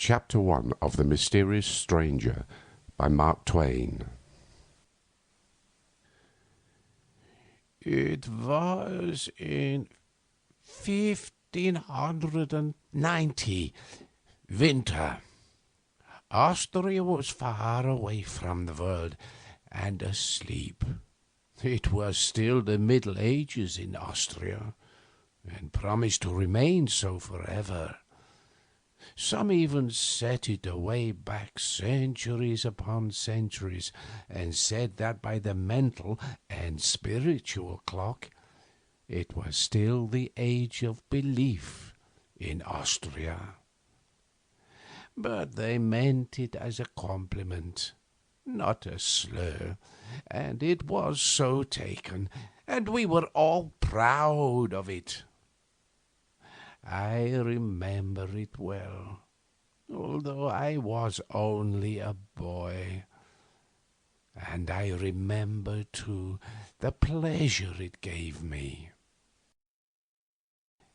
Chapter 1 of The Mysterious Stranger by Mark Twain. It was in 1590, winter. Austria was far away from the world and asleep. It was still the Middle Ages in Austria, and promised to remain so forever. Some even set it away back centuries upon centuries, and said that by the mental and spiritual clock it was still the age of belief in Austria. But they meant it as a compliment, not a slur, and it was so taken, and we were all proud of it. I remember it well, although I was only a boy, and I remember, too, the pleasure it gave me.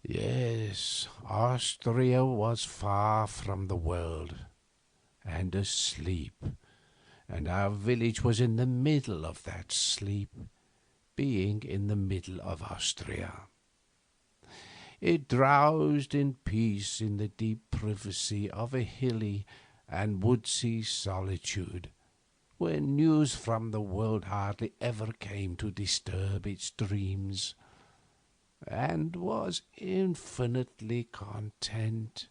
Yes, Austria was far from the world, and asleep, and our village was in the middle of that sleep, being in the middle of Austria. It drowsed in peace in the deep privacy of a hilly and woodsy solitude, where news from the world hardly ever came to disturb its dreams, and was infinitely content.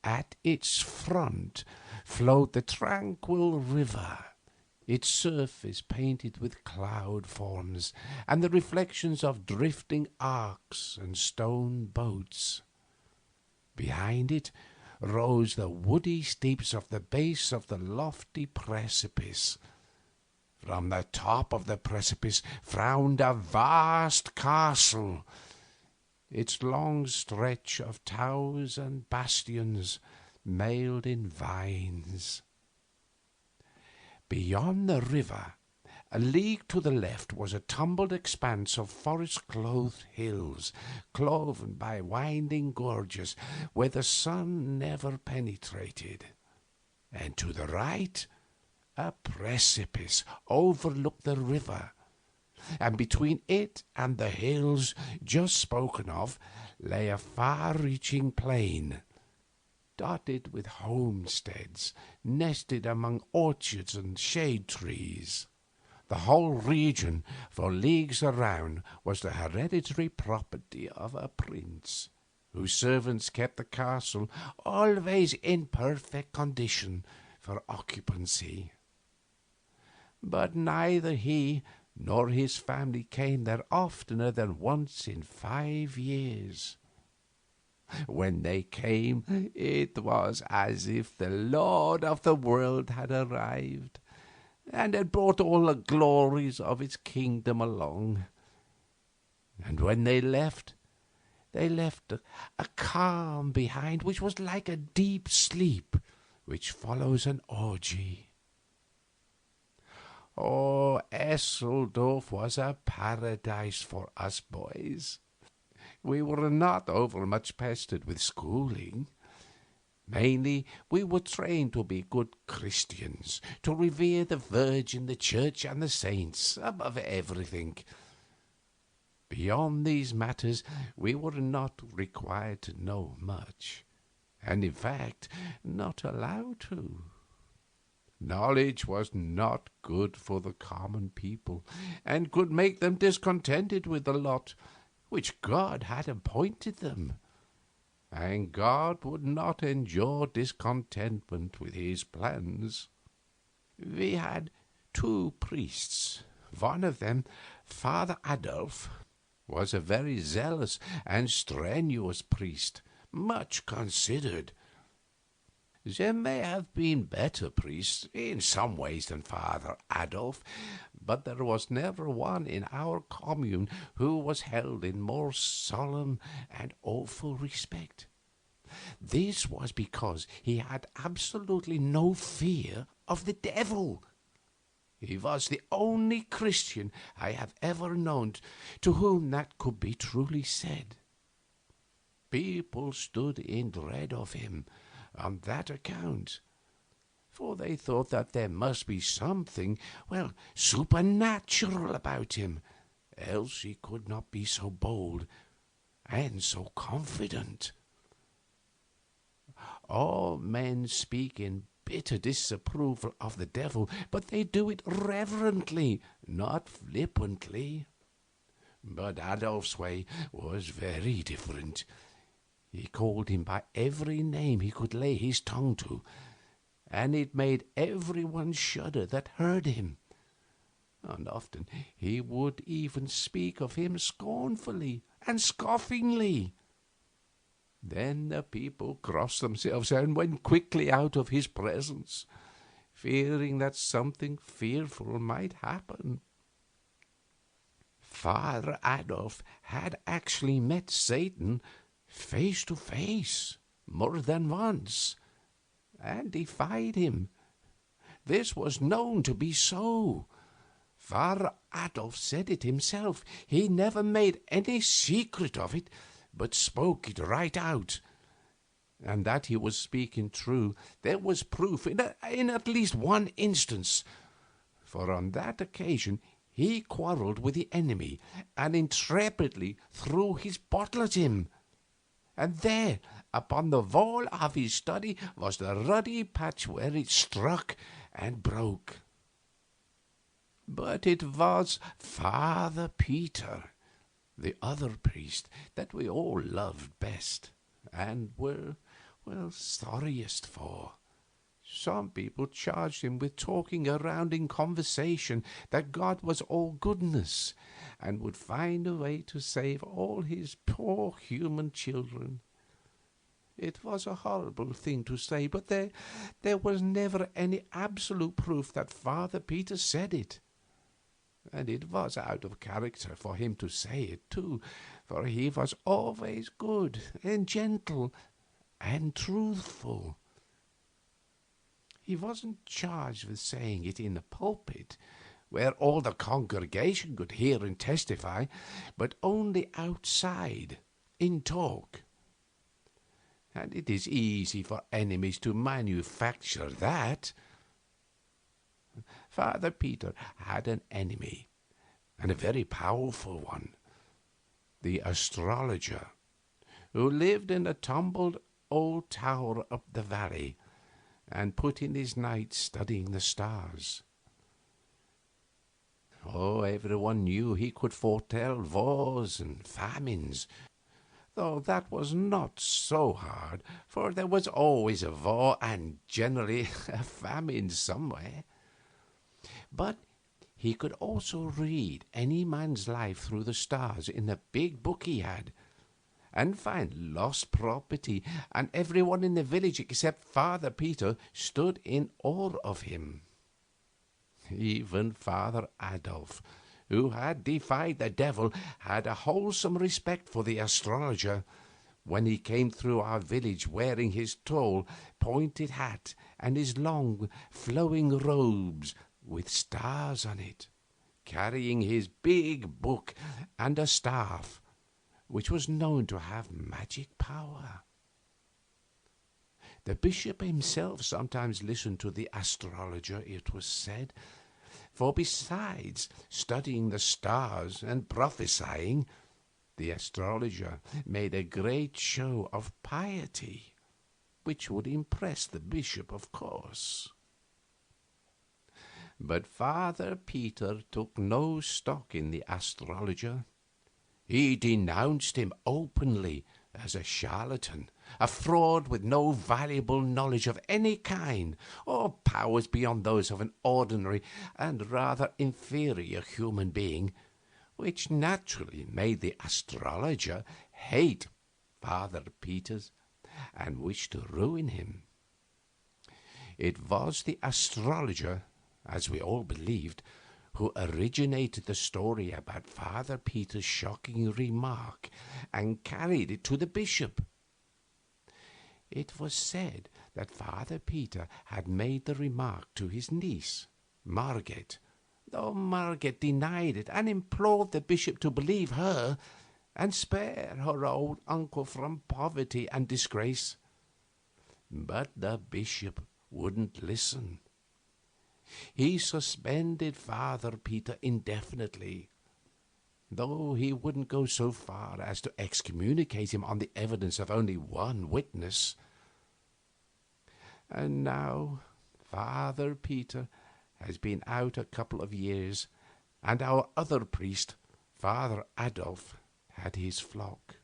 At its front flowed the tranquil river, its surface painted with cloud forms and the reflections of drifting arcs and stone boats. Behind it rose the woody steeps of the base of the lofty precipice. From the top of the precipice frowned a vast castle, its long stretch of towers and bastions mailed in vines. Beyond the river, a league to the left, was a tumbled expanse of forest-clothed hills, cloven by winding gorges where the sun never penetrated, and to the right a precipice overlooked the river, and between it and the hills just spoken of lay a far-reaching plain, dotted with homesteads, nested among orchards and shade trees. The whole region, for leagues around, was the hereditary property of a prince, whose servants kept the castle always in perfect condition for occupancy. But neither he nor his family came there oftener than once in 5 years. When they came, it was as if the Lord of the world had arrived, and had brought all the glories of its kingdom along. And when they left a calm behind, which was like a deep sleep which follows an orgy. Oh, Esseldorf was a paradise for us boys. We were not overmuch pestered with schooling. Mainly we were trained to be good Christians, to revere the Virgin, the Church, and the saints above everything. Beyond these matters we were not required to know much, and in fact not allowed to. Knowledge was not good for the common people, and could make them discontented with the lot which God had appointed them, and God would not endure discontentment with his plans. We had 2 priests. One of them, Father Adolf, was a very zealous and strenuous priest, much considered. There may have been better priests in some ways than Father Adolf, but there was never one in our commune who was held in more solemn and awful respect. This was because he had absolutely no fear of the devil. He was the only Christian I have ever known to whom that could be truly said. people stood in dread of him on that account, for they thought that there must be something, supernatural about him, else he could not be so bold and so confident. All men speak in bitter disapproval of the devil, but they do it reverently, not flippantly. But Adolf's way was very different. He called him by every name he could lay his tongue to, and it made everyone shudder that heard him. And often he would even speak of him scornfully and scoffingly. Then the people crossed themselves and went quickly out of his presence, fearing that something fearful might happen. Father Adolf had actually met Satan face to face more than once, and defied him. This was known to be so. Father Adolf said it himself. He never made any secret of it, but spoke it right out. And that he was speaking true, there was proof in at least one instance. For on that occasion he quarrelled with the enemy, and intrepidly threw his bottle at him. And there, upon the wall of his study, was the ruddy patch where it struck and broke. But it was Father Peter, the other priest, that we all loved best, and were, sorriest for. Some people charged him with talking around in conversation that God was all goodness, and would find a way to save all his poor human children. It was a horrible thing to say, but there was never any absolute proof that Father Peter said it. And it was out of character for him to say it, too, for he was always good and gentle and truthful. He wasn't charged with saying it in the pulpit, where all the congregation could hear and testify, but only outside, in talk. And it is easy for enemies to manufacture that. Father Peter had an enemy, and a very powerful one, the astrologer, who lived in a tumbled old tower up the valley, and put in his nights studying the stars. Oh, everyone knew he could foretell wars and famines, though that was not so hard, for there was always a war and generally a famine somewhere. But he could also read any man's life through the stars in the big book he had, and find lost property, and everyone in the village except Father Peter stood in awe of him. Even Father Adolf, who had defied the devil, had a wholesome respect for the astrologer when he came through our village wearing his tall, pointed hat and his long, flowing robes with stars on it, carrying his big book and a staff, which was known to have magic power. The bishop himself sometimes listened to the astrologer, it was said, for besides studying the stars and prophesying, the astrologer made a great show of piety, which would impress the bishop, of course. But Father Peter took no stock in the astrologer. He denounced him openly as a charlatan, a fraud with no valuable knowledge of any kind, or powers beyond those of an ordinary and rather inferior human being, which naturally made the astrologer hate Father Peter and wish to ruin him. It was the astrologer, as we all believed, who originated the story about Father Peter's shocking remark and carried it to the bishop. It was said that Father Peter had made the remark to his niece, Margaret, though Margaret denied it and implored the bishop to believe her and spare her old uncle from poverty and disgrace. But the bishop wouldn't listen. He suspended Father Peter indefinitely, though he wouldn't go so far as to excommunicate him on the evidence of only one witness. And now Father Peter has been out a couple of years, and our other priest, Father Adolf, had his flock.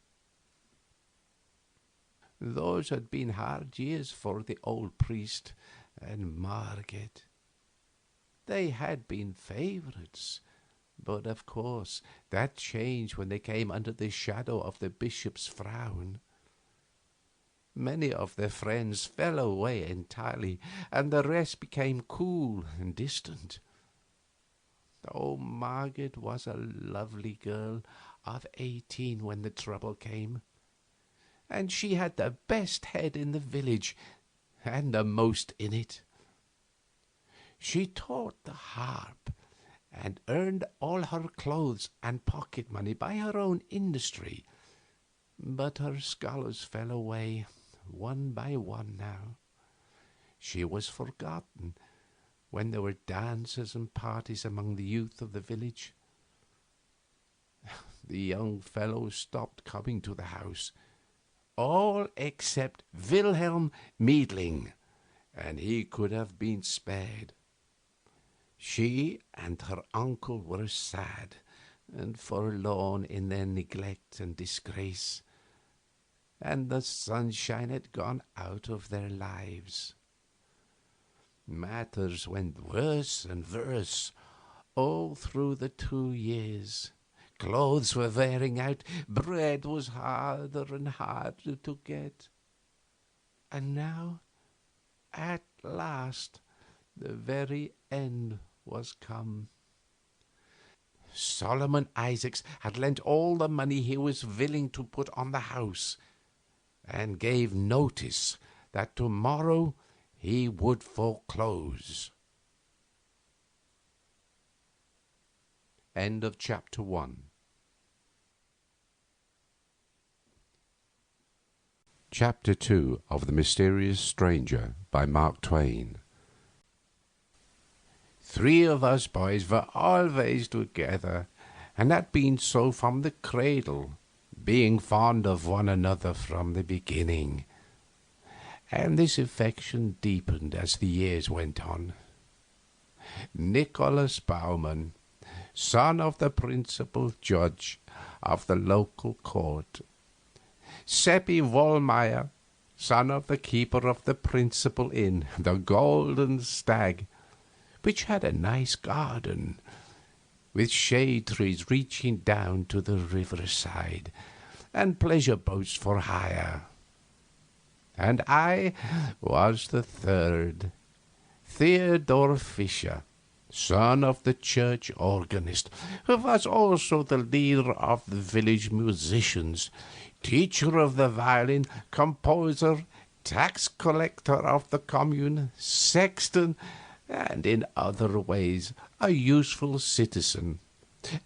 Those had been hard years for the old priest and Margaret. They had been favourites, but of course that changed when they came under the shadow of the bishop's frown. Many of their friends fell away entirely, and the rest became cool and distant. Oh, Margaret was a lovely girl of 18 when the trouble came, and she had the best head in the village, and the most in it. She taught the harp, and earned all her clothes and pocket money by her own industry, but her scholars fell away one by one now. She was forgotten when there were dances and parties among the youth of the village. The young fellows stopped coming to the house, all except Wilhelm Meidling, and he could have been spared. She and her uncle were sad and forlorn in their neglect and disgrace, and the sunshine had gone out of their lives. Matters went worse and worse all through the 2 years. Clothes were wearing out, bread was harder and harder to get. And now, at last, the very end was come. Solomon Isaacs had lent all the money he was willing to put on the house, and gave notice that tomorrow he would foreclose. End of chapter 1. Chapter 2 of The Mysterious Stranger by Mark Twain. 3 of us boys were always together, and had been so from the cradle, being fond of one another from the beginning. And this affection deepened as the years went on. Nicholas Baumann, son of the principal judge of the local court, Seppi Wollmeyer, son of the keeper of the principal inn, the Golden Stag, which had a nice garden, with shade trees reaching down to the riverside, and pleasure boats for hire. And I was the third, Theodore Fischer, son of the church organist, who was also the leader of the village musicians, teacher of the violin, composer, tax collector of the commune, sexton, and in other ways a useful citizen,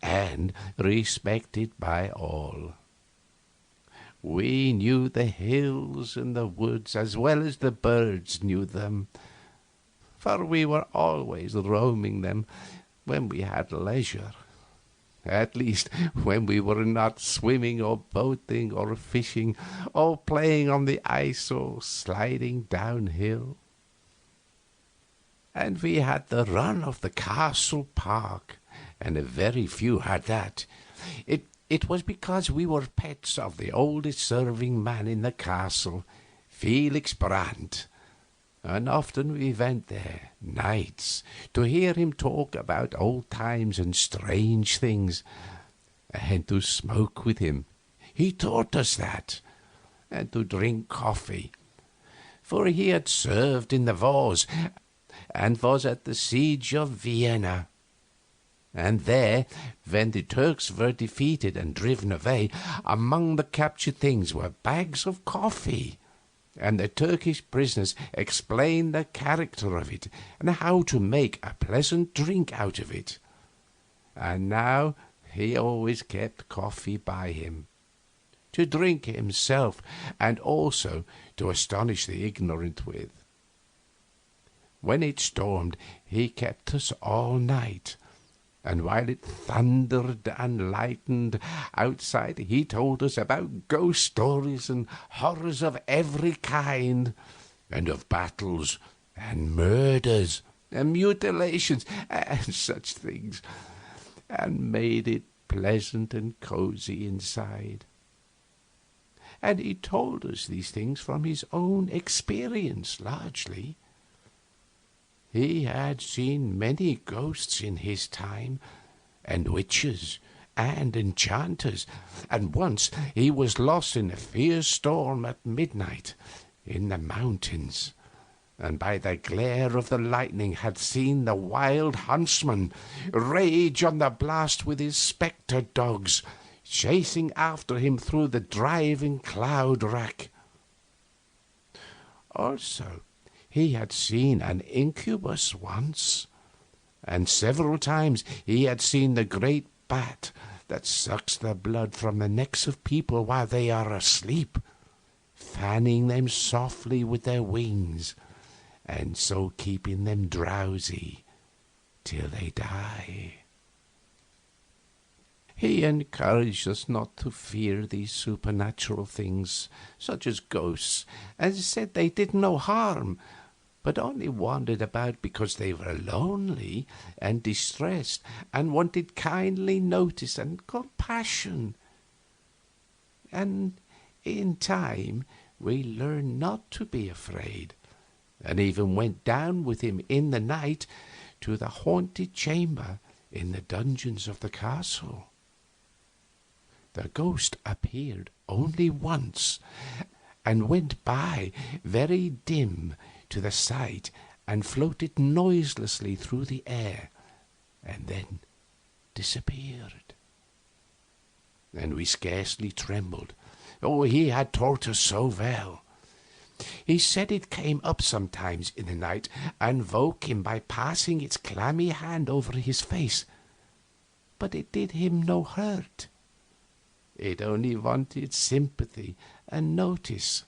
and respected by all. We knew the hills and the woods as well as the birds knew them, for we were always roaming them when we had leisure, at least when we were not swimming or boating or fishing or playing on the ice or sliding downhill. And we had the run of the castle park, and a very few had that. It was because we were pets of the oldest serving man in the castle, Felix Brandt, and often we went there, nights, to hear him talk about old times and strange things, and to smoke with him. He taught us that, and to drink coffee, for he had served in the wars, and was at the siege of Vienna. And there, when the Turks were defeated and driven away, among the captured things were bags of coffee, and the Turkish prisoners explained the character of it and how to make a pleasant drink out of it. And now he always kept coffee by him, to drink himself, and also to astonish the ignorant with. When it stormed, he kept us all night, and while it thundered and lightened outside, he told us about ghost stories and horrors of every kind, and of battles and murders and mutilations and such things, and made it pleasant and cozy inside. And he told us these things from his own experience, largely. He had seen many ghosts in his time, and witches and enchanters, and once he was lost in a fierce storm at midnight in the mountains, and by the glare of the lightning had seen the wild huntsman rage on the blast with his spectre dogs, chasing after him through the driving cloud rack. Also, he had seen an incubus once, and several times he had seen the great bat that sucks the blood from the necks of people while they are asleep, fanning them softly with their wings, and so keeping them drowsy till they die. He encouraged us not to fear these supernatural things, such as ghosts, and said they did no harm, but only wandered about because they were lonely and distressed and wanted kindly notice and compassion. And in time we learned not to be afraid, and even went down with him in the night to the haunted chamber in the dungeons of the castle. The ghost appeared only once, and went by very dim to the side, and floated noiselessly through the air, and then disappeared. And we scarcely trembled. Oh, he had taught us so well. He said it came up sometimes in the night and woke him by passing its clammy hand over his face, but it did him no hurt. It only wanted sympathy and notice.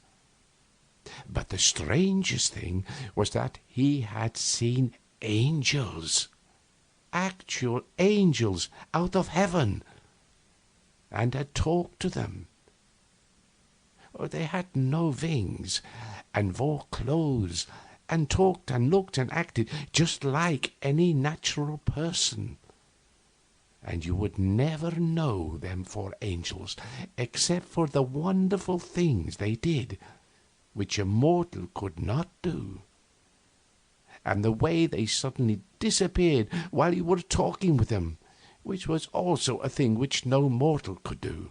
But the strangest thing was that he had seen angels, actual angels out of heaven, and had talked to them. They had no wings, and wore clothes, and talked and looked and acted just like any natural person. And you would never know them for angels, except for the wonderful things they did, which a mortal could not do, and the way they suddenly disappeared while you were talking with them, which was also a thing which no mortal could do.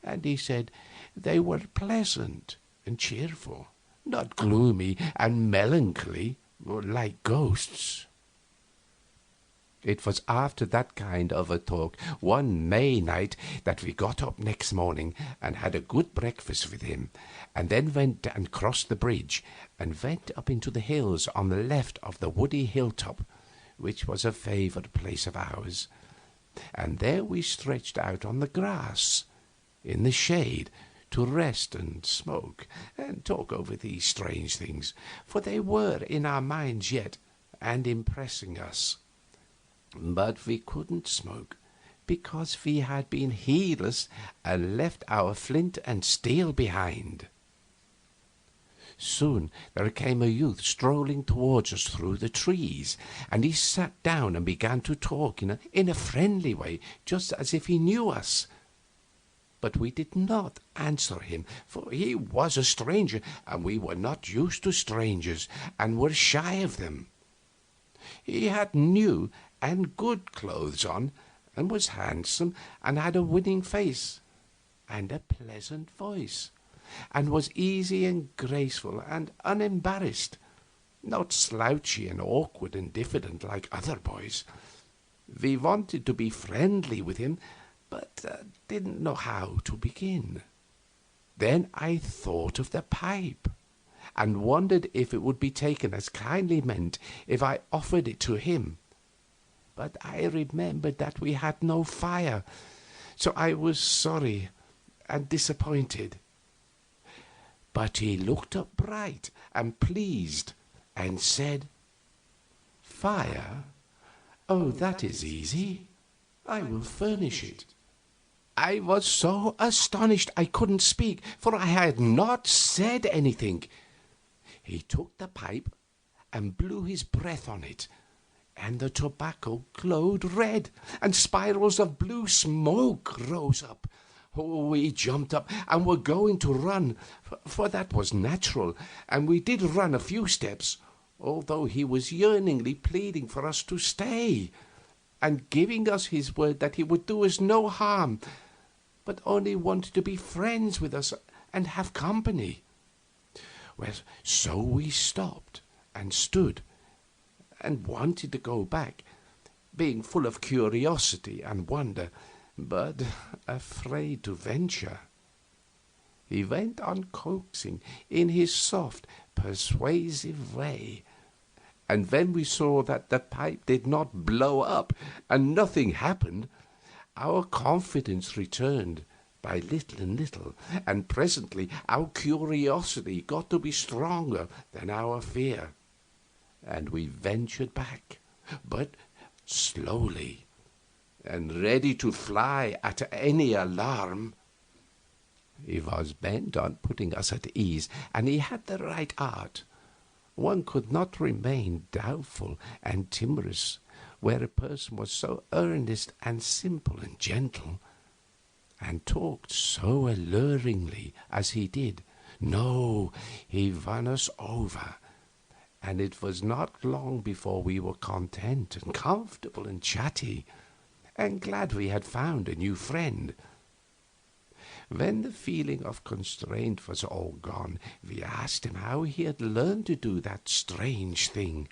And he said they were pleasant and cheerful, not gloomy and melancholy like ghosts. It was after that kind of a talk one May night that we got up next morning and had a good breakfast with him, and then went and crossed the bridge and went up into the hills on the left of the woody hilltop, which was a favourite place of ours, and there we stretched out on the grass in the shade to rest and smoke and talk over these strange things, for they were in our minds yet and impressing us. But we couldn't smoke, because we had been heedless and left our flint and steel behind. Soon there came a youth strolling towards us through the trees, and he sat down and began to talk in a friendly way, just as if he knew us. But we did not answer him, for he was a stranger, and we were not used to strangers, and were shy of them. He had new and good clothes on, and was handsome, and had a winning face, and a pleasant voice, and was easy and graceful and unembarrassed, not slouchy and awkward and diffident like other boys. We wanted to be friendly with him, but didn't know how to begin. Then I thought of the pipe, and wondered if it would be taken as kindly meant if I offered it to him. But I remembered that we had no fire, so I was sorry and disappointed. But he looked up bright and pleased and said, "Fire? Oh, that is easy. I will furnish it." I was so astonished I couldn't speak, for I had not said anything. He took the pipe and blew his breath on it, and the tobacco glowed red, and spirals of blue smoke rose up. Oh, we jumped up and were going to run, for that was natural, and we did run a few steps, although he was yearningly pleading for us to stay, and giving us his word that he would do us no harm, but only wanted to be friends with us and have company. Well, so we stopped and stood and wanted to go back, being full of curiosity and wonder, but afraid to venture. He went on coaxing in his soft, persuasive way, and when we saw that the pipe did not blow up and nothing happened, our confidence returned by little and little, and presently our curiosity got to be stronger than our fear, and we ventured back, but slowly, and ready to fly at any alarm. He was bent on putting us at ease, and he had the right art. One could not remain doubtful and timorous where a person was so earnest and simple and gentle, and talked so alluringly as he did. No, he won us over, and it was not long before we were content and comfortable and chatty, and glad we had found a new friend. When the feeling of constraint was all gone, we asked him how he had learned to do that strange thing,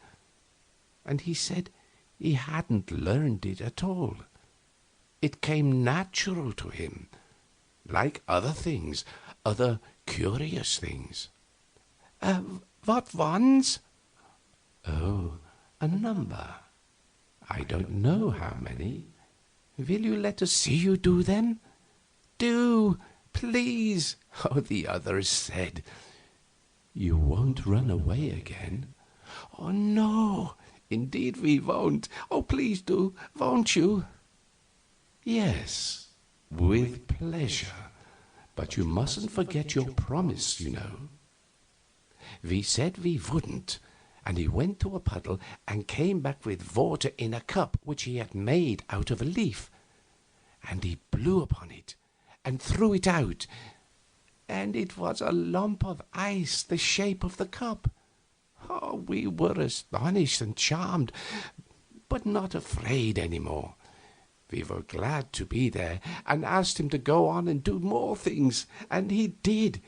and he said he hadn't learned it at all. It came natural to him, like other things, other curious things. What ones? Oh, a number. I don't know how many. Will you let us see you do them? Do, please. Oh, the others said. You won't run away again? Oh, no. Indeed we won't. Oh, please do, won't you? Yes, with pleasure. But you mustn't forget your promise, you know. We said we wouldn't, and he went to a puddle and came back with water in a cup which he had made out of a leaf, and he blew upon it and threw it out, and it was a lump of ice the shape of the cup. Oh, we were astonished and charmed, but not afraid any more. We were glad to be there, and asked him to go on and do more things, and he did.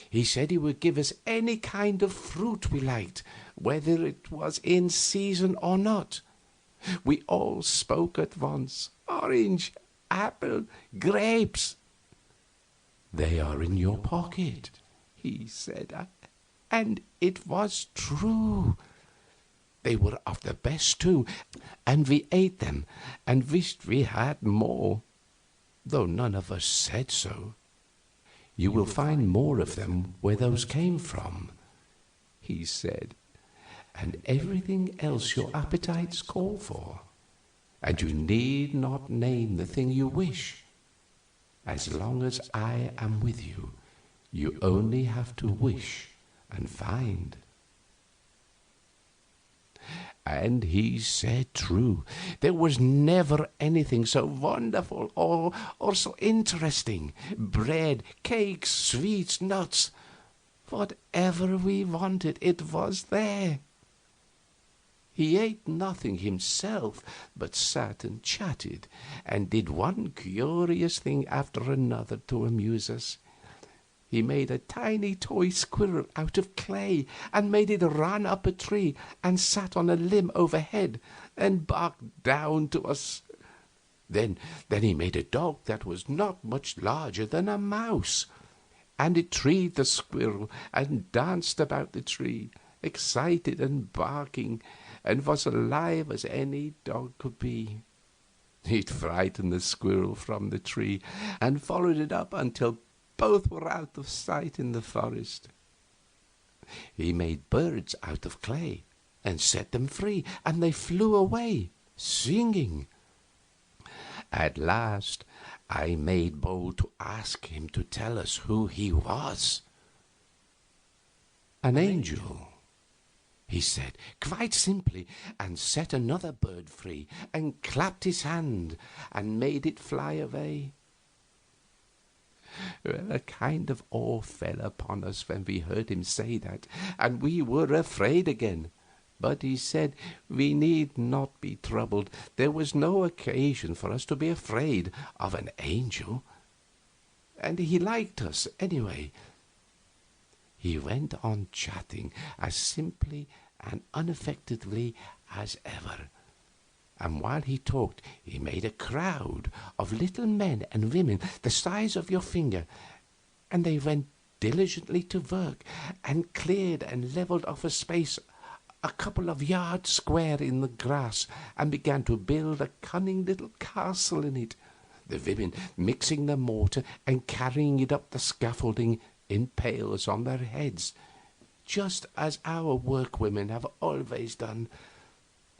He said he would give us any kind of fruit we liked, whether it was in season or not. We all spoke at once. Orange, apple, grapes. They are in your pocket, he said, and it was true. They were of the best, too, and we ate them and wished we had more, though none of us said so. You will find more of them where those came from, he said, and everything else your appetites call for, and you need not name the thing you wish. As long as I am with you, you only have to wish and find. And he said true. There was never anything so wonderful or so interesting. Bread, cakes, sweets, nuts. Whatever we wanted, it was there. He ate nothing himself, but sat and chatted, and did one curious thing after another to amuse us. He made a tiny toy squirrel out of clay, and made it run up a tree, and sat on a limb overhead, and barked down to us. Then he made a dog that was not much larger than a mouse, and it treed the squirrel, and danced about the tree, excited and barking, and was alive as any dog could be. It frightened the squirrel from the tree, and followed it up until both were out of sight in the forest. He made birds out of clay and set them free, and they flew away, singing. At last I made bold to ask him to tell us who he was. An angel, he said, quite simply, and set another bird free, and clapped his hand, and made it fly away. Well, a kind of awe fell upon us when we heard him say that, and we were afraid again. But he said we need not be troubled. There was no occasion for us to be afraid of an angel. And he liked us anyway. He went on chatting as simply and unaffectedly as ever. And while he talked, he made a crowd of little men and women the size of your finger, and they went diligently to work and cleared and levelled off a space a couple of yards square in the grass, and began to build a cunning little castle in it, the women mixing the mortar and carrying it up the scaffolding in pails on their heads, just as our workwomen have always done,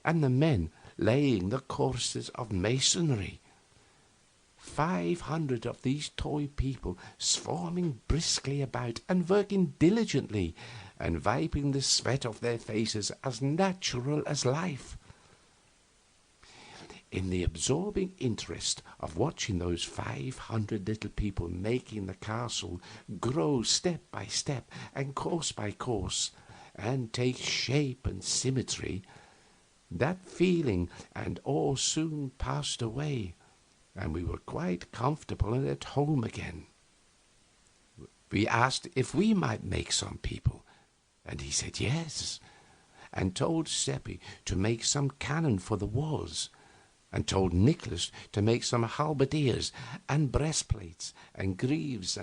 and the men laying the courses of masonry. 500 of these toy people swarming briskly about and working diligently and wiping the sweat off their faces as natural as life. In the absorbing interest of watching those 500 little people making the castle grow step by step and course by course and take shape and symmetry, that feeling and awe soon passed away, and we were quite comfortable and at home again. We asked if we might make some people, and he said yes, and told Seppi to make some cannon for the walls, and told Nicholas to make some halberdiers and breastplates and greaves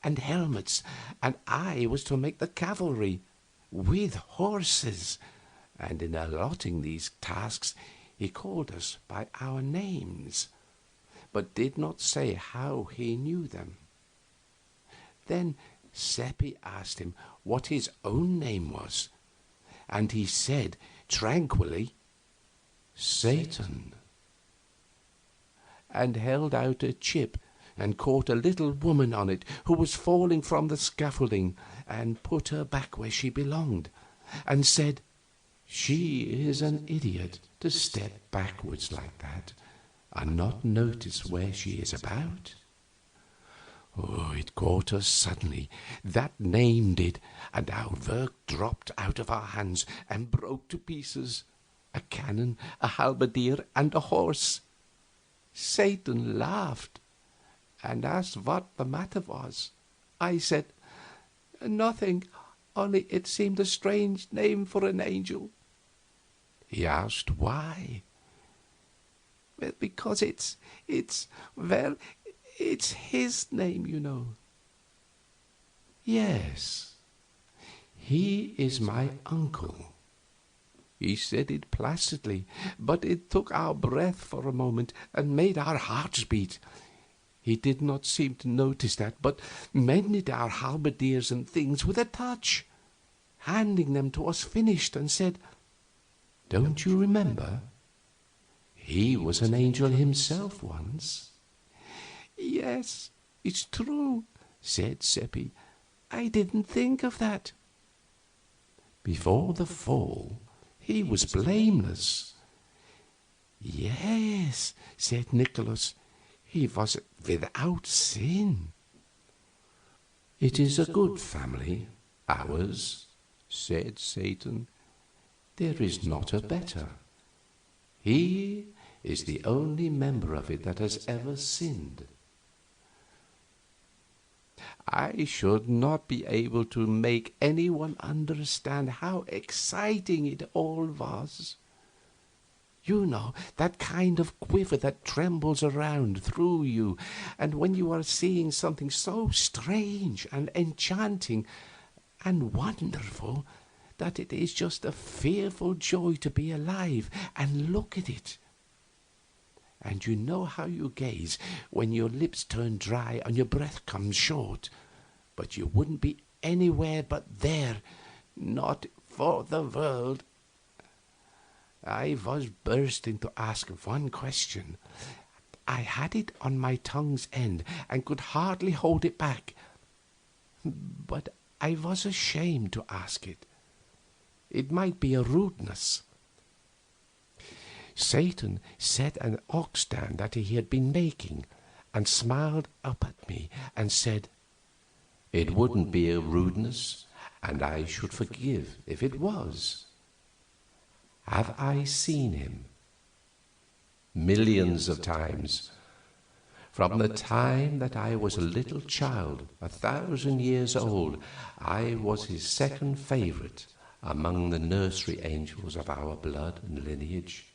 and helmets, and I was to make the cavalry with horses. And in allotting these tasks he called us by our names, but did not say how he knew them. Then Seppi asked him what his own name was, and he said tranquilly, Satan, and held out a chip and caught a little woman on it who was falling from the scaffolding, and put her back where she belonged, and said, She is an idiot to step backwards like that and not notice where she is about. Oh, it caught us suddenly, that name did, and our work dropped out of our hands and broke to pieces, a cannon, a halberdier, and a horse. Satan laughed and asked what the matter was. I said, Nothing, only it seemed a strange name for an angel. He asked why. Well, because it's his name, you know. Yes, he is my uncle. He said it placidly, but it took our breath for a moment and made our hearts beat. He did not seem to notice that, but mended our halberdiers and things with a touch, handing them to us finished, and said, Don't you remember? He was an angel himself once. Yes, it's true, said Seppi. I didn't think of that. Before the fall, he was blameless. Yes, said Nicholas, he was without sin. It is a good family, ours, said Satan. There is not a better. He is the only member of it that has ever sinned. I should not be able to make anyone understand how exciting it all was. You know, that kind of quiver that trembles around through you, and when you are seeing something so strange and enchanting and wonderful that it is just a fearful joy to be alive and look at it. And you know how you gaze when your lips turn dry and your breath comes short, but you wouldn't be anywhere but there, not for the world. I was bursting to ask one question. I had it on my tongue's end and could hardly hold it back. But I was ashamed to ask it. It might be a rudeness. Satan set an ox down that he had been making and smiled up at me and said, "It wouldn't be a rudeness, and I should forgive if it was. Have I seen him? Millions of times. From the time that I was a little child, 1,000 years old, I was his second favorite among the nursery angels of our blood and lineage,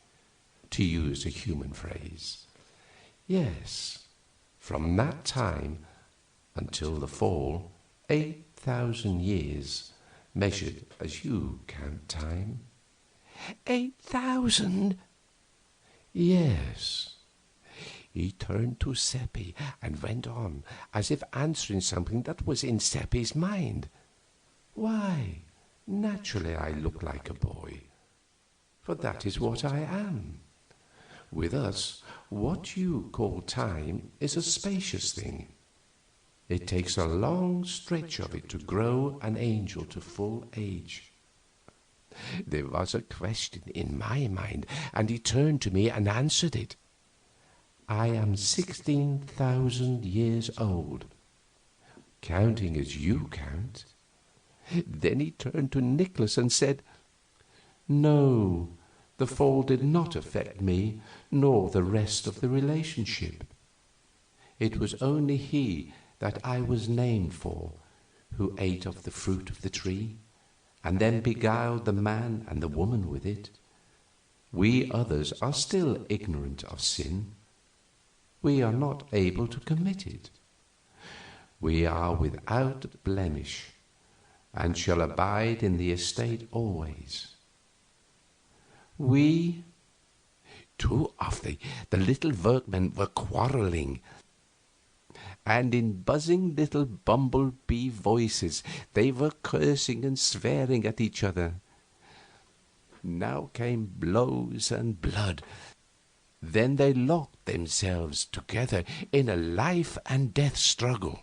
to use a human phrase. Yes, from that time until the fall, 8,000 years, measured as you count time." 8,000? Yes. He turned to Seppi and went on, as if answering something that was in Seppi's mind. "Why, naturally I look like a boy, for that is what I am. With us, what you call time is a spacious thing. It takes a long stretch of it to grow an angel to full age." There was a question in my mind, and he turned to me and answered it. "I am 16,000 years old, counting as you count." Then he turned to Nicholas and said, "No, the fall did not affect me, nor the rest of the relationship. It was only he that I was named for, who ate of the fruit of the tree, and then beguiled the man and the woman with it. We others are still ignorant of sin. We are not able to commit it. We are without blemish, and shall abide in the estate always. We..." Two of the little workmen were quarreling, and in buzzing little bumblebee voices they were cursing and swearing at each other. Now came blows and blood. Then they locked themselves together in a life and death struggle.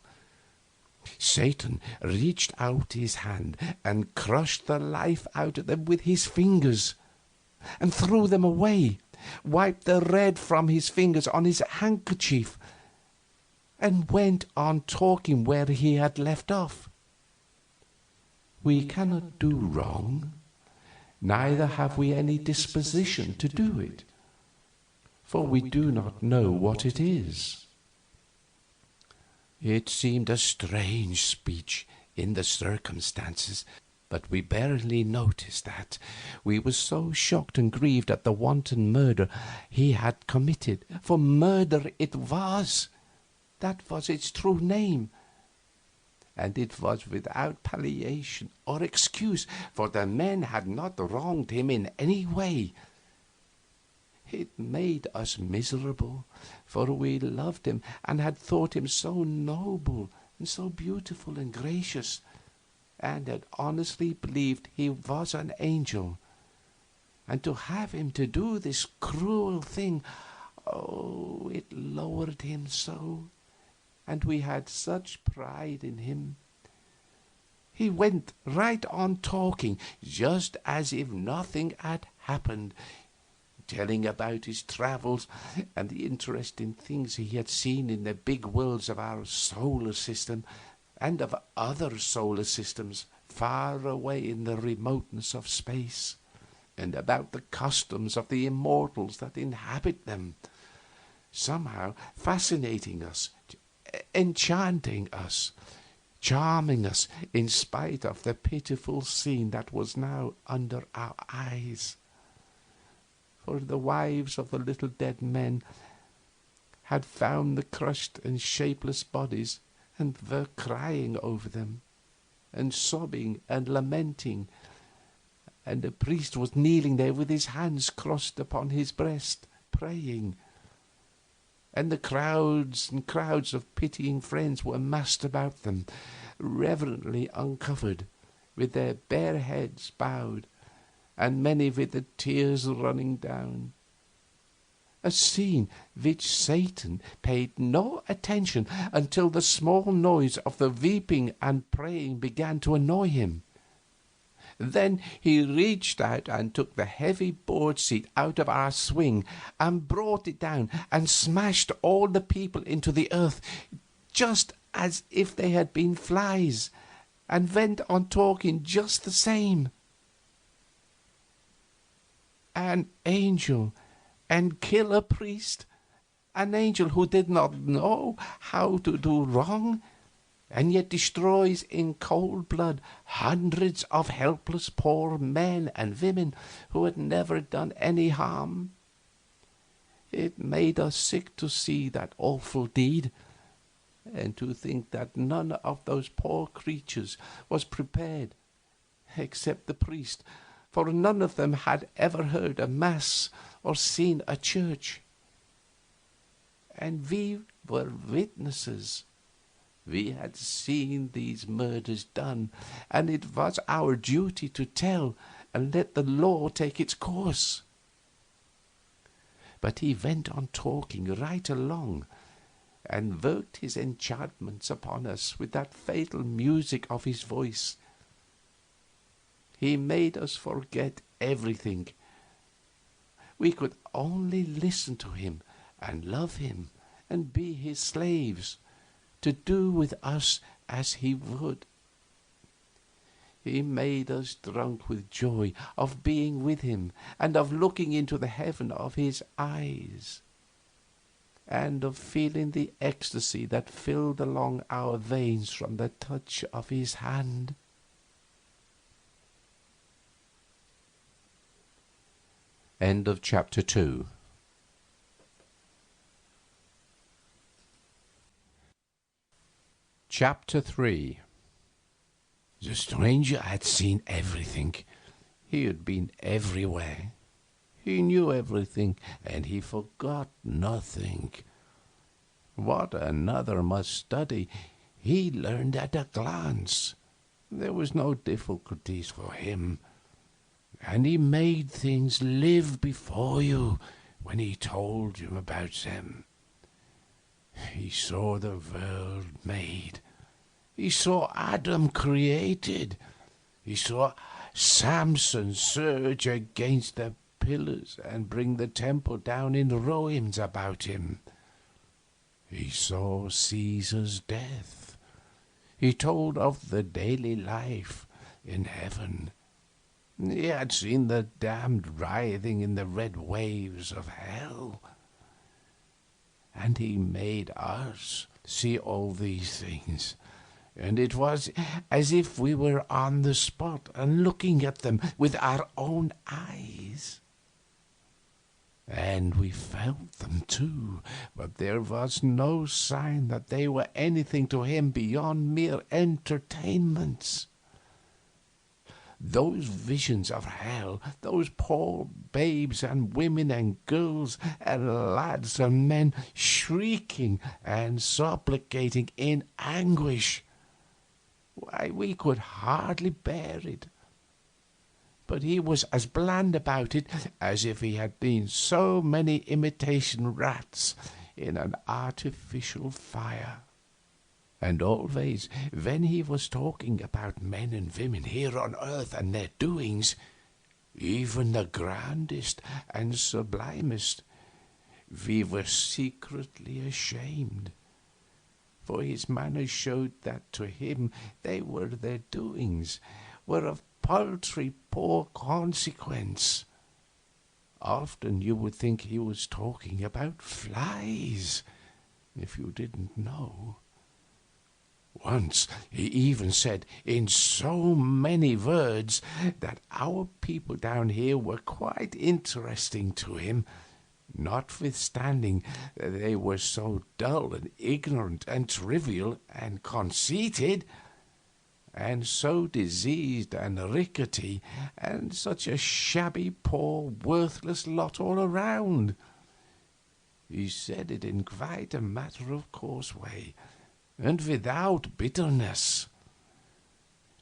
Satan reached out his hand and crushed the life out of them with his fingers, and threw them away, wiped the red from his fingers on his handkerchief, and went on talking where he had left off. We cannot do wrong, neither have we any disposition to do it, for we do not know what it is. It seemed a strange speech in the circumstances, but we barely noticed that. We were so shocked and grieved at the wanton murder he had committed, for murder it was. That was its true name, and it was without palliation or excuse, for the men had not wronged him in any way. It made us miserable, for we loved him and had thought him so noble and so beautiful and gracious, and had honestly believed he was an angel. And to have him to do this cruel thing, oh, it lowered him so, and we had such pride in him. He went right on talking, just as if nothing had happened, telling about his travels and the interesting things he had seen in the big worlds of our solar system and of other solar systems far away in the remoteness of space, and about the customs of the immortals that inhabit them, somehow fascinating us, enchanting us, charming us in spite of the pitiful scene that was now under our eyes. For the wives of the little dead men had found the crushed and shapeless bodies and were crying over them, and sobbing and lamenting, and the priest was kneeling there with his hands crossed upon his breast, praying. and the crowds and crowds of pitying friends were massed about them, reverently uncovered, with their bare heads bowed, and many with the tears running down. A scene which Satan paid no attention until the small noise of the weeping and praying began to annoy him. Then he reached out and took the heavy board seat out of our swing and brought it down and smashed all the people into the earth, just as if they had been flies, and went on talking just the same. An angel, and kill a priest, an angel who did not know how to do wrong, and yet destroys in cold blood hundreds of helpless poor men and women who had never done any harm. It made us sick to see that awful deed, and to think that none of those poor creatures was prepared, except the priest, for none of them had ever heard a mass or seen a church. And we were witnesses. We had seen these murders done, and it was our duty to tell and let the law take its course. But he went on talking right along, and worked his enchantments upon us with that fatal music of his voice. He made us forget everything. We could only listen to him and love him and be his slaves, to do with us as he would. He made us drunk with joy of being with him, and of looking into the heaven of his eyes, and of feeling the ecstasy that filled along our veins from the touch of his hand. End of chapter 2. Chapter 3. The stranger had seen everything. He had been everywhere. He knew everything, and he forgot nothing. What another must study, he learned at a glance. There was no difficulties for him, and he made things live before you when he told you about them. He saw the world made. He saw Adam created. He saw Samson surge against the pillars and bring the temple down in ruins about him. He saw Caesar's death. He told of the daily life in heaven. He had seen the damned writhing in the red waves of hell. And he made us see all these things, and it was as if we were on the spot and looking at them with our own eyes. And we felt them too, but there was no sign that they were anything to him beyond mere entertainments. Those visions of hell, those poor babes and women and girls and lads and men shrieking and supplicating in anguish, why, we could hardly bear it. But he was as bland about it as if he had been so many imitation rats in an artificial fire. And always, when he was talking about men and women here on earth and their doings, even the grandest and sublimest, we were secretly ashamed, for his manner showed that to him their doings were of paltry poor consequence. Often you would think he was talking about flies, if you didn't know. Once he even said in so many words that our people down here were quite interesting to him, notwithstanding that they were so dull and ignorant and trivial and conceited, and so diseased and rickety, and such a shabby, poor, worthless lot all around. He said it in quite a matter-of-course way, and without bitterness.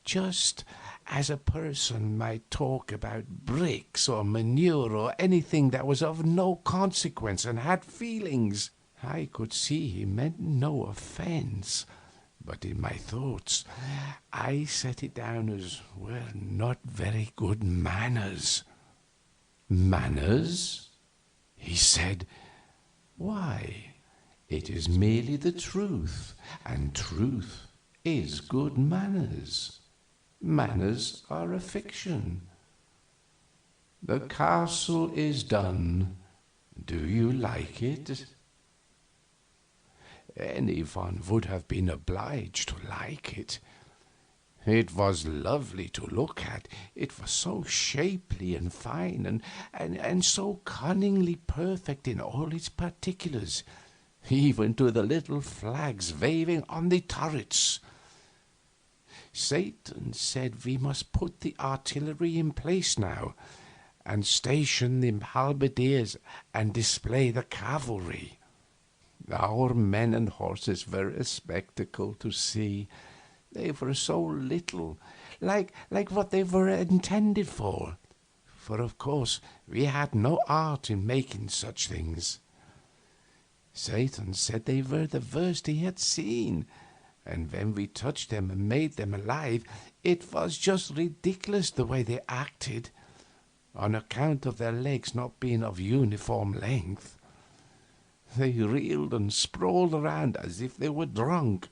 Just as a person might talk about bricks or manure or anything that was of no consequence and had feelings. I could see he meant no offense, but in my thoughts I set it down as, well, not very good manners. Manners? He said. Why, it is merely the truth, and truth is good manners. Manners are a fiction. The castle is done. Do you like it? Anyone would have been obliged to like it. It was lovely to look at. It was so shapely and fine, and so cunningly perfect in all its particulars, even to the little flags waving on the turrets. Satan said we must put the artillery in place now, and station the halberdiers and display the cavalry. Our men and horses were a spectacle to see. They were so little, like what they were intended for of course we had no art in making such things. Satan said they were the worst he had seen, and when we touched them and made them alive, it was just ridiculous the way they acted, on account of their legs not being of uniform length. They reeled and sprawled around as if they were drunk,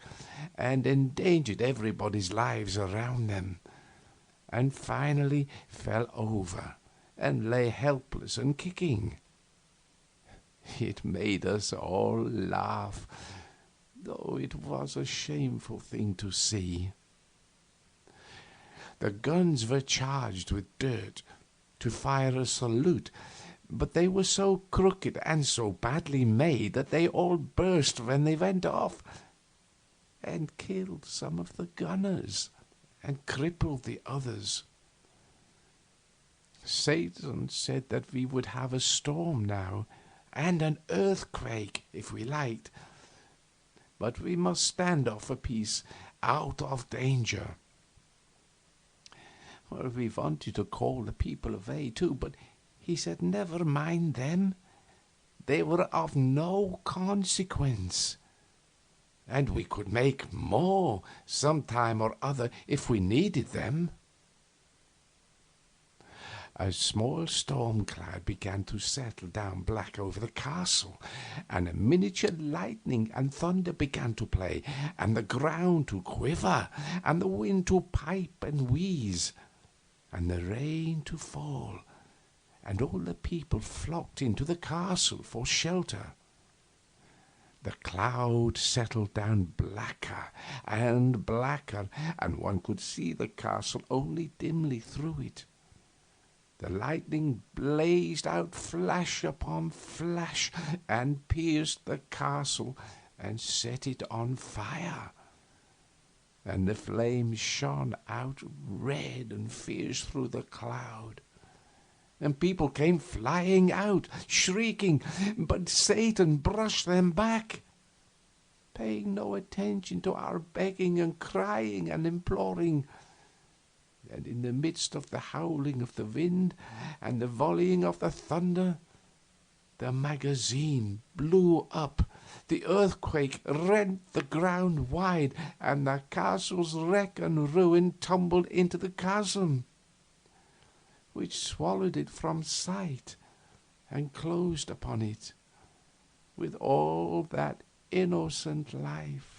and endangered everybody's lives around them, and finally fell over and lay helpless and kicking. It made us all laugh, though it was a shameful thing to see. The guns were charged with dirt to fire a salute, but they were so crooked and so badly made that they all burst when they went off, and killed some of the gunners and crippled the others. Satan said that we would have a storm now, and an earthquake if we liked, but we must stand off a piece out of danger. Well, we wanted to call the people away too, but he said never mind them. They were of no consequence, and we could make more some time or other if we needed them. A small storm cloud began to settle down black over the castle, and a miniature lightning and thunder began to play, and the ground to quiver, and the wind to pipe and wheeze, and the rain to fall, and all the people flocked into the castle for shelter. The cloud settled down blacker and blacker, and one could see the castle only dimly through it. The lightning blazed out flash upon flash, and pierced the castle and set it on fire, and the flames shone out red and fierce through the cloud, and people came flying out, shrieking, but Satan brushed them back, paying no attention to our begging and crying and imploring. And in the midst of the howling of the wind and the volleying of the thunder, the magazine blew up, the earthquake rent the ground wide, and the castle's wreck and ruin tumbled into the chasm, which swallowed it from sight and closed upon it with all that innocent life.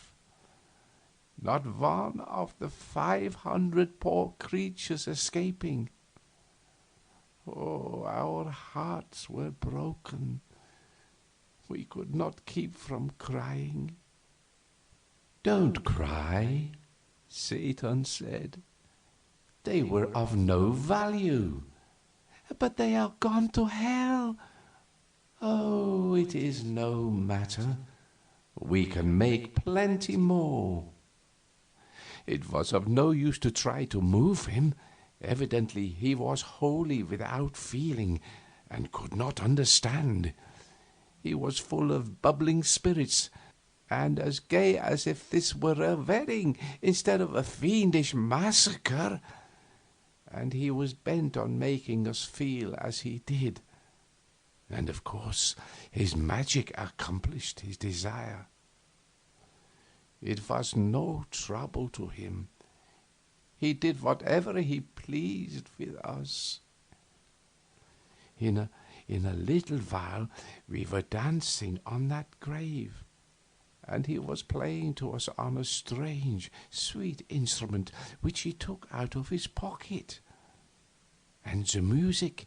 Not one of the 500 poor creatures escaping. Oh, our hearts were broken. We could not keep from crying. Don't cry, Satan said. They were of no value. But they are gone to hell. Oh, it is no matter. We can make plenty more. It was of no use to try to move him. Evidently he was wholly without feeling, and could not understand. He was full of bubbling spirits, and as gay as if this were a wedding instead of a fiendish massacre, and he was bent on making us feel as he did. And of course his magic accomplished his desire. It was no trouble to him. He did whatever he pleased with us. In a little while we were dancing on that grave, and he was playing to us on a strange, sweet instrument which he took out of his pocket. And the music,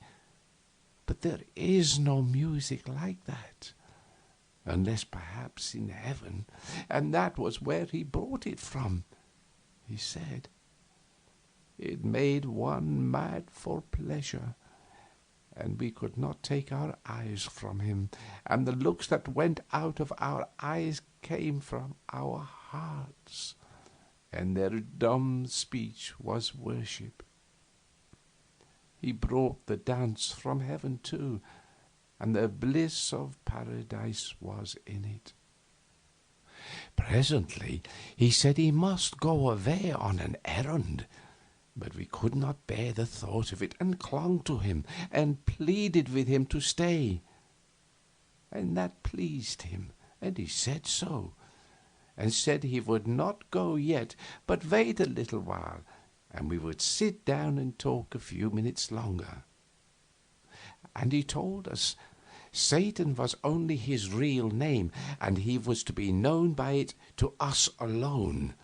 but there is no music like that, unless perhaps in heaven, and that was where he brought it from, he said. It made one mad for pleasure, and we could not take our eyes from him, and the looks that went out of our eyes came from our hearts, and their dumb speech was worship. He brought the dance from heaven too, and the bliss of paradise was in it. Presently he said he must go away on an errand, but we could not bear the thought of it, and clung to him, and pleaded with him to stay. And that pleased him, and he said so, and said he would not go yet, but wait a little while, and we would sit down and talk a few minutes longer. And he told us Satan was only his real name, and he was to be known by it to us alone.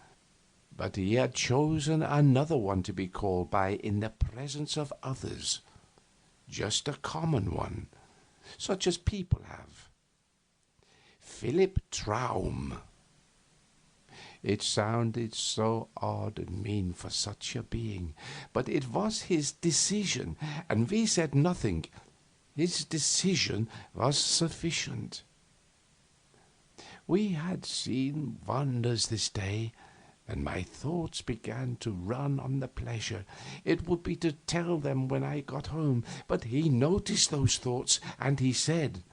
But he had chosen another one to be called by in the presence of others, just a common one, such as people have. Philip Traum. It sounded so odd and mean for such a being, but it was his decision, and we said nothing. His decision was sufficient. We had seen wonders this day, and my thoughts began to run on the pleasure it would be to tell them when I got home. But he noticed those thoughts, and he said,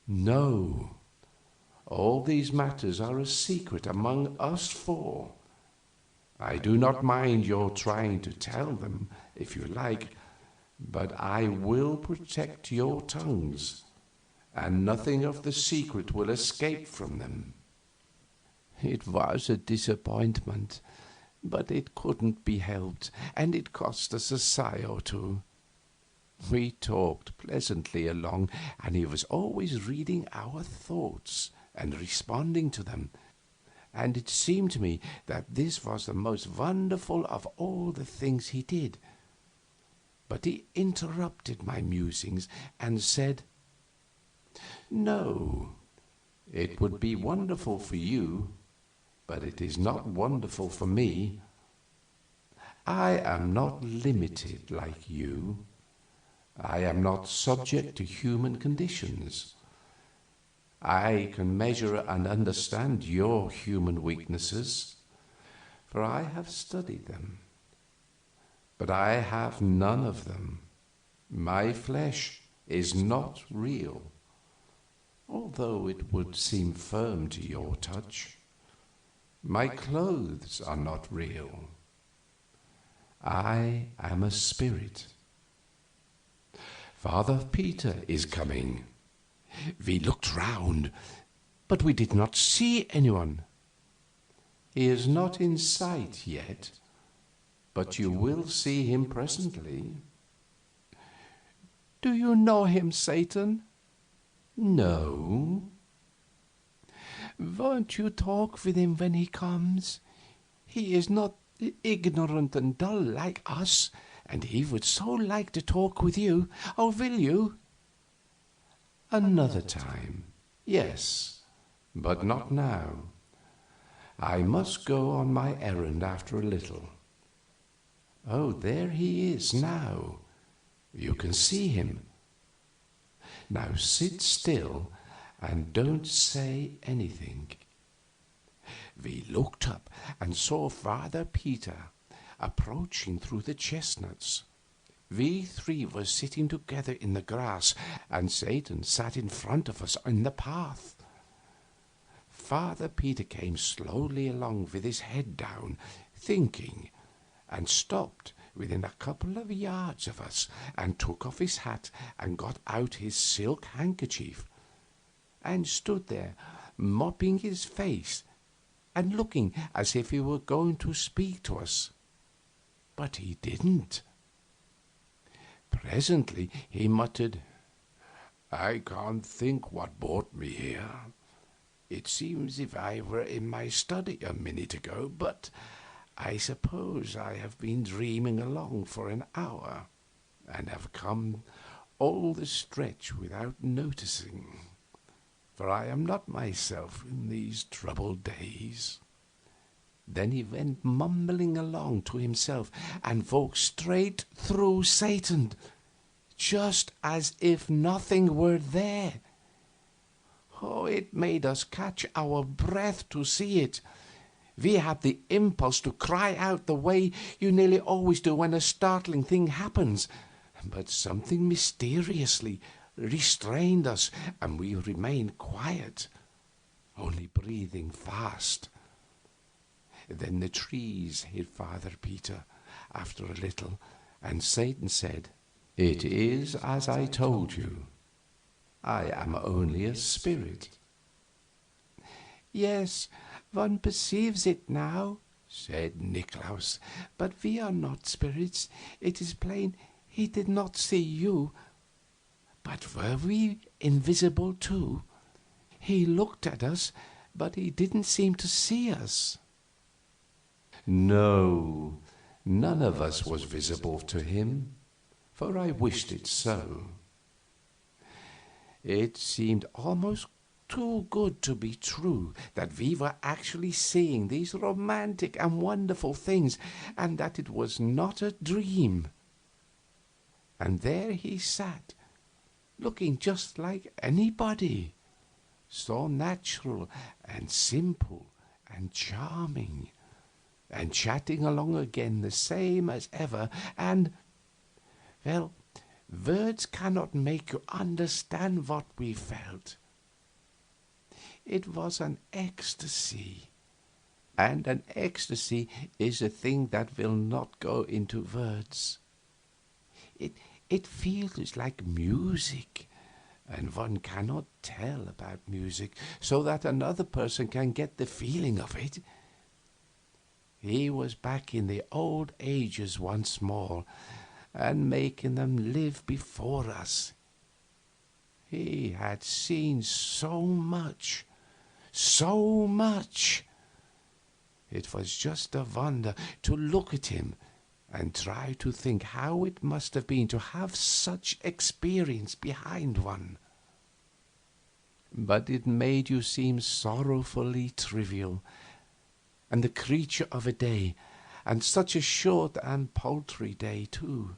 "No, all these matters are a secret among us four. I do not mind your trying to tell them, if you like, but I will protect your tongues, and nothing of the secret will escape from them." It was a disappointment, but it couldn't be helped, and it cost us a sigh or two. We talked pleasantly along, and he was always reading our thoughts and responding to them, and it seemed to me that this was the most wonderful of all the things he did. But he interrupted my musings and said, "No, it would be wonderful for you, but it is not wonderful for me. I am not limited like you. I am not subject to human conditions. I can measure and understand your human weaknesses, for I have studied them. But I have none of them. My flesh is not real, although it would seem firm to your touch. My clothes are not real. I am a spirit. Father Peter is coming." We looked round, but we did not see anyone. "He is not in sight yet, but you will see him presently." "Do you know him, Satan?" "No." "Won't you talk with him when he comes? He is not ignorant and dull like us, and he would so like to talk with you. Oh, will you?" "Another time, yes, but not now. I must go on my errand after a little. Oh, there he is now. You can see him. Now sit still and don't say anything." We looked up and saw Father Peter approaching through the chestnuts. We three were sitting together in the grass, and Satan sat in front of us in the path. Father Peter came slowly along with his head down, thinking, and stopped within a couple of yards of us, and took off his hat and got out his silk handkerchief, and stood there, mopping his face, and looking as if he were going to speak to us. But he didn't. Presently he muttered, "I can't think what brought me here. It seems if I were in my study a minute ago, but I suppose I have been dreaming along for an hour, and have come all the stretch without noticing, for I am not myself in these troubled days." Then he went mumbling along to himself and walked straight through Satan, just as if nothing were there. Oh, it made us catch our breath to see it. We had the impulse to cry out the way you nearly always do when a startling thing happens, but something mysteriously restrained us, and we remained quiet, only breathing fast. Then the trees hid Father Peter after a little, and Satan said, "It is as I told you. I am only a spirit." "Yes, one perceives it now," said Niklaus, "but we are not spirits. It is plain he did not see you. But were we invisible too? He looked at us, but he didn't seem to see us." "No, none of us was visible to him, for I wished it so." It seemed almost too good to be true that we were actually seeing these romantic and wonderful things, and that it was not a dream. And there he sat, looking just like anybody, so natural and simple and charming, and chatting along again the same as ever, and, well, words cannot make you understand what we felt. It was an ecstasy, and an ecstasy is a thing that will not go into words. It feels like music, and one cannot tell about music so that another person can get the feeling of it. He was back in the old ages once more, and making them live before us. He had seen so much. It was just a wonder to look at him and try to think how it must have been to have such experience behind one. But it made you seem sorrowfully trivial, and the creature of a day, and such a short and paltry day, too.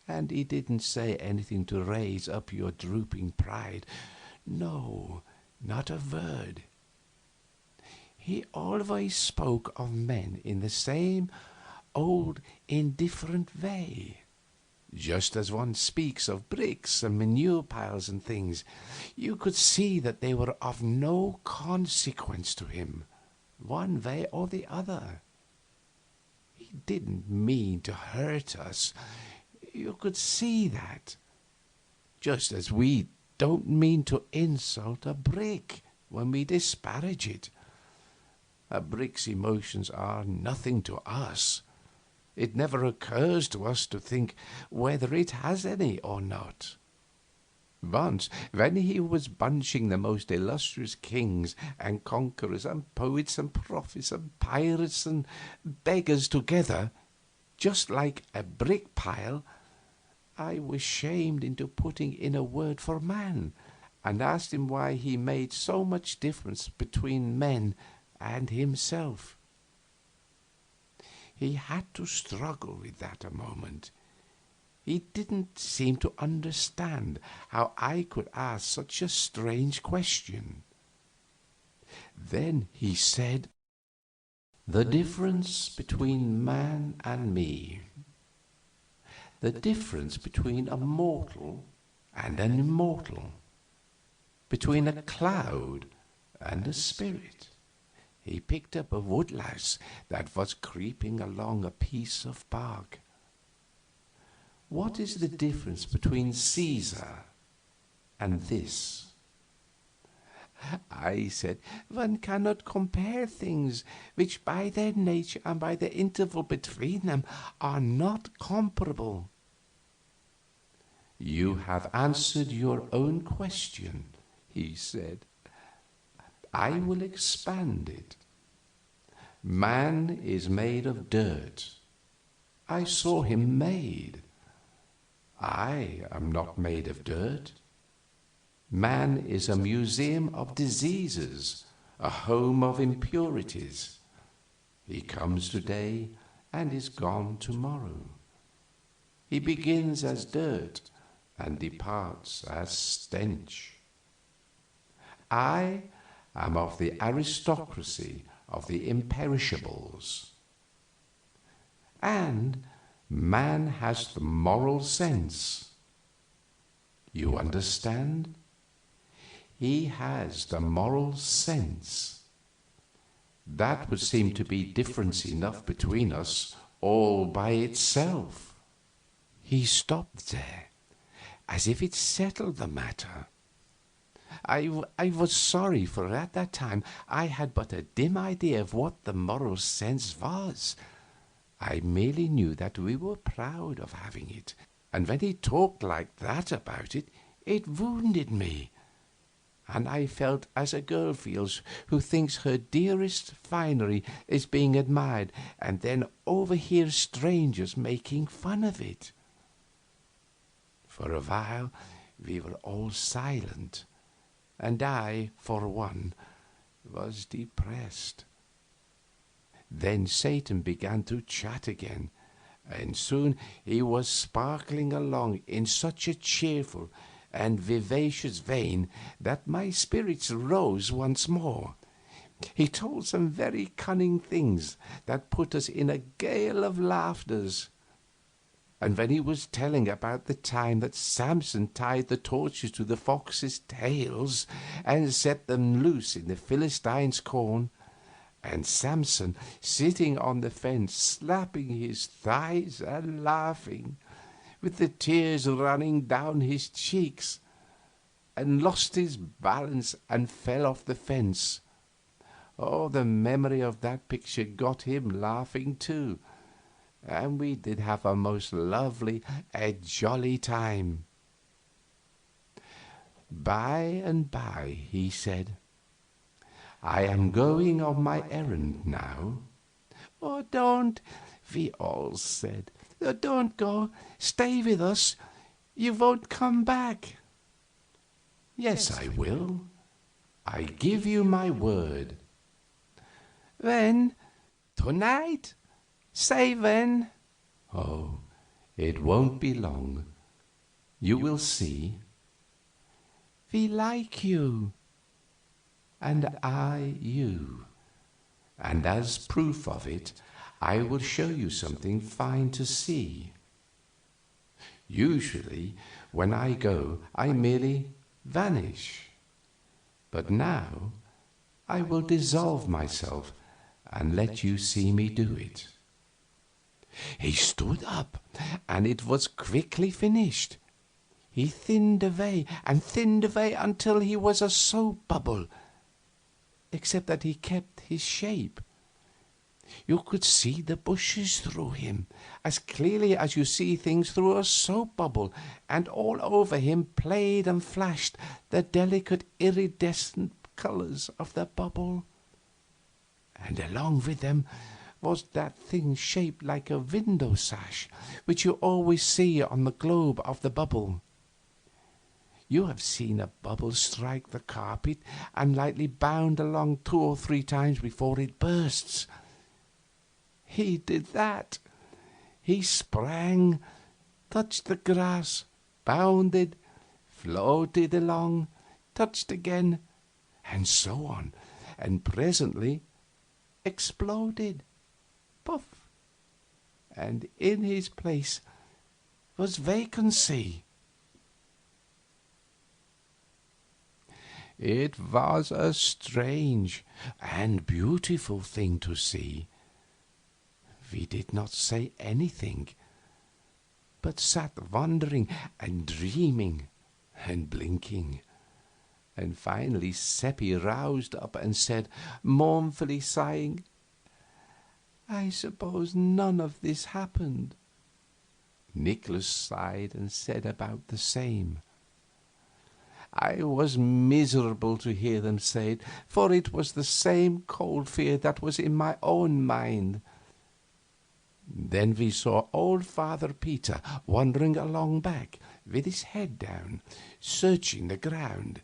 And he didn't say anything to raise up your drooping pride. No, not a word. He always spoke of men in the same old, indifferent way, just as one speaks of bricks and manure piles and things. You could see that they were of no consequence to him, one way or the other. He didn't mean to hurt us. You could see that, just as we don't mean to insult a brick when we disparage it. A brick's emotions are nothing to us. It never occurs to us to think whether it has any or not. Once, when he was bunching the most illustrious kings and conquerors and poets and prophets and pirates and beggars together, just like a brick pile, I was shamed into putting in a word for man, and asked him why he made so much difference between men and himself. He had to struggle with that a moment. He didn't seem to understand how I could ask such a strange question. Then he said, "The difference between man and me. the difference between a mortal and an immortal, between a cloud and a spirit. He picked up a woodlouse that was creeping along a piece of bark. What is the difference between Caesar and this? I said, one cannot compare things which by their nature and by the interval between them are not comparable. You have answered your own question, he said. I will expand it. Man is made of dirt. I saw him made. I am not made of dirt. Man is a museum of diseases, a home of impurities. He comes today and is gone tomorrow. He begins as dirt and departs as stench. I am of the aristocracy of the imperishables. And man has the moral sense. You understand? He has the moral sense. That would seem to be difference enough between us all by itself. He stopped there, as if it settled the matter. I was sorry, for at that time I had but a dim idea of what the moral sense was. I merely knew that we were proud of having it, and when he talked like that about it, it wounded me. And I felt as a girl feels who thinks her dearest finery is being admired and then overhears strangers making fun of it. For a while we were all silent, and I, for one, was depressed. Then Satan began to chat again, and soon he was sparkling along in such a cheerful and vivacious vein that my spirits rose once more. He told some very cunning things that put us in a gale of laughters. And when he was telling about the time that Samson tied the torches to the foxes' tails and set them loose in the Philistines' corn, and Samson sitting on the fence slapping his thighs and laughing, with the tears running down his cheeks, and lost his balance and fell off the fence. Oh, the memory of that picture got him laughing too, and we did have a most lovely, a jolly time. By and by he said, I am going on my errand now. Oh, don't, we all said. Don't go. Stay with us. You won't come back. Yes, I will. I give you my word. When? Tonight? Say when. Oh, it won't be long. You will see. We like you. And I you. And as proof of it, I will show you something fine to see. Usually, when I go, I merely vanish. But now, I will dissolve myself and let you see me do it. He stood up, and it was quickly finished. He thinned away and thinned away until he was a soap bubble, except that he kept his shape. You could see the bushes through him, as clearly as you see things through a soap bubble, and all over him played and flashed the delicate iridescent colors of the bubble. And along with them was that thing shaped like a window sash, which you always see on the globe of the bubble. You have seen a bubble strike the carpet and lightly bound along 2 or 3 times before it bursts. He did that. He sprang, touched the grass, bounded, floated along, touched again, and so on, and presently exploded. Puff! And in his place was vacancy. It was a strange and beautiful thing to see. We did not say anything, but sat wondering and dreaming and blinking. And finally Seppi roused up and said, mournfully sighing, "I suppose none of this happened." Nicholas sighed and said about the same. I was miserable to hear them say it, for it was the same cold fear that was in my own mind. Then we saw old Father Peter wandering along back, with his head down, searching the ground.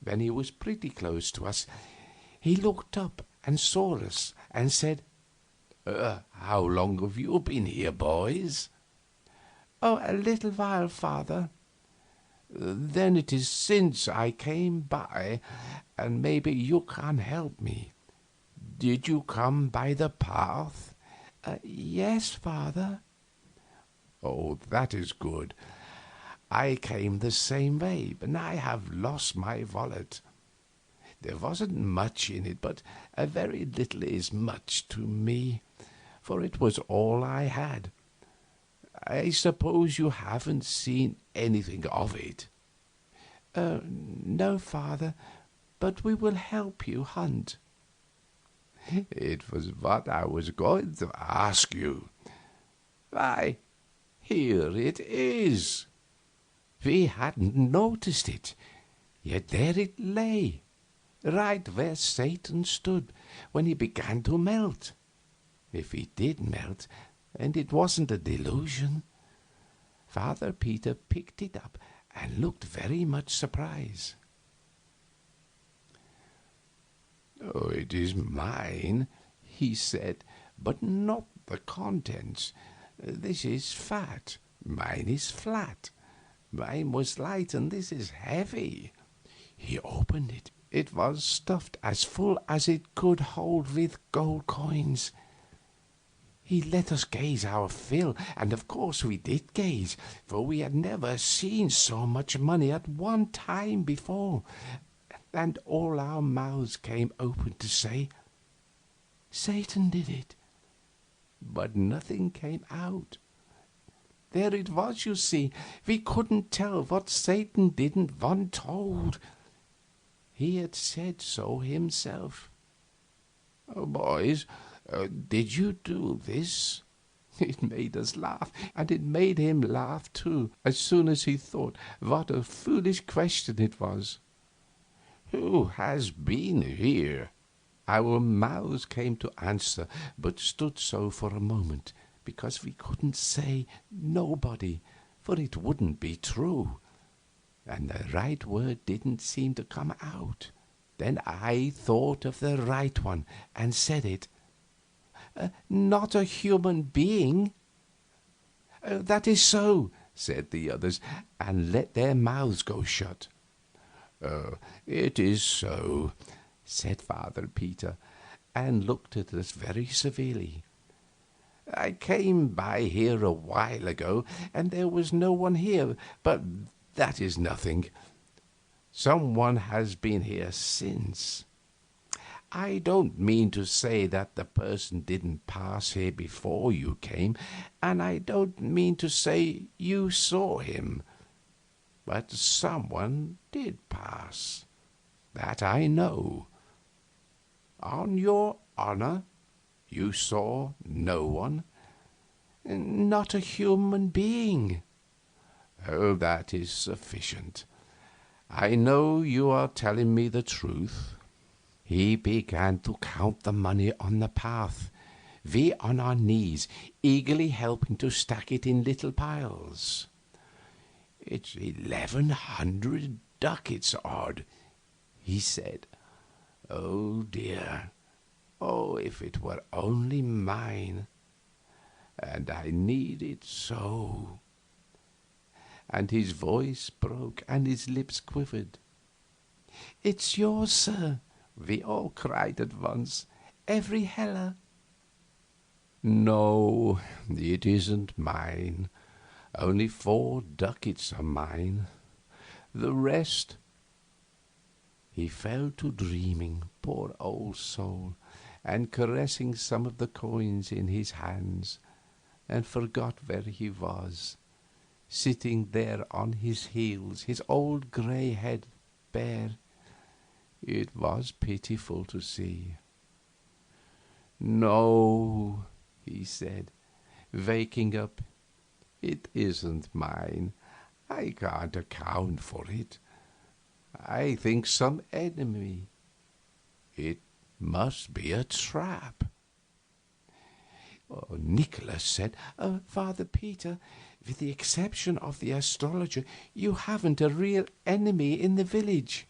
When he was pretty close to us, he looked up and saw us and said, "How long have you been here, boys?" "Oh, a little while, Father." "Then it is since I came by, and maybe you can help me. Did you come by the path?" "Yes, Father." "Oh, that is good. I came the same way, and I have lost my wallet. There wasn't much in it, but a very little is much to me, for it was all I had. I suppose you haven't seen anything of it?" "No, Father, but we will help you hunt." "It was what I was going to ask you. Why, here it is." We hadn't noticed it, yet there it lay, right where Satan stood when he began to melt. If he did melt, and it wasn't a delusion. Father Peter picked it up and looked very much surprised. "Oh, it is mine," he said, "but not the contents. This is fat, mine is flat. Mine was light, and this is heavy." He opened it. It was stuffed as full as it could hold with gold coins. He let us gaze our fill, and of course we did gaze, for we had never seen so much money at one time before, and all our mouths came open to say, "Satan did it," but nothing came out. There it was, you see. We couldn't tell what Satan didn't want told. He had said so himself. "Boys, did you do this?" It made us laugh, and it made him laugh too, as soon as he thought what a foolish question it was. "Who has been here?" Our mouths came to answer, but stood so for a moment, because we couldn't say nobody, for it wouldn't be true, and the right word didn't seem to come out. Then I thought of the right one and said it. "Not a human being?" "That is so," said the others, and let their mouths go shut. "It is so," said Father Peter, and looked at us very severely. "I came by here a while ago, and there was no one here, but that is nothing. Someone has been here since. I don't mean to say that the person didn't pass here before you came, and I don't mean to say you saw him, but someone did pass. That I know. On your honor, you saw no one?" "Not a human being." "Oh, that is sufficient. I know you are telling me the truth." He began to count the money on the path, we on our knees, eagerly helping to stack it in little piles. "It's 1,100 ducats odd," he said. "Oh, dear. Oh, if it were only mine. And I need it so." And his voice broke and his lips quivered. "It's yours, sir," we all cried at once, "every heller." "No, it isn't mine. Only 4 ducats are mine. The rest. He fell to dreaming, poor old soul, and caressing some of the coins in his hands, and forgot where he was, sitting there on his heels, his old grey head bare. It was pitiful to see. "No," he said, waking up, "it isn't mine. I can't account for it. I think some enemy. It must be a trap." Nicholas said, "Father Peter, with the exception of the astrologer, you haven't a real enemy in the village.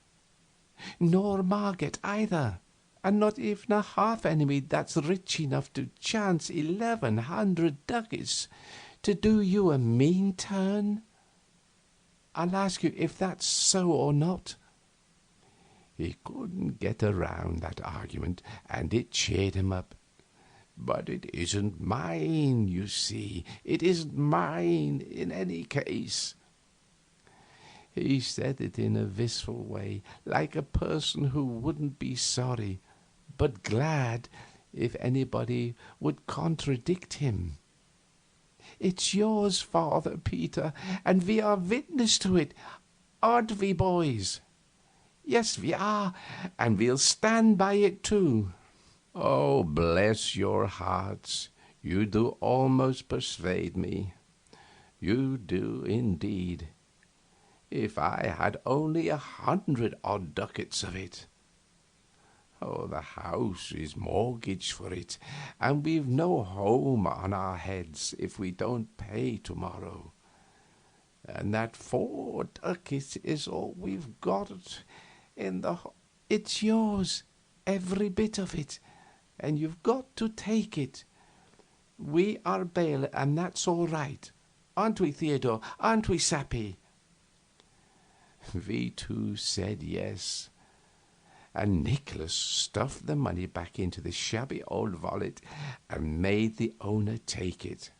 Nor Marget either, and not even a half enemy that's rich enough to chance 1,100 ducats to do you a mean turn. I'll ask you if that's so or not." He couldn't get around that argument, and it cheered him up. "But it isn't mine, you see. It isn't mine in any case." He said it in a wistful way, like a person who wouldn't be sorry, but glad if anybody would contradict him. "It's yours, Father Peter, and we are witness to it, aren't we, boys?" "Yes, we are, and we'll stand by it, too." "Oh, bless your hearts, you do almost persuade me. You do, indeed. If I had only 100 ducats of it. Oh, the house is mortgaged for it, and we've no home on our heads if we don't pay tomorrow. And that 4 ducats is all we've got in the... It's yours, every bit of it, and you've got to take it. We are bail, and that's all right. Aren't we, Theodore? Aren't we, Sappy?" We too said yes, and Nicholas stuffed the money back into the shabby old wallet and made the owner take it.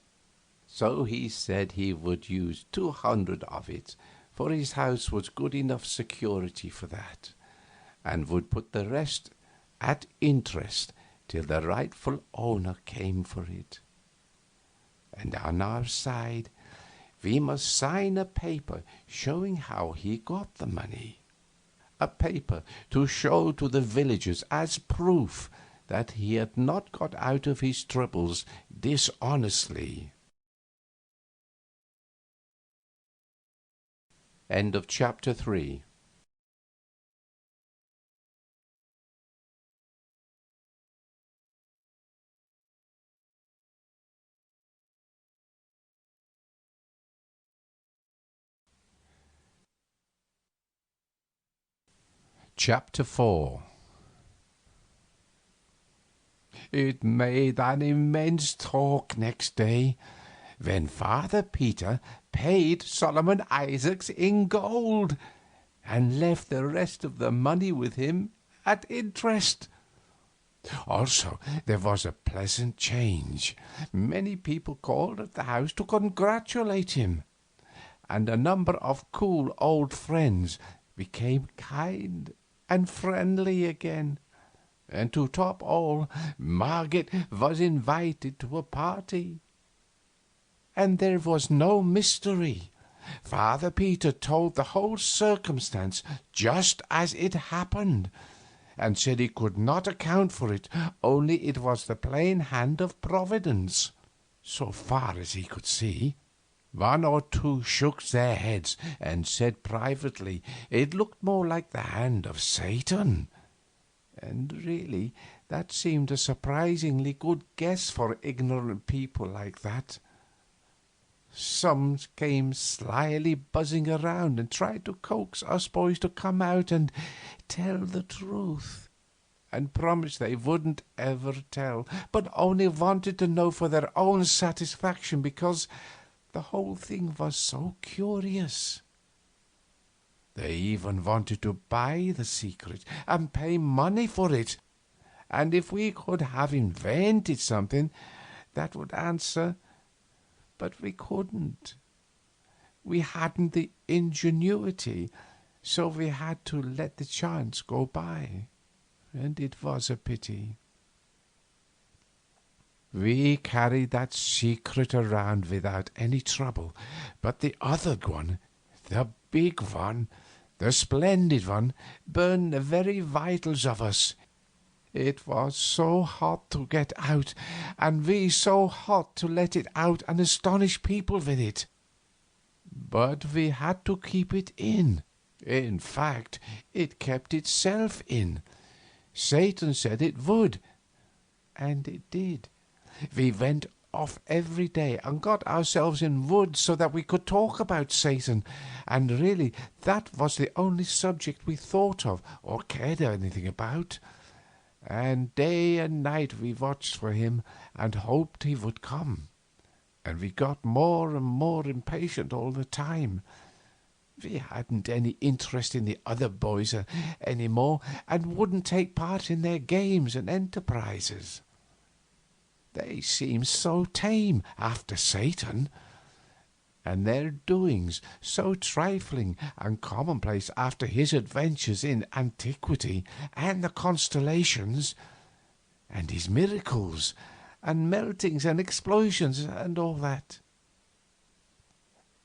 So he said he would use 200 of it, for his house was good enough security for that, and would put the rest at interest till the rightful owner came for it. And on our side we must sign a paper showing how he got the money, a paper to show to the villagers as proof that he had not got out of his troubles dishonestly. End of chapter 3. Chapter 4. It made an immense talk next day, when Father Peter paid Solomon Isaacs in gold, and left the rest of the money with him at interest. Also, there was a pleasant change. Many people called at the house to congratulate him, and a number of cool old friends became kind and friendly again. And to top all, Marget was invited to a party. And there was no mystery. Father Peter told the whole circumstance just as it happened, and said he could not account for it, only it was the plain hand of Providence, so far as he could see. 1 or 2 shook their heads and said privately it looked more like the hand of Satan. And really, that seemed a surprisingly good guess for ignorant people like that. Some came slyly buzzing around and tried to coax us boys to come out and tell the truth, and promised they wouldn't ever tell, but only wanted to know for their own satisfaction, because the whole thing was so curious. They even wanted to buy the secret and pay money for it, and if we could have invented something that would answer, but we couldn't. we hadn't the ingenuity, so we had to let the chance go by, and it was a pity. We carried that secret around without any trouble, but the other one, the big one, the splendid one, burned the very vitals of us. It was so hot to get out, and we so hot to let it out and astonish people with it. But we had to keep it in. In fact, it kept itself in. Satan said it would, and it did. We went off every day and got ourselves in woods so that we could talk about Satan, and really that was the only subject we thought of or cared anything about. And day and night we watched for him and hoped he would come, and we got more and more impatient all the time. We hadn't any interest in the other boys any more, and wouldn't take part in their games and enterprises. They seemed so tame after Satan, and their doings so trifling and commonplace after his adventures in antiquity and the constellations, and his miracles and meltings and explosions and all that.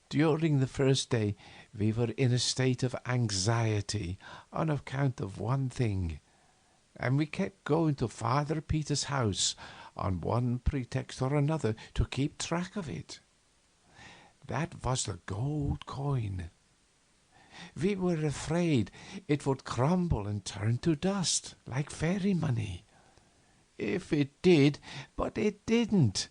During the first day we were in a state of anxiety on account of one thing, and we kept going to Father Peter's house on one pretext or another to keep track of it. That was the gold coin. We were afraid it would crumble and turn to dust like fairy money. If it did, but it didn't.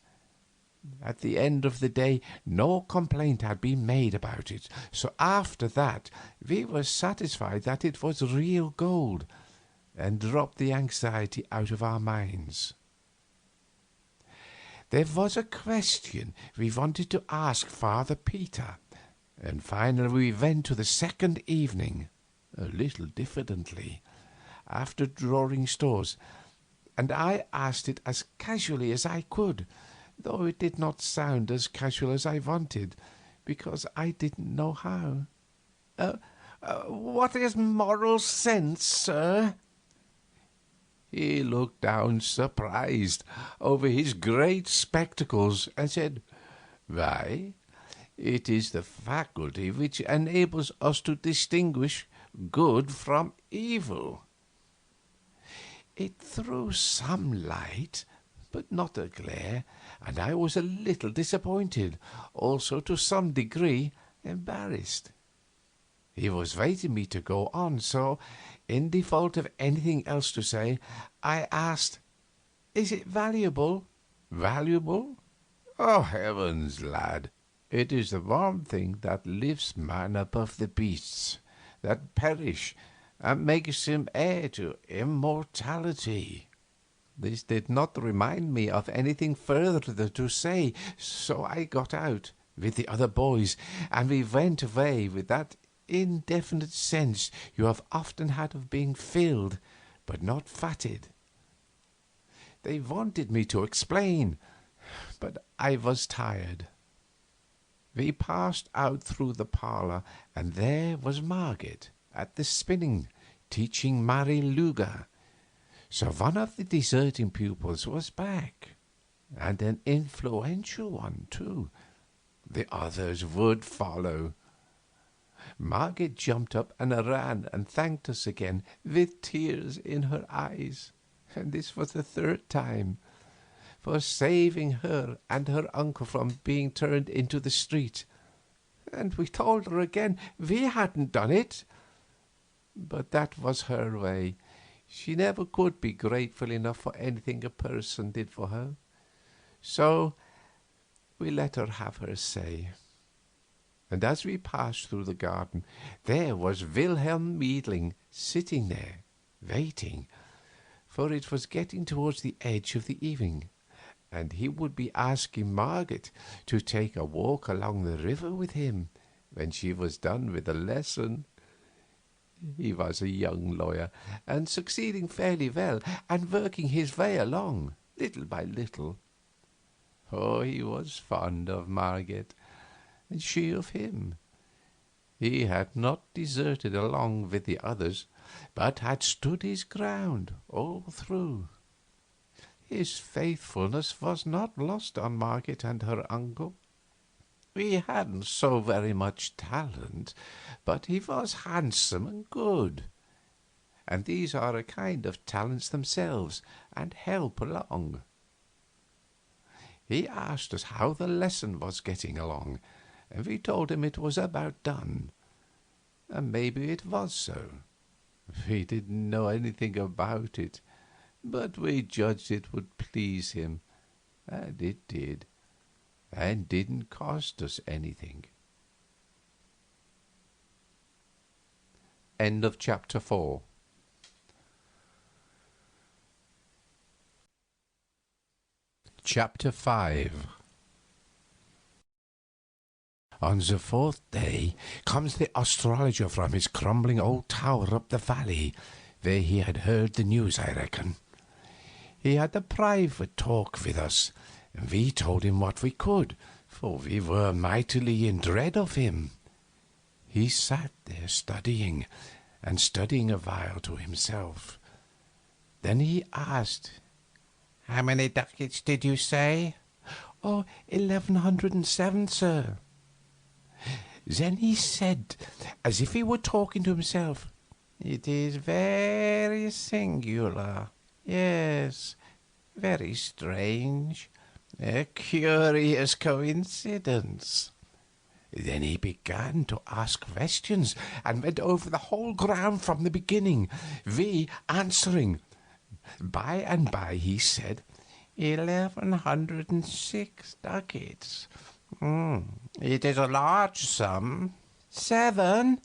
At the end of the day, no complaint had been made about it, so after that we were satisfied that it was real gold, and dropped the anxiety out of our minds. There was a question we wanted to ask Father Peter, and finally we went to the second evening, a little diffidently, after drawing straws, and I asked it as casually as I could, though it did not sound as casual as I wanted, because I didn't know how. What is moral sense, sir? He looked down surprised over his great spectacles and said, "Why, it is the faculty which enables us to distinguish good from evil." It threw some light, but not a glare, and I was a little disappointed, also to some degree embarrassed. He was waiting me to go on, so, in default of anything else to say, I asked, "Is it valuable?" "Valuable? Oh, heavens, lad! It is the one thing that lifts man above the beasts that perish and makes him heir to immortality." This did not remind me of anything further to say, so I got out with the other boys, and we went away with that indefinite sense you have often had of being filled but not fatted. They wanted me to explain, but I was tired. We passed out through the parlor, and there was Margaret at the spinning, teaching Mary Luger. So one of the deserting pupils was back, and an influential one, too. The others would follow. Margaret jumped up and ran and thanked us again, with tears in her eyes, and this was the third time, for saving her and her uncle from being turned into the street. And we told her again we hadn't done it. But that was her way. She never could be grateful enough for anything a person did for her. So we let her have her say. And as we passed through the garden, there was Wilhelm Meidling sitting there, waiting, for it was getting towards the edge of the evening, and he would be asking Margaret to take a walk along the river with him when she was done with the lesson. He was a young lawyer, and succeeding fairly well, and working his way along, little by little. Oh, he was fond of Margaret, and she of him. He had not deserted along with the others, but had stood his ground all through. His faithfulness was not lost on Margaret and her uncle. He hadn't so very much talent, but he was handsome and good, and these are a kind of talents themselves, and help along. He asked us how the lesson was getting along, and we told him it was about done, and maybe it was so. We didn't know anything about it, but we judged it would please him, and it did, and didn't cost us anything. End of chapter 4. Chapter 5. On the fourth day comes the astrologer from his crumbling old tower up the valley, where he had heard the news, I reckon. He had a private talk with us, and we told him what we could, for we were mightily in dread of him. He sat there studying, and studying a while to himself. Then he asked, "How many ducats did you say?" "Oh, 1107, sir." Then he said, as if he were talking to himself, "It is very singular. Yes, very strange. A curious coincidence." Then he began to ask questions, and went over the whole ground from the beginning, we answering. By and by he said, 1106 ducats. It is a large sum." "7,"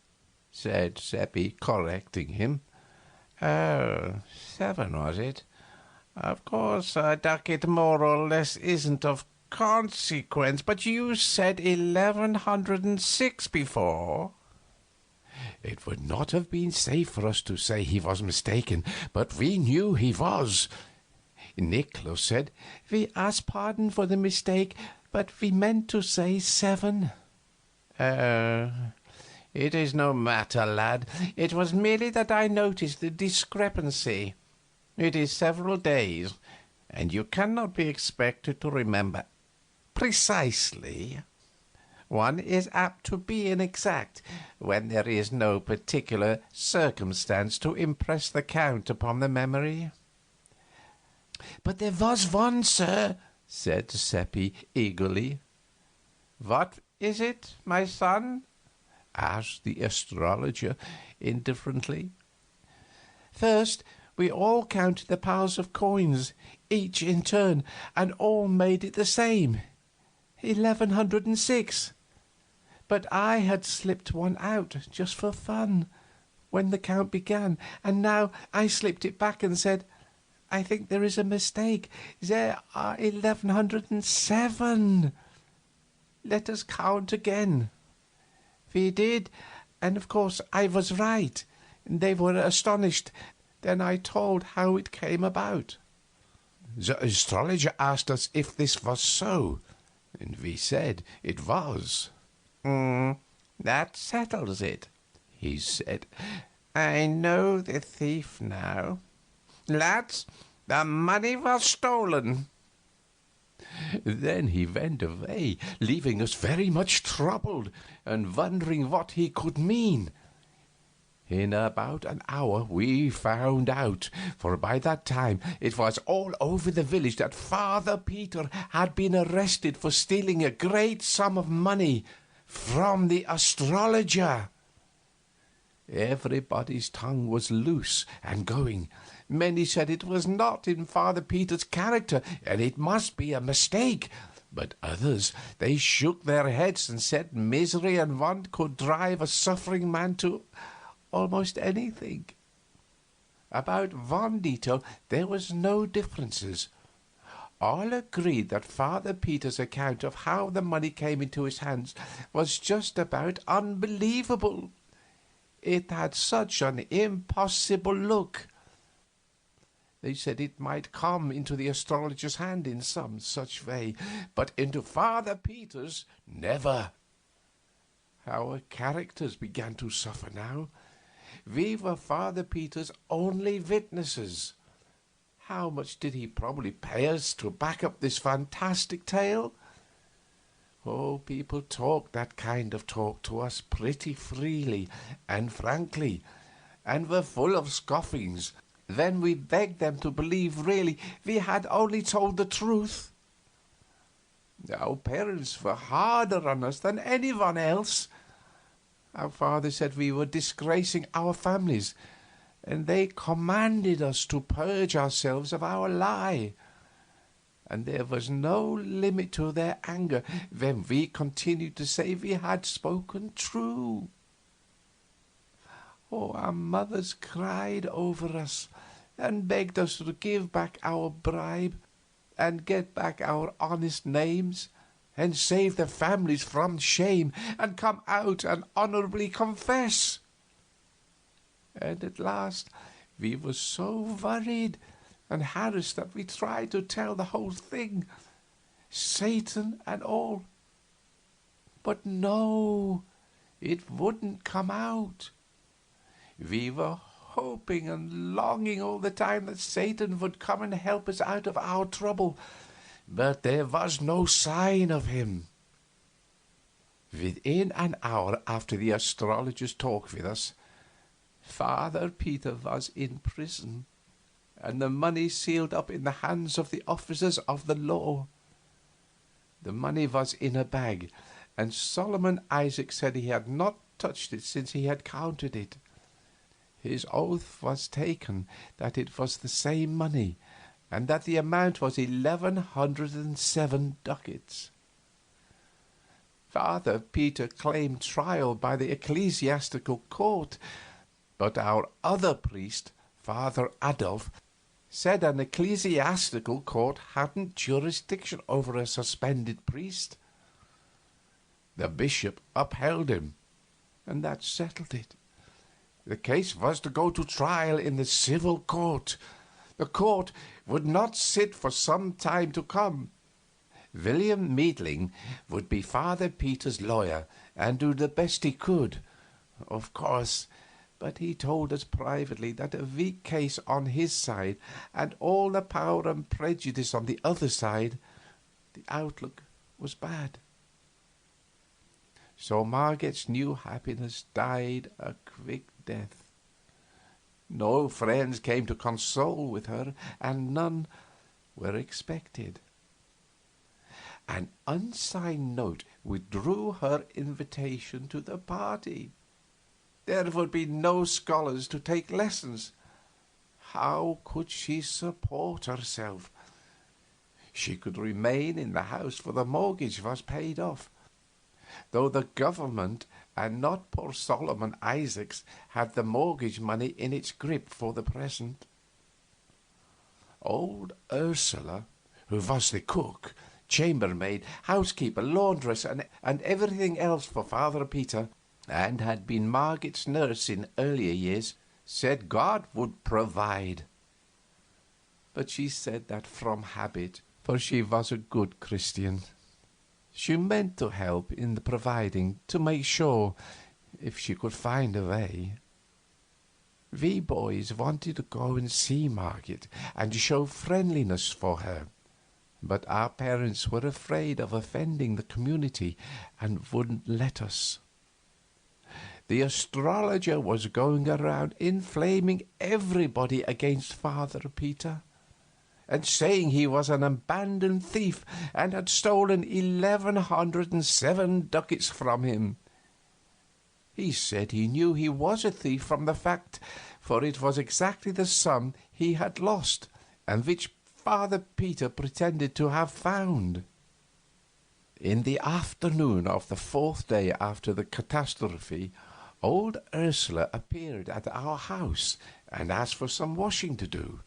said Seppi, correcting him. "Oh, 7 was it? Of course, a ducat more or less isn't of consequence, but you said 1106 before." It would not have been safe for us to say he was mistaken, but we knew he was. Nicholas said, "We ask pardon for the mistake, but we meant to say 7. "Oh, it is no matter, lad. It was merely that I noticed the discrepancy. It is several days, and you cannot be expected to remember precisely. One is apt to be inexact when there is no particular circumstance to impress the count upon the memory." "But there was one, sir," said Seppi eagerly. "What is it, my son?" asked the astrologer indifferently. "First, we all counted the piles of coins, each in turn, and all made it the same, 1106. But I had slipped one out, just for fun, when the count began, and now I slipped it back and said, 'I think there is a mistake. There are 1107. Let us count again.' We did, and of course I was right. They were astonished. Then I told how it came about. The astrologer asked us if this was so, and we said it was. That settles it," he said. "I know the thief now. Lads, the money was stolen." Then he went away, leaving us very much troubled and wondering what he could mean. In about an hour we found out, for by that time it was all over the village that Father Peter had been arrested for stealing a great sum of money from the astrologer. Everybody's tongue was loose and going. Many said it was not in Father Peter's character, and it must be a mistake. But others, they shook their heads and said misery and want could drive a suffering man to almost anything. About one detail there was no differences. All agreed that Father Peter's account of how the money came into his hands was just about unbelievable. It had such an impossible look. They said it might come into the astrologer's hand in some such way, but into Father Peter's, never. Our characters began to suffer now. We were Father Peter's only witnesses. How much did he probably pay us to back up this fantastic tale? Oh, people talked that kind of talk to us pretty freely and frankly, and were full of scoffings. Then we begged them to believe really we had only told the truth. Our parents were harder on us than anyone else. Our father said we were disgracing our families, and they commanded us to purge ourselves of our lie. And there was no limit to their anger when we continued to say we had spoken true. Oh, our mothers cried over us and begged us to give back our bribe and get back our honest names and save their families from shame and come out and honorably confess. And at last we were so worried and harassed that we tried to tell the whole thing, Satan and all. But no, it wouldn't come out. We were hoping and longing all the time that Satan would come and help us out of our trouble, but there was no sign of him. Within an hour after the astrologer's talk with us, Father Peter was in prison, and the money sealed up in the hands of the officers of the law. The money was in a bag, and Solomon Isaac said he had not touched it since he had counted it. His oath was taken that it was the same money, and that the amount was 1,107 ducats. Father Peter claimed trial by the ecclesiastical court, but our other priest, Father Adolf, said an ecclesiastical court hadn't jurisdiction over a suspended priest. The bishop upheld him, and that settled it. The case was to go to trial in the civil court. The court would not sit for some time to come. William Meidling would be Father Peter's lawyer and do the best he could, of course, but he told us privately that a weak case on his side and all the power and prejudice on the other side, the outlook was bad. So Margaret's new happiness died a quick death. No friends came to console with her, and none were expected. An unsigned note withdrew her invitation to the party. There would be no scholars to take lessons. How could she support herself? She could remain in the house, for the mortgage was paid off, though the government and not poor Solomon Isaacs had the mortgage money in its grip for the present. Old Ursula, who was the cook, chambermaid, housekeeper, laundress, and everything else for Father Peter, and had been Margaret's nurse in earlier years, said God would provide. But she said that from habit, for she was a good Christian. She meant to help in the providing, to make sure, if she could find a way. We boys wanted to go and see Margaret and show friendliness for her, but our parents were afraid of offending the community and wouldn't let us. The astrologer was going around inflaming everybody against Father Peter, and saying he was an abandoned thief and had stolen 1,107 ducats from him. He said he knew he was a thief from the fact, for it was exactly the sum he had lost, and which Father Peter pretended to have found. In the afternoon of the 4th day after the catastrophe, old Ursula appeared at our house and asked for some washing to do,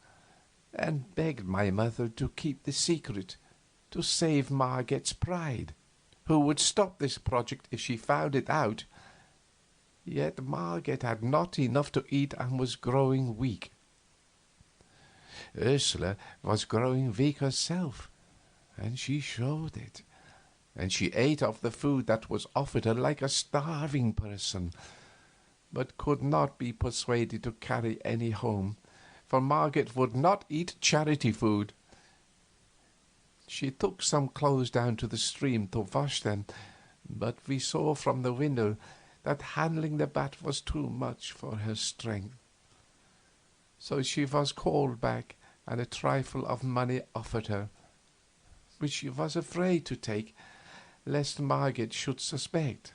and begged my mother to keep the secret, to save Margaret's pride, who would stop this project if she found it out. Yet Margaret had not enough to eat and was growing weak. Ursula was growing weak herself, and she showed it. and she ate of the food that was offered her like a starving person, but could not be persuaded to carry any home, for Margaret would not eat charity food. She took some clothes down to the stream to wash them, but we saw from the window that handling the bat was too much for her strength. So she was called back, and a trifle of money offered her, which she was afraid to take, lest Margaret should suspect.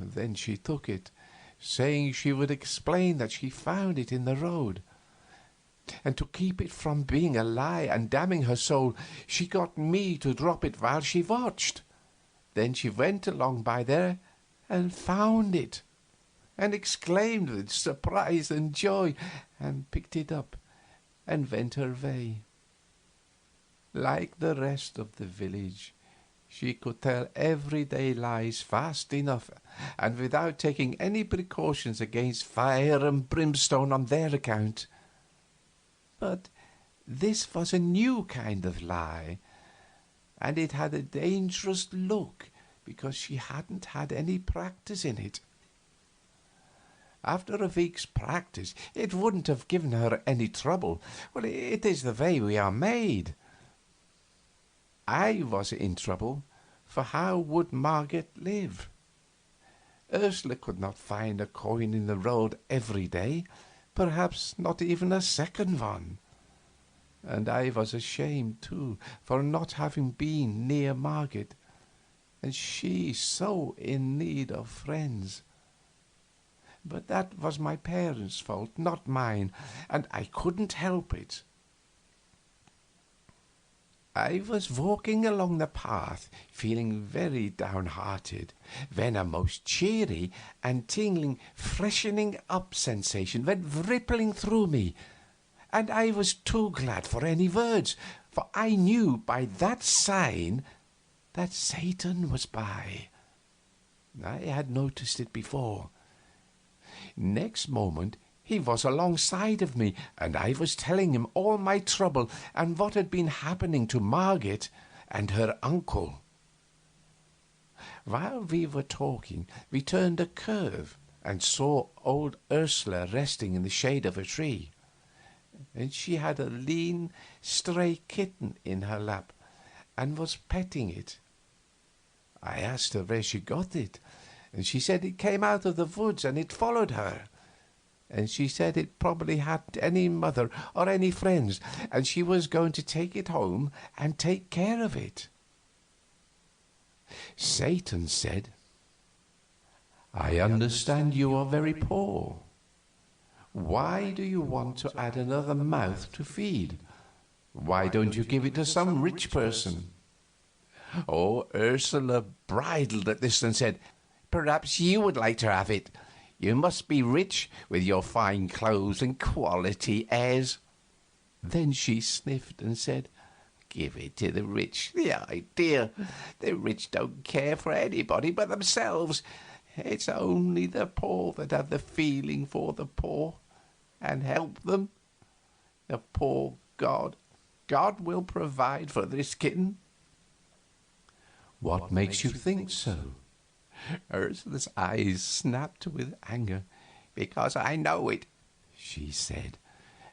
Then she took it, saying she would explain that she found it in the road. And to keep it from being a lie and damning her soul, she got me to drop it while she watched. Then she went along by there and found it, and exclaimed with surprise and joy, and picked it up and went her way. Like the rest of the village, she could tell everyday lies fast enough, and without taking any precautions against fire and brimstone on their account. But this was a new kind of lie, and it had a dangerous look because she hadn't had any practice in it. After a week's practice, it wouldn't have given her any trouble. Well, it is the way we are made. I was in trouble, for how would Margaret live? Ursula could not find a coin in the road every day, perhaps not even a second one. And I was ashamed, too, for not having been near Margaret, and she so in need of friends. But that was my parents' fault, not mine, and I couldn't help it. I was walking along the path, feeling very downhearted, when a most cheery and tingling, freshening up sensation went rippling through me, and I was too glad for any words, for I knew by that sign that Satan was by. I had noticed it before. Next moment he was alongside of me, and I was telling him all my trouble and what had been happening to Margaret and her uncle. While we were talking, we turned a curve and saw old Ursula resting in the shade of a tree, and she had a lean, stray kitten in her lap and was petting it. I asked her where she got it, and she said it came out of the woods and it followed her. And she said it probably hadn't any mother or any friends, and she was going to take it home and take care of it. Satan said, "I understand you are very poor. Why do you want to add another mouth to feed? Why don't you give it to some rich person?" Oh, Ursula bridled at this and said, "Perhaps you would like to have it. You must be rich with your fine clothes and quality airs." Then she sniffed and said, "Give it to the rich. The idea! The rich don't care for anybody but themselves. It's only the poor that have the feeling for the poor and help them. The poor God will provide for this kitten." "What makes you think so?" Ursula's eyes snapped with anger. "Because I know it," she said.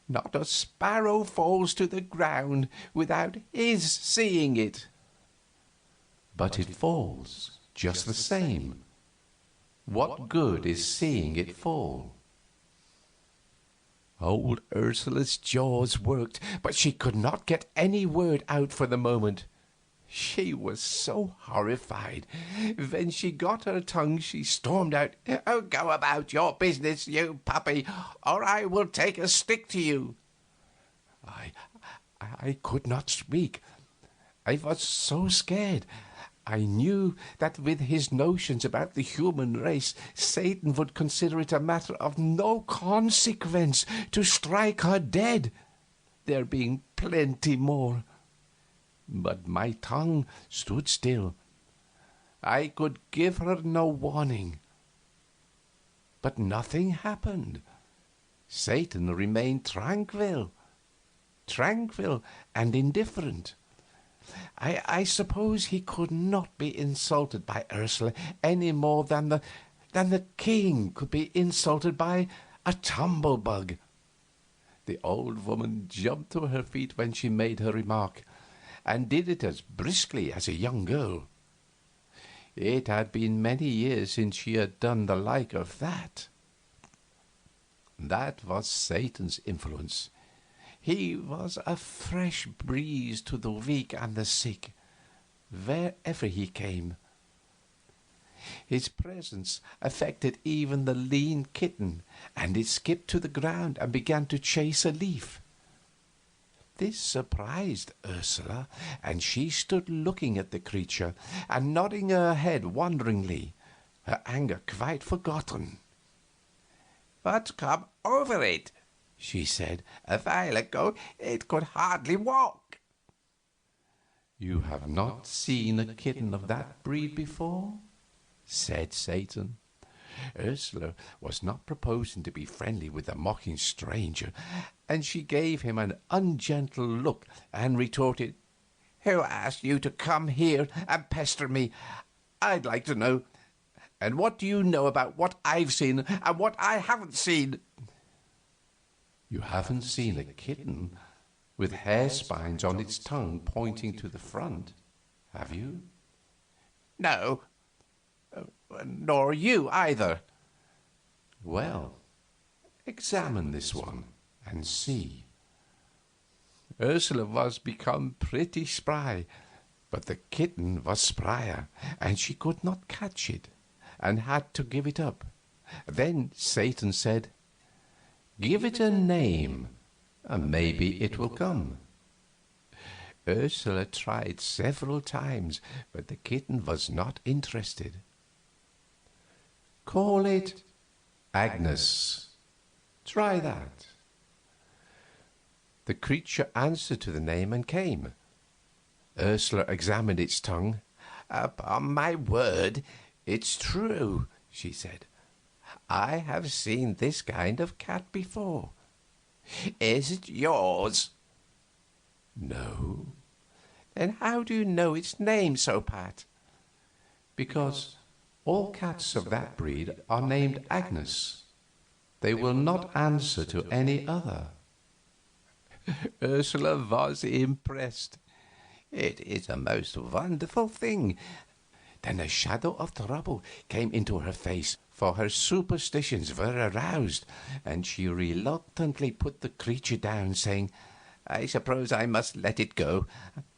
"Not a sparrow falls to the ground without his seeing it." "But it falls, just the same. What good is seeing it fall?" Old Ursula's jaws worked, but she could not get any word out for the moment. She was so horrified. When she got her tongue, she stormed out, "Oh, go about your business, you puppy, or I will take a stick to you." I could not speak. I was so scared. I knew that with his notions about the human race, Satan would consider it a matter of no consequence to strike her dead, there being plenty more. But my tongue stood still. I could give her no warning. But nothing happened. Satan remained tranquil and indifferent. I suppose he could not be insulted by Ursula any more than the king could be insulted by a tumblebug. The old woman jumped to her feet when she made her remark, and did it as briskly as a young girl. It had been many years since she had done the like of that. That was Satan's influence. He was a fresh breeze to the weak and the sick, wherever he came. His presence affected even the lean kitten, and it skipped to the ground and began to chase a leaf. This surprised Ursula, and she stood looking at the creature and nodding her head wonderingly, her anger quite forgotten. "But come over it," she said. "A while ago it could hardly walk." "You have not seen a kitten of that breed before?" said Satan. Ursula was not proposing to be friendly with the mocking stranger, and she gave him an ungentle look and retorted, "Who asked you to come here and pester me, I'd like to know? And what do you know about what I've seen and what I haven't seen?" "You haven't seen a kitten with hair spines on its tongue pointing to the front, have you?" "No, nor you either." "Well, examine this one and see." Ursula was become pretty spry, but the kitten was sprier, and she could not catch it, and had to give it up. Then Satan said, "Give it a name, and maybe it will come." Ursula tried several times, but the kitten was not interested. "Call it Agnes. Try that." The creature answered to the name and came. Ursula examined its tongue. "Upon my word, it's true," she said. "I have seen this kind of cat before. Is it yours?" "No." "Then how do you know its name so pat?" "Because all cats of that breed are named Agnes. They will not answer to any other." Ursula was impressed. "It is a most wonderful thing." Then a shadow of trouble came into her face, for her superstitions were aroused, and she reluctantly put the creature down, saying, "I suppose I must let it go.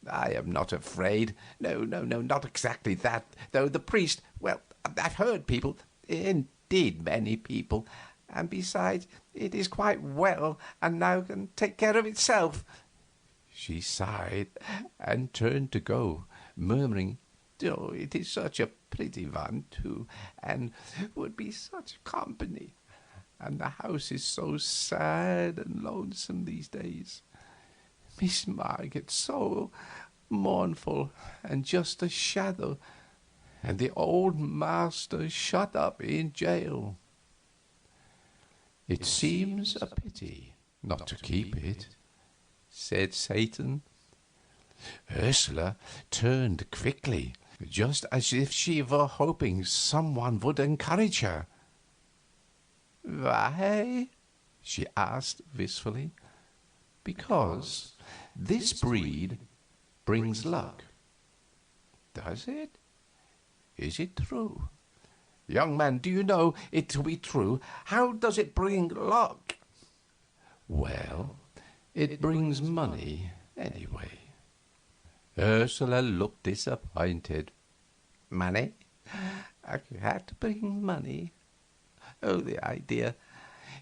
I am not afraid. No, not exactly that, though the priest, well, I've heard people, indeed many people, and besides, it is quite well, and now can take care of itself." She sighed and turned to go, murmuring, "Oh, it is such a pretty one, too, and would be such company, and the house is so sad and lonesome these days. Miss Margaret so mournful and just a shadow, and the old master shut up in jail. It seems a pity not to keep it," said Satan. Ursula turned quickly, just as if she were hoping someone would encourage her. "Why?" she asked wistfully. "Because this breed brings luck." "Does it? Is it true? Young man, do you know it to be true? How does it bring luck?" "Well, it brings money, anyway." Ursula looked disappointed. "Money? A cat bring money? Oh, the idea!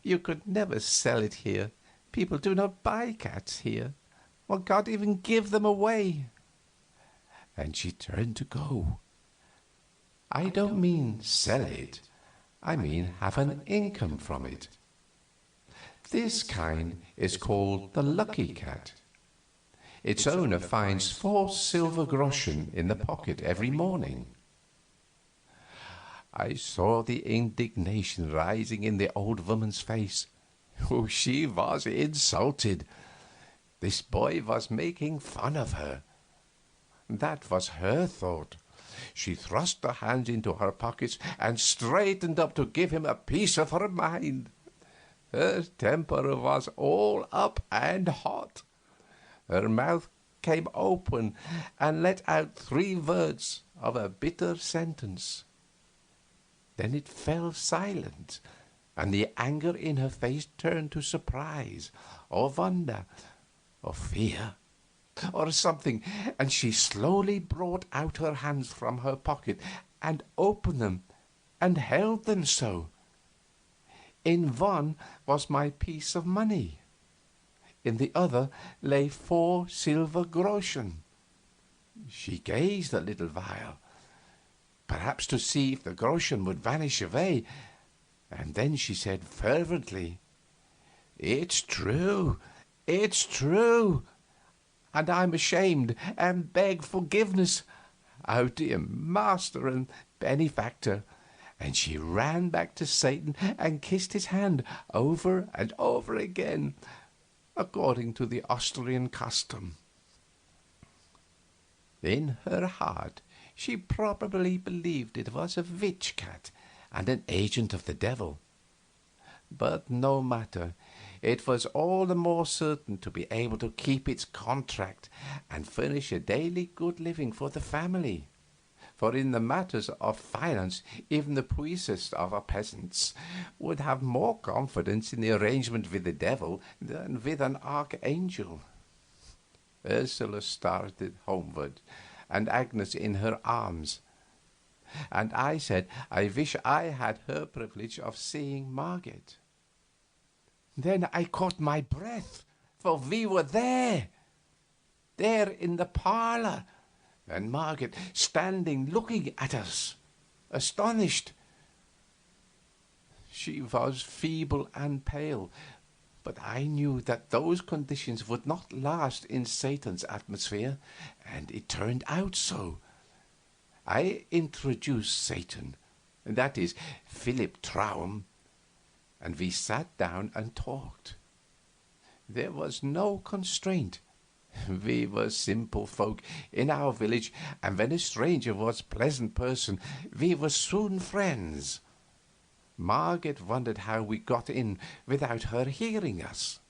You could never sell it here. People do not buy cats here. One can't even give them away." And she turned to go. "I don't mean sell it. I mean have an income from it. This kind is called the lucky cat. Its owner finds 4 silver groschen in the pocket every morning." I saw the indignation rising in the old woman's face. Oh, she was insulted. This boy was making fun of her. That was her thought. She thrust her hands into her pockets and straightened up to give him a piece of her mind. Her temper was all up and hot. Her mouth came open and let out 3 words of a bitter sentence. Then it fell silent, and the anger in her face turned to surprise, or wonder, or fear, or something, and she slowly brought out her hands from her pocket and opened them and held them so. In one was my piece of money. In the other lay 4 silver groschen. She gazed a little while, perhaps to see if the groschen would vanish away, and then she said fervently, "It's true, it's true, and I'm ashamed and beg forgiveness. Oh, dear master and benefactor." And she ran back to Satan and kissed his hand over and over again, according to the Austrian custom. In her heart she probably believed it was a witch-cat and an agent of the devil. But no matter, it was all the more certain to be able to keep its contract and furnish a daily good living for the family. For in the matters of finance, even the puissest of our peasants would have more confidence in the arrangement with the devil than with an archangel. Ursula started homeward, and Agnes in her arms, and I said I wish I had her privilege of seeing Margaret. Then I caught my breath, for we were there in the parlor, and Margaret standing looking at us, astonished. She was feeble and pale, but I knew that those conditions would not last in Satan's atmosphere, and it turned out so. I introduced Satan, that is, Philip Traum, and we sat down and talked. There was no constraint. We were simple folk in our village, and when a stranger was a pleasant person, we were soon friends. Margaret wondered how we got in without her hearing us.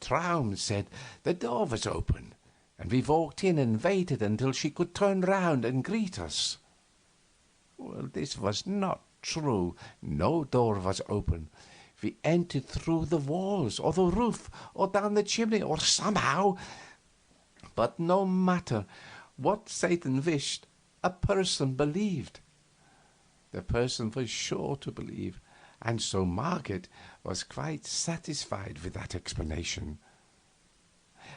Traum said the door was open, and we walked in and waited until she could turn round and greet us. Well, this was not true. No door was open. We entered through the walls, or the roof, or down the chimney, or somehow. But no matter what Satan wished, a person believed. The person was sure to believe, and so Margaret was quite satisfied with that explanation.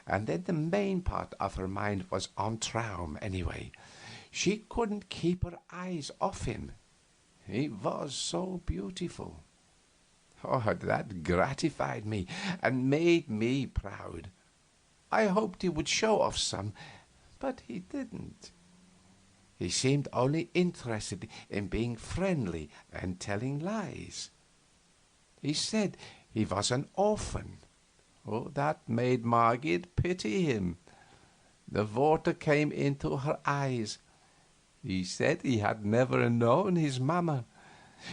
And then the main part of her mind was on Traum anyway. She couldn't keep her eyes off him. He was so beautiful. Oh, that gratified me and made me proud. I hoped he would show off some, but he didn't. He seemed only interested in being friendly and telling lies. He said he was an orphan. Oh, that made Margaret pity him. The water came into her eyes. He said he had never known his mamma.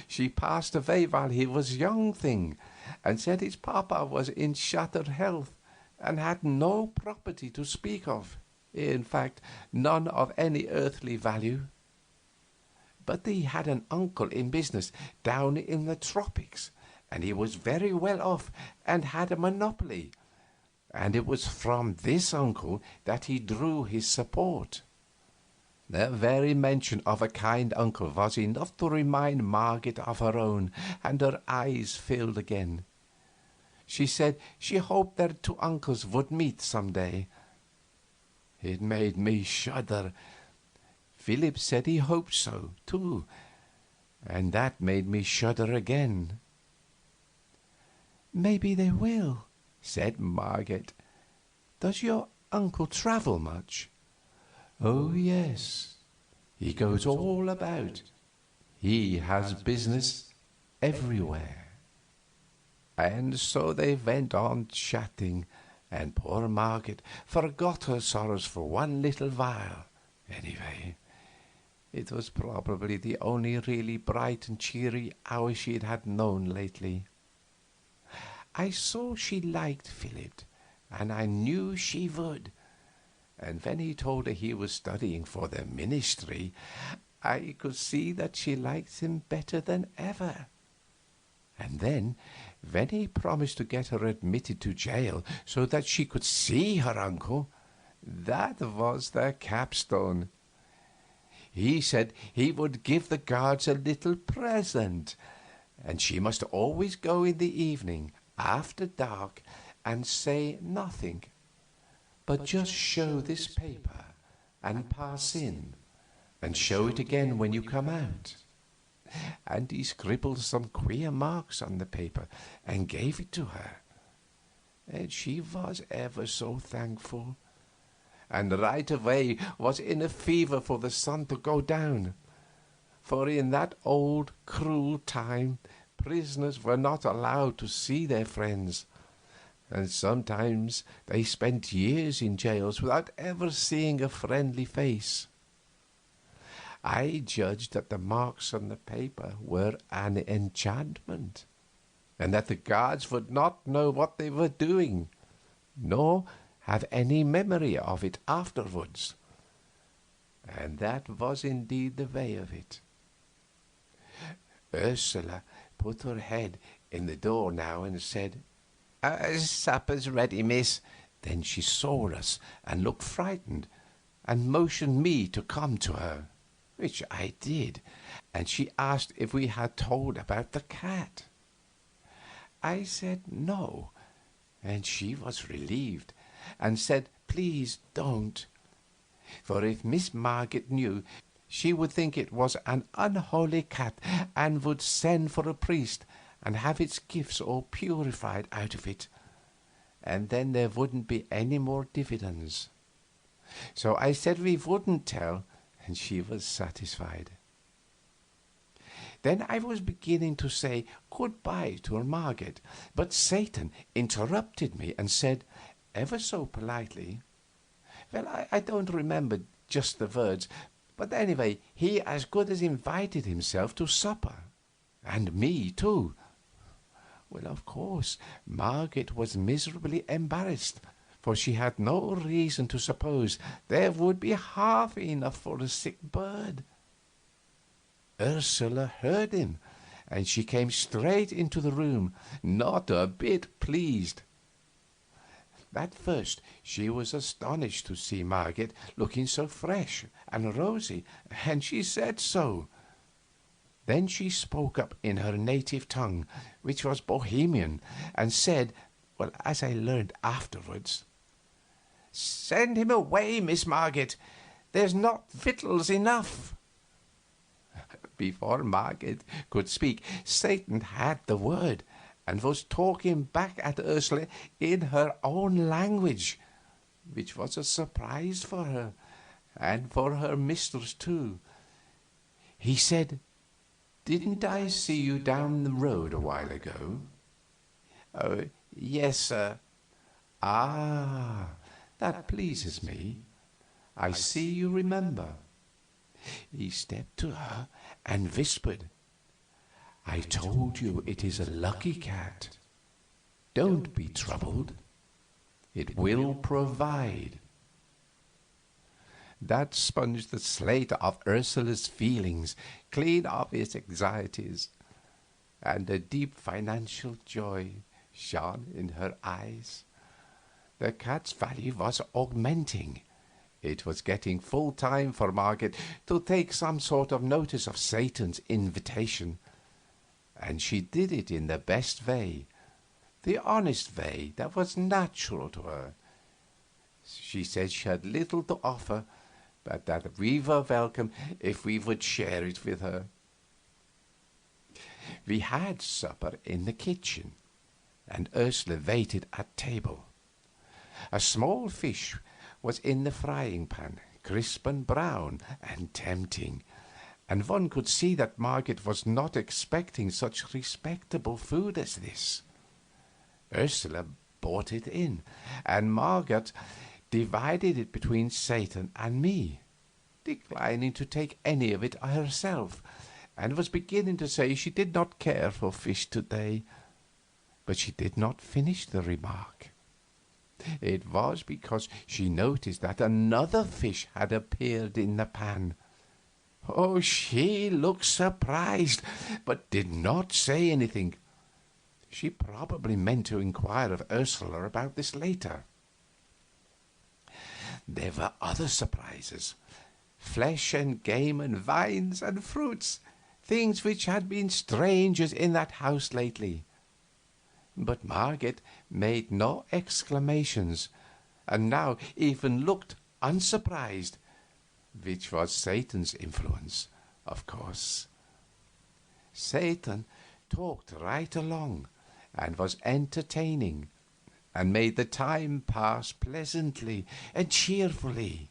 She passed away while he was a young thing, and said his papa was in shattered health and had no property to speak of, in fact, none of any earthly value. But he had an uncle in business down in the tropics, and he was very well off and had a monopoly, and it was from this uncle that he drew his support. The very mention of a kind uncle was enough to remind Margaret of her own, and her eyes filled again. She said she hoped their 2 uncles would meet some day. It made me shudder. Philip said he hoped so, too, and that made me shudder again. "Maybe they will," said Margaret. "Does your uncle travel much?" "Oh, yes. He goes all about. He has business everywhere." And so they went on chatting, and poor Margaret forgot her sorrows for one little while. Anyway, it was probably the only really bright and cheery hour she had known lately. I saw she liked Philip, and I knew she would. And when he told her he was studying for the ministry, I could see that she liked him better than ever. And then, when he promised to get her admitted to jail so that she could see her uncle, that was the capstone. He said he would give the guards a little present, and she must always go in the evening, after dark, and say nothing, but just show this paper and pass in, and show it again when you come out. And he scribbled some queer marks on the paper and gave it to her. And she was ever so thankful, and right away was in a fever for the sun to go down. For in that old, cruel time, prisoners were not allowed to see their friends, and sometimes they spent years in jails without ever seeing a friendly face. I judged that the marks on the paper were an enchantment, and that the guards would not know what they were doing, nor have any memory of it afterwards. And that was indeed the way of it. Ursula put her head in the door now and said, "Supper's ready, miss." Then she saw us and looked frightened, and motioned me to come to her, which I did, and she asked if we had told about the cat. I said no, and she was relieved, and said, "Please don't, for if Miss Margaret knew, she would think it was an unholy cat, and would send for a priest and have its gifts all purified out of it, and then there wouldn't be any more dividends." So I said we wouldn't tell, and she was satisfied. Then I was beginning to say good-bye to Margaret, but Satan interrupted me and said, ever so politely, well, I don't remember just the words, but anyway, he as good as invited himself to supper, and me too. Well, of course, Margaret was miserably embarrassed, for she had no reason to suppose there would be half enough for a sick bird. Ursula heard him, and she came straight into the room, not a bit pleased. At first she was astonished to see Margaret looking so fresh and rosy, and she said so. Then she spoke up in her native tongue, which was Bohemian, and said, well, as I learned afterwards, "Send him away, Miss Margaret. There's not victuals enough." Before Margaret could speak, Satan had the word, and was talking back at Ursula in her own language, which was a surprise for her, and for her mistress too. He said, "Didn't I see you down the road a while ago?" "Oh, yes, sir." "Ah, that pleases me. I see you remember." He stepped to her and whispered, "I told you it is a lucky cat. Don't be troubled. It will provide." That sponged the slate of Ursula's feelings, clean of its anxieties, and a deep financial joy shone in her eyes. The cat's value was augmenting. It was getting full time for Margaret to take some sort of notice of Satan's invitation, and she did it in the best way, the honest way that was natural to her. She said she had little to offer, but that we were welcome if we would share it with her. We had supper in the kitchen, and Ursula waited at table. A small fish was in the frying pan, crisp and brown and tempting, and one could see that Margaret was not expecting such respectable food as this. Ursula brought it in, and Margaret divided it between Satan and me. declining to take any of it herself, and was beginning to say she did not care for fish today. But she did not finish the remark. It was because she noticed that another fish had appeared in the pan. Oh, she looked surprised, but did not say anything. She probably meant to inquire of Ursula about this later. There were other surprises. Flesh and game and vines and fruits, things which had been strangers in that house lately. But Margaret made no exclamations, and now even looked unsurprised, which was Satan's influence, of course. Satan talked right along, and was entertaining, and made the time pass pleasantly and cheerfully.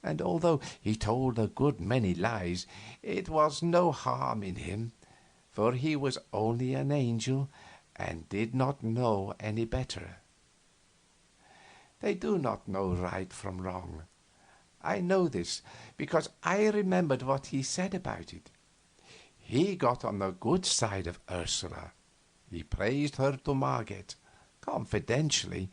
And although he told a good many lies, it was no harm in him, for he was only an angel and did not know any better. They do not know right from wrong. I know this because I remembered what he said about it. He got on the good side of Ursula. He praised her to Margaret, confidentially,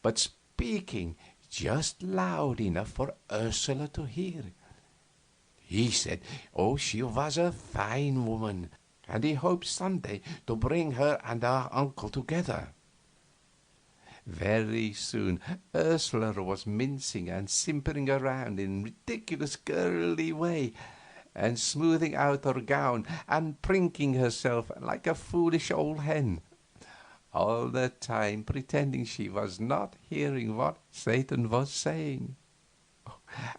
but speaking just loud enough for Ursula to hear. He said, she was a fine woman, and he hoped someday to bring her and her uncle together. Very soon Ursula was mincing and simpering around in a ridiculous girly way, and smoothing out her gown and prinking herself like a foolish old hen, all the time pretending she was not hearing what Satan was saying.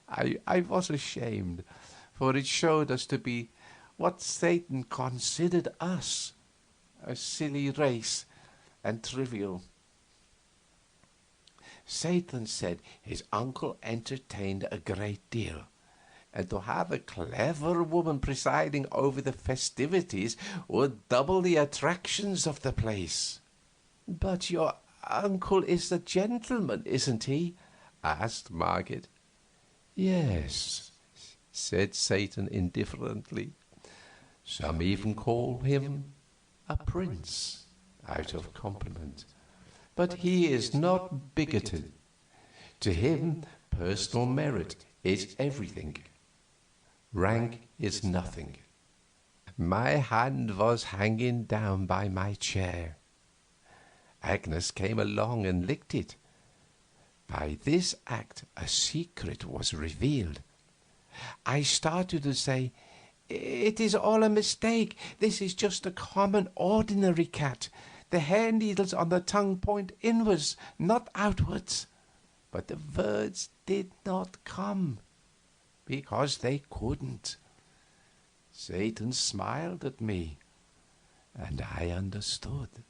I was ashamed, for it showed us to be what Satan considered us, a silly race and trivial. Satan said his uncle entertained a great deal, and to have a clever woman presiding over the festivities would double the attractions of the place. "But your uncle is a gentleman, isn't he?" asked Margaret. "Yes," said Satan indifferently. "Some even call him a prince, out of compliment. But he is not bigoted. To him, personal merit is everything. Rank is nothing." My hand was hanging down by my chair. Agnes came along and licked it. By this act a secret was revealed. I started to say, "It is all a mistake. This is just a common, ordinary cat. The hair needles on the tongue point inwards, not outwards." But the words did not come, because they couldn't. Satan smiled at me, and I understood.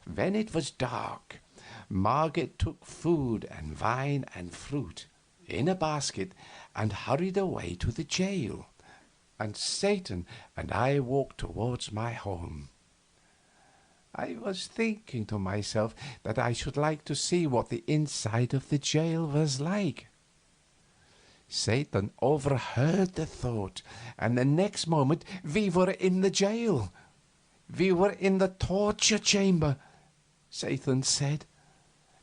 When it was dark, Margaret took food and wine and fruit in a basket and hurried away to the jail, and Satan and I walked towards my home. I was thinking to myself that I should like to see what the inside of the jail was like. Satan overheard the thought, and the next moment we were in the jail. We were in the torture chamber, Satan said.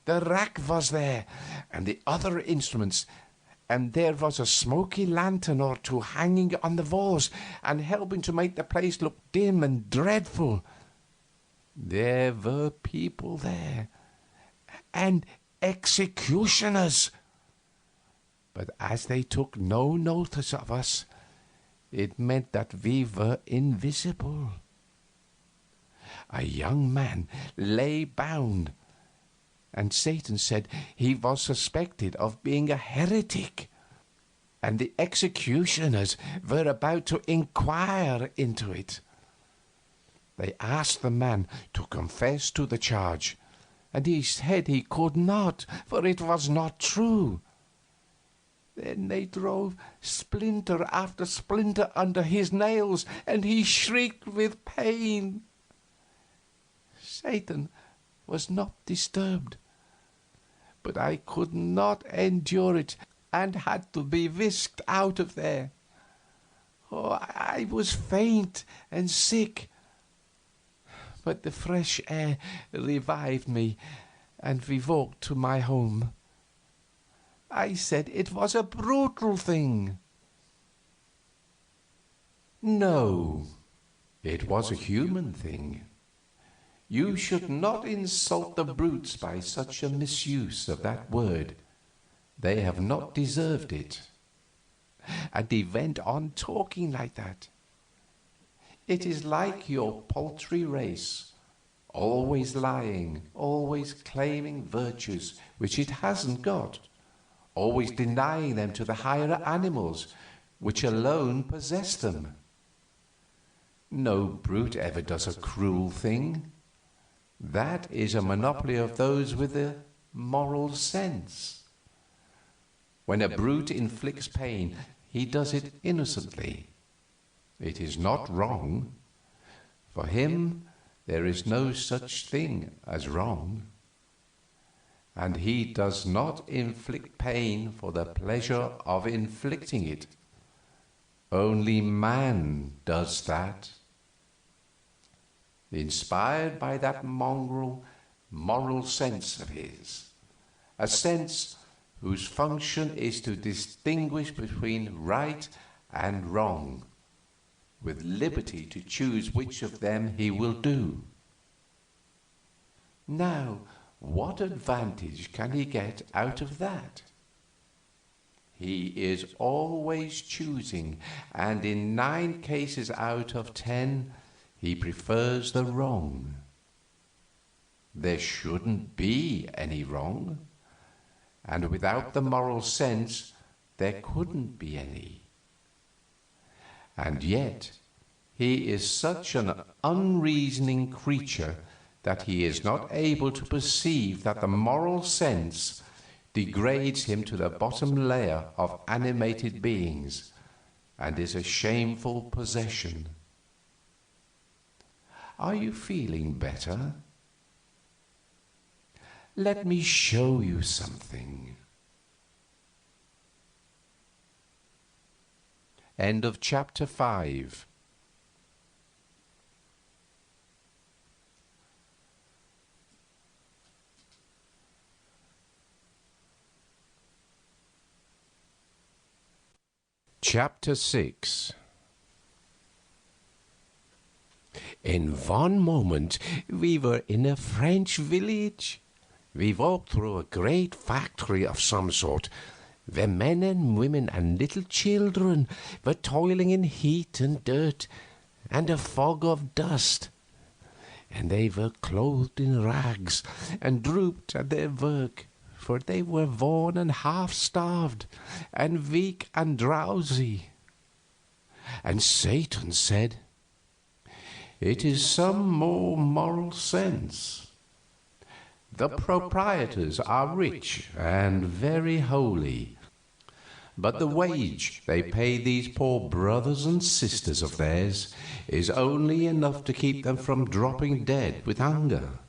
The rack was there, and the other instruments, and there was a smoky lantern or two hanging on the walls and helping to make the place look dim and dreadful. There were people there, and executioners. But as they took no notice of us, it meant that we were invisible. A young man lay bound, and Satan said he was suspected of being a heretic, and the executioners were about to inquire into it. They asked the man to confess to the charge, and he said he could not, for it was not true. Then they drove splinter after splinter under his nails, and he shrieked with pain. Satan was not disturbed, but I could not endure it and had to be whisked out of there. Oh, I was faint and sick, but the fresh air revived me, and we walked to my home. I said it was a brutal thing. No, it was a human thing. You should not insult the brutes by such a misuse of that word. They have not deserved it. And he went on talking like that. It is like your paltry race, always lying, always claiming virtues which it hasn't got, always denying them to the higher animals which alone possess them. No brute ever does a cruel thing. That is a monopoly of those with a moral sense. When a brute inflicts pain, he does it innocently. It is not wrong. For him, there is no such thing as wrong. And he does not inflict pain for the pleasure of inflicting it. Only man does that. Inspired by that mongrel moral sense of his, a sense whose function is to distinguish between right and wrong, with liberty to choose which of them he will do. Now, what advantage can he get out of that? He is always choosing, and in 9 cases out of 10, he prefers the wrong. There shouldn't be any wrong, and without the moral sense, there couldn't be any. And yet, he is such an unreasoning creature that he is not able to perceive that the moral sense degrades him to the bottom layer of animated beings and is a shameful possession. Are you feeling better? Let me show you something. End of chapter 5. Chapter 6. In one moment we were in a French village. We walked through a great factory of some sort, where men and women and little children were toiling in heat and dirt and a fog of dust. And they were clothed in rags and drooped at their work, for they were worn and half-starved and weak and drowsy. And Satan said, "It is some more moral sense. The proprietors are rich and very holy, but the wage they pay these poor brothers and sisters of theirs is only enough to keep them from dropping dead with hunger.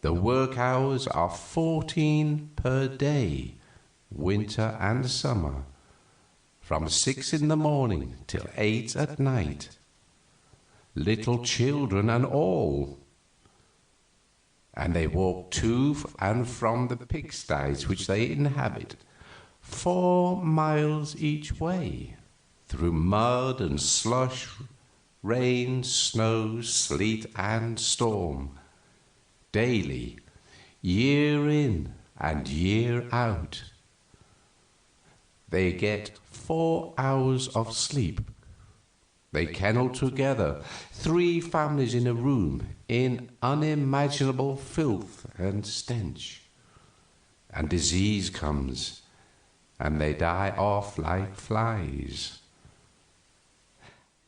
The work hours are 14 per day, winter and summer, from 6 in the morning till 8 at night. Little children and all. And they walk to and from the pigsties which they inhabit, 4 miles each way, through mud and slush, rain, snow, sleet, and storm, daily, year in and year out. They get 4 hours of sleep. They kennel together, 3 families in a room, in unimaginable filth and stench. And disease comes, and they die off like flies.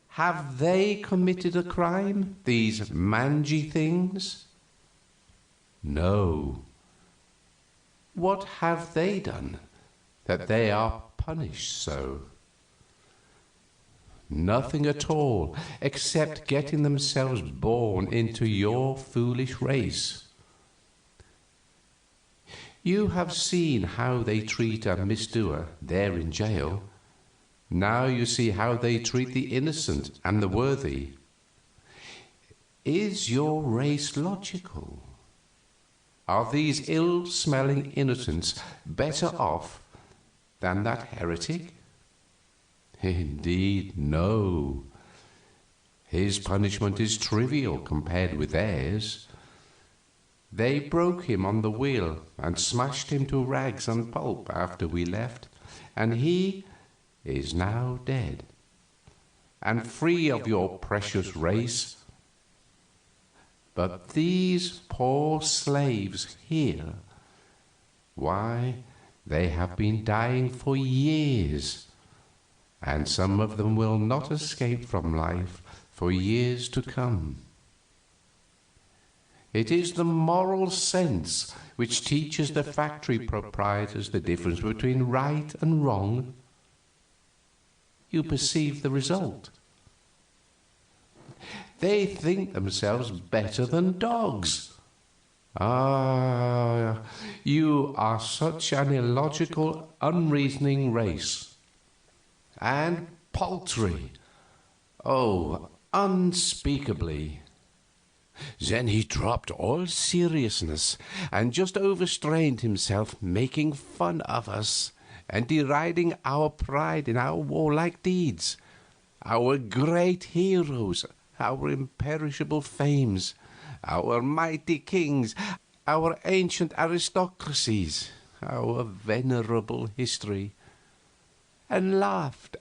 Have they committed a crime, these mangy things? No. What have they done that they are punished so? Nothing at all, except getting themselves born into your foolish race. You have seen how they treat a misdoer there in jail. Now you see how they treat the innocent and the worthy. Is your race logical? Are these ill-smelling innocents better off than that heretic? Indeed, no. His punishment is trivial compared with theirs. They broke him on the wheel and smashed him to rags and pulp after we left, and he is now dead, and free of your precious race. But these poor slaves here, why, they have been dying for years, and some of them will not escape from life for years to come. It is the moral sense which teaches the factory proprietors the difference between right and wrong. You perceive the result. They think themselves better than dogs. Ah, you are such an illogical, unreasoning race. And paltry. Oh, unspeakably. Then he dropped all seriousness and just overstrained himself, making fun of us and deriding our pride in our warlike deeds, our great heroes, our imperishable fames, our mighty kings, our ancient aristocracies, our venerable history, and laughed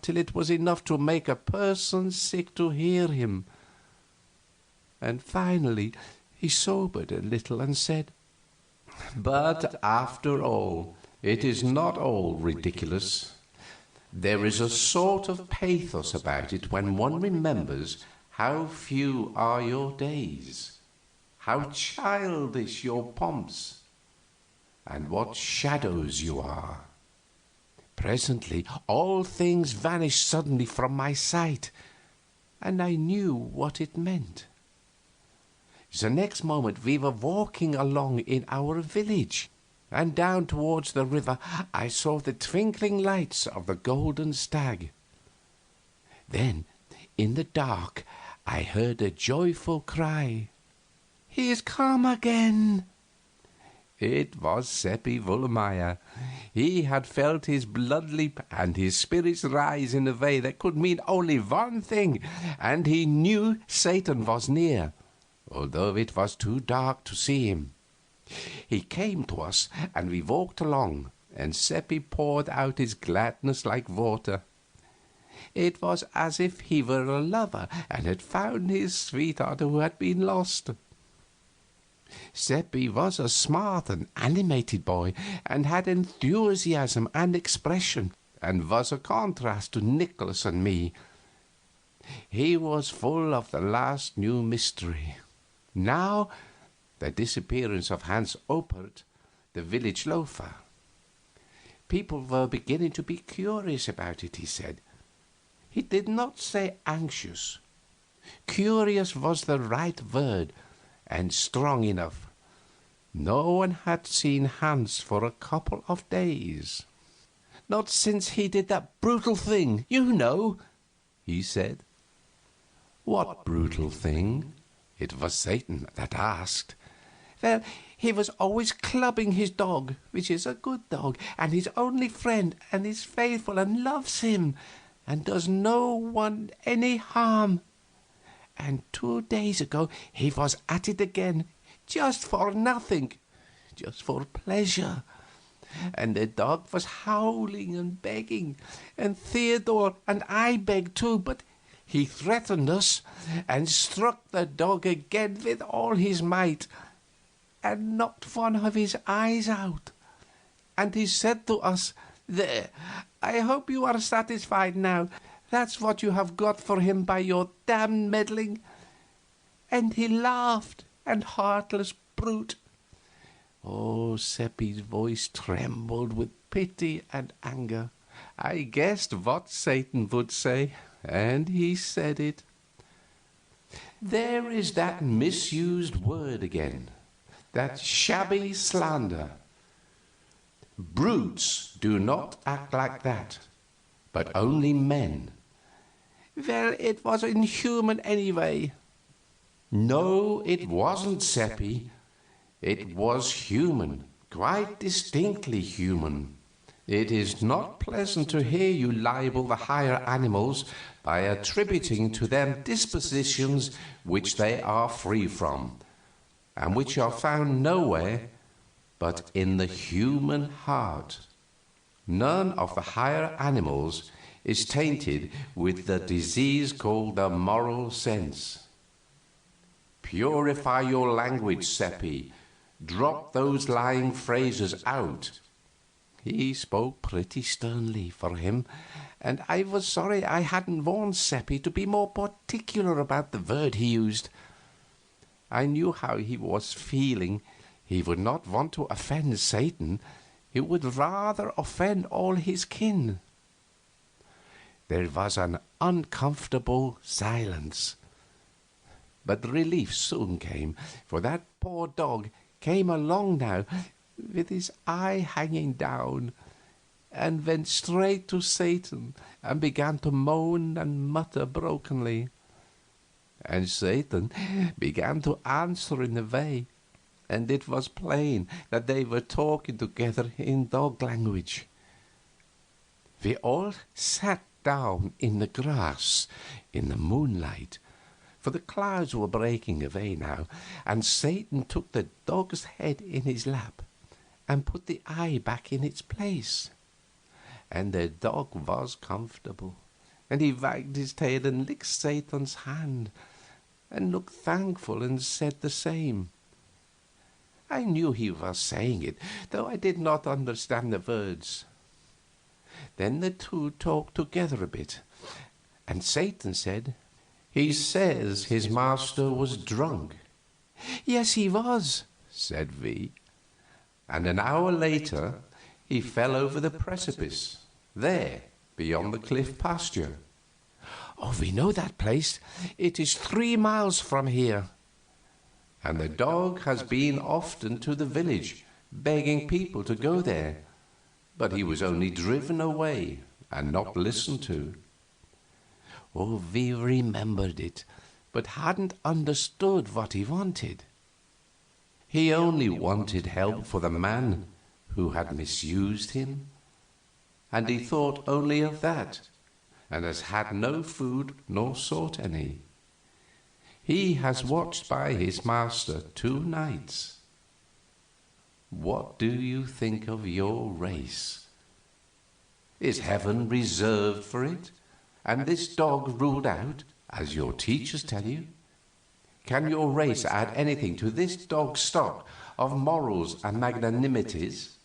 till it was enough to make a person sick to hear him. And finally he sobered a little and said, "But after all, it is not all ridiculous. There is a sort of pathos about it when one remembers how few are your days, how childish your pomps, and what shadows you are." Presently all things vanished suddenly from my sight, and I knew what it meant. The next moment we were walking along in our village, and down towards the river I saw the twinkling lights of the Golden Stag. Then, in the dark, I heard a joyful cry, "He is come again!" It was Seppi Wohlmeyer. He had felt his blood leap and his spirits rise in a way that could mean only one thing, and he knew Satan was near, although it was too dark to see him. He came to us, and we walked along, and Seppi poured out his gladness like water. It was as if he were a lover and had found his sweetheart who had been lost. Seppi was a smart and animated boy, and had enthusiasm and expression, and was a contrast to Nicholas and me. He was full of the last new mystery. Now, the disappearance of Hans Oppert, the village loafer. People were beginning to be curious about it, he said. He did not say anxious. Curious was the right word, and strong enough. No one had seen Hans for a couple of days. "Not since he did that brutal thing, you know," he said. "What brutal thing?" It was Satan that asked. "Well, he was always clubbing his dog, which is a good dog, and his only friend, and is faithful and loves him, and does no one any harm. And 2 days ago he was at it again, just for nothing, just for pleasure. And the dog was howling and begging, and Theodore and I begged too, but he threatened us and struck the dog again with all his might, and knocked one of his eyes out. And he said to us, 'There, I hope you are satisfied now. That's what you have got for him by your damned meddling.' And he laughed, and heartless brute." Oh, Seppi's voice trembled with pity and anger. I guessed what Satan would say, and he said it. There is that misused word again, that shabby slander, Brutes do not act like that, but only men. Well, it was inhuman anyway. No, it wasn't, Seppi. It was human, quite distinctly human. It is not pleasant to hear you libel the higher animals by attributing to them dispositions which they are free from, and which are found nowhere but in the human heart. None of the higher animals is tainted with the disease called the moral sense. Purify your language, Seppi. Drop those lying phrases out. He spoke pretty sternly for him, and I was sorry I hadn't warned Seppi to be more particular about the word he used. I knew how he was feeling. He would not want to offend Satan. He would rather offend all his kin. There was an uncomfortable silence. But relief soon came, for that poor dog came along now with his eye hanging down, and went straight to Satan and began to moan and mutter brokenly. And Satan began to answer in a way, and it was plain that they were talking together in dog language. We all sat down in the grass in the moonlight, for the clouds were breaking away now, and Satan took the dog's head in his lap and put the eye back in its place. And the dog was comfortable, and he wagged his tail and licked Satan's hand, and looked thankful and said the same. I knew he was saying it, though I did not understand the words. Then the two talked together a bit, and Satan said, "He says his master was drunk." "Yes, he was," said we. And an hour later he fell over the precipice, there, beyond the cliff pasture. "Oh, we know that place. It is 3 miles from here." And the dog has been often to the village, begging people to go there, but he was only driven away and not listened to. Oh, we remembered it, but hadn't understood what he wanted. He only wanted help for the man who had misused him, and he thought only of that, and has had no food nor sought any. He has watched by his master 2 nights. What do you think of your race? Is heaven reserved for it, and this dog ruled out, as your teachers tell you? Can your race add anything to this dog's stock of morals and magnanimities?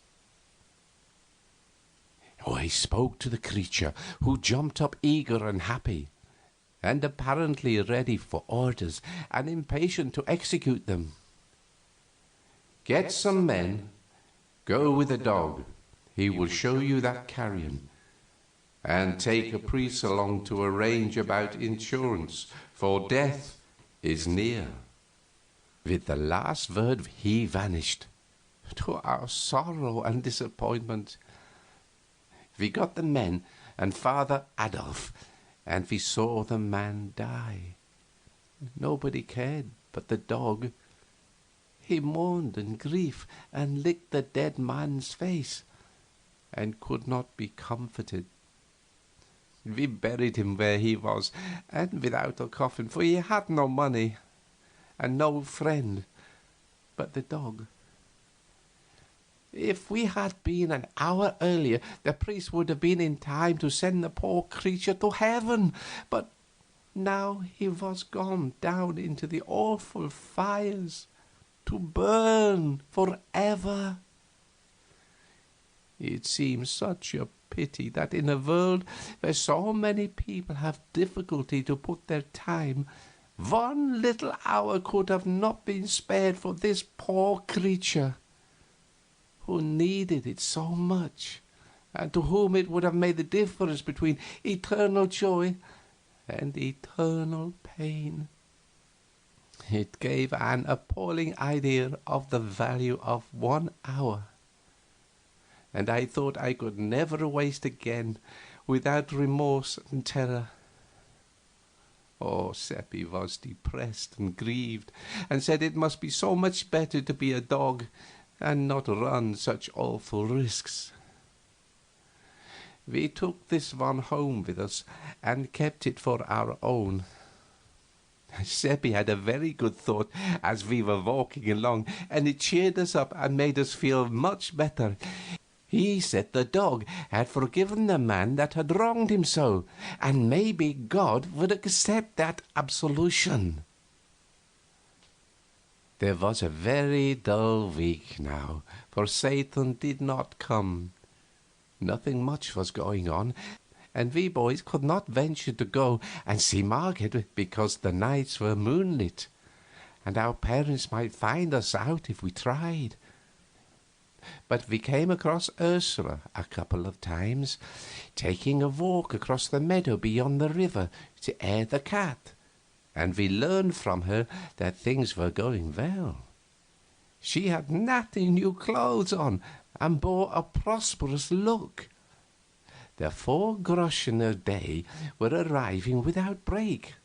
Oh, he spoke to the creature, who jumped up eager and happy, and apparently ready for orders and impatient to execute them. "Get some men, go with the dog, he will show you that carrion, and take a priest along to arrange about insurance, for death is near." With the last word he vanished, to our sorrow and disappointment. We got the men and Father Adolf, and we saw the man die. Nobody cared but the dog. He mourned in grief and licked the dead man's face, and could not be comforted. We buried him where he was, and without a coffin, for he had no money, and no friend but the dog. If we had been an hour earlier, the priest would have been in time to send the poor creature to heaven, but now he was gone down into the awful fires, to burn forever. It seems such a pity that in a world where so many people have difficulty to put their time, 1 little hour could have not been spared for this poor creature, who needed it so much, and to whom it would have made the difference between eternal joy and eternal pain. It gave an appalling idea of the value of 1 hour. and I thought I could never waste again without remorse and terror. Oh, Seppi was depressed and grieved, and said it must be so much better to be a dog and not run such awful risks. We took this one home with us and kept it for our own. Seppi had a very good thought as we were walking along, and it cheered us up and made us feel much better. He said the dog had forgiven the man that had wronged him so, and maybe God would accept that absolution. There was a very dull week now, for Satan did not come. Nothing much was going on, and we boys could not venture to go and see Margaret because the nights were moonlit, and our parents might find us out if we tried. But we came across Ursula a couple of times, taking a walk across the meadow beyond the river to air the cat, and we learned from her that things were going well. She had natty new clothes on and bore a prosperous look. The 4 groschen a day were arriving without break,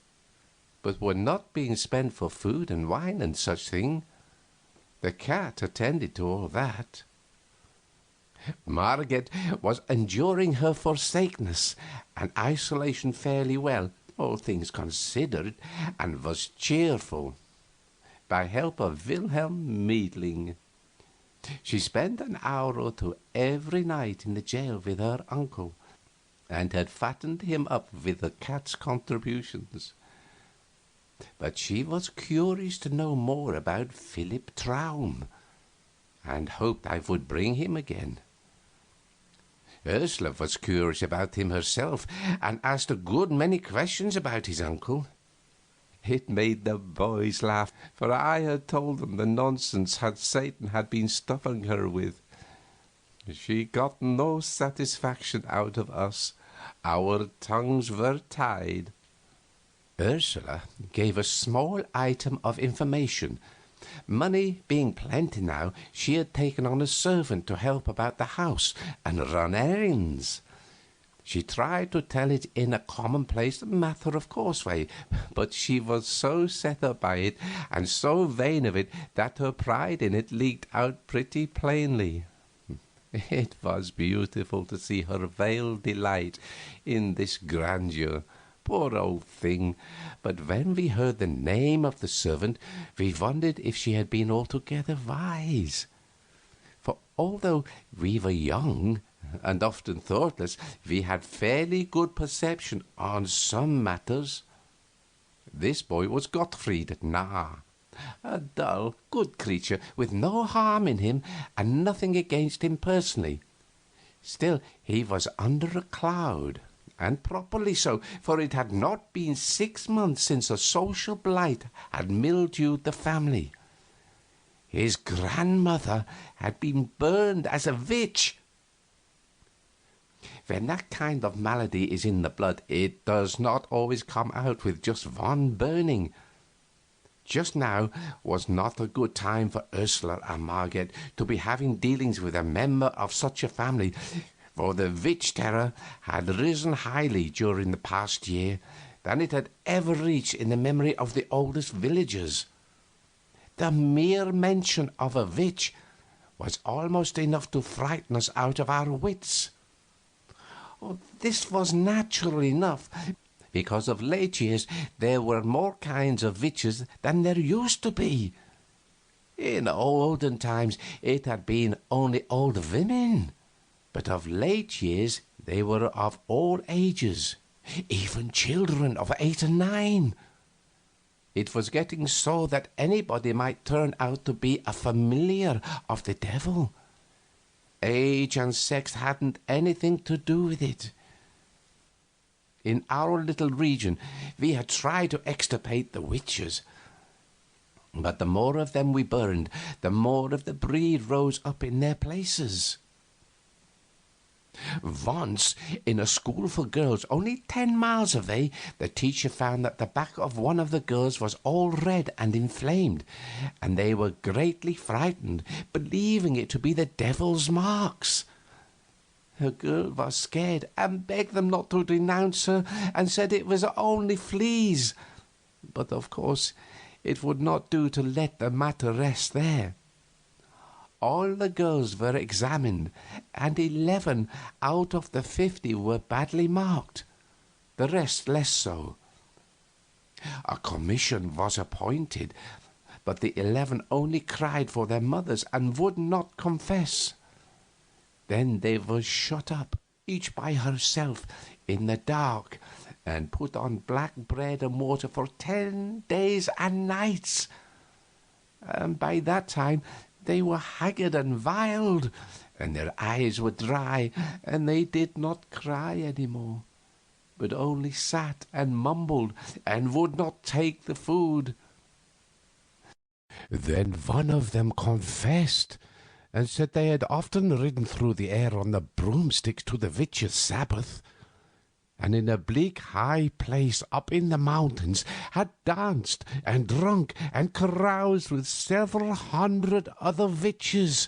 but were not being spent for food and wine and such thing. The cat attended to all that. Margaret was enduring her forsakenness and isolation fairly well, all things considered, and was cheerful, by help of Wilhelm Meidling. She spent an hour or 2 every night in the jail with her uncle, and had fattened him up with the cat's contributions. But she was curious to know more about Philip Traum, and hoped I would bring him again. Ursula was curious about him herself, and asked a good many questions about his uncle. It made the boys laugh, for I had told them the nonsense Satan had been stuffing her with. She got no satisfaction out of us. Our tongues were tied. Ursula gave a small item of information. Money being plenty now, she had taken on a servant to help about the house and run errands. She tried to tell it in a commonplace, matter-of-course way, but she was so set up by it and so vain of it that her pride in it leaked out pretty plainly. It was beautiful to see her veiled delight in this grandeur. Poor old thing! But when we heard the name of the servant, we wondered if she had been altogether wise. For although we were young and often thoughtless, we had fairly good perception on some matters. This boy was Gottfried Narr, a dull, good creature with no harm in him and nothing against him personally. Still, he was under a cloud, and properly so, for it had not been 6 months since a social blight had mildewed the family. His grandmother had been burned as a witch. When that kind of malady is in the blood, it does not always come out with just one burning. Just now was not a good time for Ursula and Margaret to be having dealings with a member of such a family, for the witch terror had risen highly during the past year than it had ever reached in the memory of the oldest villagers. The mere mention of a witch was almost enough to frighten us out of our wits. This was natural enough, because of late years there were more kinds of witches than there used to be. In olden times it had been only old women, but of late years they were of all ages, even children of 8 and 9. It was getting so that anybody might turn out to be a familiar of the devil. Age and sex hadn't anything to do with it. In our little region we had tried to extirpate the witches, but the more of them we burned, the more of the breed rose up in their places. Once, in a school for girls only 10 miles away, the teacher found that the back of one of the girls was all red and inflamed, and they were greatly frightened, believing it to be the devil's marks. The girl was scared and begged them not to denounce her and said it was only fleas. But, of course, it would not do to let the matter rest there. All the girls were examined, and 11 out of the 50 were badly marked, the rest less so. A commission was appointed, but the 11 only cried for their mothers and would not confess. Then they were shut up, each by herself, in the dark, and put on black bread and water for 10 days and nights. And by that time they were haggard and wild, and their eyes were dry, and they did not cry any more, but only sat and mumbled and would not take the food. Then one of them confessed, and said they had often ridden through the air on the broomsticks to the witches' Sabbath, and in a bleak high place up in the mountains had danced and drunk and caroused with several 100 other witches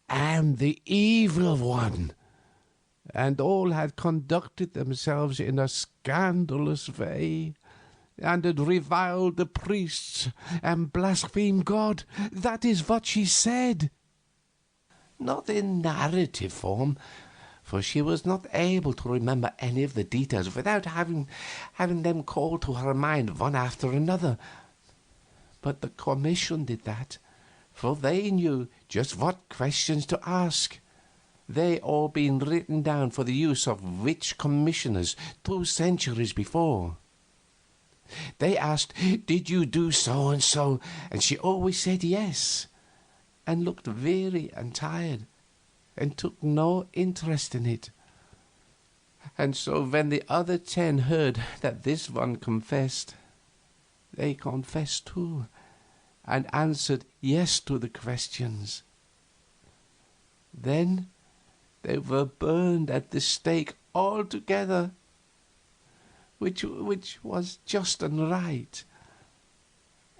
and the evil one, and all had conducted themselves in a scandalous way, and had reviled the priests and blasphemed God. That is what she said. Not in narrative form, for she was not able to remember any of the details without having them called to her mind one after another. But the commission did that, for they knew just what questions to ask. They all been written down for the use of witch commissioners 2 centuries before. They asked, "Did you do so and so?" And she always said yes, and looked weary and tired, and took no interest in it. And so when the other 10 heard that this one confessed, they confessed too, and answered yes to the questions. Then they were burned at the stake all together, which was just and right.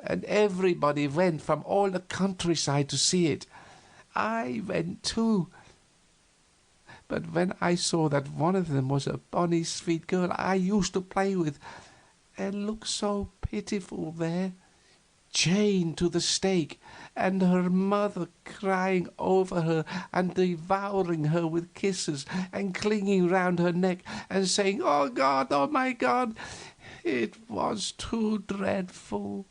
And everybody went from all the countryside to see it. I went too. But when I saw that one of them was a bonny, sweet girl I used to play with, and looked so pitiful there, chained to the stake, and her mother crying over her and devouring her with kisses and clinging round her neck and saying, "Oh God, oh my God," it was too dreadful,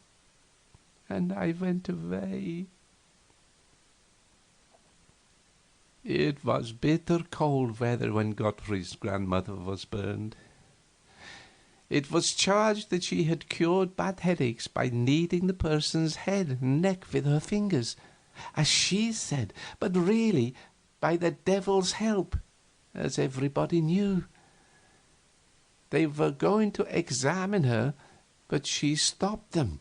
and I went away. It was bitter cold weather when Godfrey's grandmother was burned. It was charged that she had cured bad headaches by kneading the person's head and neck with her fingers, as she said, but really by the devil's help, as everybody knew. They were going to examine her, but she stopped them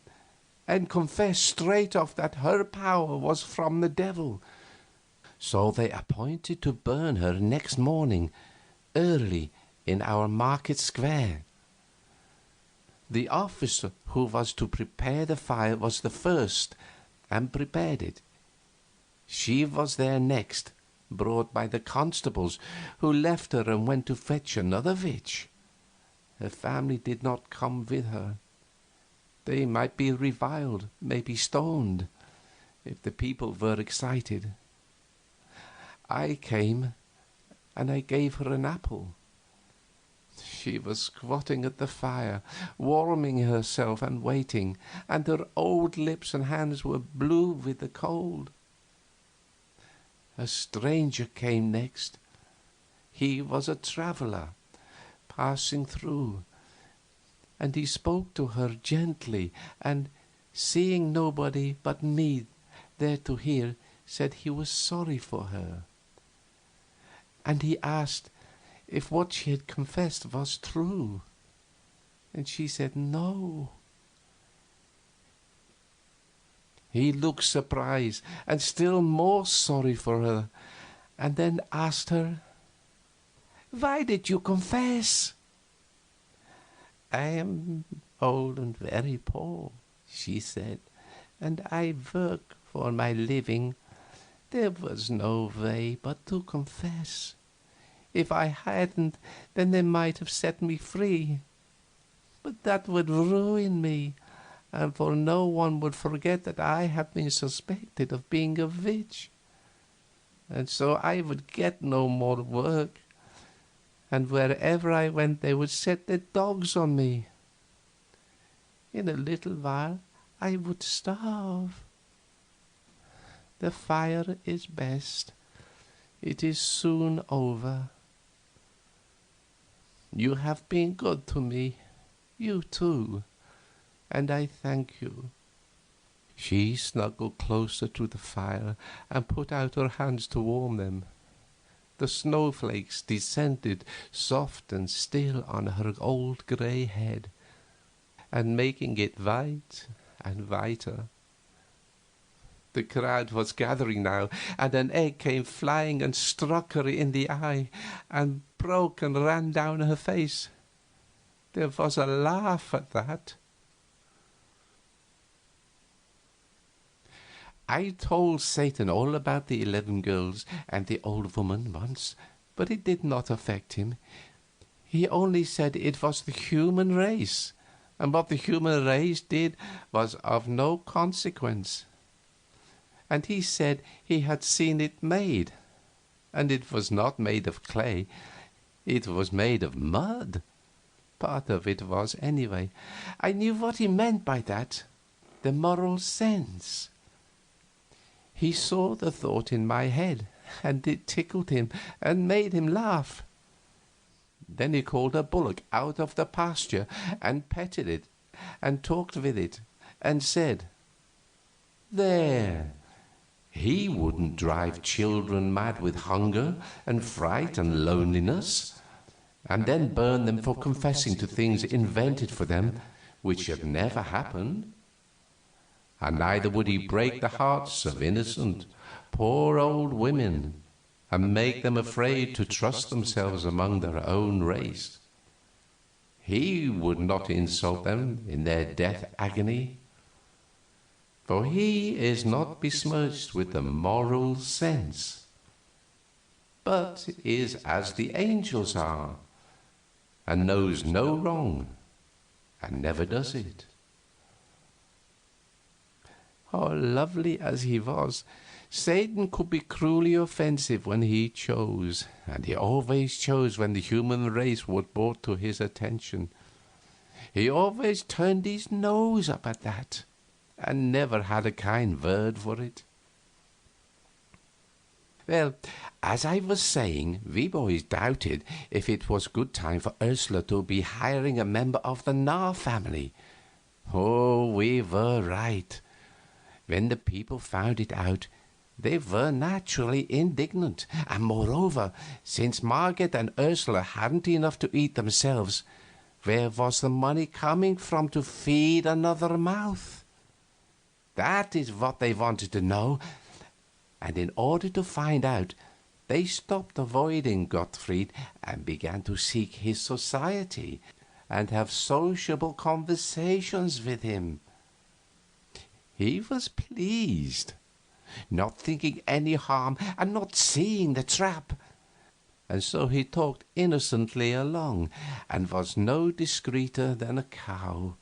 and confessed straight off that her power was from the devil. So they appointed to burn her next morning, early, in our market square. The officer who was to prepare the fire was the first, and prepared it. She was there next, brought by the constables, who left her and went to fetch another witch. Her family did not come with her. They might be reviled, maybe stoned, if the people were excited. I came, and I gave her an apple. She was squatting at the fire, warming herself and waiting, and her old lips and hands were blue with the cold. A stranger came next. He was a traveler, passing through, and he spoke to her gently, and, seeing nobody but me there to hear, said he was sorry for her. And he asked if what she had confessed was true, and she said no. He looked surprised and still more sorry for her, and then asked her, "Why did you confess?" "I am old and very poor," she said, "and I work for my living. There was no way but to confess. If I hadn't, then they might have set me free. But that would ruin me, and for no one would forget that I have been suspected of being a witch. And so I would get no more work, and wherever I went they would set their dogs on me. In a little while I would starve. The fire is best. It is soon over. You have been good to me, you too, and I thank you." She snuggled closer to the fire and put out her hands to warm them. The snowflakes descended soft and still on her old grey head, and making it white and whiter. The crowd was gathering now, and an egg came flying and struck her in the eye, and broke and ran down her face. There was a laugh at that. I told Satan all about the 11 girls and the old woman once, but it did not affect him. He only said it was the human race, and what the human race did was of no consequence. And he said he had seen it made, and it was not made of clay, it was made of mud. Part of it was, anyway. I knew what he meant by that, the moral sense. He saw the thought in my head, and it tickled him and made him laugh. Then he called a bullock out of the pasture and petted it and talked with it and said, "There, he wouldn't drive children mad with hunger and fright and loneliness, and then burn them for confessing to things invented for them which had never happened. And neither would he break the hearts of innocent, poor old women, and make them afraid to trust themselves among their own race. He would not insult them in their death agony, for he is not besmirched with the moral sense, but is as the angels are, and knows no wrong, and never does it." Oh, lovely as he was, Satan could be cruelly offensive when he chose, and he always chose when the human race was brought to his attention. He always turned his nose up at that, and never had a kind word for it. Well, as I was saying, we boys doubted if it was good time for Ursula to be hiring a member of the Narr family. Oh, we were right. When the people found it out, they were naturally indignant, and moreover, since Margaret and Ursula hadn't enough to eat themselves, where was the money coming from to feed another mouth? That is what they wanted to know, and in order to find out, they stopped avoiding Gottfried and began to seek his society and have sociable conversations with him. He was pleased, not thinking any harm and not seeing the trap, and so he talked innocently along and was no discreeter than a cow.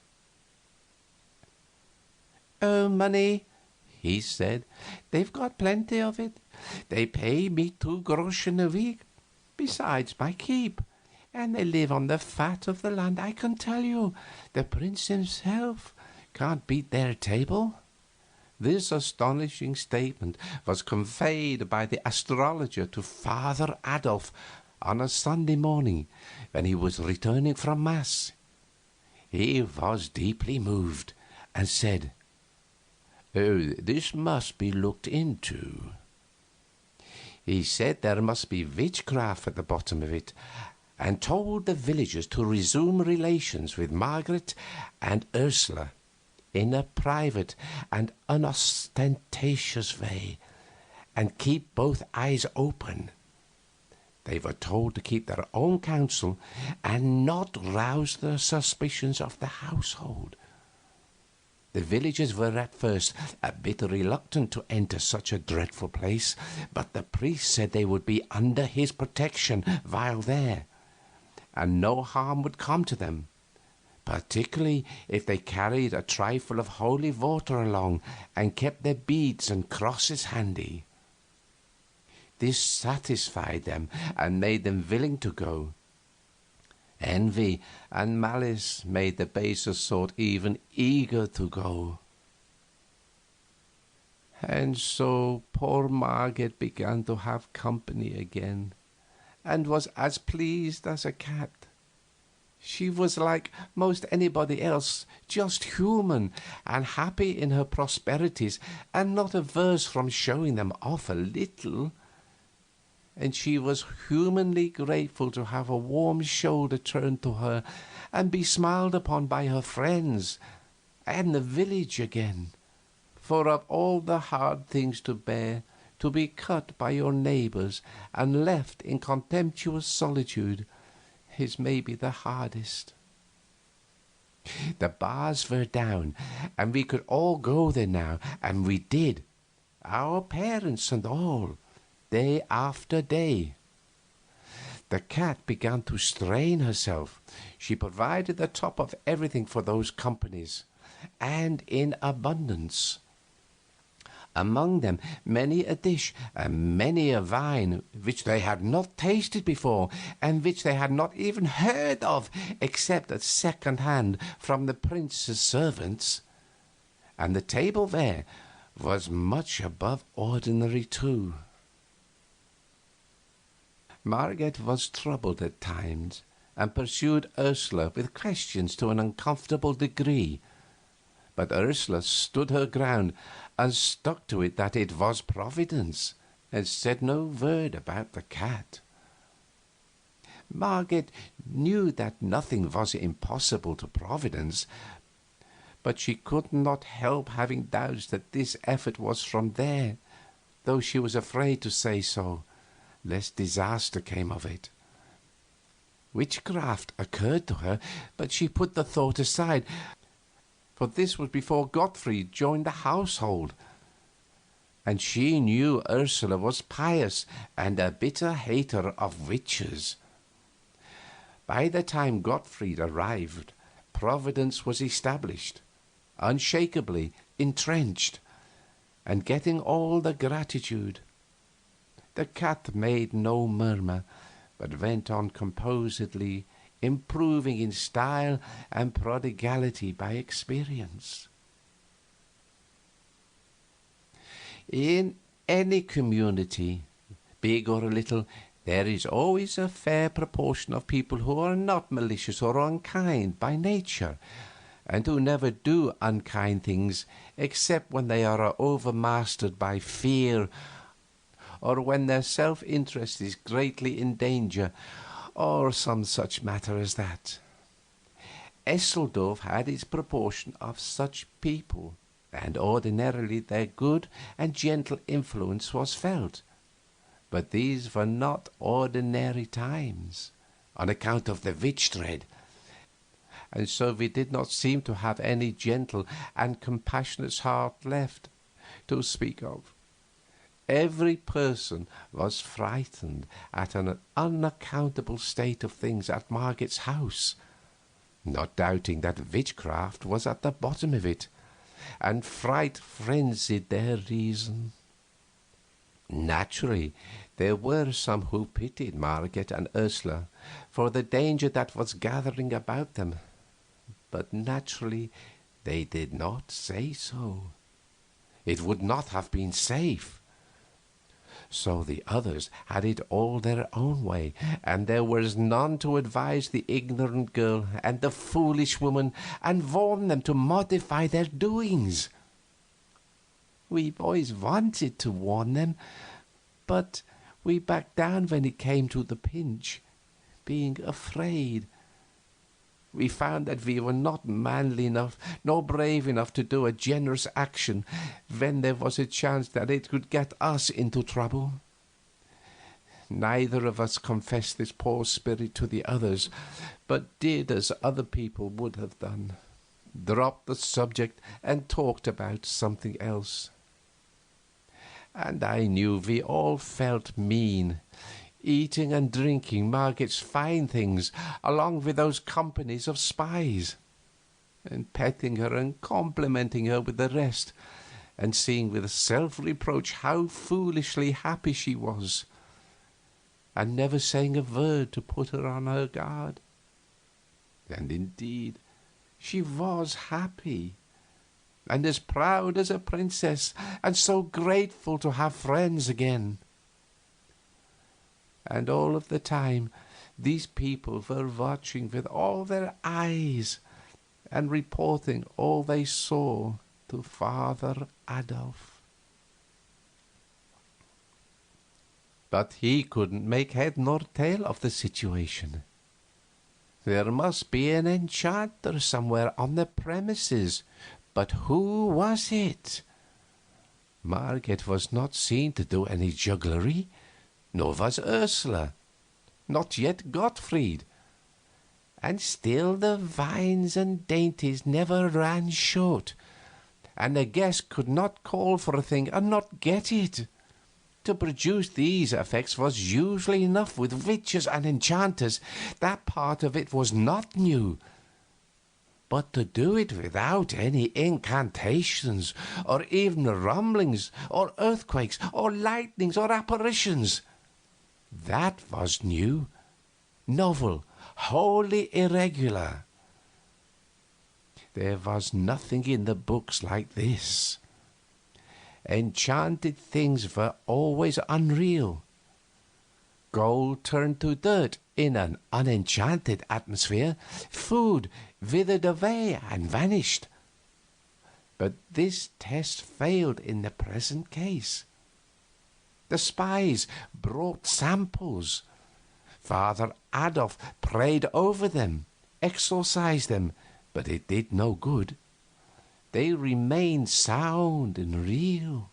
"Oh, money," he said. "They've got plenty of it. They pay me 2 groschen a week, besides my keep, and they live on the fat of the land. I can tell you, the prince himself can't beat their table." This astonishing statement was conveyed by the astrologer to Father Adolf on a Sunday morning when he was returning from Mass. He was deeply moved and said, "Oh, this must be looked into." He said there must be witchcraft at the bottom of it, and told the villagers to resume relations with Margaret and Ursula in a private and unostentatious way, and keep both eyes open. They were told to keep their own counsel and not rouse the suspicions of the household. The villagers were at first a bit reluctant to enter such a dreadful place, but the priest said they would be under his protection while there, and no harm would come to them, particularly if they carried a trifle of holy water along and kept their beads and crosses handy. This satisfied them and made them willing to go. Envy and malice made the baser sort even eager to go. And so poor Margaret began to have company again, and was as pleased as a cat. She was like most anybody else, just human, and happy in her prosperities, and not averse from showing them off a little. And she was humanly grateful to have a warm shoulder turned to her and be smiled upon by her friends and the village again. For of all the hard things to bear, to be cut by your neighbors and left in contemptuous solitude is maybe the hardest. The bars were down, and we could all go there now, and we did, our parents and all, day after day. The cat began to strain herself. She provided the top of everything for those companies, and in abundance. Among them many a dish and many a wine which they had not tasted before, and which they had not even heard of except at second hand from the prince's servants. And the table there was much above ordinary too. Margaret was troubled at times, and pursued Ursula with questions to an uncomfortable degree. But Ursula stood her ground, and stuck to it that it was Providence, and said no word about the cat. Margaret knew that nothing was impossible to Providence, but she could not help having doubts that this effort was from there, though she was afraid to say so, lest disaster came of it. Witchcraft occurred to her, but she put the thought aside, for this was before Gottfried joined the household, and she knew Ursula was pious and a bitter hater of witches. By the time Gottfried arrived, Providence was established, unshakably entrenched, and getting all the gratitude. The cat made no murmur, but went on composedly, improving in style and prodigality by experience. In any community, big or little, there is always a fair proportion of people who are not malicious or unkind by nature, and who never do unkind things except when they are overmastered by fear, or when their self-interest is greatly in danger, or some such matter as that. Esseldorf had its proportion of such people, and ordinarily their good and gentle influence was felt. But these were not ordinary times, on account of the witch dread, and so we did not seem to have any gentle and compassionate heart left to speak of. Every person was frightened at an unaccountable state of things at Margaret's house, not doubting that witchcraft was at the bottom of it, and fright frenzied their reason. Naturally, there were some who pitied Margaret and Ursula for the danger that was gathering about them, but naturally they did not say so. It would not have been safe. So the others had it all their own way, and there was none to advise the ignorant girl and the foolish woman and warn them to modify their doings. We boys wanted to warn them, but we backed down when it came to the pinch, being afraid. We found that we were not manly enough nor brave enough to do a generous action when there was a chance that it could get us into trouble. Neither of us confessed this poor spirit to the others, but did as other people would have done, dropped the subject and talked about something else. And I knew we all felt mean, eating and drinking Margaret's fine things along with those companies of spies, and petting her and complimenting her with the rest, and seeing with self-reproach how foolishly happy she was, and never saying a word to put her on her guard. And indeed, she was happy, and as proud as a princess, and so grateful to have friends again. And all of the time, these people were watching with all their eyes and reporting all they saw to Father Adolf. But he couldn't make head nor tail of the situation. There must be an enchanter somewhere on the premises, but who was it? Margaret was not seen to do any jugglery, nor was Ursula, not yet Gottfried, and still the wines and dainties never ran short, and a guest could not call for a thing and not get it. To produce these effects was usually enough with witches and enchanters. That part of it was not new. But to do it without any incantations, or even rumblings, or earthquakes, or lightnings, or apparitions, that was new, novel, wholly irregular. There was nothing in the books like this. Enchanted things were always unreal. Gold turned to dirt in an unenchanted atmosphere. Food withered away and vanished. But this test failed in the present case. The spies brought samples. Father Adolf prayed over them, exorcised them, but it did no good. They remained sound and real,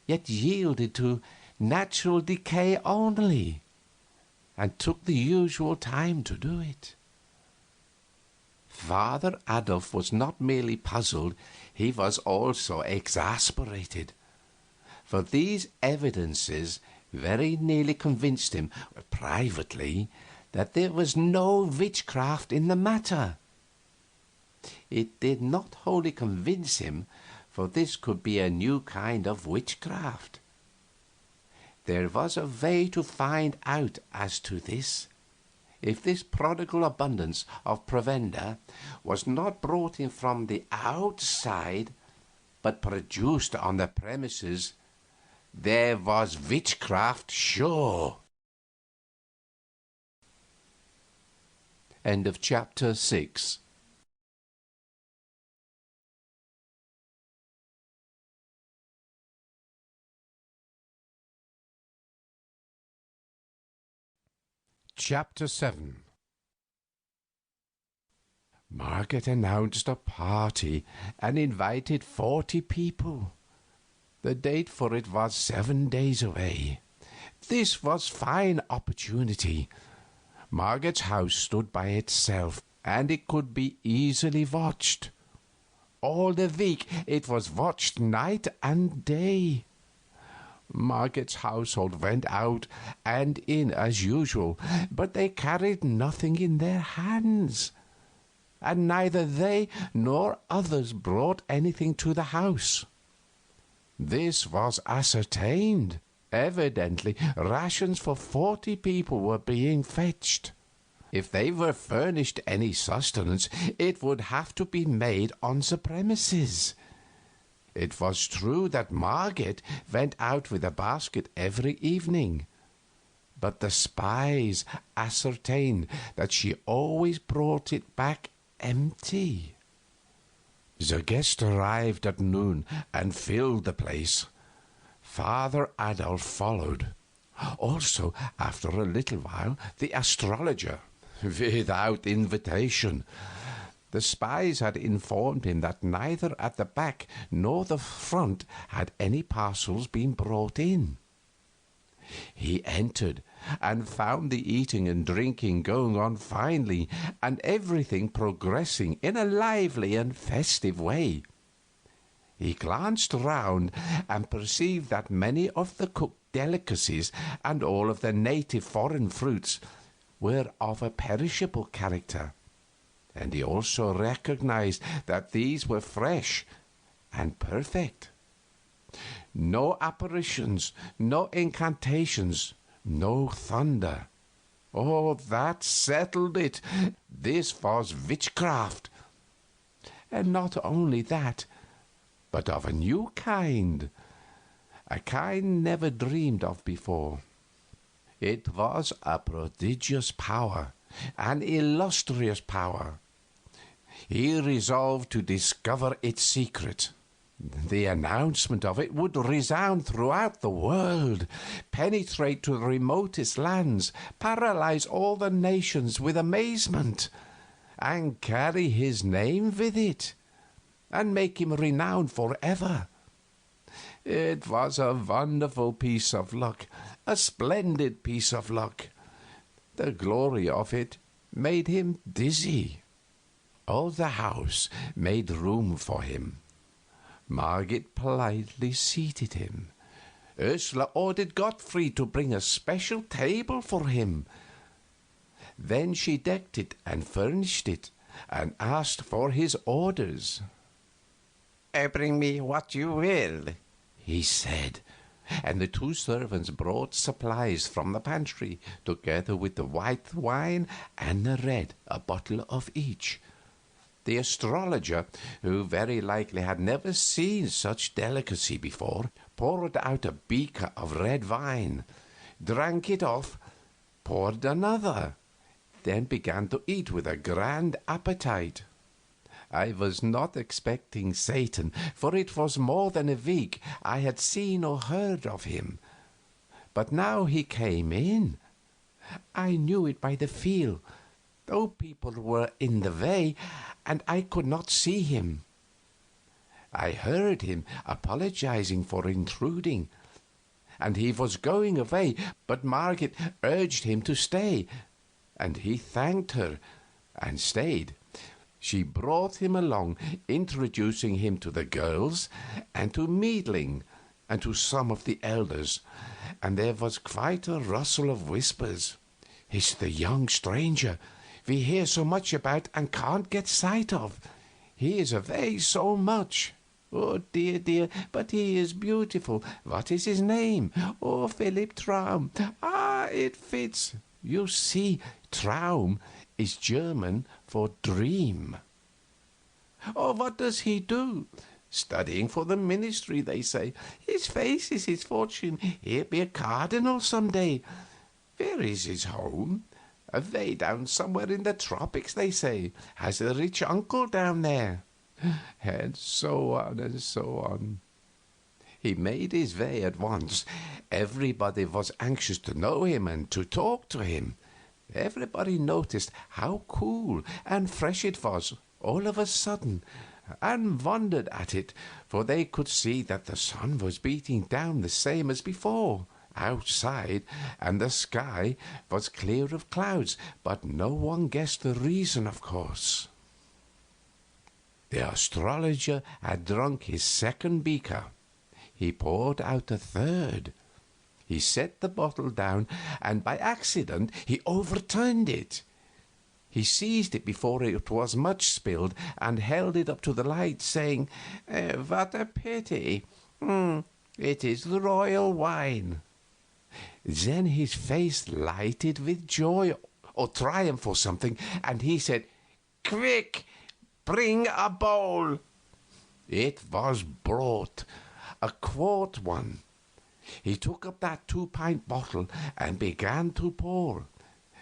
yet yielded to natural decay only, and took the usual time to do it. Father Adolf was not merely puzzled, he was also exasperated, for these evidences very nearly convinced him, privately, that there was no witchcraft in the matter. It did not wholly convince him, for this could be a new kind of witchcraft. There was a way to find out as to this. If this prodigal abundance of provender was not brought in from the outside, but produced on the premises, there was witchcraft sure. End of chapter 6. Chapter 7. Margaret announced a party and invited 40 people. The date for it was 7 days away. This was fine opportunity. Margaret's house stood by itself, and it could be easily watched. All the week it was watched night and day. Margaret's household went out and in as usual, but they carried nothing in their hands, and neither they nor others brought anything to the house. This was ascertained. Evidently, rations for 40 people were being fetched. If they were furnished any sustenance, it would have to be made on the premises. It was true that Margaret went out with a basket every evening, but the spies ascertained that she always brought it back empty. The guest arrived at noon and filled the place. Father Adolf followed. Also, after a little while, the astrologer, without invitation. The spies had informed him that neither at the back nor the front had any parcels been brought in. He entered and found the eating and drinking going on finely, and everything progressing in a lively and festive way. He glanced round and perceived that many of the cooked delicacies and all of the native foreign fruits were of a perishable character, and he also recognized that these were fresh and perfect. No apparitions, no incantations, no thunder. Oh, that settled it. This was witchcraft. And not only that, but of a new kind, a kind never dreamed of before. It was a prodigious power, an illustrious power. He resolved to discover its secret. The announcement of it would resound throughout the world, penetrate to the remotest lands, paralyze all the nations with amazement, and carry his name with it, and make him renowned forever. It was a wonderful piece of luck, a splendid piece of luck. The glory of it made him dizzy. All the house made room for him. Margit politely seated him. Ursula ordered Gottfried to bring a special table for him. Then she decked it and furnished it, and asked for his orders. Bring me what you will, he said, and the two servants brought supplies from the pantry, together with the white wine and the red, a bottle of each. The astrologer, who very likely had never seen such delicacy before, poured out a beaker of red wine, drank it off, poured another, then began to eat with a grand appetite. I was not expecting Satan, for it was more than a week I had seen or heard of him. But now he came in. I knew it by the feel, though people were in the way, and I could not see him. I heard him apologizing for intruding, and he was going away, but Margit urged him to stay, and he thanked her and stayed. She brought him along, introducing him to the girls and to Meidling and to some of the elders, and there was quite a rustle of whispers. "It's the young stranger we hear so much about and can't get sight of. He is away so much. Oh, dear, dear, but he is beautiful. What is his name? Oh, Philip Traum. Ah, it fits. You see, Traum is German for dream. Oh, what does he do? Studying for the ministry, they say. His face is his fortune. He'll be a cardinal some day. Where is his home? Away down somewhere in the tropics, they say. Has a rich uncle down there. And so on and so on. He made his way at once. Everybody was anxious to know him and to talk to him. Everybody noticed how cool and fresh it was all of a sudden, and wondered at it, for they could see that the sun was beating down the same as before outside, and the sky was clear of clouds, but no one guessed the reason, of course. The astrologer had drunk his second beaker. He poured out a third. He set the bottle down, and by accident he overturned it. He seized it before it was much spilled, and held it up to the light, saying, "What a pity! It is the royal wine." Then his face lighted with joy or triumph or something, and he said, "Quick, bring a bowl." It was brought, a quart one. He took up that 2-pint bottle and began to pour,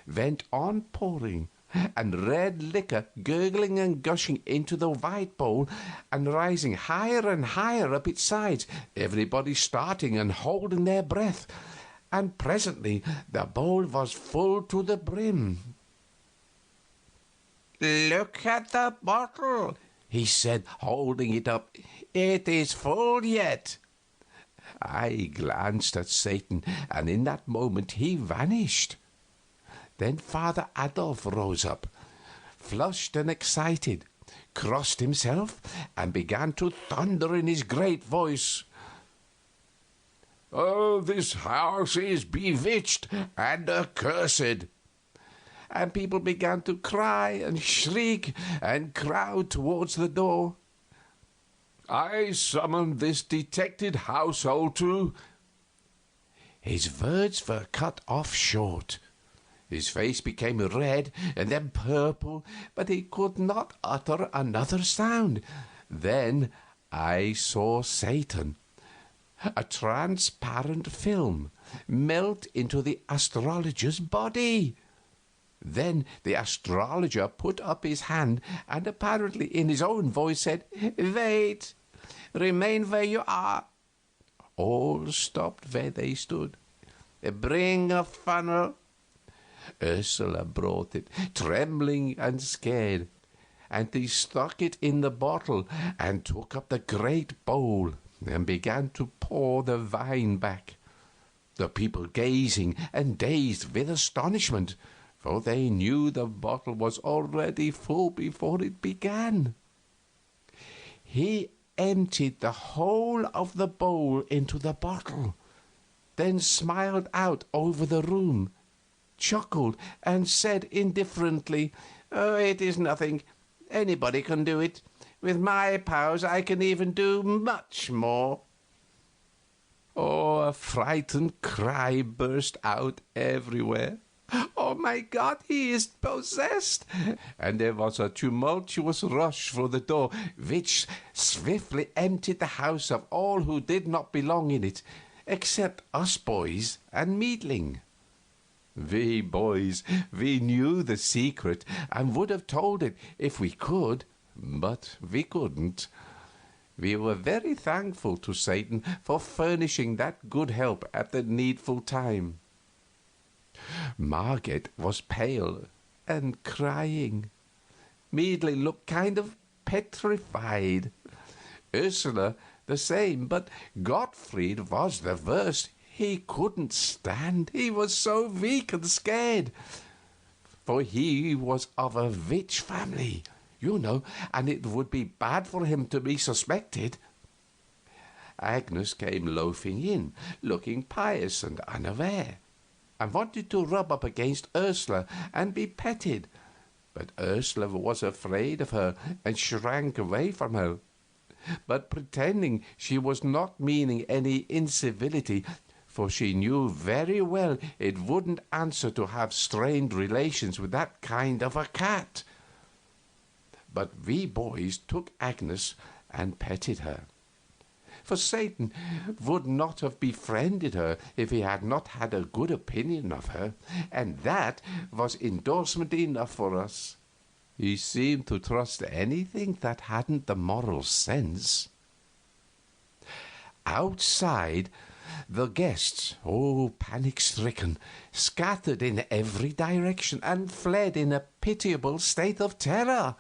went on pouring, and red liquor gurgling and gushing into the white bowl and rising higher and higher up its sides, everybody starting and holding their breath, and presently the bowl was full to the brim. "Look at the bottle," he said, holding it up. "It is full yet." I glanced at Satan, and in that moment he vanished. Then Father Adolf rose up, flushed and excited, crossed himself, and began to thunder in his great voice, "Oh, this house is bewitched and accursed." And people began to cry and shriek and crowd towards the door. I summoned this detected household to... His words were cut off short. His face became red and then purple, but he could not utter another sound. Then I saw Satan, a transparent film, melt into the astrologer's body. Then the astrologer put up his hand and apparently in his own voice said, "Wait, remain where you are." All stopped where they stood. "Bring a funnel." Ursula brought it, trembling and scared, and he stuck it in the bottle and took up the great bowl and began to pour the wine back, the people gazing and dazed with astonishment, for they knew the bottle was already full before it began. He emptied the whole of the bowl into the bottle, then smiled out over the room, chuckled, and said indifferently, "Oh, it is nothing. Anybody can do it. With my powers I can even do much more." Oh, a frightened cry burst out everywhere. "Oh, my God, he is possessed!" And there was a tumultuous rush for the door, which swiftly emptied the house of all who did not belong in it, except us boys and Meidling. We boys, we knew the secret and would have told it if we could, but we couldn't. We were very thankful to Satan for furnishing that good help at the needful time. Margaret was pale and crying. Meidling looked kind of petrified. Ursula the same, but Gottfried was the worst. He couldn't stand. He was so weak and scared. For he was of a witch family, you know, and it would be bad for him to be suspected. Agnes came loafing in, looking pious and unaware, and wanted to rub up against Ursula and be petted, but Ursula was afraid of her and shrank away from her, but pretending she was not meaning any incivility, for she knew very well it wouldn't answer to have strained relations with that kind of a cat. But we boys took Agnes and petted her, for Satan would not have befriended her if he had not had a good opinion of her, and that was endorsement enough for us. He seemed to trust anything that hadn't the moral sense. Outside, the guests, panic-stricken, scattered in every direction and fled in a pitiable state of terror.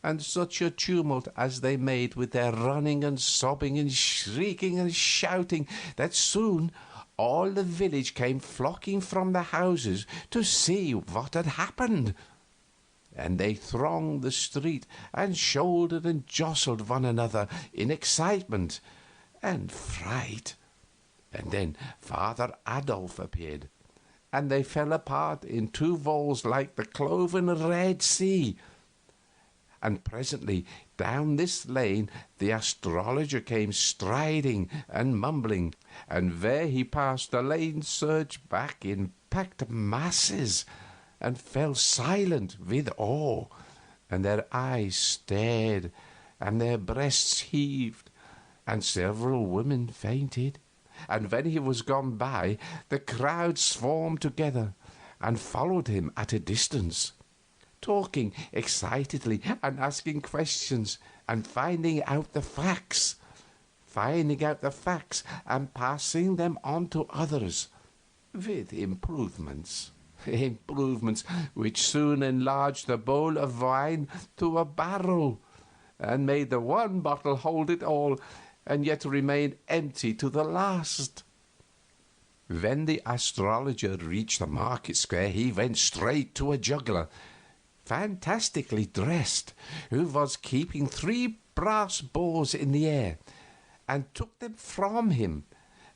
And such a tumult as they made with their running and sobbing and shrieking and shouting that soon all the village came flocking from the houses to see what had happened. And they thronged the street and shouldered and jostled one another in excitement and fright. And then Father Adolf appeared, and they fell apart in two walls like the cloven Red Sea. And presently down this lane the astrologer came striding and mumbling, and where he passed the lane surged back in packed masses and fell silent with awe, and their eyes stared and their breasts heaved, and several women fainted. And when he was gone by, the crowd swarmed together and followed him at a distance, talking excitedly and asking questions and finding out the facts and passing them on to others with improvements which soon enlarged the bowl of wine to a barrel and made the one bottle hold it all, and yet remain empty to the last. When the astrologer reached the market square, he went straight to a juggler, fantastically dressed, who was keeping 3 brass balls in the air, and took them from him,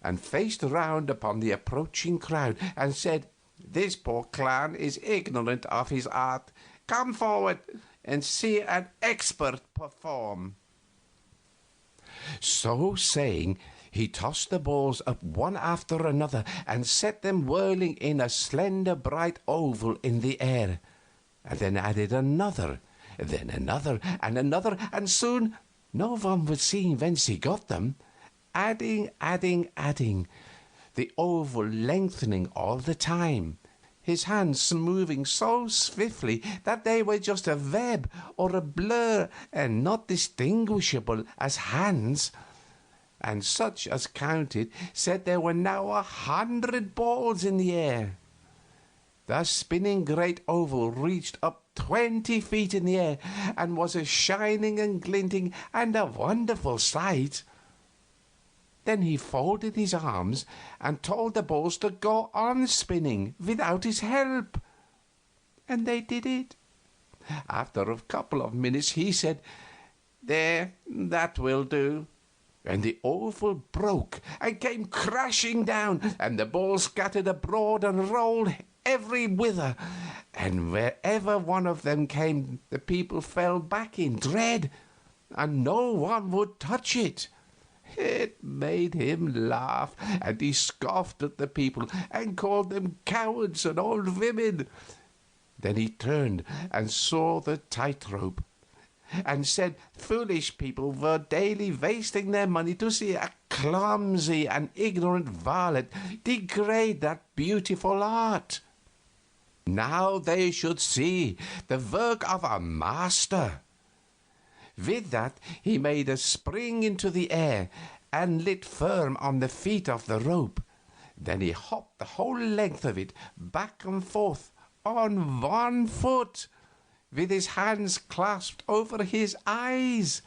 and faced round upon the approaching crowd, and said, "This poor clown is ignorant of his art. Come forward and see an expert perform." So saying, he tossed the balls up one after another and set them whirling in a slender bright oval in the air, and then added another, then another, and soon no one was seeing whence he got them, adding, the oval lengthening all the time, his hands moving so swiftly that they were just a web or a blur and not distinguishable as hands. And such as counted said there were now 100 balls in the air. The spinning great oval reached up 20 feet in the air and was a shining and glinting and a wonderful sight. Then he folded his arms and told the balls to go on spinning without his help. And they did it. After a couple of minutes he said, "There, that will do." And the oval broke and came crashing down, and the balls scattered abroad and rolled every whither, and wherever one of them came, the people fell back in dread, and no one would touch it. It made him laugh, and he scoffed at the people and called them cowards and old women. Then he turned and saw the tightrope, and said foolish people were daily wasting their money to see a clumsy and ignorant varlet degrade that beautiful art. Now they should see the work of a master. With that he made a spring into the air and lit firm on the feet of the rope. Then he hopped the whole length of it, back and forth, on one foot, with his hands clasped over his eyes.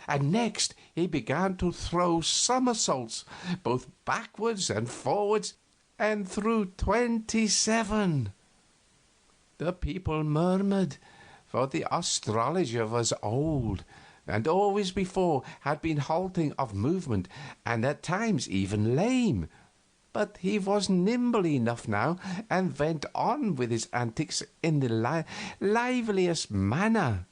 And next he began to throw somersaults, both backwards and forwards, and threw 27. The people murmured, for the astrologer was old, and always before had been halting of movement, and at times even lame. But he was nimble enough now, and went on with his antics in the liveliest manner.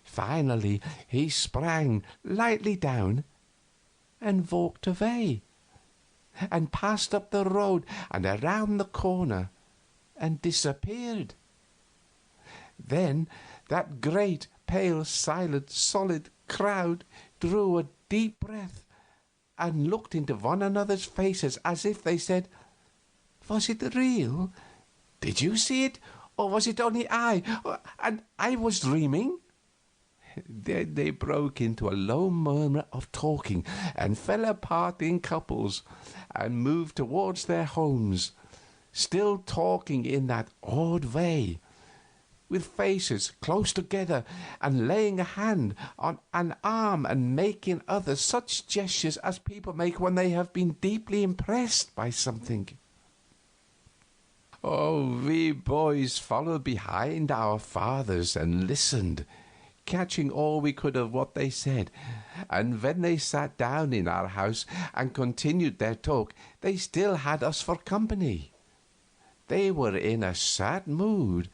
Finally he sprang lightly down and walked away, and passed up the road and around the corner, and disappeared. Then that great, pale, silent, solid crowd drew a deep breath, and looked into one another's faces as if they said, "Was it real? Did you see it? Or was it only I? And I was dreaming?" Then they broke into a low murmur of talking, and fell apart in couples, and moved towards their homes, still talking in that odd way, with faces close together, and laying a hand on an arm and making other such gestures as people make when they have been deeply impressed by something. Oh, we boys followed behind our fathers and listened, catching all we could of what they said, and when they sat down in our house and continued their talk, they still had us for company. They were in a sad mood,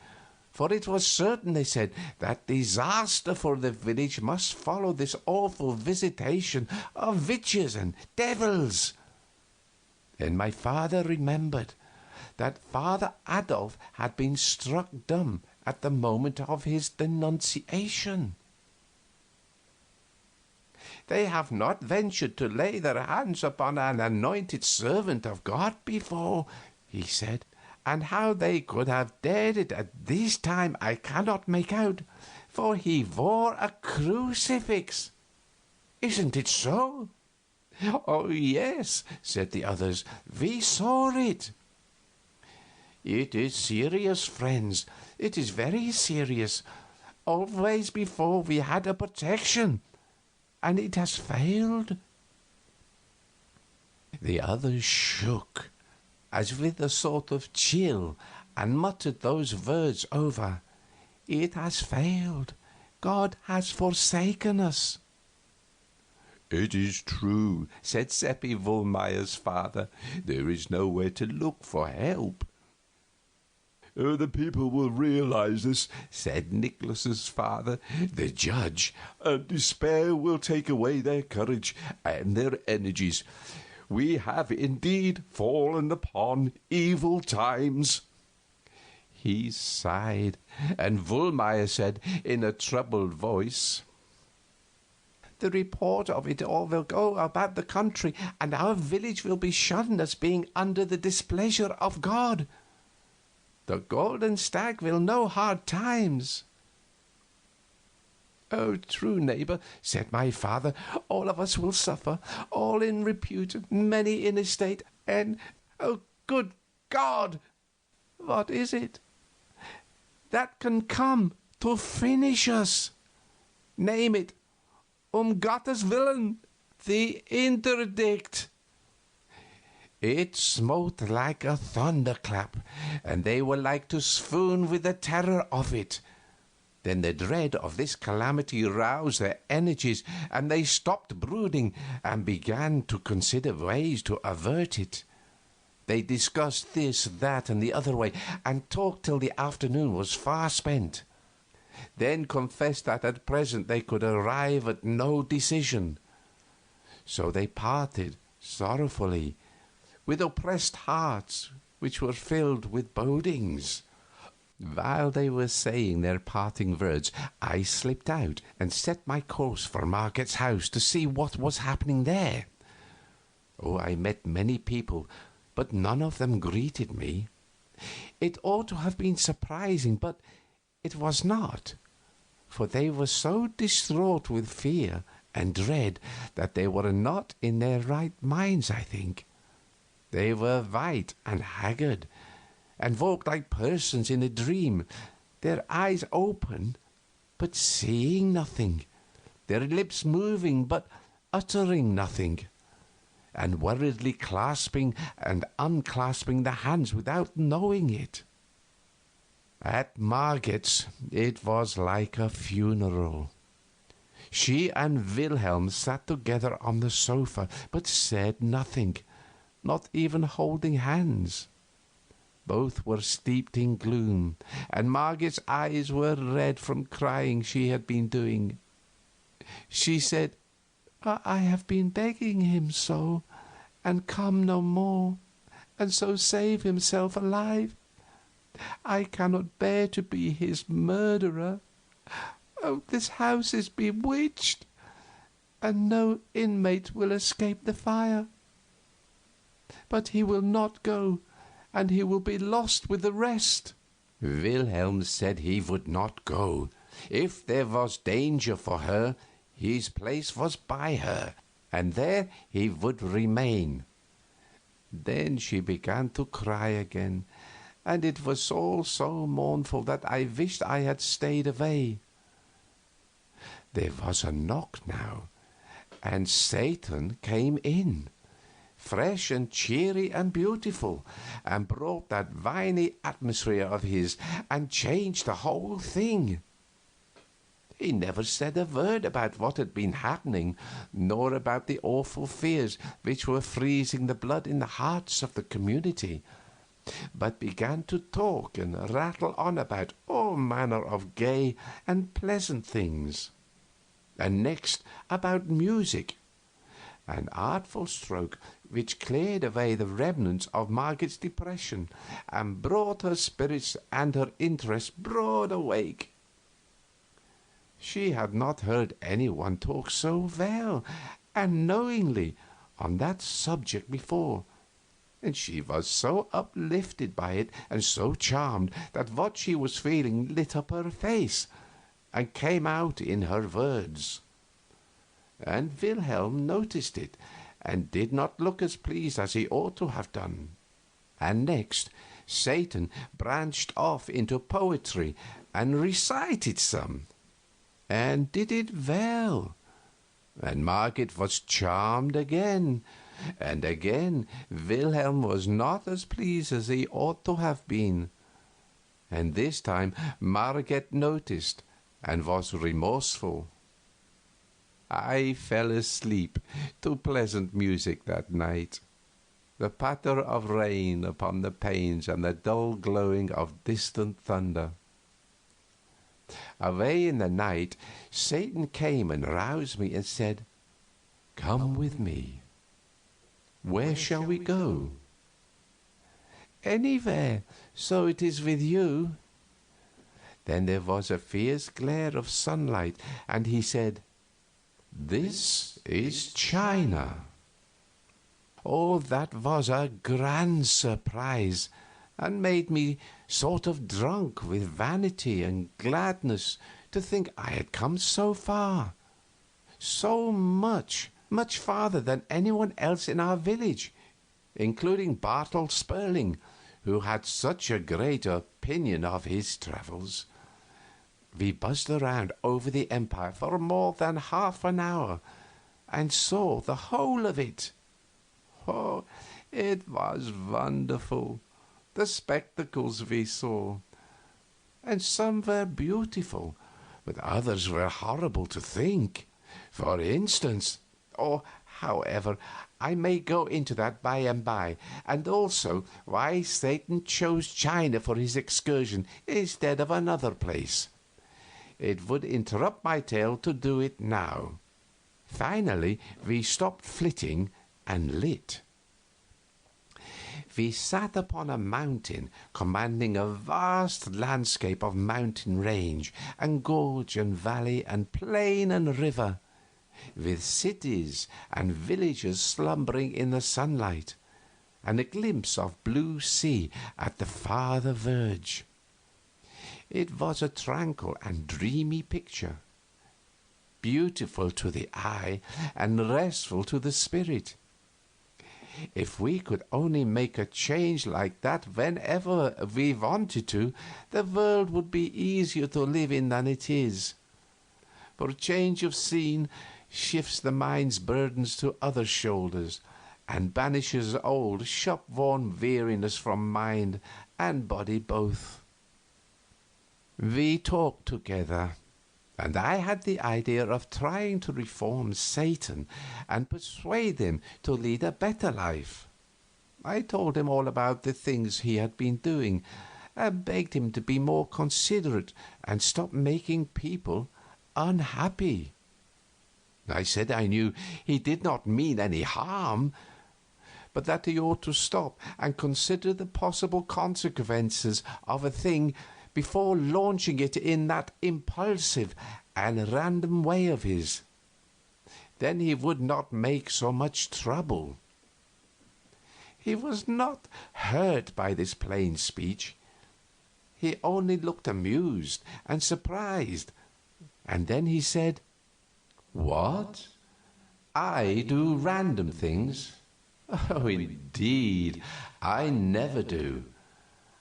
for it was certain, they said, that disaster for the village must follow this awful visitation of witches and devils. Then my father remembered that Father Adolf had been struck dumb at the moment of his denunciation. "They have not ventured to lay their hands upon an anointed servant of God before," he said, "and how they could have dared it at this time I cannot make out, for he wore a crucifix. Isn't it so?" "Oh, yes," said the others, "we saw it." "It is serious, friends. It is very serious. Always before we had a protection, and it has failed." The others shook, as with a sort of chill, and muttered those words over. "It has failed. God has forsaken us." "It is true," said Seppi Wohlmeyer's father. "There is nowhere to look for help." "The people will realize this," said Nicholas's father, the judge, "and despair will take away their courage and their energies. We have indeed fallen upon evil times." He sighed, and Wohlmeyer said in a troubled voice, "The report of it all will go about the country, and our village will be shunned as being under the displeasure of God. The golden stag will know hard times." "Oh, true, neighbor," said my father. "All of us will suffer, all in repute, many in estate, and, oh, good God, what is it that can come to finish us? Name it, Gottes Willen, the interdict." It smote like a thunderclap, and they were like to swoon with the terror of it. Then the dread of this calamity roused their energies, and they stopped brooding and began to consider ways to avert it. They discussed this, that, and the other way, and talked till the afternoon was far spent. Then confessed that at present they could arrive at no decision. So they parted sorrowfully, with oppressed hearts which were filled with bodings. While they were saying their parting words, I slipped out and set my course for Margaret's house to see what was happening there. Oh, I met many people, but none of them greeted me. It ought to have been surprising, but it was not, for they were so distraught with fear and dread that they were not in their right minds, I think. They were white and haggard, and walked like persons in a dream, their eyes open, but seeing nothing, their lips moving, but uttering nothing, and worriedly clasping and unclasping the hands without knowing it. At Margaret's it was like a funeral. She and Wilhelm sat together on the sofa, but said nothing, not even holding hands. Both were steeped in gloom, and Margaret's eyes were red from crying she had been doing. She said, "I have been begging him so, and come no more, and so save himself alive. I cannot bear to be his murderer. Oh, this house is bewitched, and no inmate will escape the fire. But he will not go, and he will be lost with the rest." Wilhelm said he would not go. If there was danger for her, his place was by her, and there he would remain. Then she began to cry again, and it was all so mournful that I wished I had stayed away. There was a knock now, and Satan came in, fresh and cheery and beautiful, and brought that winey atmosphere of his and changed the whole thing. He never said a word about what had been happening, nor about the awful fears which were freezing the blood in the hearts of the community, but began to talk and rattle on about all manner of gay and pleasant things, and next about music, an artful stroke which cleared away the remnants of Margaret's depression and brought her spirits and her interest broad awake. She had not heard anyone talk so well and knowingly on that subject before, and she was so uplifted by it and so charmed that what she was feeling lit up her face and came out in her words. And Wilhelm noticed it, and did not look as pleased as he ought to have done. And next, Satan branched off into poetry and recited some, and did it well. and Margit was charmed again, and again Wilhelm was not as pleased as he ought to have been. And this time Margit noticed and was remorseful. I fell asleep to pleasant music that night, the patter of rain upon the panes and the dull glowing of distant thunder. Away in the night, Satan came and roused me and said, "Come with me. Where shall we go?" "Anywhere, so it is with you." Then there was a fierce glare of sunlight, and he said, "This is China." Oh, that was a grand surprise, and made me sort of drunk with vanity and gladness to think I had come so far, so much farther than anyone else in our village, including Bartle Sperling, who had such a great opinion of his travels. We buzzed around over the empire for more than half an hour, and saw the whole of it. Oh, it was wonderful, the spectacles we saw, and some were beautiful, but others were horrible to think. For instance, however, I may go into that by and by, and also why Satan chose China for his excursion instead of another place. It would interrupt my tale to do it now. Finally, we stopped flitting and lit. We sat upon a mountain commanding a vast landscape of mountain range and gorge and valley and plain and river, with cities and villages slumbering in the sunlight, and a glimpse of blue sea at the farther verge. It was a tranquil and dreamy picture, beautiful to the eye and restful to the spirit. If we could only make a change like that whenever we wanted to, the world would be easier to live in than it is. For change of scene shifts the mind's burdens to other shoulders, and banishes old, shop-worn weariness from mind and body both. We talked together, and I had the idea of trying to reform Satan and persuade him to lead a better life. I told him all about the things he had been doing, and begged him to be more considerate and stop making people unhappy. I said I knew he did not mean any harm, but that he ought to stop and consider the possible consequences of a thing before launching it in that impulsive and random way of his. Then he would not make so much trouble. He was not hurt by this plain speech. He only looked amused and surprised, and then he said, "What? I do random things? Oh, indeed, I never do.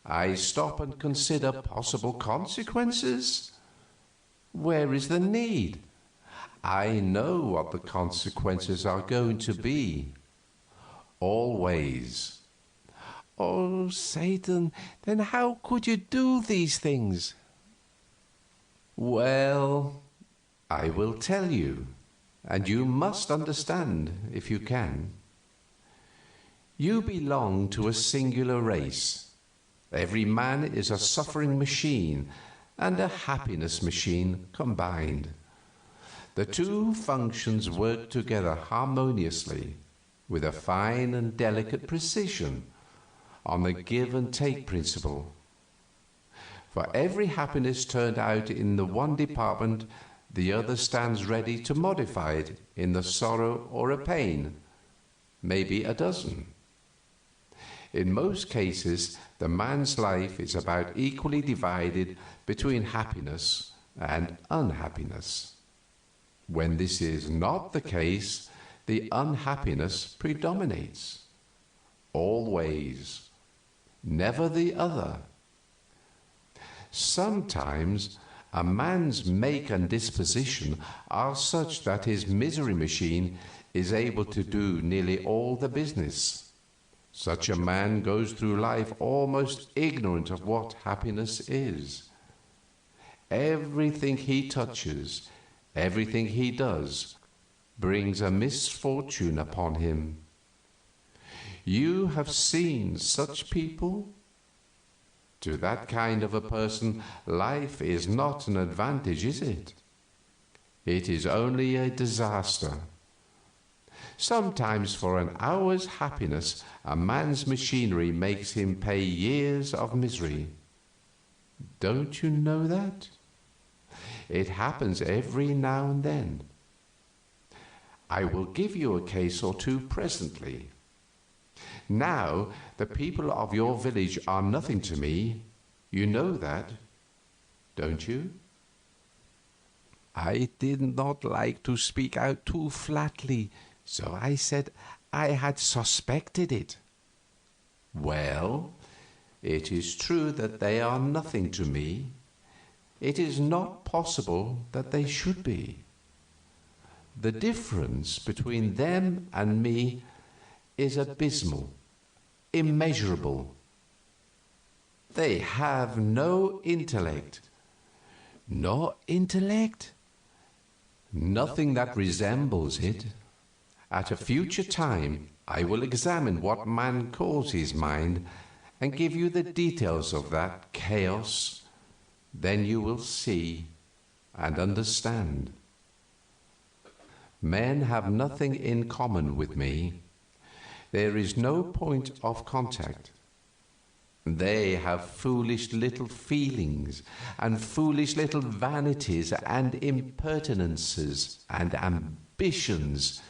I stop and consider possible consequences. Where is the need? I know what the consequences are going to be. Always." "Oh, Satan, then how could you do these things?" "Well, I will tell you, and you must understand if you can. You belong to a singular race. Every man is a suffering machine and a happiness machine combined. The two functions work together harmoniously, with a fine and delicate precision, on the give and take principle. For every happiness turned out in the one department, the other stands ready to modify it in the sorrow or a pain, maybe a dozen. In most cases, the man's life is about equally divided between happiness and unhappiness. When this is not the case, the unhappiness predominates. Always. Never the other. Sometimes A man's make and disposition are such that his misery machine is able to do nearly all the business. Such a man goes through life almost ignorant of what happiness is. Everything he touches, everything he does, brings a misfortune upon him. You have seen such people? To that kind of a person, life is not an advantage, is it? It is only a disaster. Sometimes for an hour's happiness, a man's machinery makes him pay years of misery. Don't you know that? It happens every now and then. I will give you a case or two presently. Now, the people of your village are nothing to me. You know that, don't you? I did not like to speak out too flatly, so I said I had suspected it. Well, it is true that they are nothing to me. It is not possible that they should be. The difference between them and me is abysmal, immeasurable. They have no intellect. No intellect? Nothing that resembles it. At a future time, I will examine what man calls his mind and give you the details of that chaos. Then you will see and understand. Men have nothing in common with me. There is no point of contact. They have foolish little feelings and foolish little vanities and impertinences and ambitions.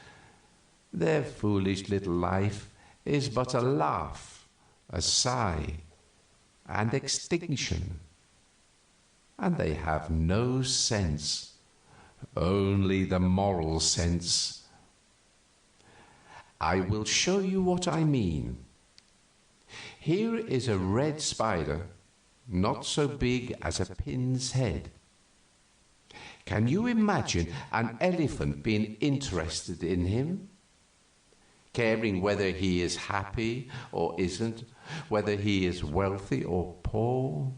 Their foolish little life is but a laugh, a sigh, and extinction. And they have no sense, only the moral sense. I will show you what I mean. Here is a red spider, not so big as a pin's head. Can you imagine an elephant being interested in him? Caring whether he is happy or isn't, whether he is wealthy or poor,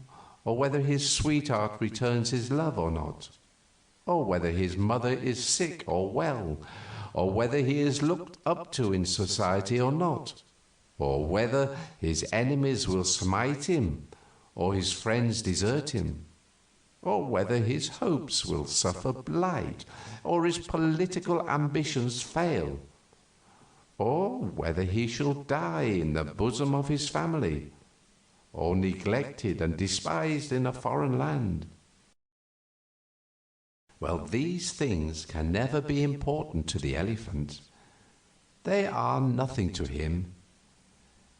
or whether his sweetheart returns his love or not, or whether his mother is sick or well, or whether he is looked up to in society or not, or whether his enemies will smite him, or his friends desert him, or whether his hopes will suffer blight, or his political ambitions fail, or whether he shall die in the bosom of his family, or neglected and despised in a foreign land. Well, these things can never be important to the elephant. They are nothing to him.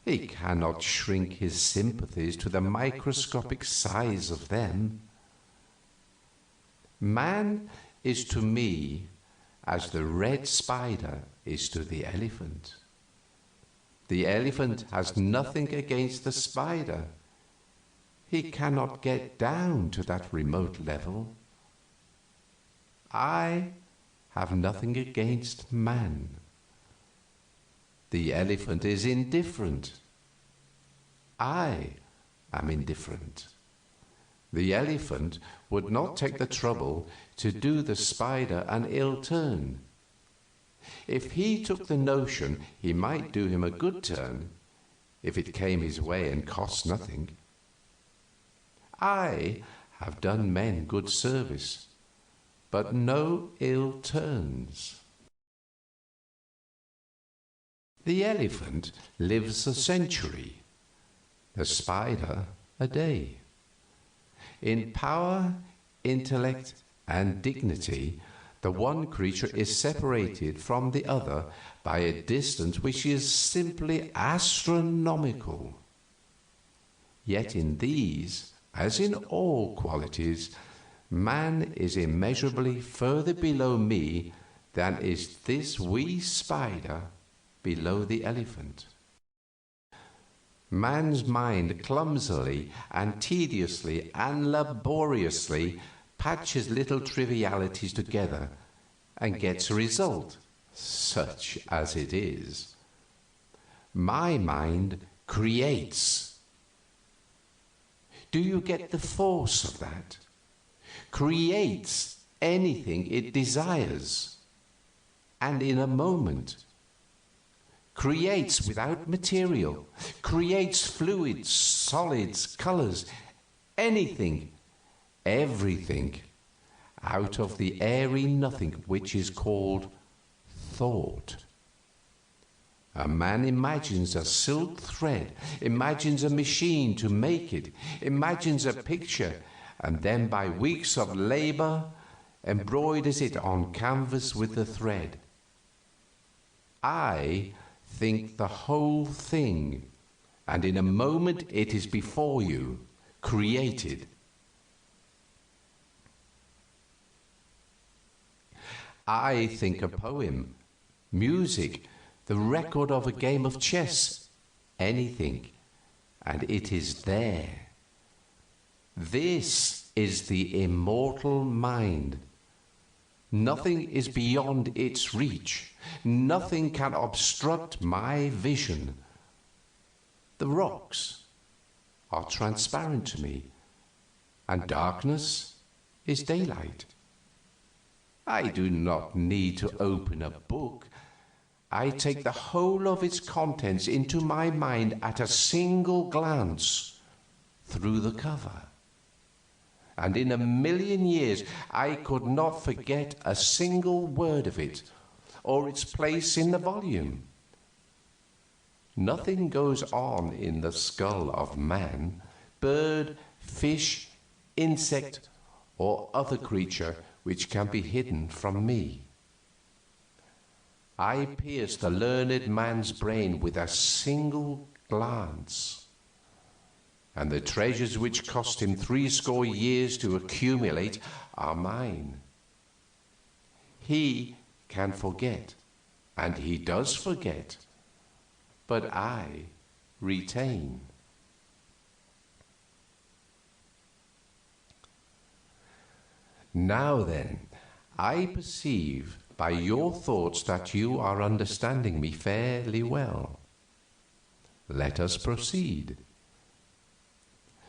He cannot shrink his sympathies to the microscopic size of them. Man is to me as the red spider is to the elephant. The elephant has nothing against the spider. He cannot get down to that remote level. I have nothing against man. The elephant is indifferent. I am indifferent. The elephant would not take the trouble to do the spider an ill turn. If he took the notion, he might do him a good turn, if it came his way and cost nothing. I have done men good service, but no ill turns. The elephant lives a century, the spider a day. In power, intellect, and dignity, the one creature is separated from the other by a distance which is simply astronomical. Yet in these, as in all qualities, man is immeasurably further below me than is this wee spider below the elephant. Man's mind clumsily and tediously and laboriously patches little trivialities together, and gets a result, such as it is. My mind creates. Do you get the force of that? Creates anything it desires, and in a moment. Creates without material, creates fluids, solids, colors, anything, everything, out of the airy nothing which is called thought. A man imagines a silk thread, imagines a machine to make it, imagines a picture, and then by weeks of labor embroiders it on canvas with the thread. I think the whole thing, and in a moment it is before you, created. I think a poem, music, the record of a game of chess, anything, and it is there. This is the immortal mind. Nothing is beyond its reach. Nothing can obstruct my vision. The rocks are transparent to me, and darkness is daylight. I do not need to open a book. I take the whole of its contents into my mind at a single glance through the cover. And in 1,000,000 years I could not forget a single word of it or its place in the volume. Nothing goes on in the skull of man, bird, fish, insect, or other creature which can be hidden from me. I pierce the learned man's brain with a single glance, and the treasures which cost him 60 years to accumulate are mine. He can forget, and he does forget, but I retain. Now then, I perceive by your thoughts that you are understanding me fairly well. Let us proceed.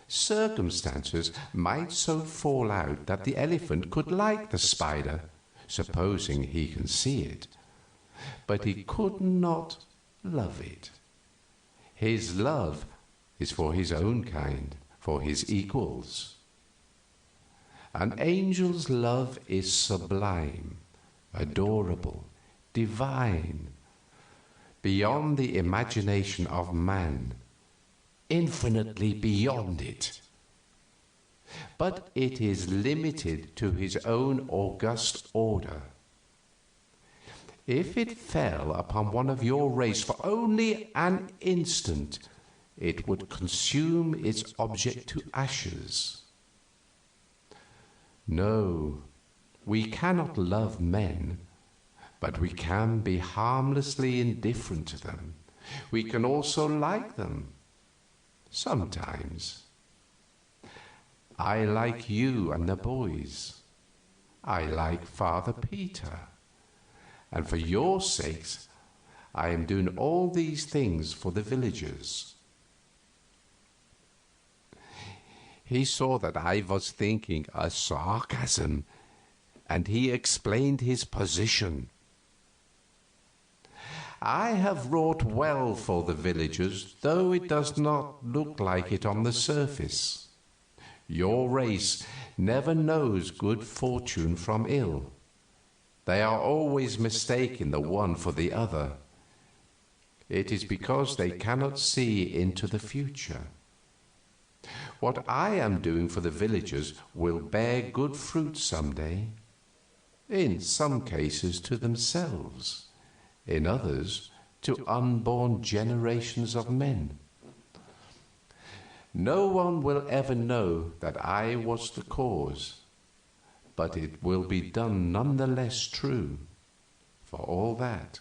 Circumstances might so fall out that the elephant could like the spider, supposing he can see it, but he could not love it. His love is for his own kind, for his equals. An angel's love is sublime, adorable, divine, beyond the imagination of man, infinitely beyond it. But it is limited to his own august order. If it fell upon one of your race for only an instant, it would consume its object to ashes. No, we cannot love men, but we can be harmlessly indifferent to them. We can also like them, sometimes. I like you and the boys. I like Father Peter. And for your sakes, I am doing all these things for the villagers. He saw that I was thinking a sarcasm, and he explained his position. I have wrought well for the villagers, though it does not look like it on the surface. Your race never knows good fortune from ill. They are always mistaking the one for the other. It is because they cannot see into the future. What I am doing for the villagers will bear good fruit some day, in some cases to themselves, in others to unborn generations of men. No one will ever know that I was the cause, but it will be done none the less true for all that.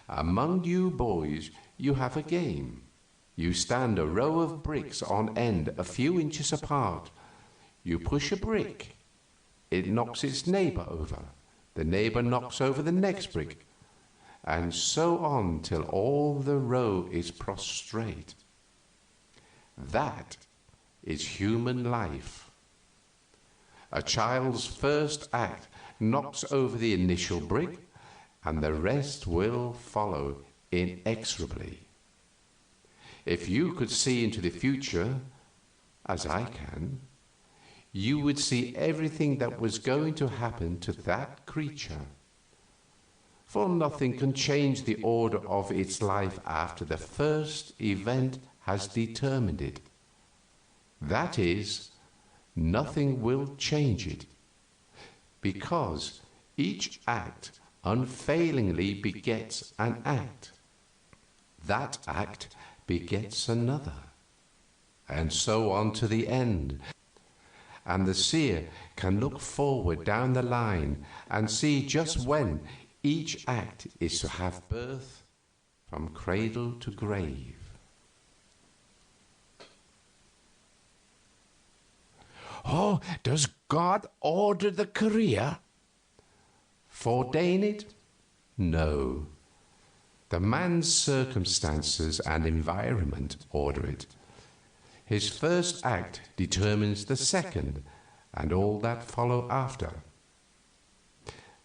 Among you boys, you have a game. You stand a row of bricks on end a few inches apart. You push a brick. It knocks its neighbor over. The neighbor knocks over the next brick. And so on till all the row is prostrate. That is human life. A child's first act knocks over the initial brick, and the rest will follow inexorably. If you could see into the future, as I can, you would see everything that was going to happen to that creature. For nothing can change the order of its life after the first event has determined it. That is, nothing will change it, because each act unfailingly begets an act. That act begets another, and so on to the end. And the seer can look forward down the line and see just when each act is to have birth from cradle to grave. Oh, does God order the career? Foreordain it? No. The man's circumstances and environment order it. His first act determines the second and all that follow after.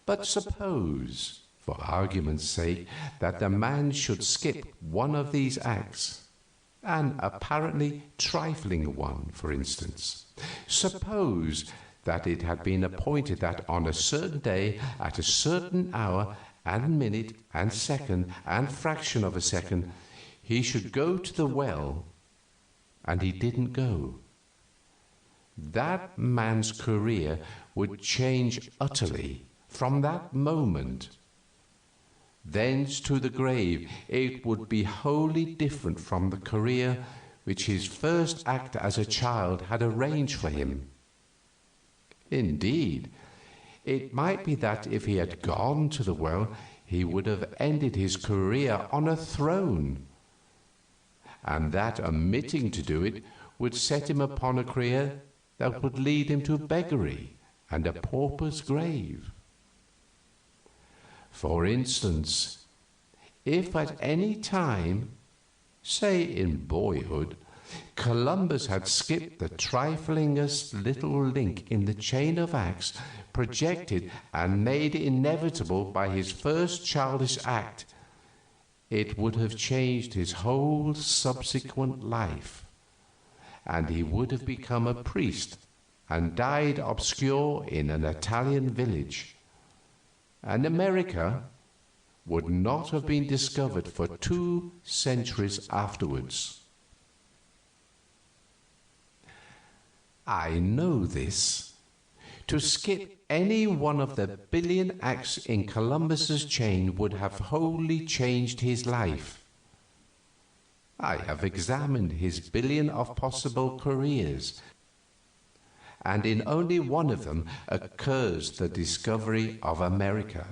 But suppose, for argument's sake, that the man should skip one of these acts, an apparently trifling one, for instance. Suppose that it had been appointed that on a certain day, at a certain hour and minute and second and fraction of a second, he should go to the well, and he didn't go. That man's career would change utterly from that moment. Thence to the grave, it would be wholly different from the career which his first act as a child had arranged for him. Indeed, it might be that if he had gone to the well, he would have ended his career on a throne, and that omitting to do it would set him upon a career that would lead him to beggary and a pauper's grave. For instance, if at any time, say in boyhood, Columbus had skipped the triflingest little link in the chain of acts projected and made inevitable by his first childish act, it would have changed his whole subsequent life, and he would have become a priest and died obscure in an Italian village, and America would not have been discovered for 2 centuries afterwards. I know this. To skip any one of the billion acts in Columbus's chain would have wholly changed his life. I have examined his billion of possible careers, and in only one of them occurs the discovery of America.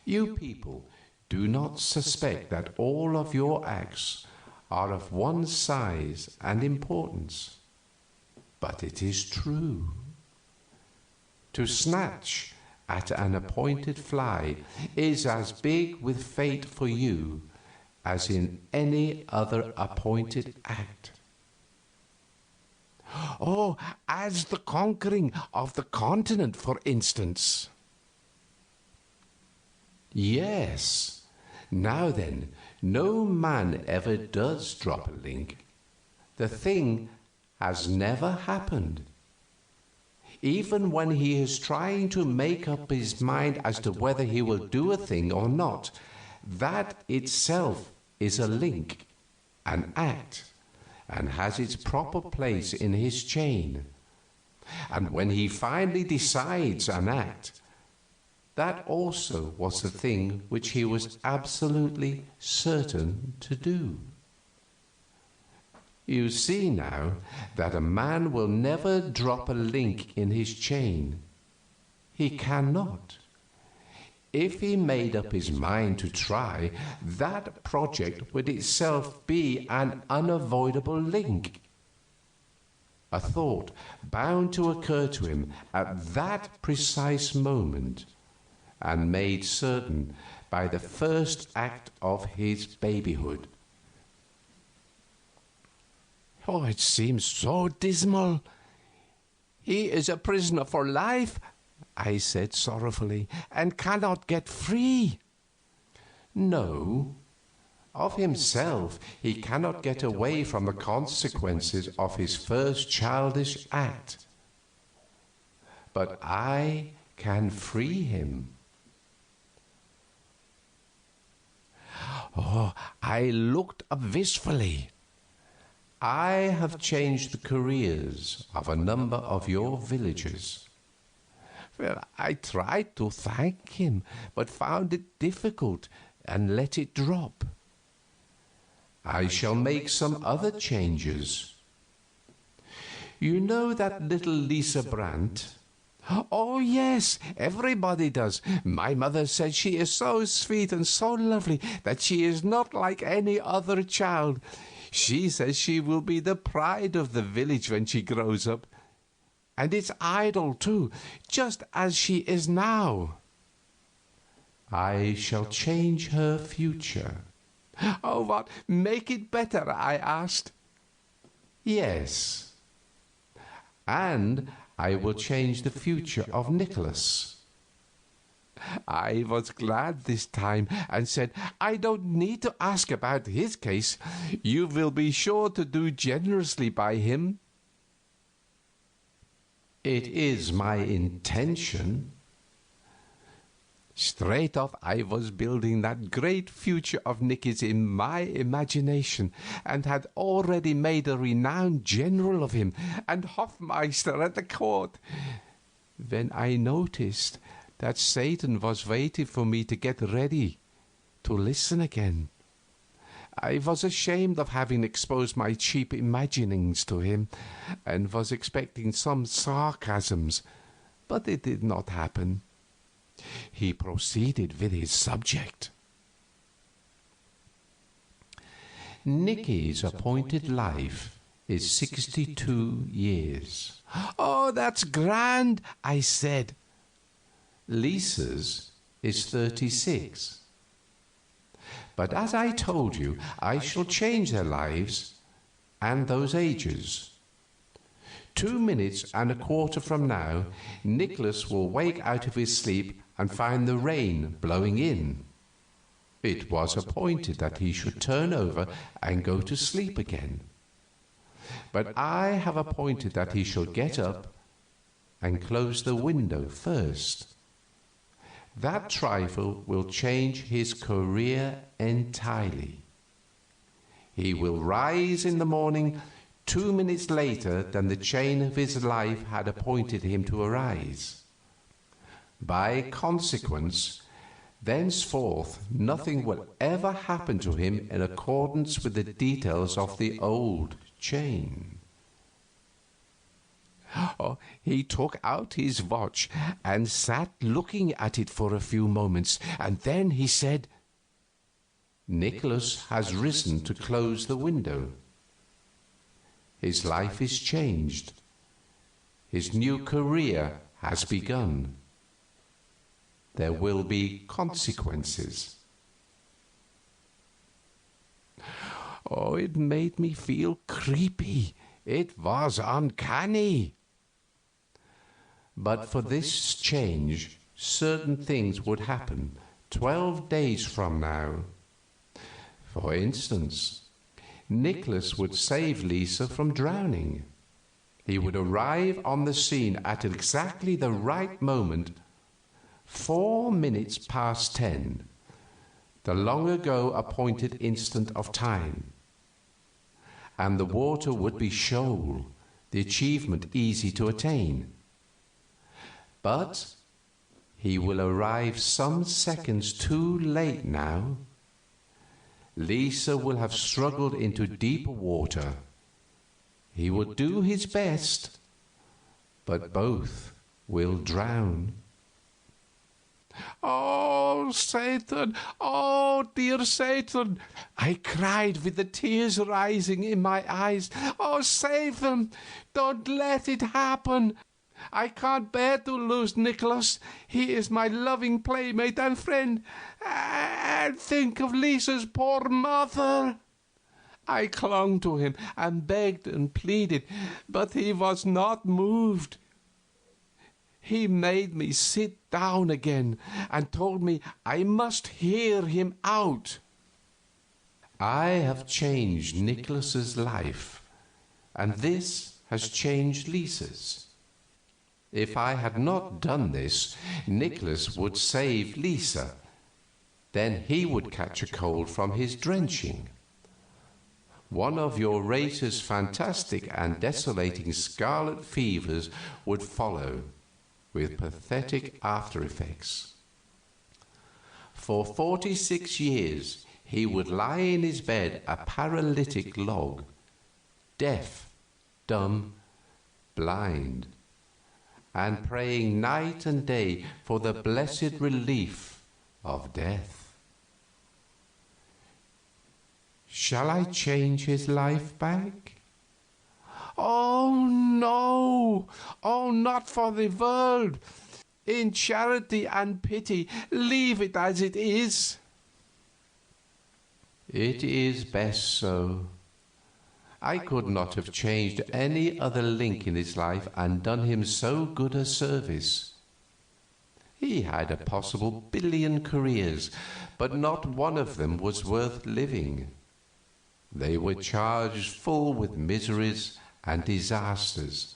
You people do not suspect that all of your acts are of one size and importance, but it is true. To snatch at an appointed fly is as big with fate for you as in any other appointed act. Oh, as the conquering of the continent, for instance. Yes. Now then, no man ever does drop a link. The thing has never happened. Even when he is trying to make up his mind as to whether he will do a thing or not, that itself is a link, an act, and has its proper place in his chain. And when he finally decides an act, that also was the thing which he was absolutely certain to do. You see now that a man will never drop a link in his chain. He cannot. If he made up his mind to try, that project would itself be an unavoidable link. a thought bound to occur to him at that precise moment, and made certain by the first act of his babyhood. Oh, it seems so dismal. He is a prisoner for life, I said sorrowfully, and cannot get free. No, of himself he cannot get away from the consequences of his first childish act. But I can free him. Oh, I looked up wistfully. I have changed the careers of a number of your villagers. Well, I tried to thank him, but found it difficult and let it drop. I shall make some other changes. You know that little Lisa Brandt? Oh, yes, everybody does. My mother says she is so sweet and so lovely that she is not like any other child. She says she will be the pride of the village when she grows up. And its idol, too, just as she is now. I shall change her future. Oh, what? Make it better, I asked. Yes. And I will change the future of Nicholas. I was glad this time and said, I don't need to ask about his case. You will be sure to do generously by him. It is my intention. Straight off, I was building that great future of Nicky's in my imagination, and had already made a renowned general of him and Hofmeister at the court, when I noticed that Satan was waiting for me to get ready to listen again. I was ashamed of having exposed my cheap imaginings to him, and was expecting some sarcasms, but it did not happen. He proceeded with his subject. Nicky's appointed life is 62 years. Oh, that's grand, I said. Lisa's is 36. But as I told you, I shall change their lives and those ages. 2 minutes and a quarter from now, Nicholas will wake out of his sleep and find the rain blowing in. It was appointed that he should turn over and go to sleep again. But I have appointed that he shall get up and close the window first. That trifle will change his career entirely. He will rise in the morning 2 minutes later than the chain of his life had appointed him to arise. By consequence, thenceforth nothing will ever happen to him in accordance with the details of the old chain. Oh, he took out his watch and sat looking at it for a few moments, and then he said, Nicholas has risen to close the window. His life is changed. His new career has begun. There will be consequences. Oh, it made me feel creepy. It was uncanny. But for this change, certain things would happen 12 days from now. For instance, Nicholas would save Lisa from drowning. He would arrive on the scene at exactly the right moment, 4 minutes past 10, the long ago appointed instant of time. And the water would be shoal, the achievement easy to attain. But he will arrive some seconds too late now. Lisa will have struggled into deeper water. He will do his best, but both will drown. Oh, Satan! Oh, "Oh, dear Satan," I cried with the tears rising in my eyes. "Oh, save them! Don't let it happen! I can't bear to lose Nicholas. He is my loving playmate and friend. And think of Lisa's poor mother." I clung to him and begged and pleaded, but he was not moved. He made me sit down again and told me I must hear him out. "I have changed Nicholas's life, and this has changed Lisa's. If I had not done this, Nicholas would save Lisa. Then he would catch a cold from his drenching. One of your race's fantastic and desolating scarlet fevers would follow, with pathetic after effects. For 46 years he would lie in his bed a paralytic log, deaf, dumb, blind, and praying night and day for the blessed relief of death. Shall I change his life back? Oh, no! Oh, not for the world! In charity and pity, leave it as it is." "It is best so. I could not have changed any other link in his life and done him so good a service. He had a possible 1,000,000,000 careers, but not one of them was worth living. They were charged full with miseries and disasters.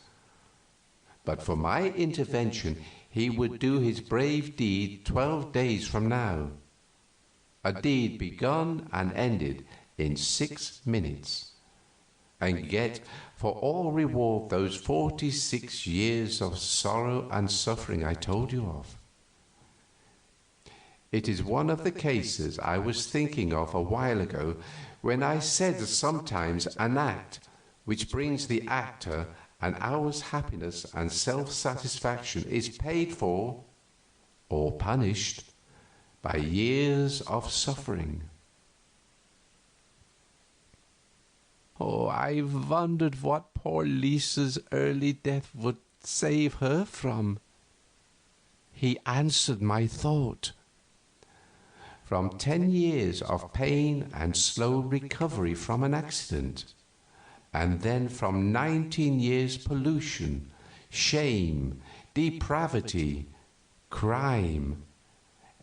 But for my intervention he would do his brave deed 12 days from now, a deed begun and ended in 6 minutes, and get for all reward those 46 years of sorrow and suffering I told you of. It is one of the cases I was thinking of a while ago when I said that sometimes an act which brings the actor an hour's happiness and self-satisfaction is paid for or punished by years of suffering. Oh, I wondered what poor Lisa's early death would save her from. He answered my thought. From 10 years of pain and slow recovery from an accident, and then from 19 years pollution, shame, depravity, crime,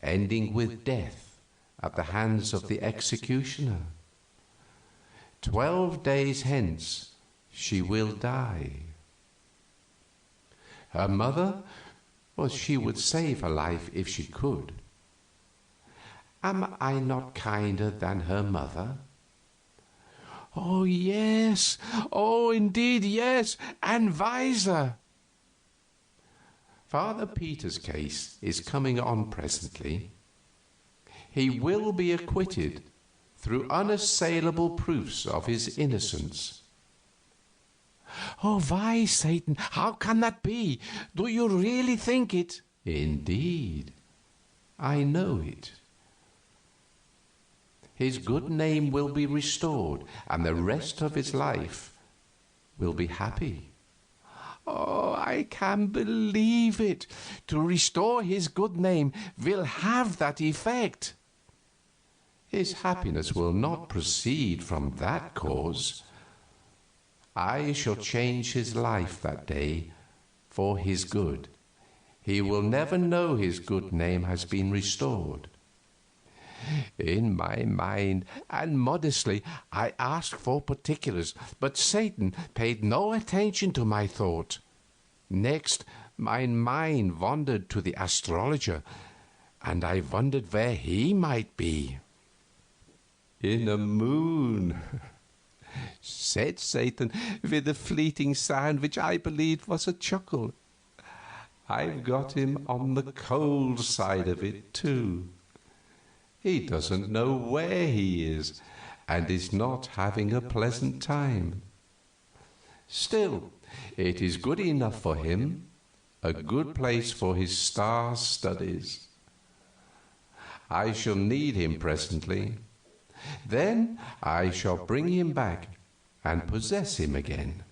ending with death at the hands of the executioner. 12 days hence she will die. Her mother, well, she would save her life if she could. Am I not kinder than her mother? Oh, yes. Oh, indeed, yes, and wiser. Father Peter's case is coming on presently. He will be acquitted through unassailable proofs of his innocence. Oh, why, Satan? How can that be? Do you really think it? Indeed, I know it. His good name will be restored, and the rest of his life will be happy. Oh, I can believe it. To restore his good name will have that effect. His happiness will not proceed from that cause. I shall change his life that day for his good. He will never know his good name has been restored. In my mind and modestly I asked for particulars, but Satan paid no attention to my thought. Next, my mind wandered to the astrologer, and I wondered where he might be. In a moon, said Satan, with a fleeting sound which I believed was a chuckle. I've got him on the cold side of it, too. He doesn't know where he is, and is not having a pleasant time. Still, it is good enough for him, a good place for his star studies. I shall need him presently. Then I shall bring him back and possess him again.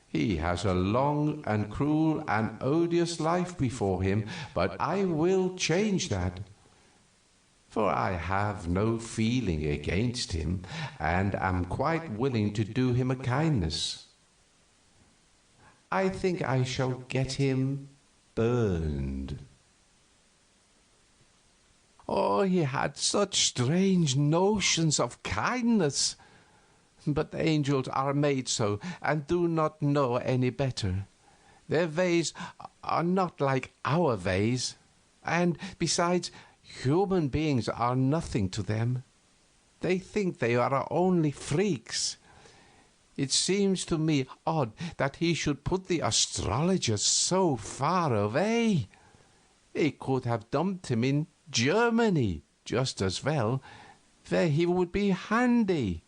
He has a long and cruel and odious life before him, but I will change that. For I have no feeling against him, and am quite willing to do him a kindness. I think I shall get him burned. Oh, he had such strange notions of kindness. But angels are made so, and do not know any better. Their ways are not like our ways, and besides, human beings are nothing to them. They think they are only freaks. It seems to me odd that he should put the astrologer so far away. He could have dumped him in Germany just as well, where he would be handy.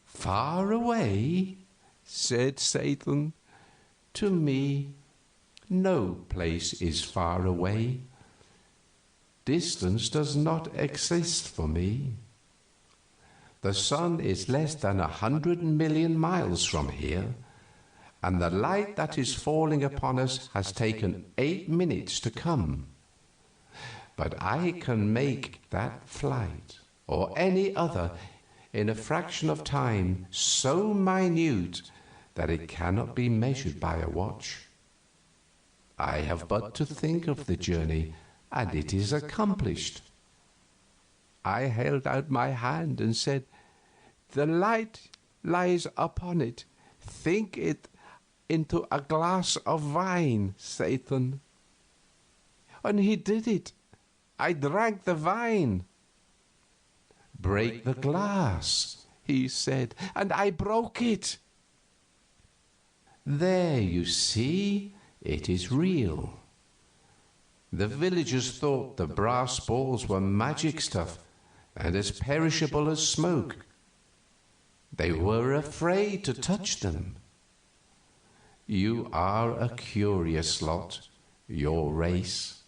Far away, said Satan. To me, no place is far away. Distance does not exist for me. The sun is less than 100 million miles from here, and the light that is falling upon us has taken 8 minutes to come. But I can make that flight, or any other, in a fraction of time so minute that it cannot be measured by a watch. I have but to think of the journey, and it is accomplished. I held out my hand and said, "The light lies upon it. Think it into a glass of wine, Satan." And he did it. I drank the wine. "Break the glass," he said, and I broke it. There, you see, it is real. The villagers thought the brass balls were magic stuff and as perishable as smoke. They were afraid to touch them. You are a curious lot, your race.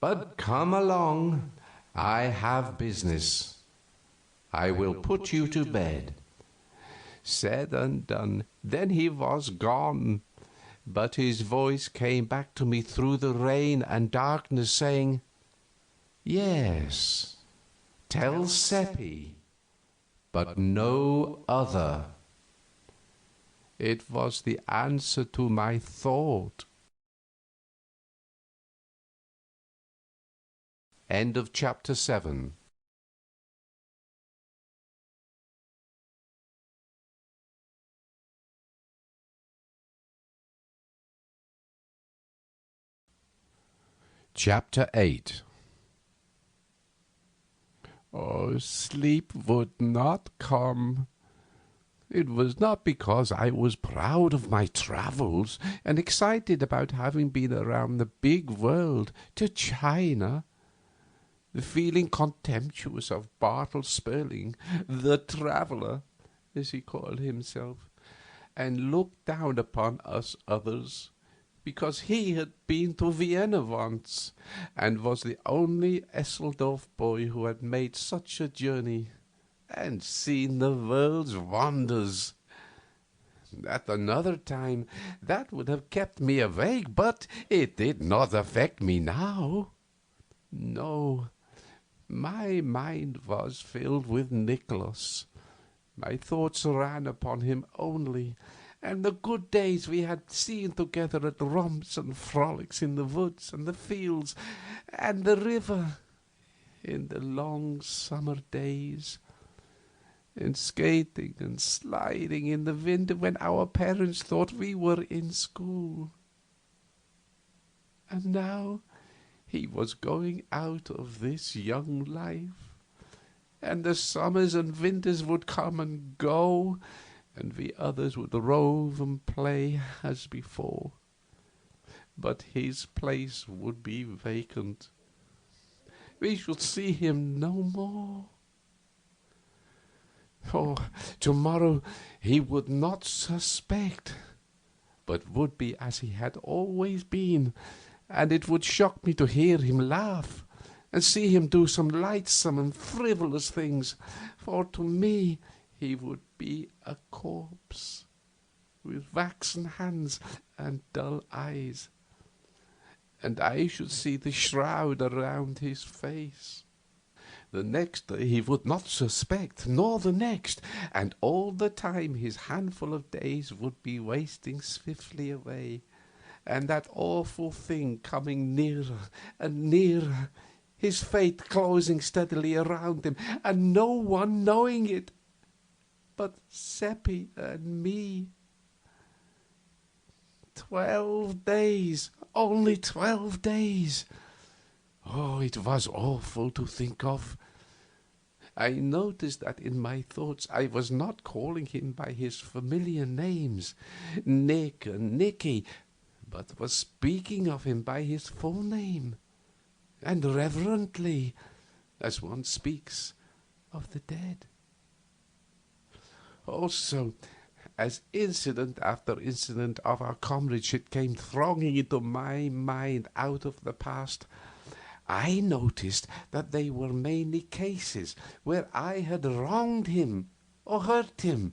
But come along, I have business. I will put you to bed. Said and done. Then he was gone, but his voice came back to me through the rain and darkness, saying, "Yes, tell Seppi, but no other." It was the answer to my thought. End of chapter 7. Chapter 8. Oh, sleep would not come. It was not because I was proud of my travels and excited about having been around the big world to China, feeling contemptuous of Bartle Sperling, the traveller, as he called himself, and looked down upon us others, because he had been to Vienna once, and was the only Esseldorf boy who had made such a journey, and seen the world's wonders. At another time that would have kept me awake, but it did not affect me now. No, my mind was filled with Nicholas. My thoughts ran upon him only, and the good days we had seen together at romps and frolics in the woods and the fields and the river, in the long summer days, and skating and sliding in the winter when our parents thought we were in school. And now he was going out of this young life, and the summers and winters would come and go, and we others would rove and play as before. But his place would be vacant. We should see him no more. Oh, tomorrow he would not suspect, but would be as he had always been, and it would shock me to hear him laugh, and see him do some lightsome and frivolous things, for to me he would be a corpse, with waxen hands and dull eyes, and I should see the shroud around his face. The next day he would not suspect, nor the next, and all the time his handful of days would be wasting swiftly away, and that awful thing coming nearer and nearer, his fate closing steadily around him, and no one knowing it but Seppi and me. 12 days, only 12 days. Oh, it was awful to think of. I noticed that in my thoughts I was not calling him by his familiar names, Nick and Nicky, but was speaking of him by his full name, and reverently, as one speaks of the dead. Also, as incident after incident of our comradeship came thronging into my mind out of the past, I noticed that they were mainly cases where I had wronged him or hurt him,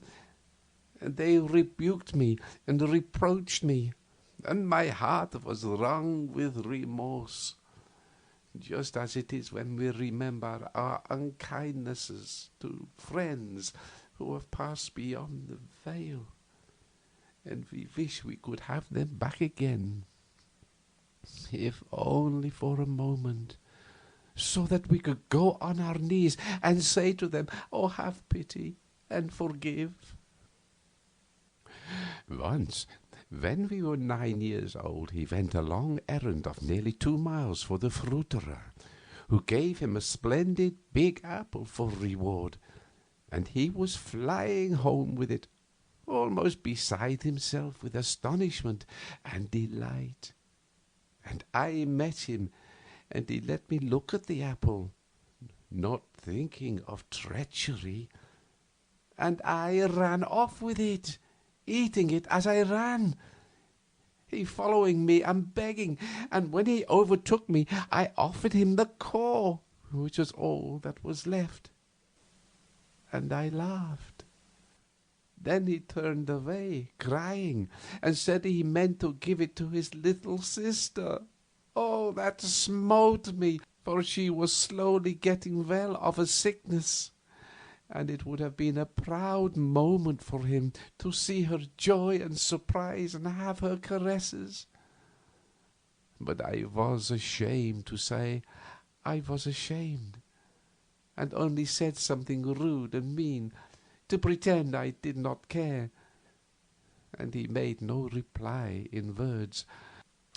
and they rebuked me and reproached me, and my heart was wrung with remorse, just as it is when we remember our unkindnesses to friends who have passed beyond the veil, and we wish we could have them back again, if only for a moment, so that we could go on our knees and say to them, "Oh, have pity and forgive." Once, when we were 9 years old, he went a long errand of nearly 2 miles for the fruiterer, who gave him a splendid big apple for reward, and he was flying home with it, almost beside himself with astonishment and delight. And I met him, and he let me look at the apple, not thinking of treachery, and I ran off with it, eating it as I ran, he following me and begging, and when he overtook me I offered him the core, which was all that was left, and I laughed. Then he turned away, crying, and said he meant to give it to his little sister. Oh, that smote me, for she was slowly getting well of a sickness, and it would have been a proud moment for him to see her joy and surprise and have her caresses. But I was ashamed to say I was ashamed, and only said something rude and mean, to pretend I did not care, and he made no reply in words,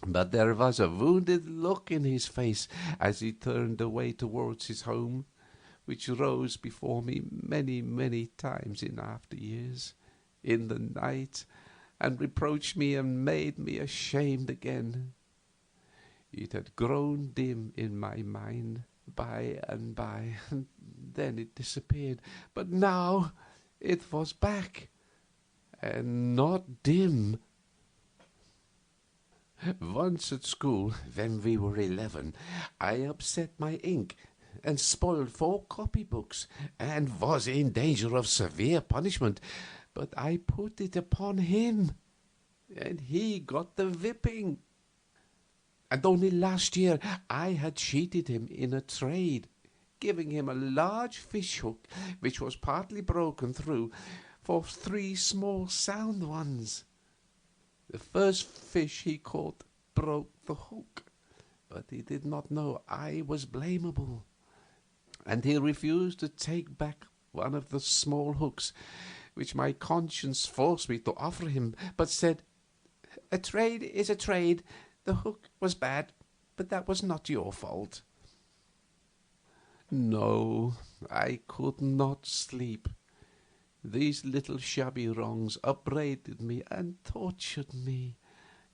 but there was a wounded look in his face as he turned away towards his home, which rose before me many, many times in after years, in the night, and reproached me and made me ashamed again. It had grown dim in my mind by and by, and then it disappeared, but now it was back, and not dim. Once at school, when we were 11, I upset my ink and spoiled 4 copybooks, and was in danger of severe punishment, but I put it upon him, and he got the whipping. And only last year I had cheated him in a trade, giving him a large fish hook, which was partly broken through, for 3 small sound ones. The first fish he caught broke the hook, but he did not know I was blamable, and he refused to take back one of the small hooks, which my conscience forced me to offer him, but said, "A trade is a trade. The hook was bad, but that was not your fault." No, I could not sleep. These little shabby wrongs upbraided me and tortured me,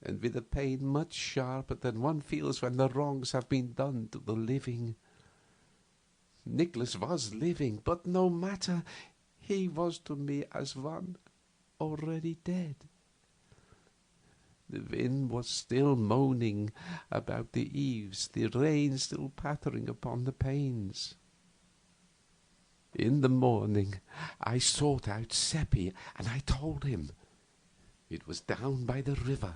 and with a pain much sharper than one feels when the wrongs have been done to the living. Nicholas was living, but no matter, he was to me as one already dead. The wind was still moaning about the eaves, the rain still pattering upon the panes. In the morning I sought out Seppi, and I told him. It was down by the river.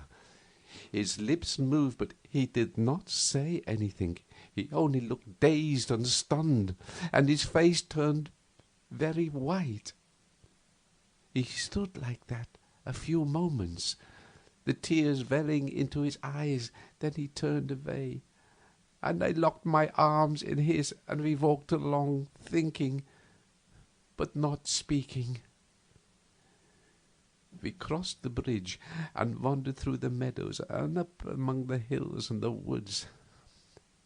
His lips moved, but he did not say anything. He only looked dazed and stunned, and his face turned very white. He stood like that a few moments, the tears welling into his eyes. Then he turned away, and I locked my arms in his, and we walked along, thinking, but not speaking. We crossed the bridge and wandered through the meadows and up among the hills and the woods.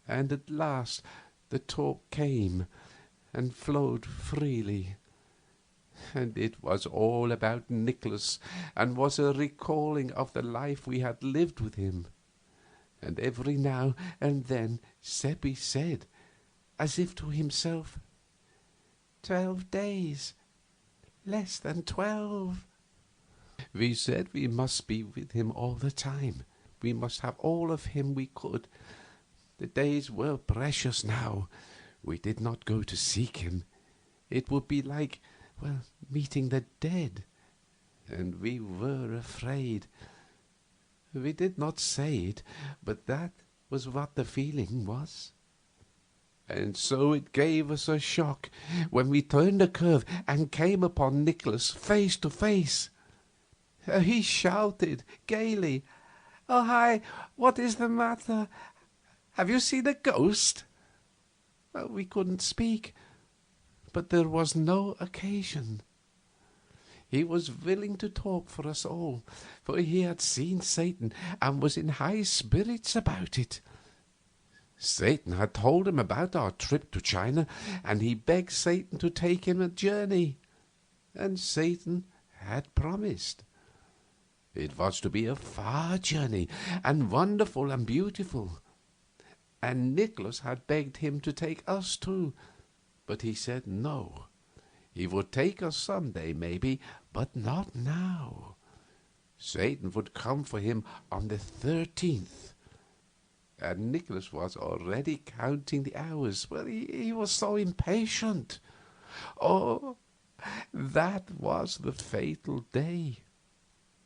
And at last the talk came and flowed freely. And it was all about Nicholas, and was a recalling of the life we had lived with him. And every now and then Seppi said, as if to himself, 12 days, less than 12. We said we must be with him all the time. We must have all of him we could. The days were precious now. We did not go to seek him. It would be like, meeting the dead. And we were afraid. We did not say it, but that was what the feeling was. And so it gave us a shock when we turned a curve and came upon Nicholas face to face. He shouted gaily, "Oh, hi! What is the matter? Have you seen a ghost?" We couldn't speak, but there was no occasion. He was willing to talk for us all, for he had seen Satan and was in high spirits about it. Satan had told him about our trip to China, and he begged Satan to take him a journey, and Satan had promised. It was to be a far journey, and wonderful and beautiful. And Nicholas had begged him to take us too, but he said no. He would take us some day, maybe, but not now. Satan would come for him on the 13th. And Nicholas was already counting the hours. He was so impatient. Oh, that was the fatal day.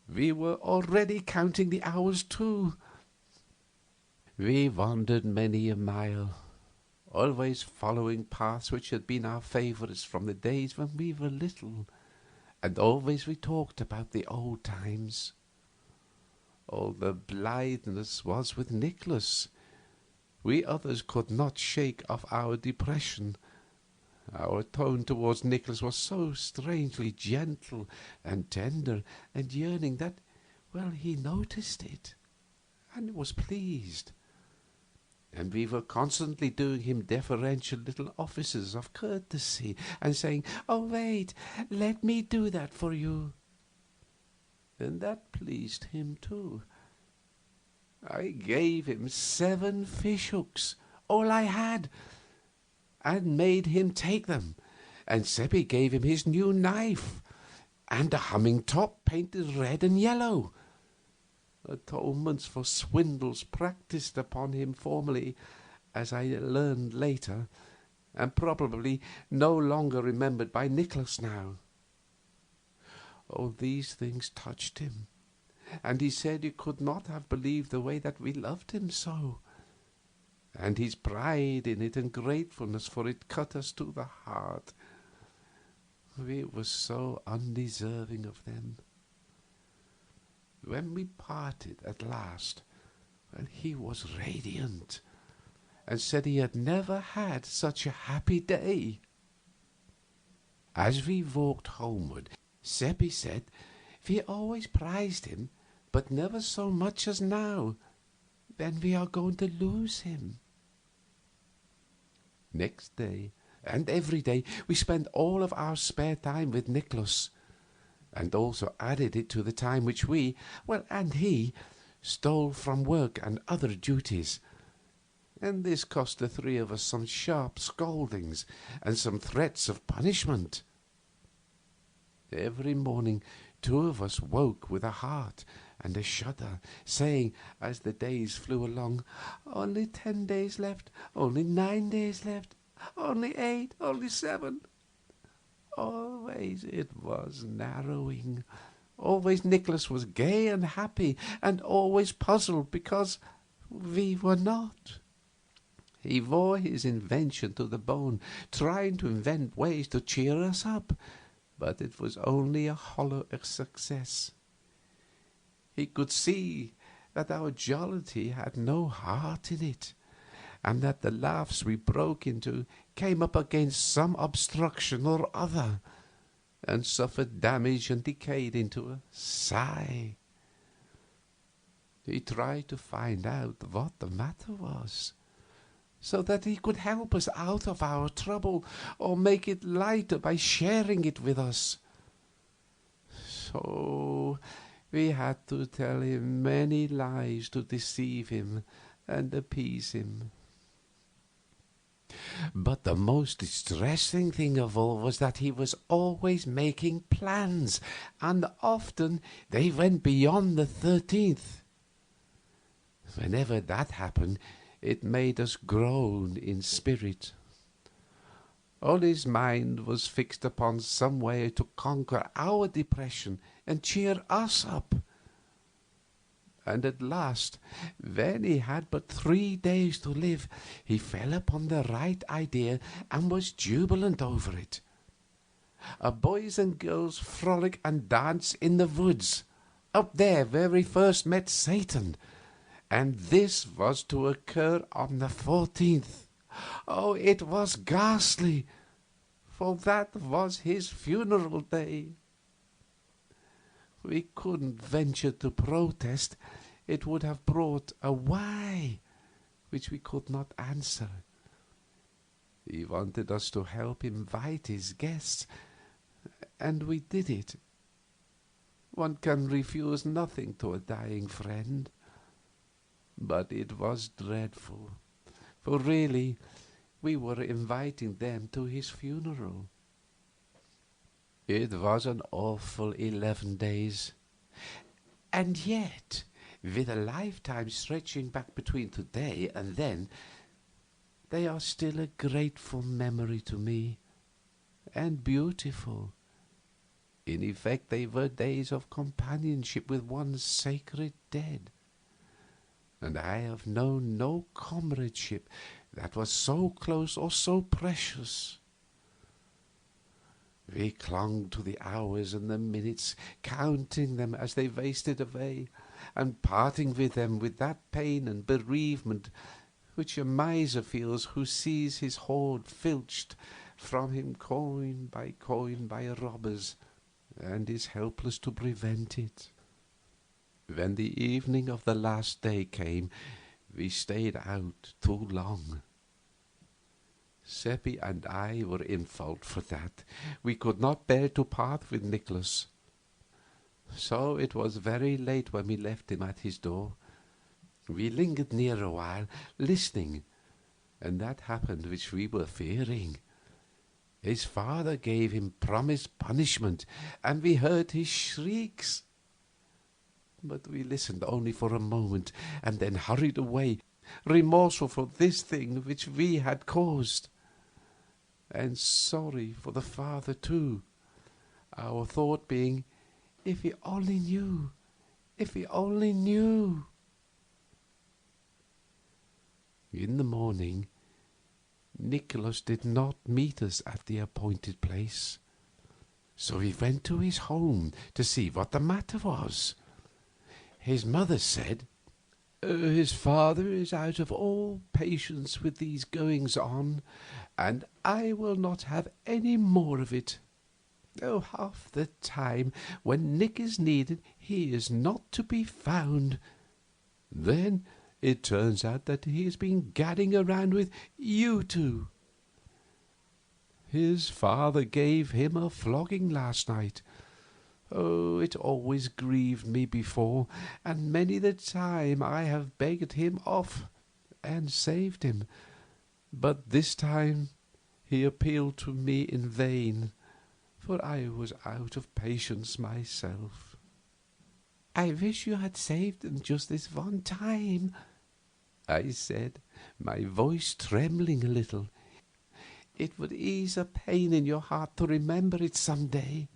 We were already counting the hours too. We wandered many a mile, always following paths which had been our favorites from the days when we were little, and always we talked about the old times. All the blitheness was with Nicholas. We others could not shake off our depression. Our tone towards Nicholas was so strangely gentle and tender and yearning that, he noticed it and was pleased. And we were constantly doing him deferential little offices of courtesy and saying, "Oh, wait, let me do that for you." And that pleased him too. I gave him 7 fishhooks, all I had, and made him take them, and Seppi gave him his new knife, and a humming top painted red and yellow, atonements for swindles practiced upon him formerly, as I learned later, and probably no longer remembered by Nicholas now. All these things touched him, and he said he could not have believed the way that we loved him so, and his pride in it and gratefulness for it cut us to the heart. We were so undeserving of them. When we parted at last, he was radiant, and said he had never had such a happy day. As we walked homeward, Seppi said we always prized him, but never so much as now, when we are going to lose him. Next day, and every day, we spent all of our spare time with Nicholas, and also added it to the time which we, and he, stole from work and other duties, and this cost the 3 of us some sharp scoldings and some threats of punishment. Every morning 2 of us woke with a heart and a shudder, saying, as the days flew along, "Only 10 days left, only 9 days left, only 8, only 7. Always it was narrowing. Always Nicholas was gay and happy, and always puzzled because we were not. He wore his invention to the bone, trying to invent ways to cheer us up, but it was only a hollow success. He could see that our jollity had no heart in it, and that the laughs we broke into came up against some obstruction or other, and suffered damage and decayed into a sigh. He tried to find out what the matter was, so that he could help us out of our trouble or make it lighter by sharing it with us. So we had to tell him many lies to deceive him and appease him. But the most distressing thing of all was that he was always making plans, and often they went beyond the 13th. Whenever that happened, it made us groan in spirit. All his mind was fixed upon some way to conquer our depression and cheer us up. And at last, when he had but 3 days to live, he fell upon the right idea and was jubilant over it. A boys and girls frolic and dance in the woods, up there where we first met Satan, and this was to occur on the 14th. Oh, it was ghastly, for that was his funeral day. We couldn't venture to protest. It would have brought a why, which we could not answer. He wanted us to help invite his guests, and we did it. One can refuse nothing to a dying friend. But it was dreadful, for really we were inviting them to his funeral. It was an awful 11 days, and yet, with a lifetime stretching back between today and then, they are still a grateful memory to me, and beautiful. In effect, they were days of companionship with one's sacred dead, and I have known no comradeship that was so close or so precious. We clung to the hours and the minutes, counting them as they wasted away, and parting with them with that pain and bereavement which a miser feels who sees his hoard filched from him coin by robbers, and is helpless to prevent it. When the evening of the last day came, we stayed out too long. Seppi and I were in fault for that. We could not bear to part with Nicholas. So it was very late when we left him at his door. We lingered near a while, listening, and that happened which we were fearing. His father gave him promised punishment, and we heard his shrieks. But we listened only for a moment, and then hurried away, remorseful for this thing which we had caused, and sorry for the father too, our thought being, if he only knew, if he only knew. In the morning, Nicholas did not meet us at the appointed place, so we went to his home to see what the matter was. His mother said, "His father is out of all patience with these goings-on, and I will not have any more of it. Oh, half the time, when Nick is needed, he is not to be found. Then it turns out that he has been gadding around with you two. His father gave him a flogging last night. Oh, it always grieved me before, and many the time I have begged him off and saved him, but this time he appealed to me in vain, for I was out of patience myself." I wish you had saved them just this one time, I said, my voice trembling a little. It would ease a pain in your heart to remember it some day.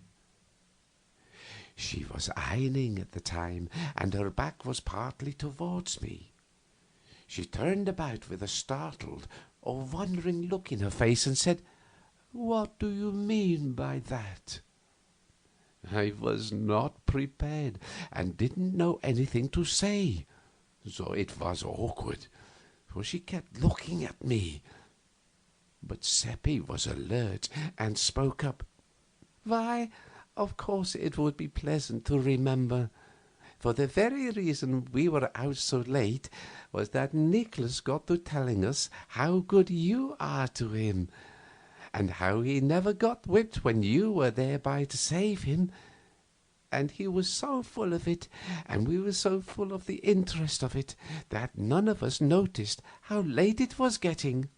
She was ironing at the time, and her back was partly towards me. She turned about with a startled or wondering look in her face and said, "What do you mean by that?" I was not prepared and didn't know anything to say, so it was awkward, for she kept looking at me. But Seppi was alert and spoke up. "Why, of course it would be pleasant to remember. For the very reason we were out so late was that Nicholas got to telling us how good you are to him, and how he never got whipped when you were thereby to save him. And he was so full of it, and we were so full of the interest of it, that none of us noticed how late it was getting."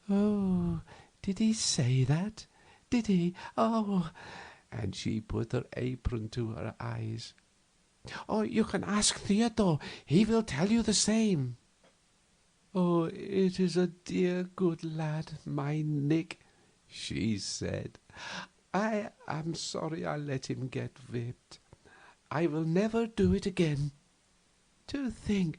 "Oh, did he say that? Did he? Oh!" And she put her apron to her eyes. "Oh, you can ask Theodore. He will tell you the same." "Oh, it is a dear good lad, my Nick," she said. "I am sorry I let him get whipped. I will never do it again. To think,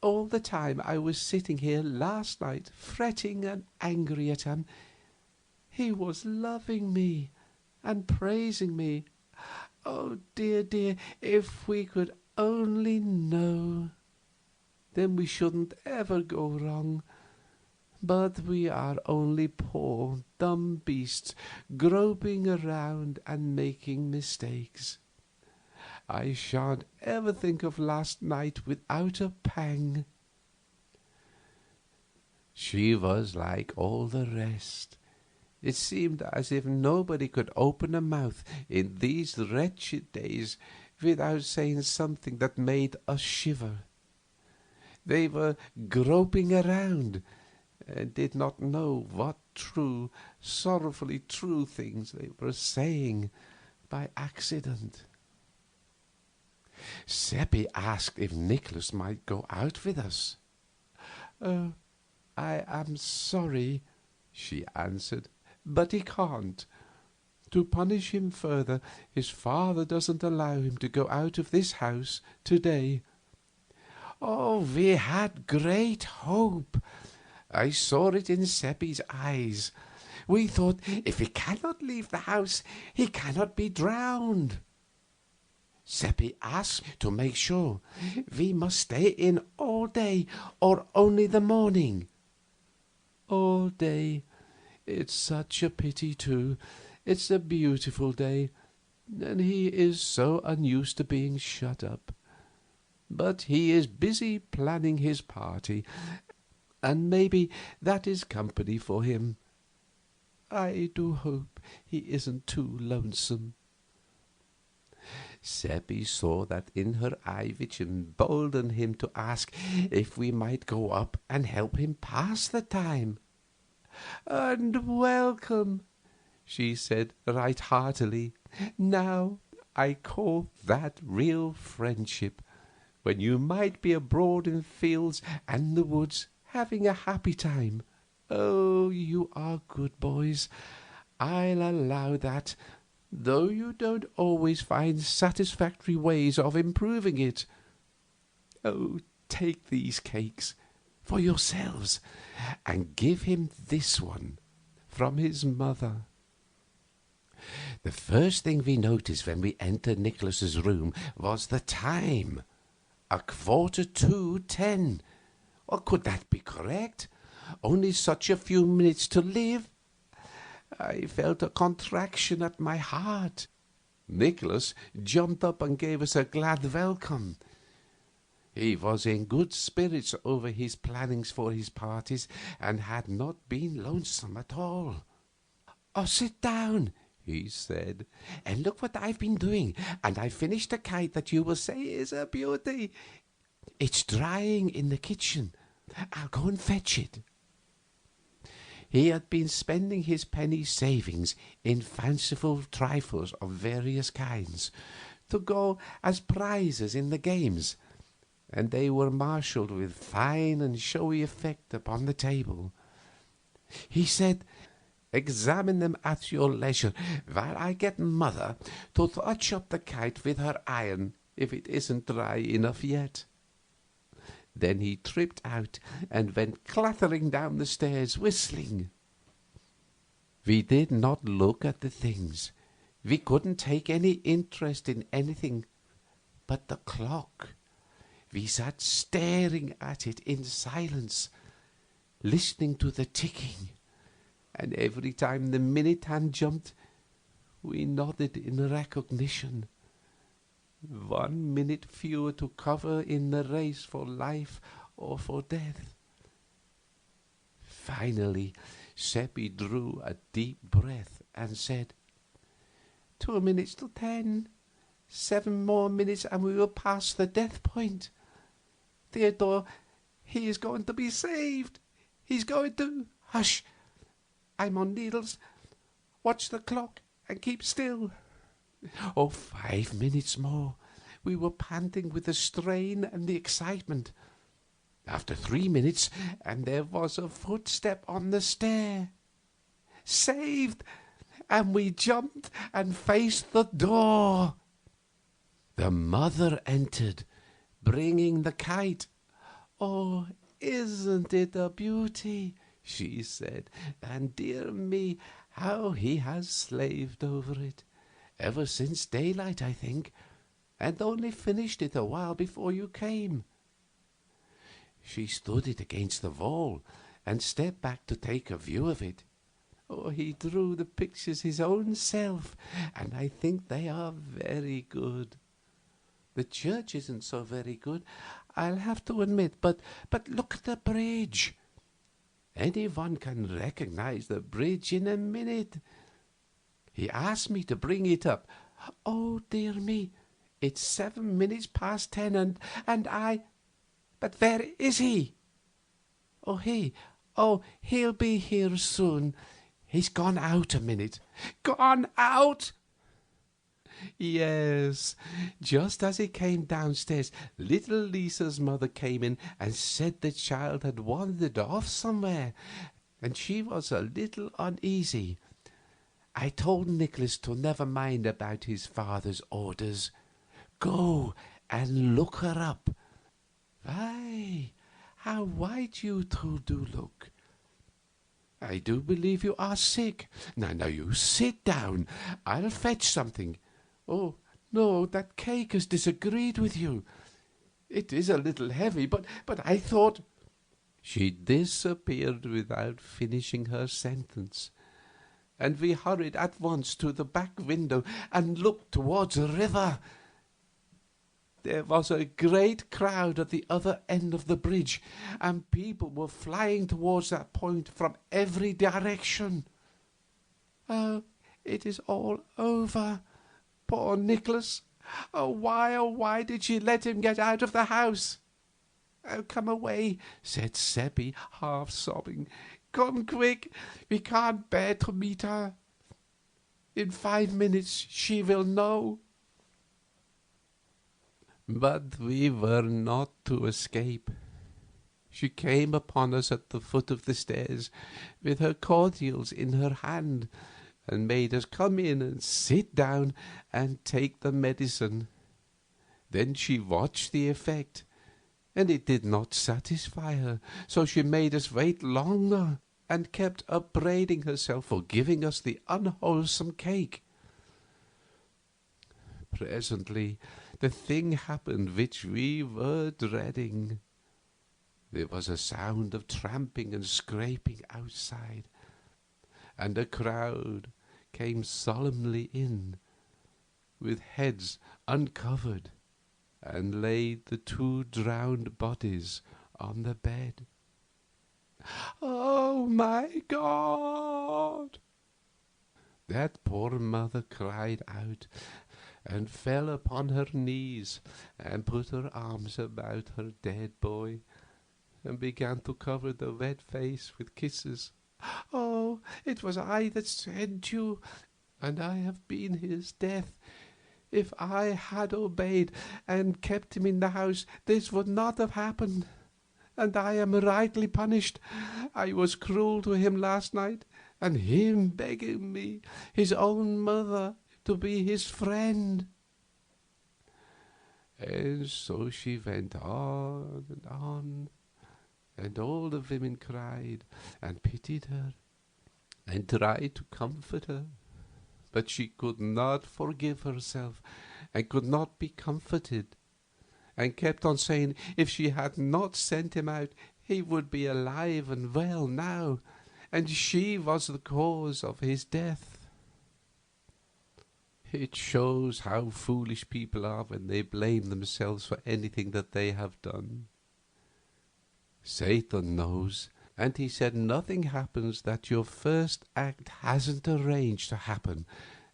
all the time I was sitting here last night fretting and angry at him, he was loving me and praising me. Oh, dear, dear, if we could only know, then we shouldn't ever go wrong. But we are only poor, dumb beasts, groping around and making mistakes. I shan't ever think of last night without a pang." She was like all the rest. It seemed as if nobody could open a mouth in these wretched days without saying something that made us shiver. They were groping around, and did not know what true, sorrowfully true things they were saying by accident. Seppi asked if Nicholas might go out with us. "Oh, I am sorry," she answered, "but he can't. To punish him further, his father doesn't allow him to go out of this house today." Oh, we had great hope. I saw it in Seppi's eyes. We thought, if he cannot leave the house, he cannot be drowned. Seppi asked to make sure. We must stay in all day, or only the morning. All day. It's such a pity, too. It's a beautiful day, and he is so unused to being shut up. But he is busy planning his party, and maybe that is company for him. I do hope he isn't too lonesome." Seppi saw that in her eye which emboldened him to ask if we might go up and help him pass the time. "And welcome," she said right heartily. "Now I call that real friendship, when you might be abroad in fields and the woods, having a happy time. Oh, you are good boys, I'll allow that, though you don't always find satisfactory ways of improving it. Oh, take these cakes for yourselves, and give him this one from his mother." The first thing we noticed when we entered Nicholas's room was the time. 10:15. Or could that be correct? Only such a few minutes to live. I felt a contraction at my heart. Nicholas jumped up and gave us a glad welcome. He was in good spirits over his plannings for his parties, and had not been lonesome at all. "Oh, sit down," he said, "and look what I've been doing, and I've finished a kite that you will say is a beauty. It's drying in the kitchen. I'll go and fetch it." He had been spending his penny savings in fanciful trifles of various kinds, to go as prizes in the games, and they were marshalled with fine and showy effect upon the table. He said, "Examine them at your leisure, while I get mother to touch up the kite with her iron, if it isn't dry enough yet." Then he tripped out and went clattering down the stairs, whistling. We did not look at the things. We couldn't take any interest in anything but the clock. We sat staring at it in silence, listening to the ticking, and every time the minute hand jumped, we nodded in recognition. 1 minute fewer to cover in the race for life or for death. Finally, Seppi drew a deep breath and said, 2 minutes to 10. 7 more minutes and we will pass the death point. Theodore, he is going to be saved. He's going to... Hush! I'm on needles. Watch the clock and keep still. 5 minutes more. We were panting with the strain and the excitement. After 3 minutes, and there was a footstep on the stair. Saved! And we jumped and faced the door. The mother entered, bringing the kite. "Oh, isn't it a beauty?" she said, "and dear me, how he has slaved over it, ever since daylight, I think, and only finished it a while before you came." She stood it against the wall and stepped back to take a view of it. He drew the pictures his own self, and I think they are very good. The church isn't so very good, I'll have to admit, but look at the bridge. Anyone can recognize the bridge in a minute. He asked me to bring it up. Oh, dear me, it's 7 minutes past 10, and I... But where is he? He'll be here soon. He's gone out a minute. Gone out? Yes, just as he came downstairs, little Lisa's mother came in and said the child had wandered off somewhere, and she was a little uneasy. I told Nicholas to never mind about his father's orders. Go and look her up. Why, how white you two do look. I do believe you are sick. Now, you sit down. I'll fetch something. Oh, no, that cake has disagreed with you. It is a little heavy, but I thought... She disappeared without finishing her sentence, and we hurried at once to the back window and looked towards the river. There was a great crowd at the other end of the bridge, and people were flying towards that point from every direction. Oh, it is all over. Poor Nicholas. Oh, why did she let him get out of the house? Oh, come away, said Seppi, half sobbing. Come quick, we can't bear to meet her. In 5 minutes she will know. But we were not to escape. She came upon us at the foot of the stairs with her cordials in her hand, and made us come in and sit down and take the medicine. Then she watched the effect, and it did not satisfy her, so she made us wait longer, and kept upbraiding herself for giving us the unwholesome cake. Presently the thing happened which we were dreading. There was a sound of tramping and scraping outside, and a crowd came solemnly in, with heads uncovered, and laid the 2 drowned bodies on the bed. Oh, my God! That poor mother cried out, and fell upon her knees, and put her arms about her dead boy, and began to cover the wet face with kisses. Oh, it was I that sent you, and I have been his death. If I had obeyed and kept him in the house, this would not have happened, and I am rightly punished. I was cruel to him last night, and him begging me, his own mother, to be his friend." And so she went on, and all the women cried and pitied her and tried to comfort her. But she could not forgive herself and could not be comforted, and kept on saying if she had not sent him out, he would be alive and well now, and she was the cause of his death. It shows how foolish people are when they blame themselves for anything that they have done. Satan knows, and he said nothing happens that your first act hasn't arranged to happen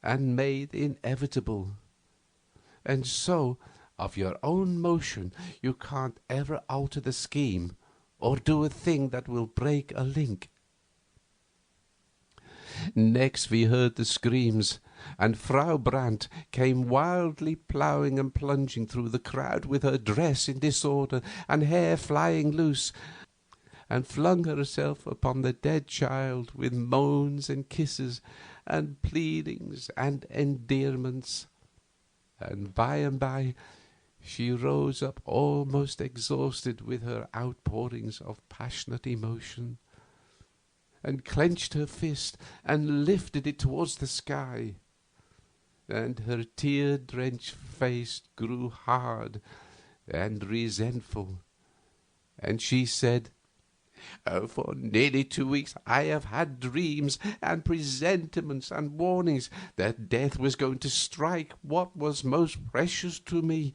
and made inevitable. And so, of your own motion, you can't ever alter the scheme or do a thing that will break a link. Next we heard the screams, and Frau Brandt came wildly ploughing and plunging through the crowd with her dress in disorder and hair flying loose, and flung herself upon the dead child with moans and kisses and pleadings and endearments. And by she rose up almost exhausted with her outpourings of passionate emotion, and clenched her fist and lifted it towards the sky, and her tear-drenched face grew hard and resentful, and she said, "For nearly 2 weeks I have had dreams and presentiments and warnings that death was going to strike what was most precious to me,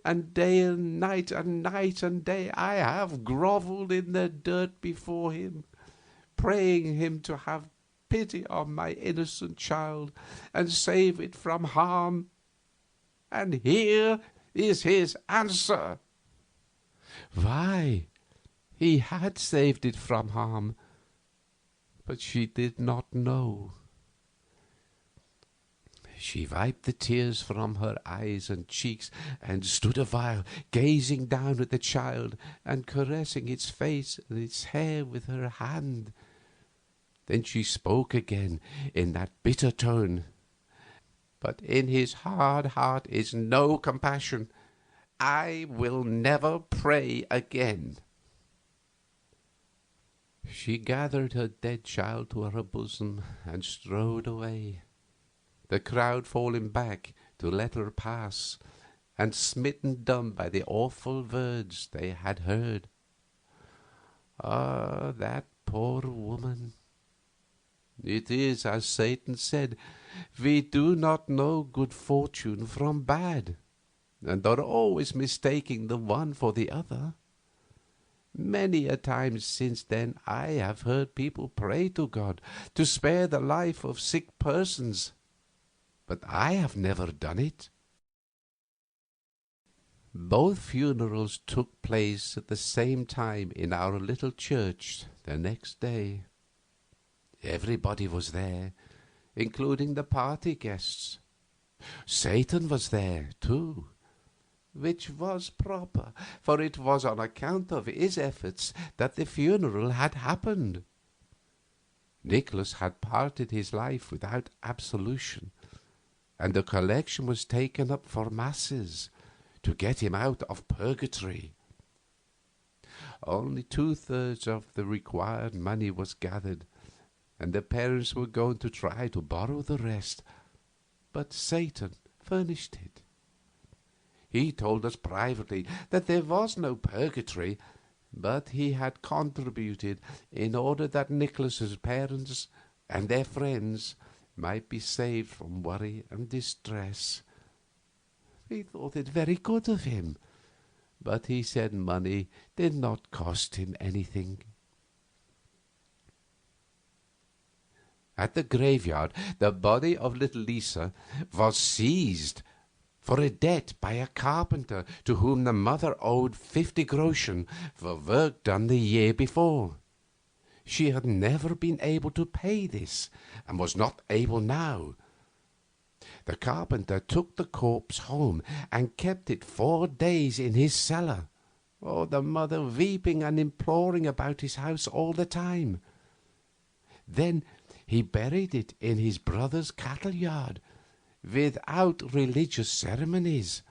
and day and night and day I have grovelled in the dirt before him, praying him to have pity on my innocent child and save it from harm. And here is his answer." Why, he had saved it from harm, but she did not know. She wiped the tears from her eyes and cheeks, and stood a while gazing down at the child and caressing its face and its hair with her hand. Then she spoke again in that bitter tone. "But in his hard heart is no compassion. I will never pray again." She gathered her dead child to her bosom and strode away, the crowd falling back to let her pass, and smitten dumb by the awful words they had heard. Ah, that poor woman! It is as Satan said, we do not know good fortune from bad, and are always mistaking the one for the other. Many a time since then I have heard people pray to God to spare the life of sick persons, but I have never done it. Both funerals took place at the same time in our little church the next day. Everybody was there, including the party guests. Satan was there, too, which was proper, for it was on account of his efforts that the funeral had happened. Nicholas had parted his life without absolution, and the collection was taken up for masses to get him out of purgatory. Only 2/3 of the required money was gathered, and the parents were going to try to borrow the rest, but Satan furnished it. He told us privately that there was no purgatory, but he had contributed in order that Nicholas's parents and their friends might be saved from worry and distress. We thought it very good of him, but he said money did not cost him anything. At the graveyard, the body of little Lisa was seized for a debt by a carpenter to whom the mother owed 50 groschen for work done the year before. She had never been able to pay this, and was not able now. The carpenter took the corpse home and kept it 4 days in his cellar. Oh, the mother weeping and imploring about his house all the time. Then he buried it in his brother's cattle yard, without religious ceremonies.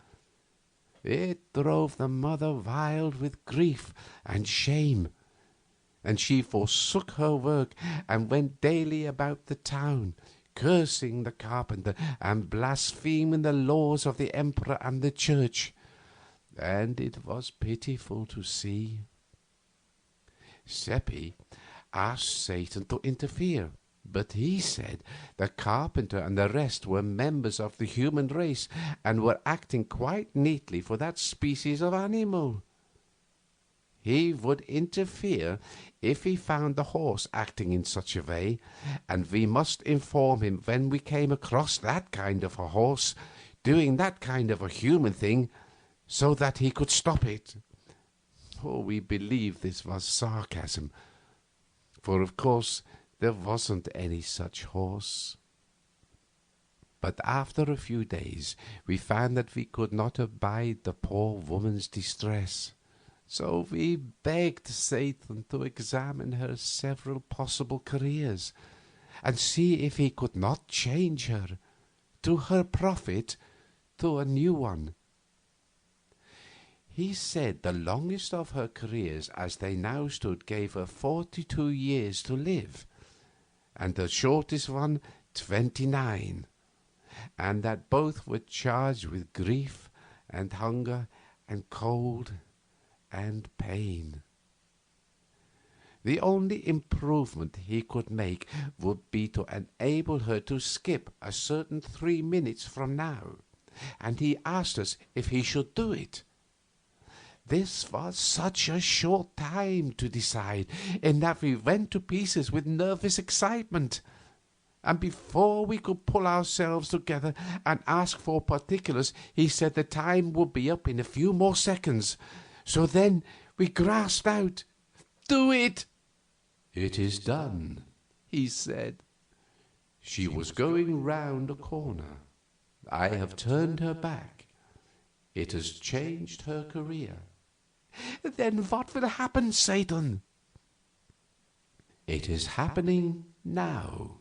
It drove the mother wild with grief and shame, and she forsook her work and went daily about the town, cursing the carpenter and blaspheming the laws of the emperor and the church. And it was pitiful to see. Seppi asked Satan to interfere, but he said the carpenter and the rest were members of the human race and were acting quite neatly for that species of animal. He would interfere if he found the horse acting in such a way, and we must inform him when we came across that kind of a horse doing that kind of a human thing, so that he could stop it. Oh, we believed this was sarcasm, for of course there wasn't any such horse. But after a few days we found that we could not abide the poor woman's distress, so we begged Satan to examine her several possible careers, and see if he could not change her, to her profit, to a new one. He said the longest of her careers as they now stood gave her 42 years to live, and the shortest one 29, and that both were charged with grief and hunger and cold and pain. The only improvement he could make would be to enable her to skip a certain 3 minutes from now, and he asked us if he should do it. This was such a short time to decide, in that we went to pieces with nervous excitement, and before we could pull ourselves together and ask for particulars, he said the time would be up in a few more seconds. So then we grasped out, "Do it!" "It is done," he said. "She was going round a corner. I have turned her back. It has changed her career." "Then what will happen, Satan?" "It is happening now.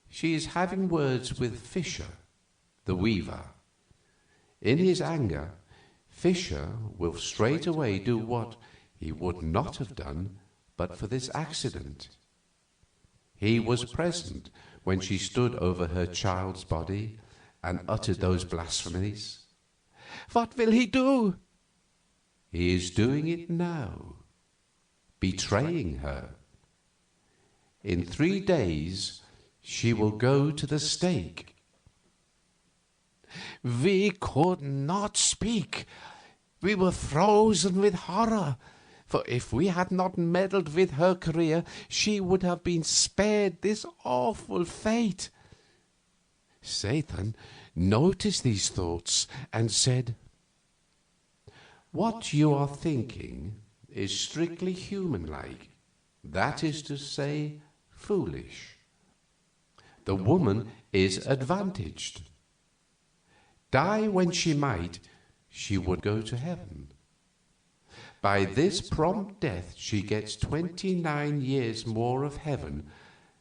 She is having words with Fisher, the weaver. In his anger, Fisher will straightway do what he would not have done but for this accident. He was present when she stood over her child's body and uttered those blasphemies." "What will he do?" "He is doing it now, betraying her. In 3 days she will go to the stake." We could not speak. We were frozen with horror, for if we had not meddled with her career, she would have been spared this awful fate. Satan noticed these thoughts and said, "What you are thinking is strictly human-like, that is to say, foolish. The woman is advantaged. Die when she might, she would go to heaven. By this prompt death she gets 29 years more of heaven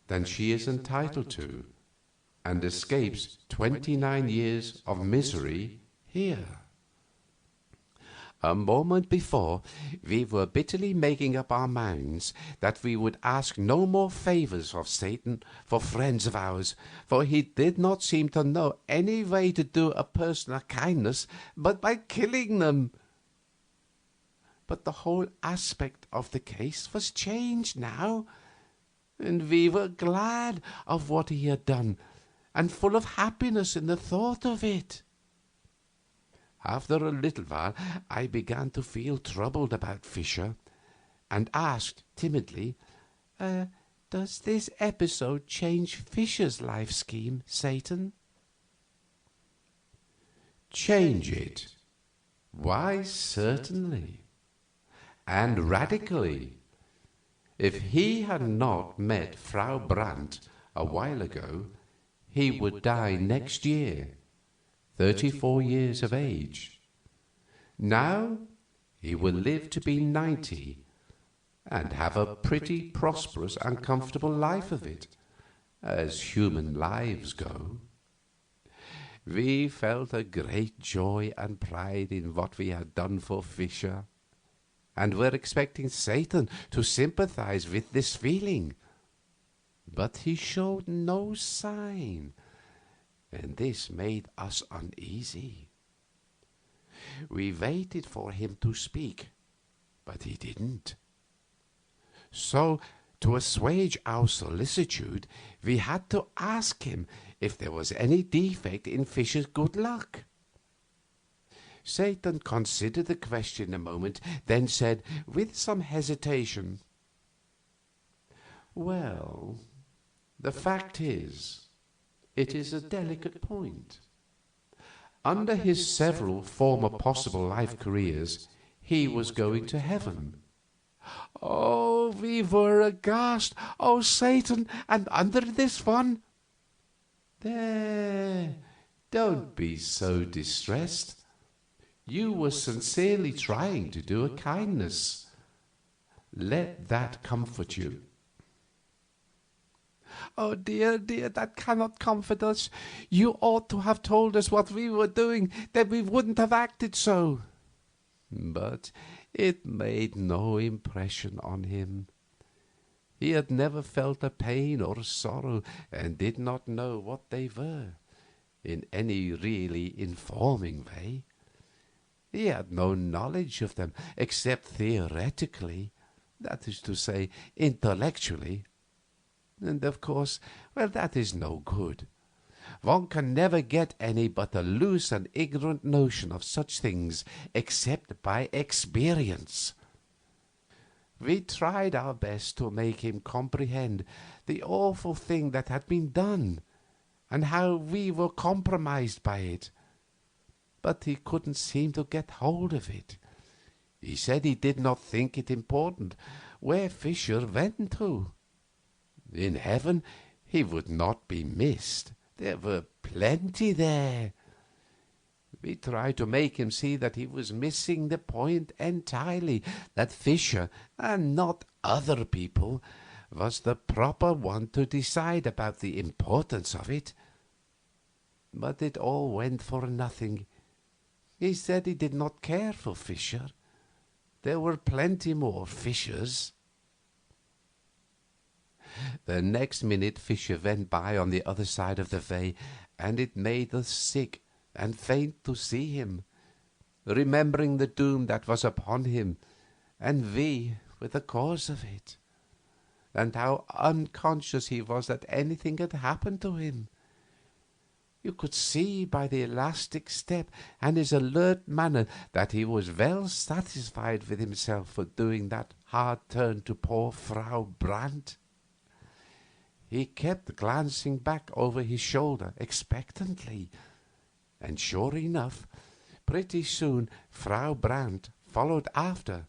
than she is entitled to, and escapes 29 years of misery here." A moment before, we were bitterly making up our minds that we would ask no more favors of Satan for friends of ours, for he did not seem to know any way to do a person a kindness but by killing them. But the whole aspect of the case was changed now, and we were glad of what he had done, and full of happiness in the thought of it. After a little while I began to feel troubled about Fisher, and asked timidly, "Does this episode change Fisher's life scheme, Satan?" "Change it? Why, certainly, and radically. If he had not met Frau Brandt a while ago, he would die next year, 34 years of age. Now he will live to be 90 and have a pretty prosperous and comfortable life of it, as human lives go. We felt a great joy and pride in what we had done for Fisher, and were expecting Satan to sympathize with this feeling. But he showed no sign, and this made us uneasy. We waited for him to speak, but he didn't. So, to assuage our solicitude, we had to ask him if there was any defect in Fisher's good luck. Satan considered the question a moment, then said, with some hesitation, "Well, the fact is, it is a delicate point. Under his several former possible life careers, he was going to heaven." Oh, we were aghast. "Oh, Satan, and under this one?" "There, don't be so distressed. You were sincerely trying to do a kindness. Let that comfort you." "Oh, dear, dear, that cannot comfort us. You ought to have told us what we were doing, then we wouldn't have acted so." But it made no impression on him. He had never felt a pain or sorrow, and did not know what they were, in any really informing way. He had no knowledge of them, except theoretically, that is to say, intellectually. And, of course, that is no good. One can never get any but a loose and ignorant notion of such things except by experience. We tried our best to make him comprehend the awful thing that had been done, and how we were compromised by it, but he couldn't seem to get hold of it. He said he did not think it important where Fisher went to. In heaven he would not be missed. There were plenty there. We tried to make him see that he was missing the point entirely, that Fisher, and not other people, was the proper one to decide about the importance of it. But it all went for nothing. He said he did not care for Fisher. There were plenty more Fishers. The next minute Fisher went by on the other side of the way, and it made us sick and faint to see him, remembering the doom that was upon him, and we were the cause of it, and how unconscious he was that anything had happened to him. You could see by the elastic step and his alert manner that he was well satisfied with himself for doing that hard turn to poor Frau Brandt. He kept glancing back over his shoulder expectantly, and sure enough, pretty soon Frau Brandt followed after,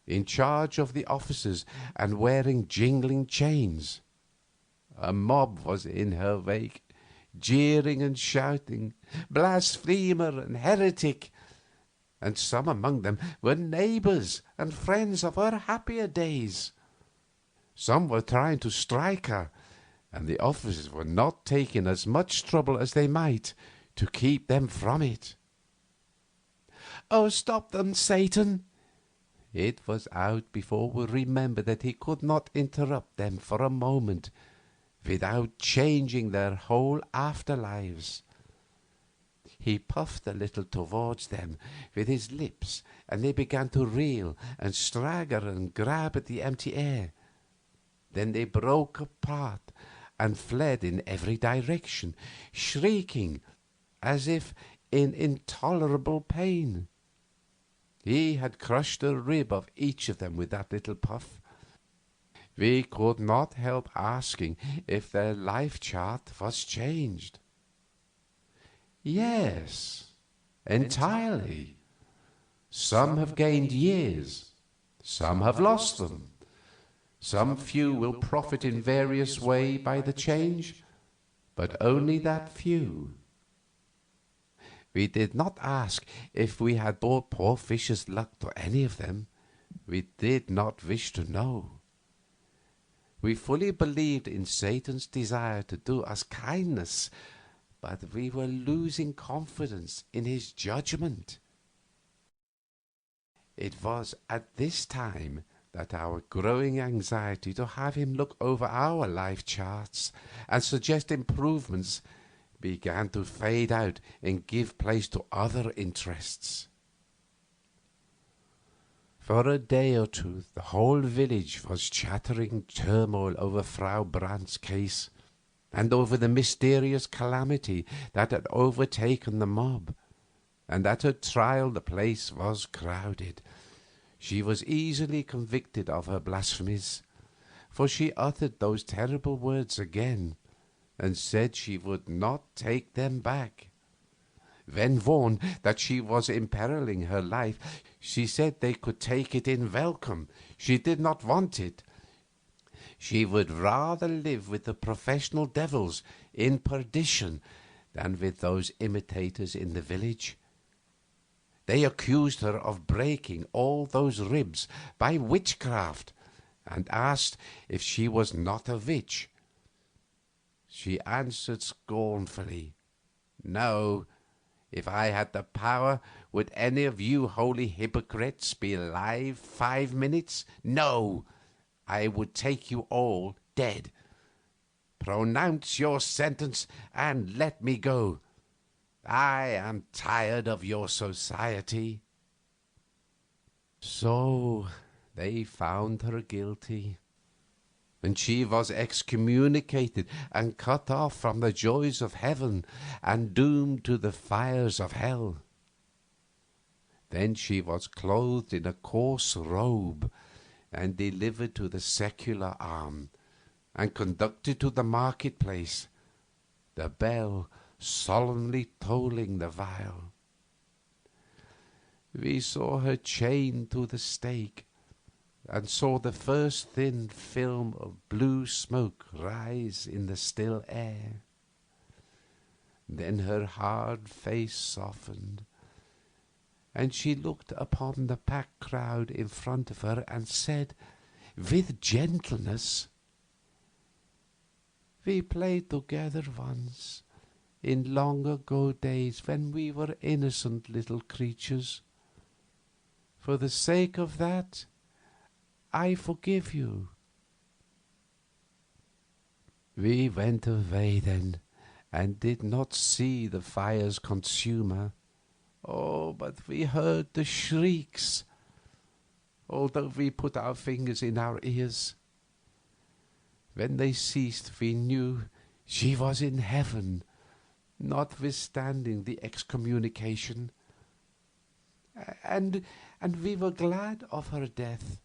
in charge of the officers and wearing jingling chains. A mob was in her wake, jeering and shouting, "Blasphemer and heretic!" and some among them were neighbors and friends of her happier days. Some were trying to strike her, and the officers were not taking as much trouble as they might to keep them from it. "Oh, stop them, Satan!" It was out before we remembered that he could not interrupt them for a moment without changing their whole afterlives. He puffed a little towards them with his lips, and they began to reel and stagger and grab at the empty air. Then they broke apart and fled in every direction, shrieking as if in intolerable pain. He had crushed a rib of each of them with that little puff. We could not help asking if their life chart was changed. Yes, entirely. Some have gained years, some have lost them. Some few will profit in various ways by the change, but only that few. We did not ask if we had brought poor Fisher's luck to any of them. We did not wish to know. We fully believed in Satan's desire to do us kindness, but we were losing confidence in his judgment. It was at this time that our growing anxiety to have him look over our life charts and suggest improvements began to fade out and give place to other interests. For a day or two the whole village was chattering turmoil over Frau Brandt's case, and over the mysterious calamity that had overtaken the mob, and at her trial the place was crowded. She was easily convicted of her blasphemies, for she uttered those terrible words again, and said she would not take them back. When warned that she was imperiling her life, she said they could take it in welcome. She did not want it. She would rather live with the professional devils in perdition than with those imitators in the village. They accused her of breaking all those ribs by witchcraft, and asked if she was not a witch. She answered scornfully, "No. If I had the power, would any of you holy hypocrites be alive 5 minutes? No, I would take you all dead. Pronounce your sentence and let me go. I am tired of your society." So they found her guilty, and she was excommunicated and cut off from the joys of heaven and doomed to the fires of hell. Then she was clothed in a coarse robe and delivered to the secular arm and conducted to the marketplace, the bell solemnly tolling the while. We saw her chained to the stake, and saw the first thin film of blue smoke rise in the still air. Then her hard face softened, and she looked upon the packed crowd in front of her and said, with gentleness, "We played together once, in long ago days when we were innocent little creatures. For the sake of that, I forgive you." We went away then, and did not see the fires consume her. Oh, but we heard the shrieks, although we put our fingers in our ears. When they ceased, we knew she was in heaven, notwithstanding the excommunication, and we were glad of her death,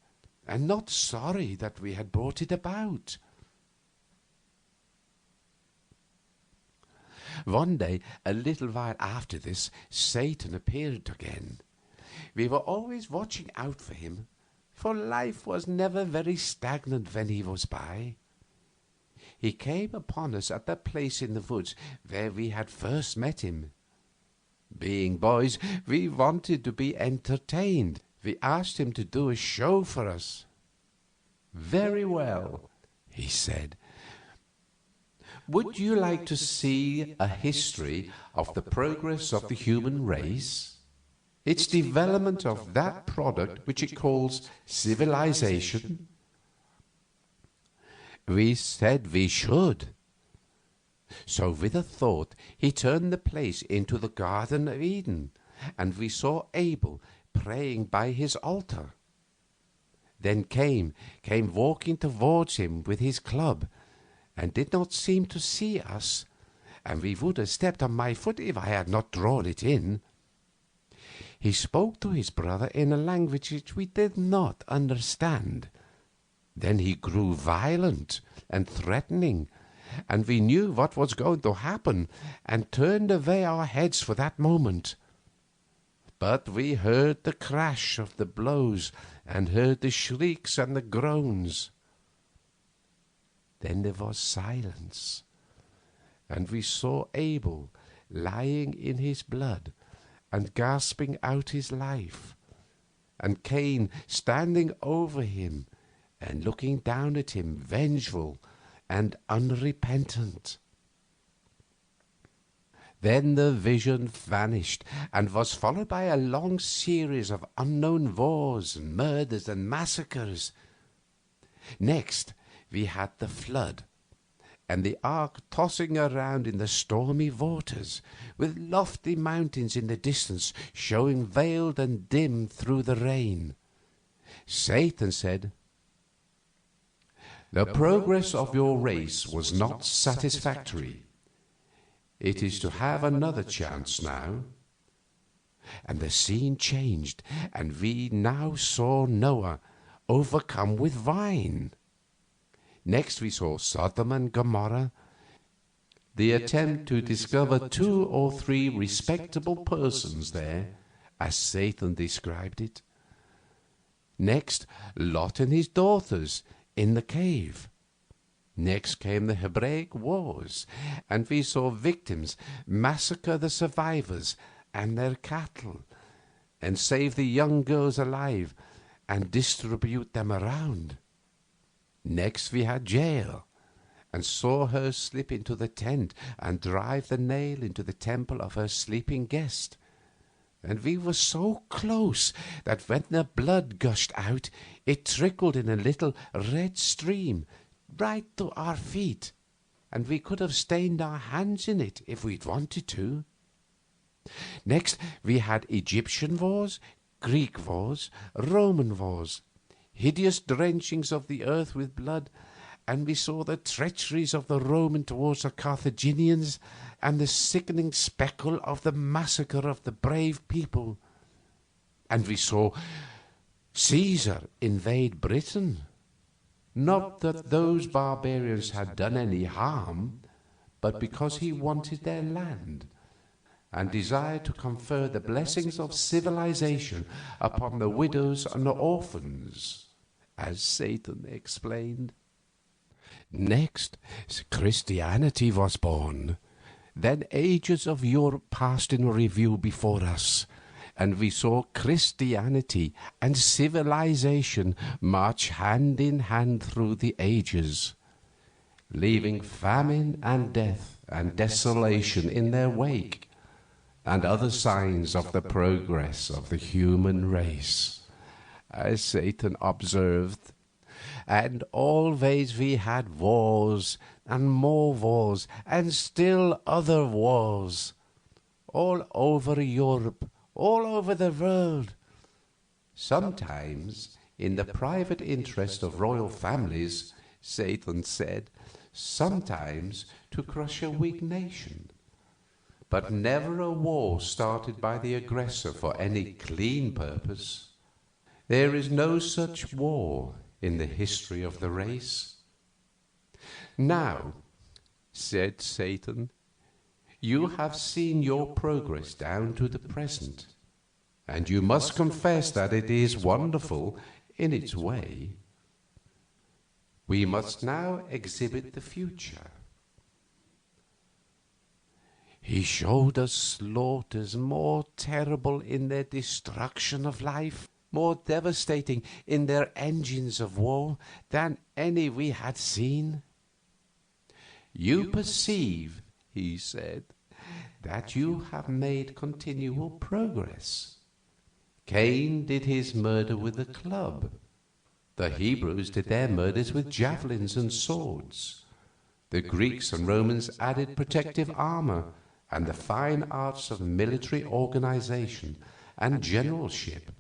and not sorry that we had brought it about. One day, a little while after this, Satan appeared again. We were always watching out for him, for life was never very stagnant when he was by. He came upon us at the place in the woods where we had first met him. Being boys, we wanted to be entertained. We asked him to do a show for us. "Very well," he said. "Would you like to see a history of the progress of the human race? Its development of that product which it calls civilization?" We said we should. So with a thought he turned the place into the Garden of Eden, and we saw Abel praying by his altar. Then Cain came walking towards him with his club, and did not seem to see us, and we would have stepped on my foot if I had not drawn it in. He spoke to his brother in a language which we did not understand. Then he grew violent and threatening, and we knew what was going to happen, and turned away our heads for that moment. But we heard the crash of the blows, and heard the shrieks and the groans. Then there was silence, And we saw Abel lying in his blood and gasping out his life, and Cain standing over him and looking down at him, vengeful and unrepentant. Then the vision vanished and was followed by a long series of unknown wars and murders and massacres. Next, we had the flood, and the ark tossing around in the stormy waters, with lofty mountains in the distance showing veiled and dim through the rain. Satan said, "The progress of your race was not satisfactory. It is to have another chance now." And the scene changed, and we now saw Noah overcome with wine. Next we saw Sodom and Gomorrah, the attempt to discover 2 or 3 respectable persons there, as Satan described it. Next, Lot and his daughters in the cave. Next came the Hebraic Wars, and we saw victims massacre the survivors and their cattle, and save the young girls alive and distribute them around. Next we had Jael, and saw her slip into the tent and drive the nail into the temple of her sleeping guest. And we were so close that when the blood gushed out, it trickled in a little red stream right to our feet, and we could have stained our hands in it if we'd wanted to. Next we had Egyptian wars, Greek wars, Roman wars, hideous drenchings of the earth with blood, and we saw the treacheries of the Roman towards the Carthaginians, and the sickening spectacle of the massacre of the brave people. And we saw Caesar invade Britain. Not that those barbarians had done any harm, but because he wanted their land, and desired to confer the blessings of civilization upon the widows and the orphans, as Satan explained. Next, Christianity was born. Then ages of Europe passed in review before us, and we saw Christianity and civilization march hand in hand through the ages, leaving famine and death and desolation in their wake, and other signs of the progress of the human race, as Satan observed. And always we had wars, and more wars, and still other wars, all over Europe, all over the world. Sometimes, in the private interest of royal families, Satan said, sometimes to crush a weak nation, but never a war started by the aggressor for any clean purpose. There is no such war in the history of the race. Now, said Satan, you have seen your progress down to the present, and you must confess that it is wonderful in its way. We must now exhibit the future. He showed us slaughters more terrible in their destruction of life, more devastating in their engines of war than any we had seen. You perceive, he said, that you have made continual progress. Cain did his murder with a club. The Hebrews did their murders with javelins and swords. The Greeks and Romans added protective armor and the fine arts of military organization and generalship.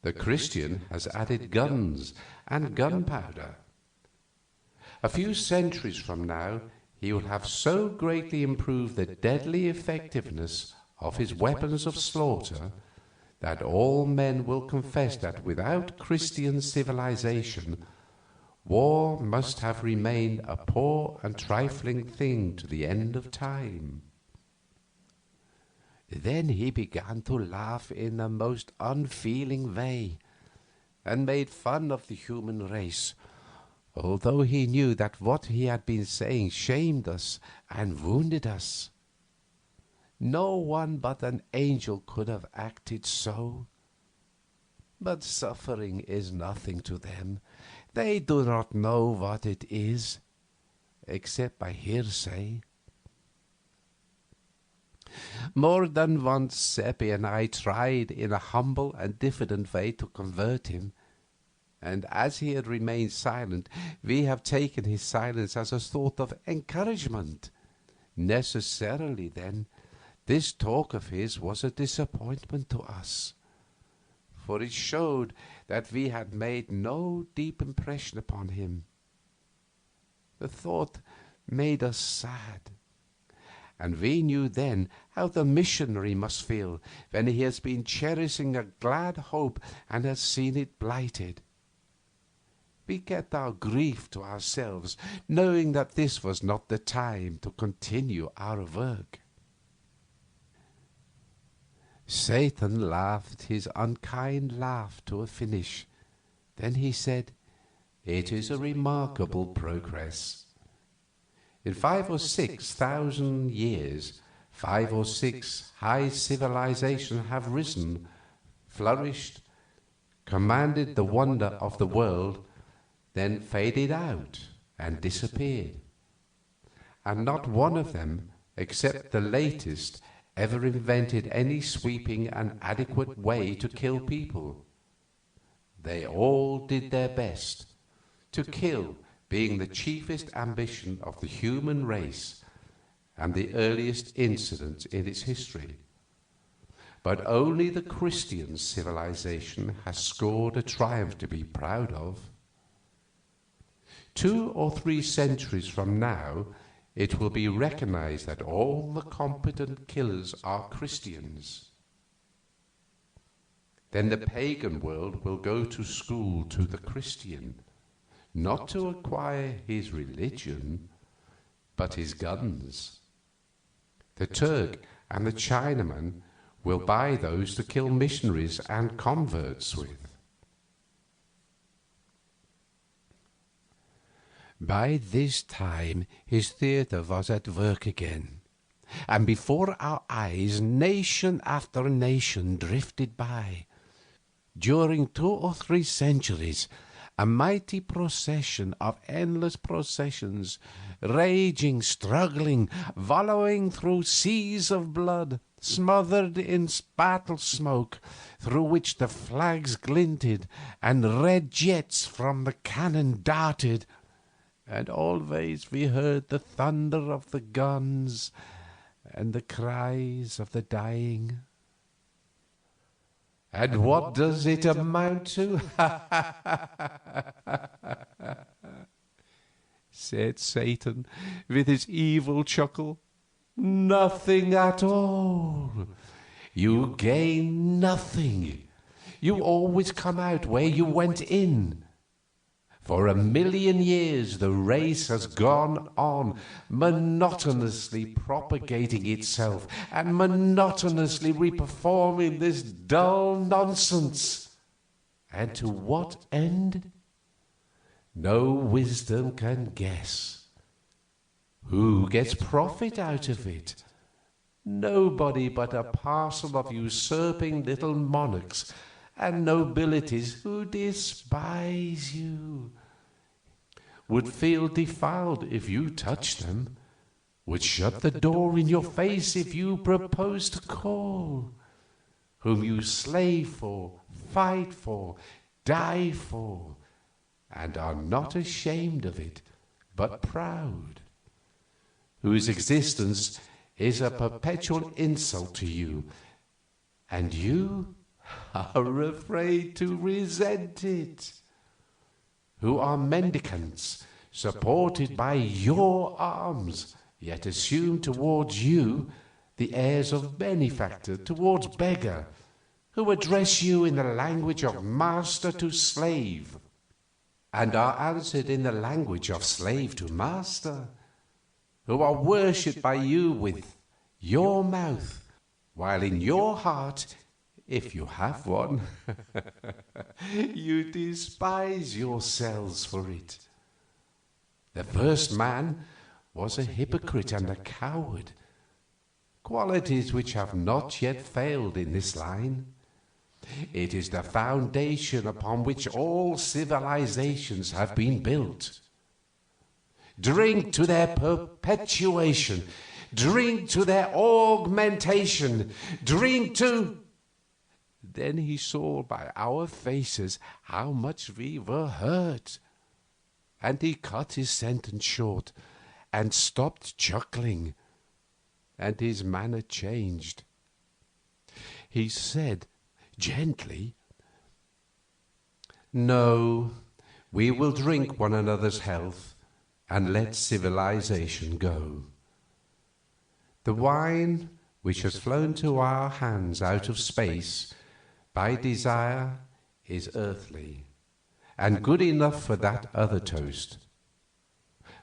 The Christian has added guns and gunpowder. A few centuries from now, he will have so greatly improved the deadly effectiveness of his weapons of slaughter that all men will confess that without Christian civilization, war must have remained a poor and trifling thing to the end of time. Then he began to laugh in the most unfeeling way, and made fun of the human race. although he knew that what he had been saying shamed us and wounded us. No one but an angel could have acted so. But suffering is nothing to them. They do not know what it is, except by hearsay. More than once Seppi and I tried in a humble and diffident way to convert him, and as he had remained silent, we have taken his silence as a sort of encouragement. Necessarily, then, this talk of his was a disappointment to us, for it showed that we had made no deep impression upon him. The thought made us sad, and we knew then how the missionary must feel when he has been cherishing a glad hope and has seen it blighted. We kept our grief to ourselves, knowing that this was not the time to continue our work. Satan laughed his unkind laugh to a finish. Then he said, "It is a remarkable progress. In 5 or 6,000 years, 5 or 6 high civilizations have risen, flourished, commanded the wonder of the world, then faded out and disappeared. And not one of them, except the latest, ever invented any sweeping and adequate way to kill people. They all did their best, to kill being the chiefest ambition of the human race and the earliest incident in its history. But only the Christian civilization has scored a triumph to be proud of. 2 or 3 centuries from now, it will be recognized that all the competent killers are Christians. Then the pagan world will go to school to the Christian, not to acquire his religion, but his guns. The Turk and the Chinaman will buy those to kill missionaries and converts with. By this time his theatre was at work again, and before our eyes nation after nation drifted by. During 2 or 3 centuries, a mighty procession of endless processions, raging, struggling, wallowing through seas of blood, smothered in battle smoke, through which the flags glinted and red jets from the cannon darted, and always we heard the thunder of the guns and the cries of the dying. And what does it amount to? said Satan with his evil chuckle. Nothing at all. You gain nothing. You always come out where you went in. For 1,000,000 years the race has gone on, monotonously propagating itself and monotonously reperforming this dull nonsense. And to what end? No wisdom can guess. Who gets profit out of it? Nobody but a parcel of usurping little monarchs and nobilities who despise you, would feel defiled if you touched them, would shut the door in your face if you proposed to call, whom you slave for, fight for, die for, and are not ashamed of it, but proud, whose existence is a perpetual insult to you, and you are afraid to resent it, who are mendicants, supported by your alms, yet assume towards you the airs of benefactor towards beggar, who address you in the language of master to slave, and are answered in the language of slave to master, who are worshipped by you with your mouth, while in your heart, if you have one, you despise yourselves for it. The first man was a hypocrite and a coward, qualities which have not yet failed in this line. It is the foundation upon which all civilizations have been built. Drink to their perpetuation. Drink to their augmentation. Drink to... Then he saw by our faces how much we were hurt, and he cut his sentence short and stopped chuckling, and his manner changed. He said gently, "No, we will drink one another's health and let civilization go. The wine which has flown to our hands out of space by desire is earthly and good enough for that other toast.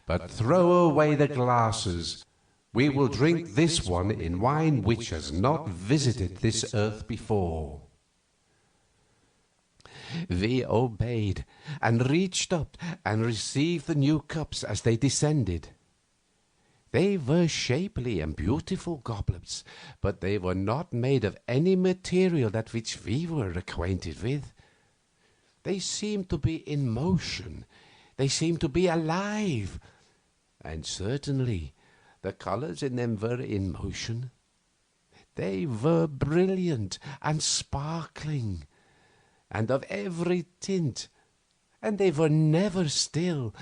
But throw away the glasses. We will drink this one in wine which has not visited this earth before." We obeyed and reached up and received the new cups as they descended. They were shapely and beautiful goblets, but they were not made of any material that which we were acquainted with. They seemed to be in motion. They seemed to be alive. And certainly the colors in them were in motion. They were brilliant and sparkling, and of every tint, and they were never still,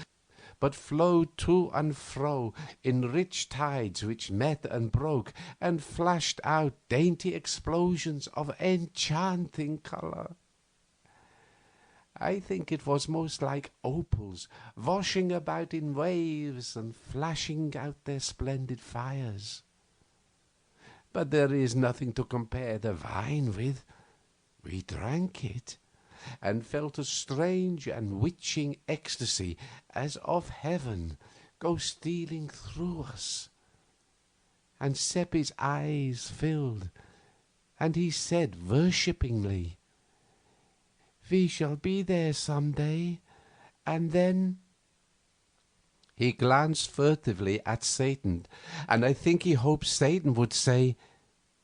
but flowed to and fro in rich tides which met and broke, and flashed out dainty explosions of enchanting color. I think it was most like opals washing about in waves and flashing out their splendid fires. But there is nothing to compare the wine with. We drank it, and felt a strange and witching ecstasy as of heaven go stealing through us. And Seppi's eyes filled, and he said worshippingly, "We shall be there some day, and then—" He glanced furtively at Satan, and I think he hoped Satan would say,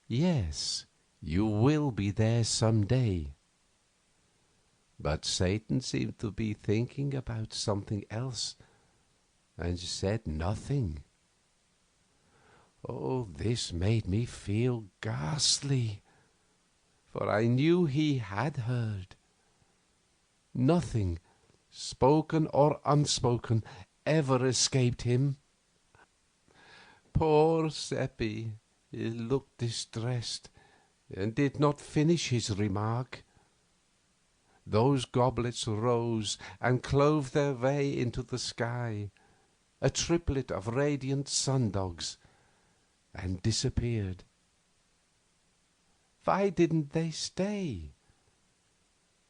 "Yes, you will be there some day." But Satan seemed to be thinking about something else, and said nothing. Oh, this made me feel ghastly, for I knew he had heard. Nothing, spoken or unspoken, ever escaped him. Poor Seppi, he looked distressed, and did not finish his remark. Those goblets rose and clove their way into the sky, a triplet of radiant sun-dogs, and disappeared. Why didn't they stay?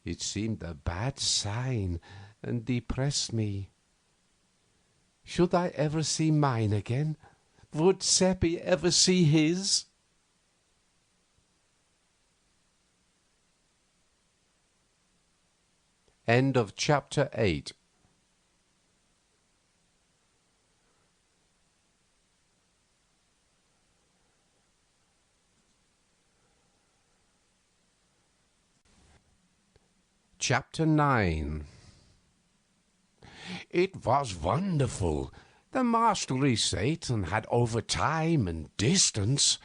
It seemed a bad sign and depressed me. Should I ever see mine again? Would Seppi ever see his? End of chapter 8. Chapter 9. It was wonderful. The mastery Satan had over time and distance,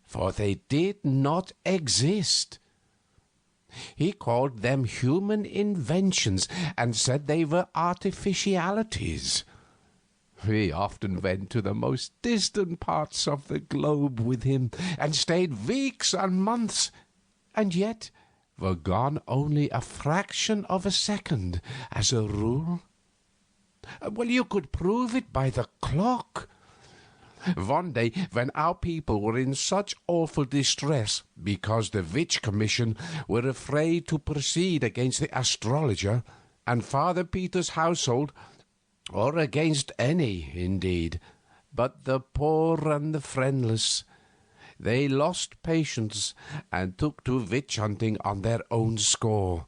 for they did not exist. He called them human inventions and said they were artificialities. We often went to the most distant parts of the globe with him and stayed weeks and months, and yet were gone only a fraction of a second, as a rule. Well, you could prove it by the clock. One day, when our people were in such awful distress because the Witch Commission were afraid to proceed against the astrologer and Father Peter's household, or against any, indeed, but the poor and the friendless, they lost patience and took to witch-hunting on their own score.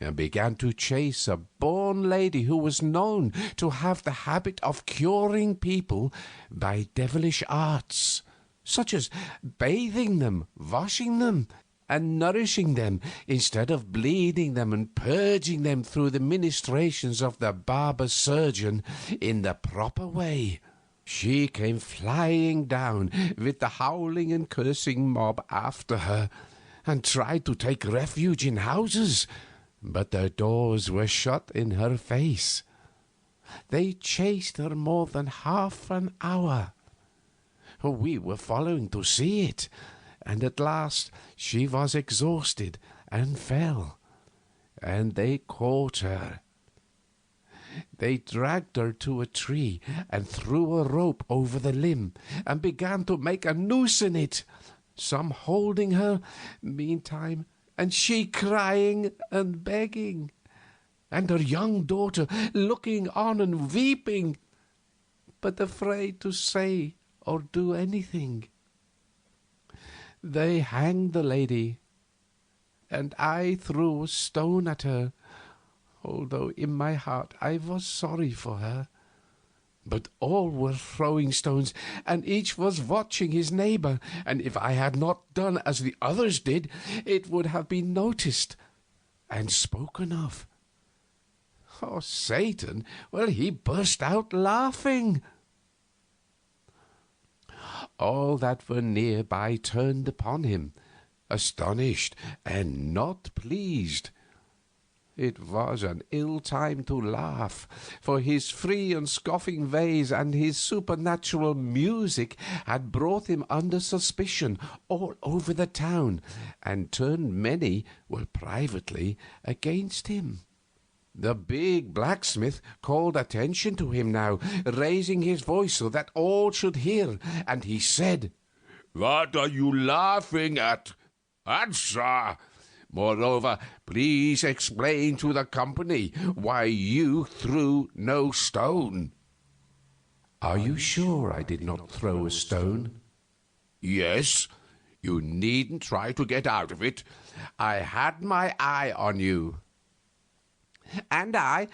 and began to chase a born lady who was known to have the habit of curing people by devilish arts, such as bathing them, washing them, and nourishing them, instead of bleeding them and purging them through the ministrations of the barber surgeon in the proper way. She came flying down with the howling and cursing mob after her, and tried to take refuge in houses, but the doors were shut in her face. They chased her more than half an hour. We were following to see it, and at last she was exhausted and fell, and they caught her. They dragged her to a tree and threw a rope over the limb and began to make a noose in it, some holding her meantime, and she crying and begging, and her young daughter looking on and weeping, but afraid to say or do anything. They hanged the lady, and I threw a stone at her, although in my heart I was sorry for her. But all were throwing stones, and each was watching his neighbor, and if I had not done as the others did, it would have been noticed and spoken of. Oh, Satan, well, he burst out laughing. All that were near by turned upon him, astonished and not pleased. It was an ill time to laugh, for his free and scoffing ways and his supernatural music had brought him under suspicion all over the town, and turned many, privately, against him. The big blacksmith called attention to him now, raising his voice so that all should hear, and he said, "What are you laughing at? Answer! Moreover, please explain to the company why you threw no stone." "Are you sure I did not throw a stone?" "Yes. You needn't try to get out of it. I had my eye on you." "And I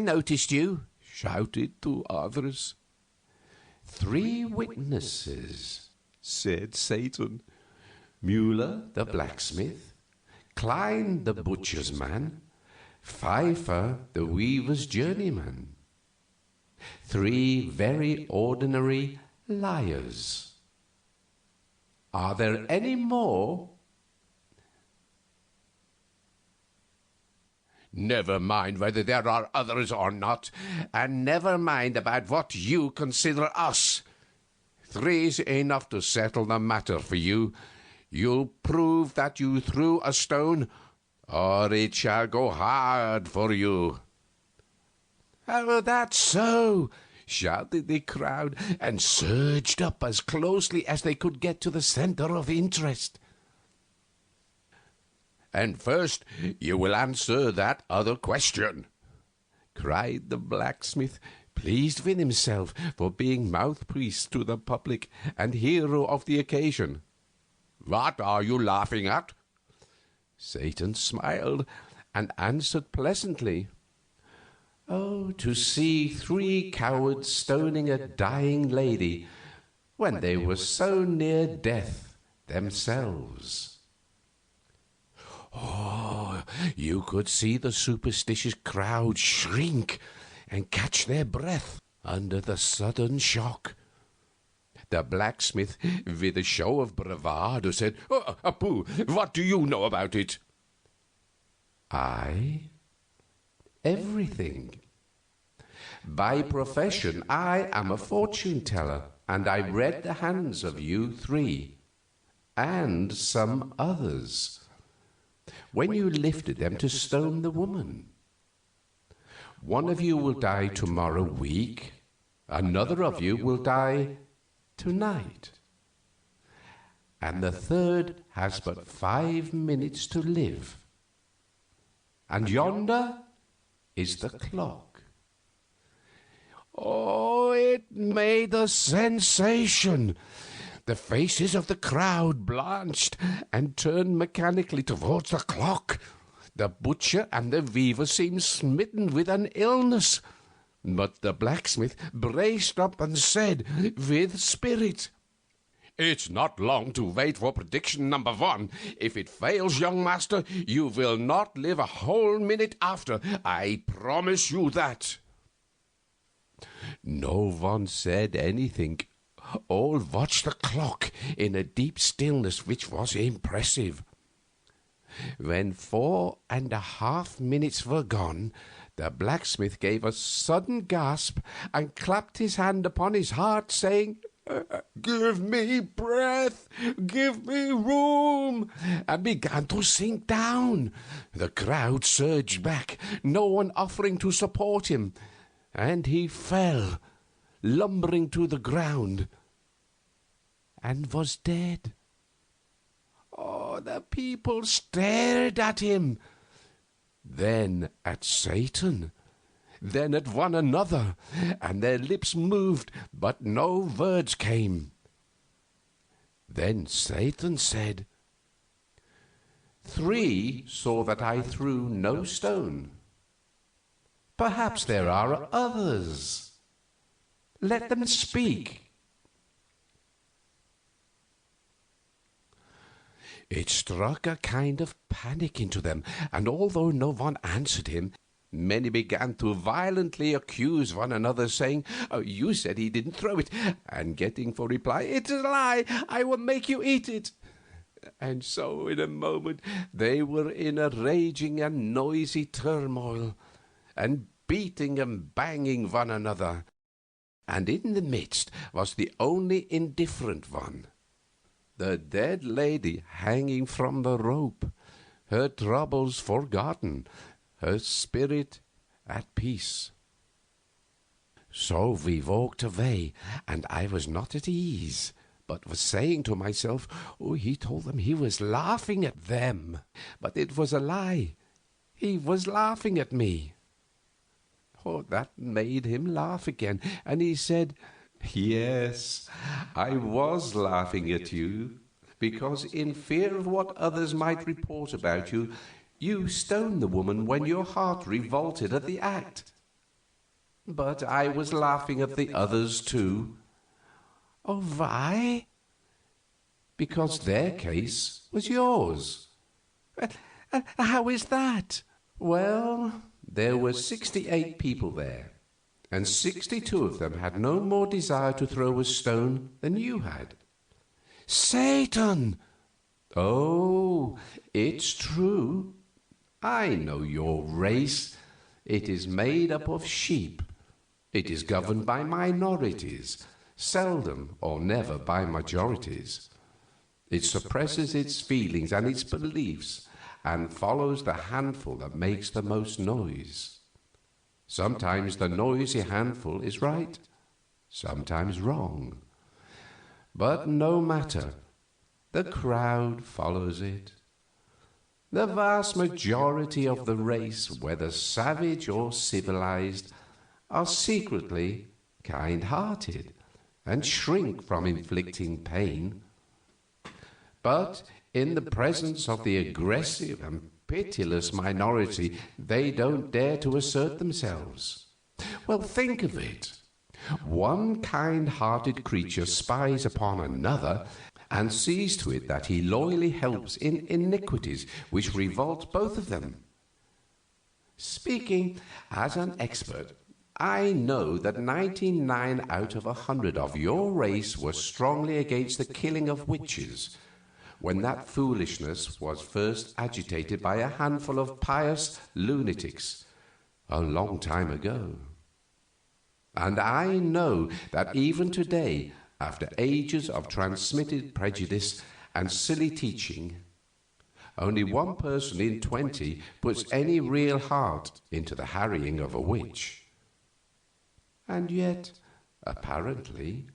noticed you," shouted two others. "3 witnesses," said Satan. "Mueller, the blacksmith, Klein, the butcher's man, Pfeiffer, the weaver's journeyman. 3 very ordinary liars. Are there any more?" "Never mind whether there are others or not, and never mind about what you consider us. 3's enough to settle the matter for you. You'll prove that you threw a stone, or it shall go hard for you." "Oh, that's so!" shouted the crowd, and surged up as closely as they could get to the center of interest. "And first you will answer that other question," cried the blacksmith, pleased with himself for being mouthpiece to the public and hero of the occasion. "What are you laughing at?" Satan smiled and answered pleasantly, "Oh, to see 3 cowards stoning a dying lady when they were so near death themselves." Oh, you could see the superstitious crowd shrink and catch their breath under the sudden shock. The blacksmith, with a show of bravado, said, "Pooh, what do you know about it?" "I? Everything. By profession, I am a fortune-teller, and I read the hands of you 3, and some others, when you lifted them to stone the woman. One of you will die tomorrow week, another of you will die tonight, and the 3rd has but 5 minutes to live. And yonder is the clock." Oh, it made a sensation. The faces of the crowd blanched and turned mechanically towards the clock. The butcher and the weaver seemed smitten with an illness, but the blacksmith braced up and said with spirit, "It's not long to wait for prediction number 1. If it fails, young master, you will not live a whole minute after. I promise you that." No one said anything. All watched the clock in a deep stillness which was impressive. When 4.5 minutes were gone, the blacksmith gave a sudden gasp and clapped his hand upon his heart, saying, "Give me breath, give me room," and began to sink down. The crowd surged back, no one offering to support him, and he fell, lumbering to the ground, and was dead. Oh, the people stared at him, then at Satan, then at one another, and their lips moved, but no words came. Then Satan said, "3 saw that I threw no stone. Perhaps there are others. Let them speak." It struck a kind of panic into them, and although no one answered him, many began to violently accuse one another, saying, "Oh, you said he didn't throw it," and getting for reply, "It's a lie, I will make you eat it." And so in a moment they were in a raging and noisy turmoil, and beating and banging one another, and in the midst was the only indifferent one, the dead lady hanging from the rope, her troubles forgotten, her spirit at peace. So we walked away, and I was not at ease, but was saying to myself, "Oh, he told them he was laughing at them, but it was a lie. He was laughing at me." Oh, that made him laugh again, and he said, "Yes, I was laughing at you, because in fear of what others might report about you, you stoned the woman when your heart revolted at the act. But I was laughing at the others too." "Oh, why?" "Because their case was yours." "How is that?" "Well, there were 68 people there, and 62 of them had no more desire to throw a stone than you had." "Satan!" "Oh, it's true. I know your race. It is made up of sheep. It is governed by minorities, seldom or never by majorities. It suppresses its feelings and its beliefs, and follows the handful that makes the most noise. Sometimes the noisy handful is right, sometimes wrong. But no matter, the crowd follows it. The vast majority of the race, whether savage or civilized, are secretly kind-hearted and shrink from inflicting pain. But in the presence of the aggressive and pitiless minority, they don't dare to assert themselves. Well, think of it. One kind-hearted creature spies upon another and sees to it that he loyally helps in iniquities which revolt both of them. Speaking as an expert, I know that 99 out of 100 of your race were strongly against the killing of witches, when that foolishness was first agitated by a handful of pious lunatics a long time ago. And I know that even today, after ages of transmitted prejudice and silly teaching, only 1 person in 20 puts any real heart into the harrying of a witch. And yet, apparently,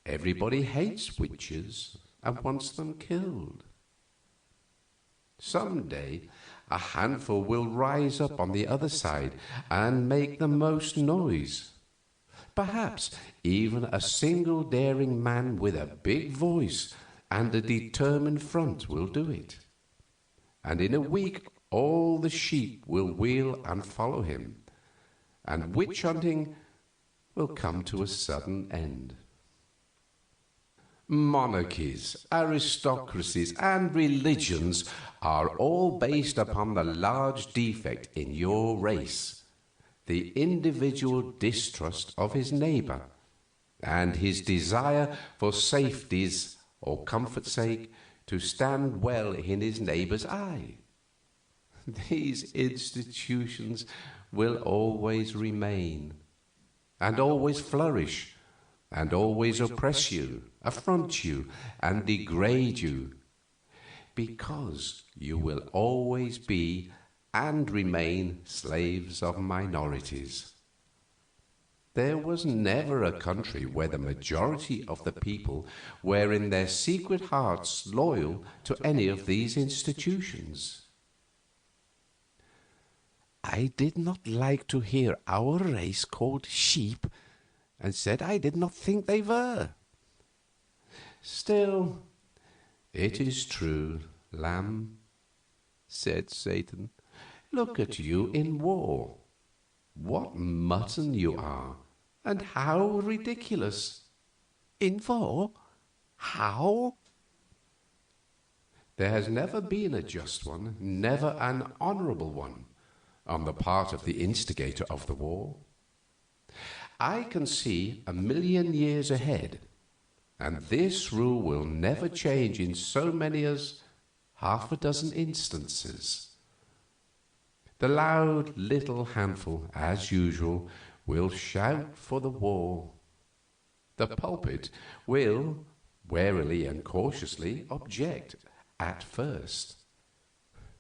everybody hates witches and wants them killed. Someday, a handful will rise up on the other side and make the most noise. Perhaps even a single daring man with a big voice and a determined front will do it. And in a week all the sheep will wheel and follow him, and witch hunting will come to a sudden end. Monarchies, aristocracies, and religions are all based upon the large defect in your race, the individual distrust of his neighbor, and his desire for safety's or comfort's sake to stand well in his neighbor's eye. These institutions will always remain, and always flourish, and always oppress you, affront you, and degrade you, because you will always be and remain slaves of minorities. There was never a country where the majority of the people were in their secret hearts loyal to any of these institutions. I did not like to hear our race called sheep, and said I did not think they were. Still, it is true, lamb, said Satan. Look at you in war. What mutton you are, and how ridiculous. In war? How? There has never been a just one, never an honorable one, on the part of the instigator of the war. I can see 1,000,000 years ahead, and this rule will never change in so many as 6 instances. The loud little handful, as usual, will shout for the war. The pulpit will, warily and cautiously, object at first.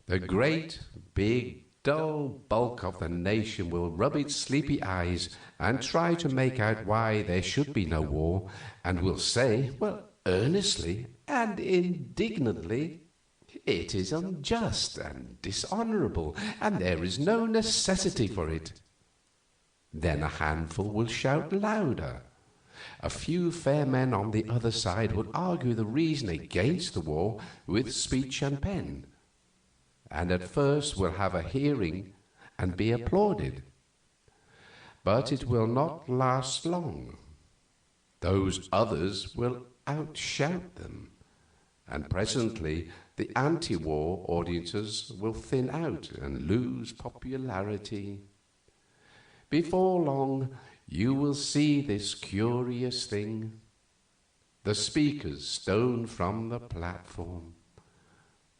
The great, big, dull bulk of the nation will rub its sleepy eyes and try to make out why there should be no war, and will say, well, earnestly and indignantly, it is unjust and dishonorable, and there is no necessity for it. Then a handful will shout louder. A few fair men on the other side will argue the reason against the war with speech and pen, and at first will have a hearing and be applauded. But it will not last long. Those others will outshout them, and presently the anti-war audiences will thin out and lose popularity. Before long, you will see this curious thing: the speakers stoned from the platform,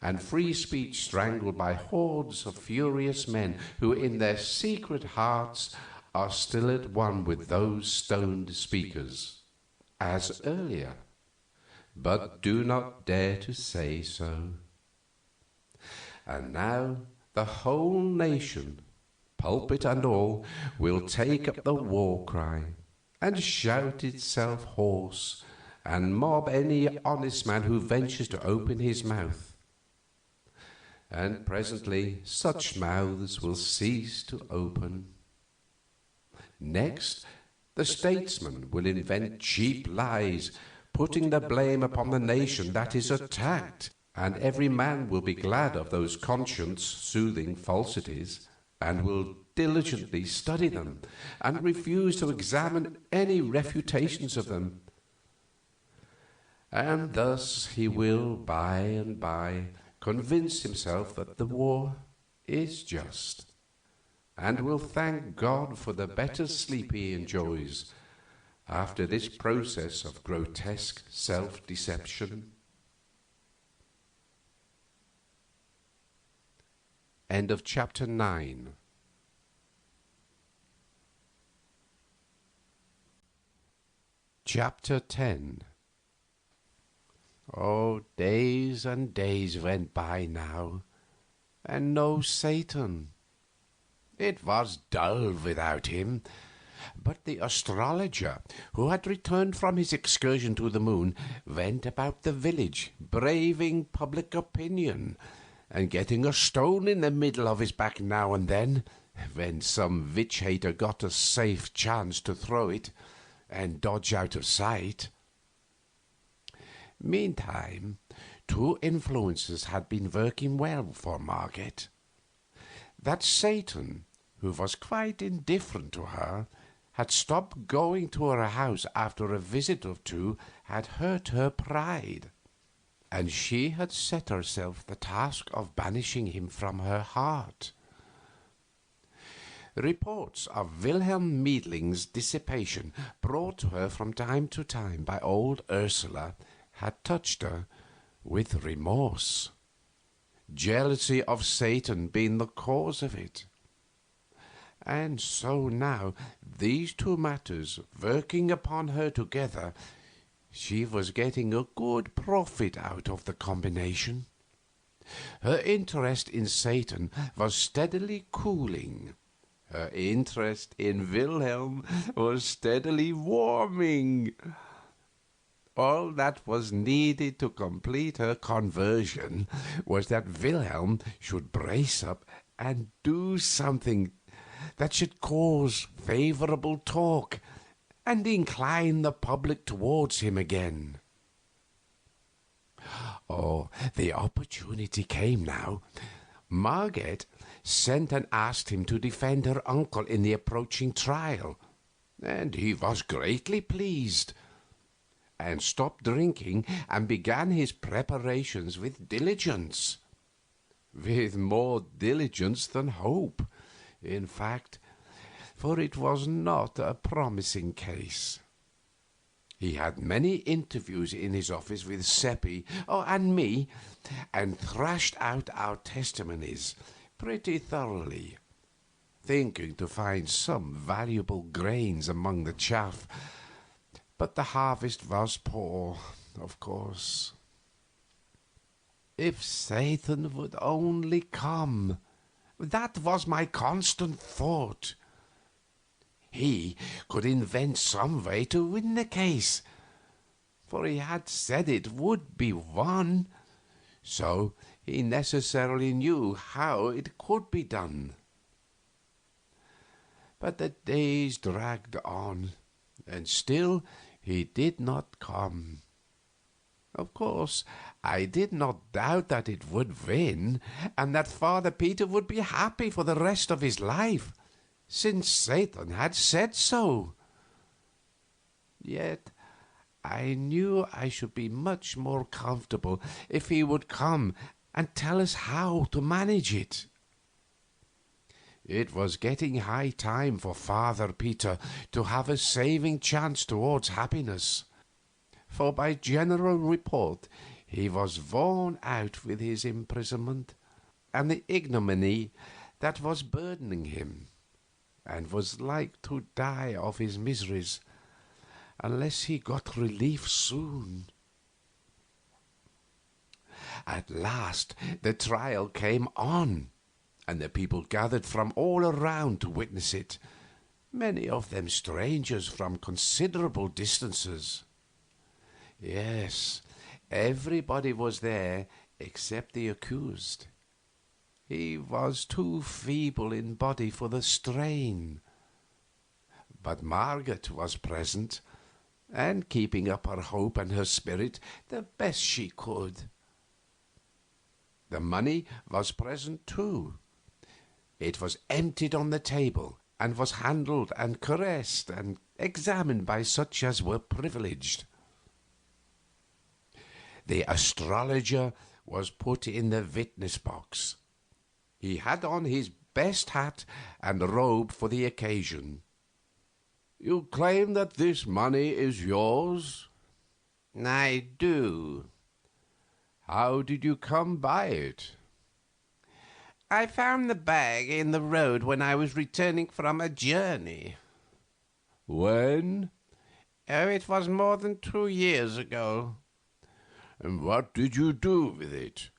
and free speech strangled by hordes of furious men who in their secret hearts are still at one with those stoned speakers, as earlier, but do not dare to say so. And now the whole nation, pulpit and all, will take up the war cry, and shout itself hoarse, and mob any honest man who ventures to open his mouth. And presently such mouths will cease to open. Next, the statesman will invent cheap lies, putting the blame upon the nation that is attacked, and every man will be glad of those conscience-soothing falsities, and will diligently study them, and refuse to examine any refutations of them. And thus he will, by and by, convince himself that the war is just, and will thank God for the better sleep he enjoys after this process of grotesque self-deception. End of chapter 9. Chapter 10. Oh, days and days went by now, and no Satan. It was dull without him, but the astrologer, who had returned from his excursion to the moon, went about the village, braving public opinion, and getting a stone in the middle of his back now and then, when some witch-hater got a safe chance to throw it, and dodge out of sight. Meantime, 2 influences had been working well for Margaret. that Satan, who was quite indifferent to her, had stopped going to her house after a visit or two had hurt her pride, and she had set herself the task of banishing him from her heart. Reports of Wilhelm Meidling's dissipation, brought to her from time to time by old Ursula, had touched her with remorse, jealousy of Satan being the cause of it. And so now, these two matters working upon her together, she was getting a good profit out of the combination. Her interest in Satan was steadily cooling. Her interest in Wilhelm was steadily warming. All that was needed to complete her conversion was that Wilhelm should brace up and do something that should cause favorable talk and incline the public towards him again. Oh, the opportunity came now. Margaret sent and asked him to defend her uncle in the approaching trial, and he was greatly pleased, and stopped drinking and began his preparations with diligence. With more diligence than hope, in fact, for it was not a promising case. He had many interviews in his office with Seppi and me, and thrashed out our testimonies pretty thoroughly, thinking to find some valuable grains among the chaff, but the harvest was poor, of course. If Satan would only come, that was my constant thought. He could invent some way to win the case, for he had said it would be won, so he necessarily knew how it could be done. But the days dragged on, and still he did not come. Of course, I did not doubt that it would win, and that Father Peter would be happy for the rest of his life, since Satan had said so. Yet I knew I should be much more comfortable if he would come and tell us how to manage it. It was getting high time for Father Peter to have a saving chance towards happiness, for by general report he was worn out with his imprisonment and the ignominy that was burdening him, and was like to die of his miseries unless he got relief soon. At last the trial came on, and the people gathered from all around to witness it, many of them strangers from considerable distances. Yes, everybody was there except the accused. He was too feeble in body for the strain. But Margaret was present, and keeping up her hope and her spirit the best she could. The money was present too. It was emptied on the table, and was handled and caressed and examined by such as were privileged. The astrologer was put in the witness box. He had on his best hat and robe for the occasion. "You claim that this money is yours?" "I do." "How did you come by it?" "I found the bag in the road when I was returning from a journey." "When?" "Oh, it was more than 2 years ago." "And what did you do with it?"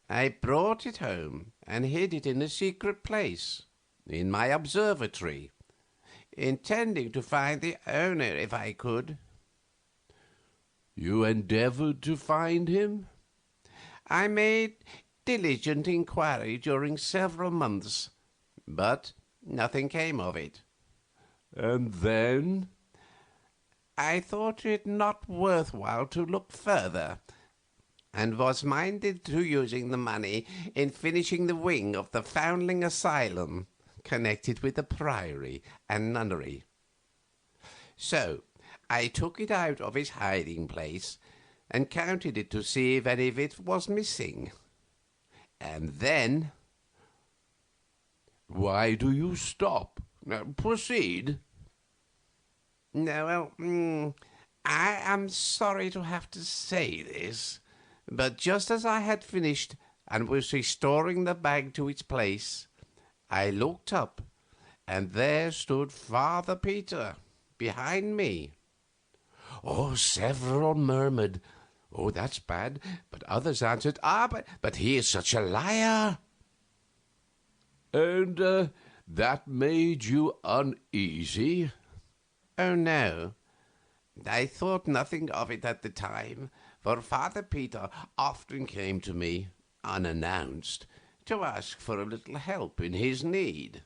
"I brought it home and hid it in a secret place, in my observatory, intending to find the owner if I could." "You endeavored to find him?" "I made diligent inquiry during several months, but nothing came of it." "And then?" "I thought it not worth while to look further, and was minded to using the money in finishing the wing of the foundling asylum connected with the priory and nunnery. So I took it out of its hiding place and counted it to see if any of it was missing. And then... Why do you stop? Now, proceed. No, well, I am sorry to have to say this, but just as I had finished and was restoring the bag to its place, I looked up, and there stood Father Peter behind me. Oh, several murmured, "Oh, that's bad," but others answered, but he is such a liar." And that made you uneasy? Oh, no. I thought nothing of it at the time, for Father Peter often came to me, unannounced, to ask for a little help in his need.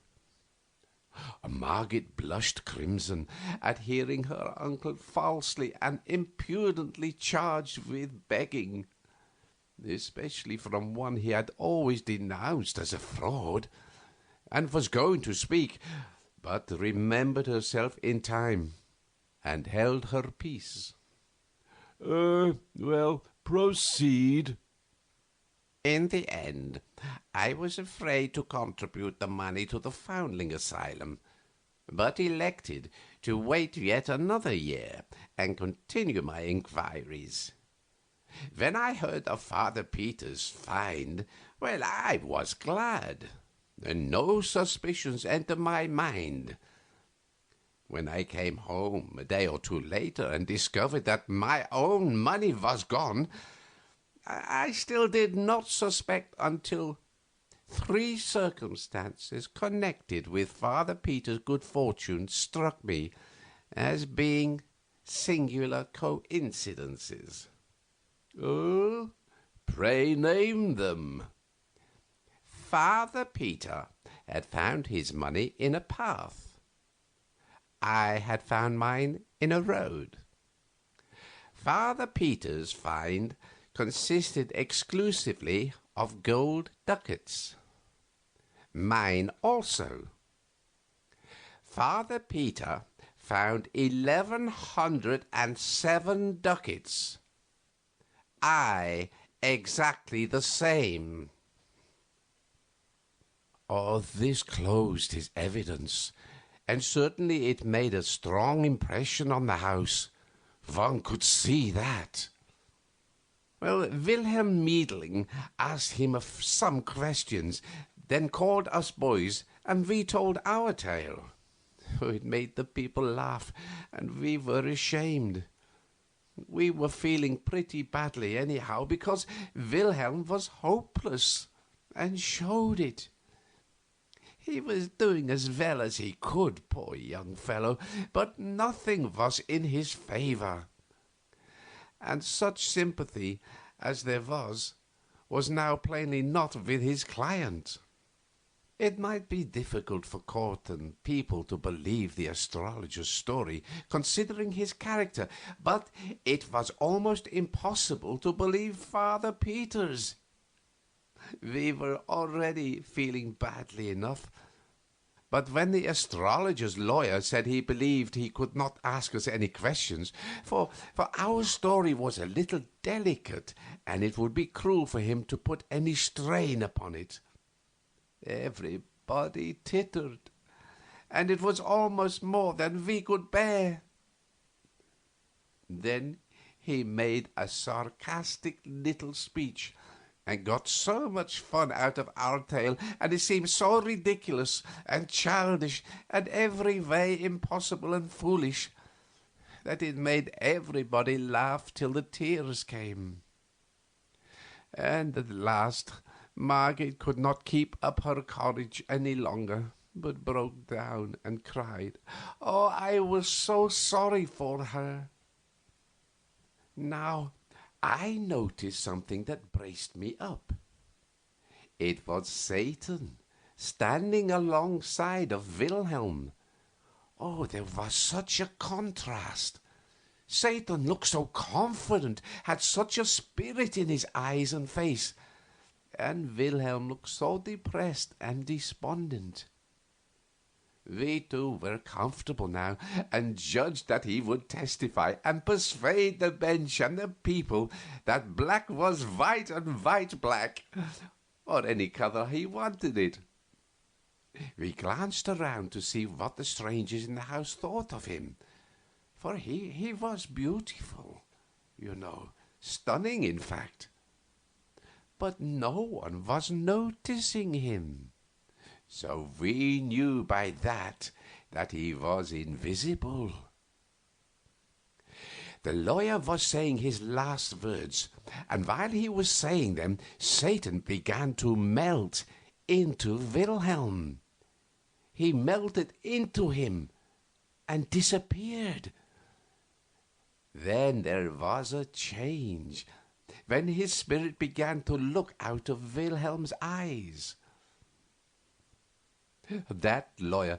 Margaret blushed crimson at hearing her uncle falsely and impudently charged with begging, especially from one he had always denounced as a fraud, and was going to speak, but remembered herself in time, and held her peace. Well, proceed. In the end, I was afraid to contribute the money to the foundling asylum, but elected to wait yet another year and continue my inquiries. When I heard of Father Peter's find, well, I was glad, and no suspicions entered my mind. When I came home a day or two later and discovered that my own money was gone, I still did not suspect until 3 circumstances connected with Father Peter's good fortune struck me as being singular coincidences. Oh, pray name them. Father Peter had found his money in a path. I had found mine in a road. Father Peter's find consisted exclusively of gold ducats. Mine also. Father Peter found 1,107 ducats. I exactly the same. Oh, this closed his evidence, and certainly it made a strong impression on the house. One could see that. Well, Wilhelm Meidling asked him some questions, then called us boys, and we told our tale. It made the people laugh, and we were ashamed. We were feeling pretty badly anyhow, because Wilhelm was hopeless, and showed it. He was doing as well as he could, poor young fellow, but nothing was in his favor. And such sympathy as there was now plainly not with his client. It might be difficult for court and people to believe the astrologer's story, considering his character, but it was almost impossible to believe Father Peter's. We were already feeling badly enough, but when the astrologer's lawyer said he believed he could not ask us any questions, for our story was a little delicate, and it would be cruel for him to put any strain upon it, everybody tittered, and it was almost more than we could bear. Then he made a sarcastic little speech, and got so much fun out of our tale, and it seemed so ridiculous and childish and every way impossible and foolish, that it made everybody laugh till the tears came. And at last Margaret could not keep up her courage any longer, but broke down and cried. Oh, I was so sorry for her. Now, I noticed something that braced me up. It was Satan standing alongside of Wilhelm. Oh, there was such a contrast. Satan looked so confident, had such a spirit in his eyes and face, and Wilhelm looked so depressed and despondent. We two were comfortable now, and judged that he would testify and persuade the bench and the people that black was white and white black, or any color he wanted it. We glanced around to see what the strangers in the house thought of him, for he was beautiful, stunning, in fact. But no one was noticing him. So we knew by that he was invisible. The lawyer was saying his last words, and while he was saying them, Satan began to melt into Wilhelm. He melted into him and disappeared. Then there was a change, when his spirit began to look out of Wilhelm's eyes. That lawyer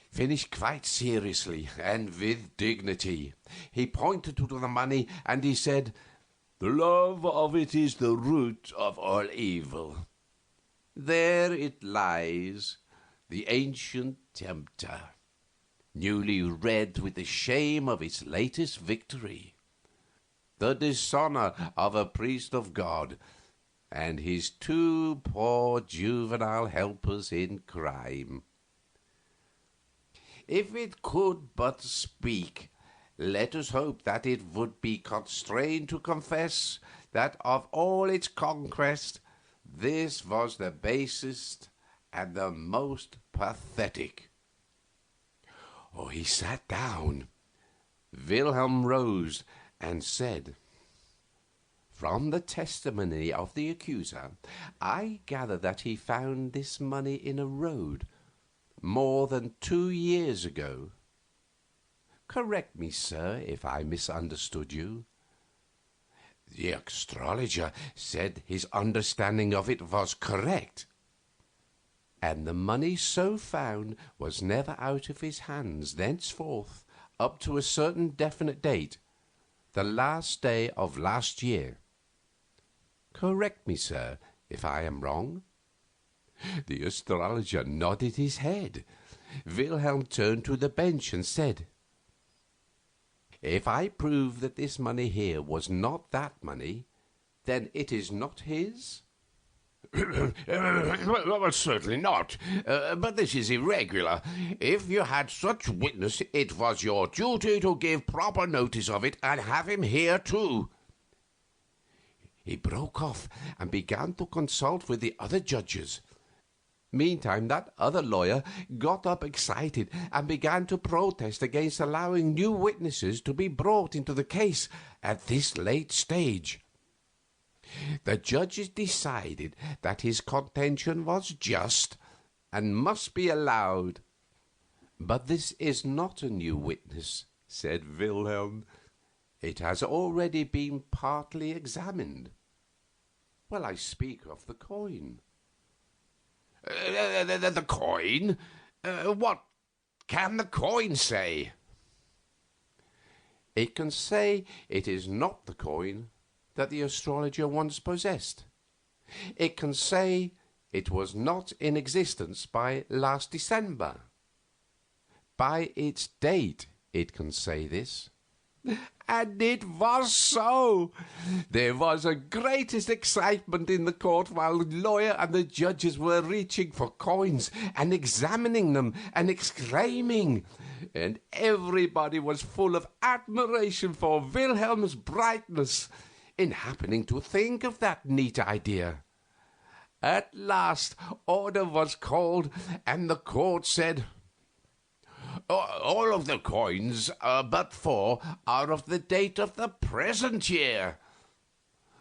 finished quite seriously and with dignity. He pointed to the money and he said, "The love of it is the root of all evil. There it lies, the ancient tempter, newly red with the shame of its latest victory, the dishonor of a priest of God, and his two poor juvenile helpers in crime. If it could but speak, let us hope that it would be constrained to confess that of all its conquest, this was the basest and the most pathetic." Oh, he sat down. Wilhelm rose and said, "From the testimony of the accuser, I gather that he found this money in a road more than 2 years ago. Correct me, sir, if I misunderstood you." The astrologer said his understanding of it was correct, and the money so found was never out of his hands thenceforth up to a certain definite date, the last day of last year. Correct me, sir, if I am wrong." The astrologer nodded his head. Wilhelm turned to the bench and said, "If I prove that this money here was not that money, then it is not his?" Well, certainly not. But this is irregular. If you had such witness, it was your duty to give proper notice of it and have him here too. He broke off and began to consult with the other judges. Meantime, that other lawyer got up excited and began to protest against allowing new witnesses to be brought into the case at this late stage. The judges decided that his contention was just and must be allowed. "But this is not a new witness," said Wilhelm. "It has already been partly examined." "Well, I speak of the coin." The coin? What can the coin say?" "It can say it is not the coin that the astrologer once possessed. It can say it was not in existence by last December. By its date it can say this." And it was so. There was a greatest excitement in the court while the lawyer and the judges were reaching for coins and examining them and exclaiming, and everybody was full of admiration for Wilhelm's brightness in happening to think of that neat idea. At last order was called, and the court said, "All of the coins but 4 are of the date of the present year.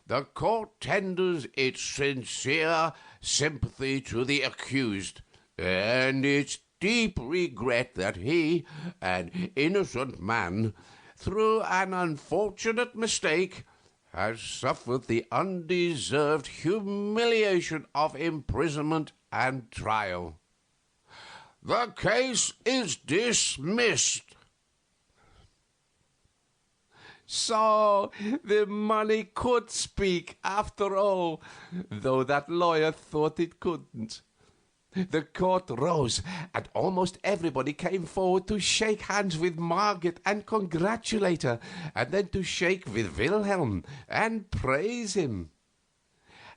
The court tenders its sincere sympathy to the accused, and its deep regret that he, an innocent man, through an unfortunate mistake, has suffered the undeserved humiliation of imprisonment and trial. The case is dismissed." So the money could speak after all, though that lawyer thought it couldn't. The court rose, and almost everybody came forward to shake hands with Margaret and congratulate her, and then to shake with Wilhelm and praise him.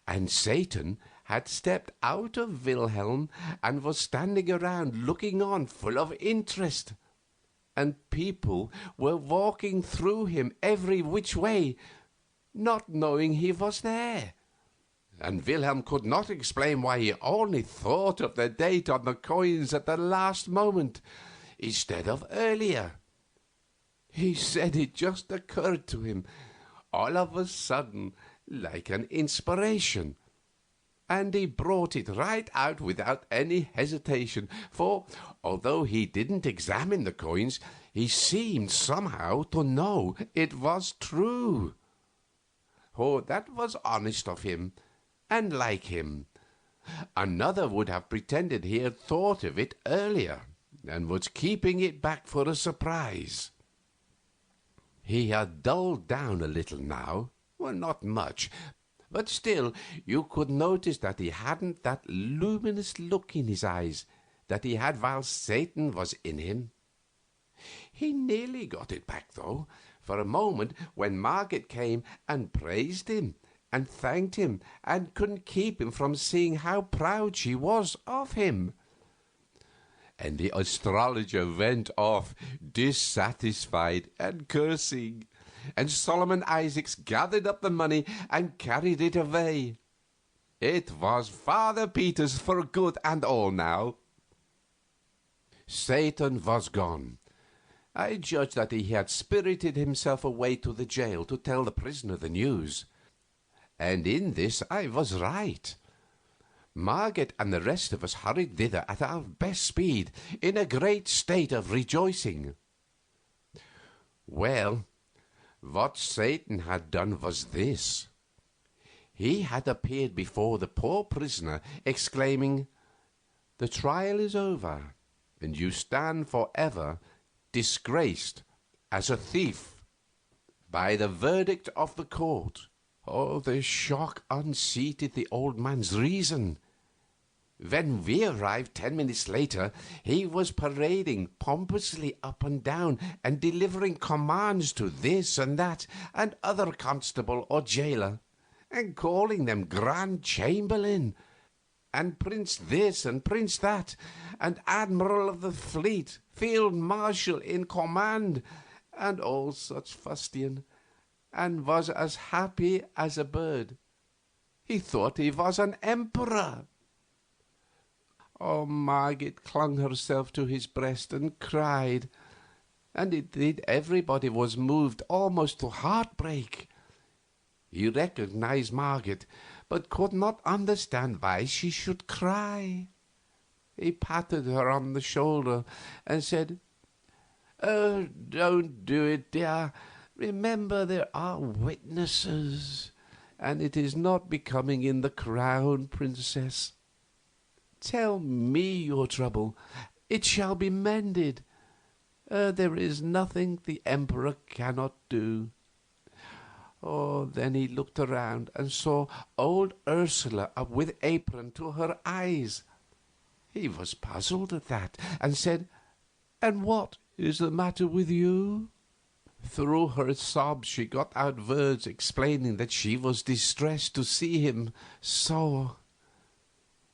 And Satan had stepped out of Wilhelm and was standing around looking on full of interest. And people were walking through him every which way, not knowing he was there. And Wilhelm could not explain why he only thought of the date on the coins at the last moment, instead of earlier. He said it just occurred to him, all of a sudden, like an inspiration. And he brought it right out without any hesitation, for although he didn't examine the coins, he seemed somehow to know it was true. Oh, that was honest of him, and like him. Another would have pretended he had thought of it earlier, and was keeping it back for a surprise. He had dulled down a little now, well, not much, but still you could notice that he hadn't that luminous look in his eyes that he had while Satan was in him. He nearly got it back, though, for a moment when Margaret came and praised him, and thanked him, and couldn't keep him from seeing how proud she was of him. And the astrologer went off, dissatisfied and cursing, and Solomon Isaacs gathered up the money and carried it away. It was Father Peter's for good and all now. Satan was gone. I judged that he had spirited himself away to the jail to tell the prisoner the news. And in this I was right. Margaret and the rest of us hurried thither at our best speed, in a great state of rejoicing. Well, what Satan had done was this. He had appeared before the poor prisoner, exclaiming, "The trial is over, and you stand forever disgraced as a thief by the verdict of the court." Oh, the shock unseated the old man's reason. When we arrived 10 minutes later, he was parading pompously up and down and delivering commands to this and that and other constable or jailer, and calling them Grand Chamberlain, and Prince this and Prince that, and Admiral of the Fleet, Field Marshal in command, and all such fustian, and was as happy as a bird. He thought he was an emperor. Oh, Margaret clung herself to his breast and cried, and indeed everybody was moved almost to heartbreak. He recognized Margaret, but could not understand why she should cry. He patted her on the shoulder and said, "Oh, don't do it, dear. Remember there are witnesses, and it is not becoming in the crown princess. Tell me your trouble. It shall be mended. There is nothing the emperor cannot do." Oh, then he looked around and saw old Ursula up with apron to her eyes. He was puzzled at that, and said, "And what is the matter with you?" Through her sobs she got out words explaining that she was distressed to see him so.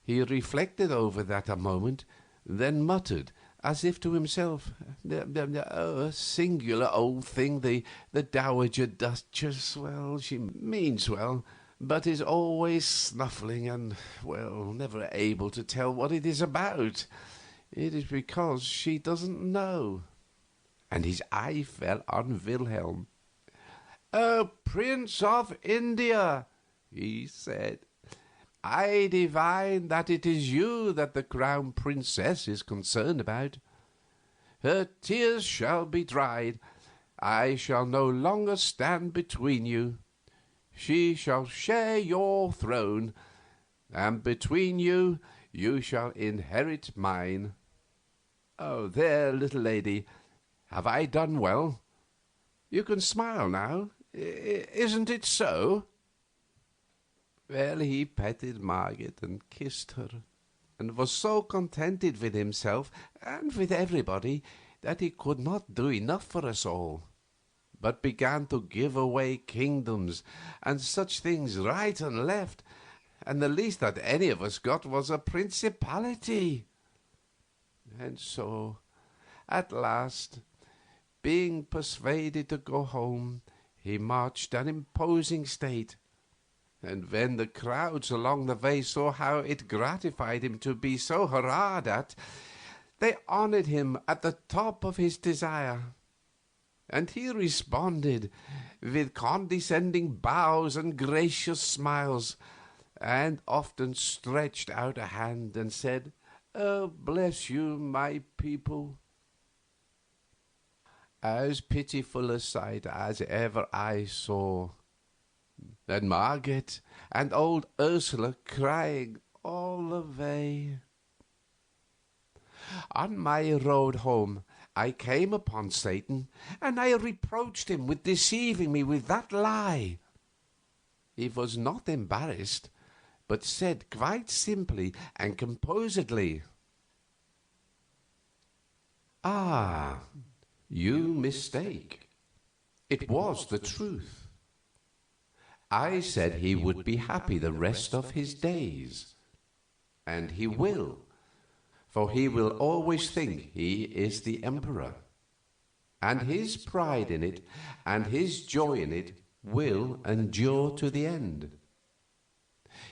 He reflected over that a moment, then muttered, as if to himself, "A singular old thing, the Dowager Duchess. Well, she means well, but is always snuffling and, well, never able to tell what it is about. It is because she doesn't know." And his eye fell on Wilhelm. "O Prince of India," he said, "I divine that it is you that the crown princess is concerned about. Her tears shall be dried. I shall no longer stand between you. She shall share your throne, and between you, you shall inherit mine. Oh, there, little lady, have I done well? You can smile now. Isn't it so?" Well, he petted Margaret and kissed her, and was so contented with himself and with everybody that he could not do enough for us all, but began to give away kingdoms and such things right and left, and the least that any of us got was a principality. And so, at last, being persuaded to go home, he marched an imposing state, and when the crowds along the way saw how it gratified him to be so hurrahed at, they honored him at the top of his desire, and he responded with condescending bows and gracious smiles, and often stretched out a hand and said, "Oh, bless you, my people." As pitiful a sight as ever I saw, and Margaret and old Ursula crying all the way. On my road home I came upon Satan, and I reproached him with deceiving me with that lie. He was not embarrassed, but said quite simply and composedly, "Ah, you mistake. It was the truth. I said he would be happy the rest of his days, and he will, for he will always think he is the emperor, and his pride in it and his joy in it will endure to the end.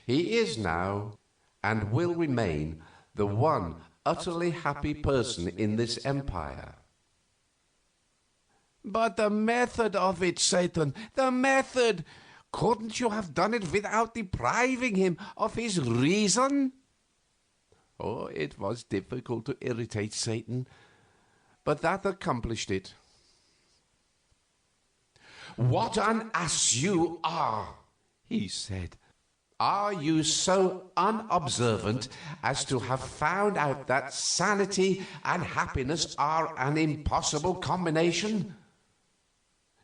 He is now, and will remain, the one utterly happy person in this empire." "But the method of it, Satan, the method! Couldn't you have done it without depriving him of his reason?" Oh, it was difficult to irritate Satan, but that accomplished it. "What an ass you are!" he said. "Are you so unobservant as to have found out that sanity and happiness are an impossible combination?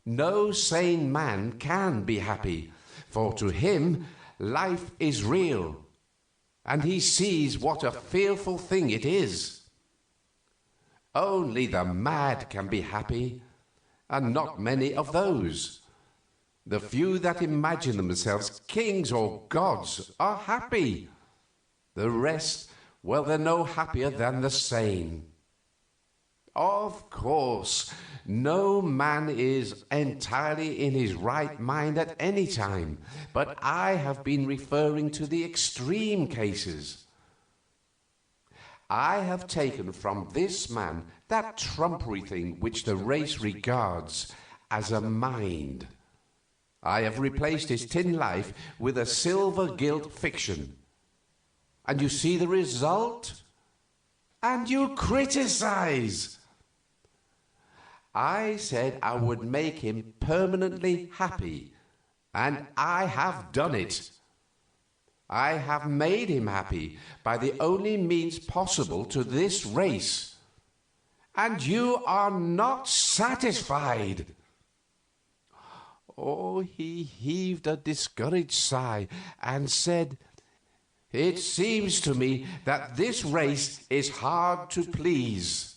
No sane man can be happy, for to him life is real, and he sees what a fearful thing it is. Only the mad can be happy, and not many of those. The few that imagine themselves kings or gods are happy. The rest, well, they're no happier than the sane. Of course, no man is entirely in his right mind at any time, but I have been referring to the extreme cases. I have taken from this man that trumpery thing which the race regards as a mind. I have replaced his tin life with a silver-gilt fiction. And you see the result? And you criticize. I said I would make him permanently happy, and I have done it. I have made him happy by the only means possible to this race. And you are not satisfied." Oh, he heaved a discouraged sigh and said, "It seems to me that this race is hard to please."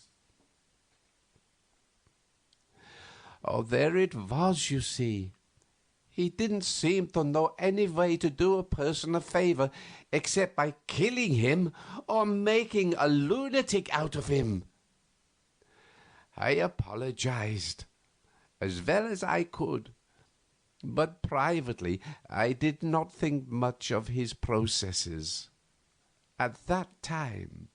Oh, there it was, you see. He didn't seem to know any way to do a person a favor except by killing him or making a lunatic out of him. I apologized as well as I could, but privately I did not think much of his processes at that time.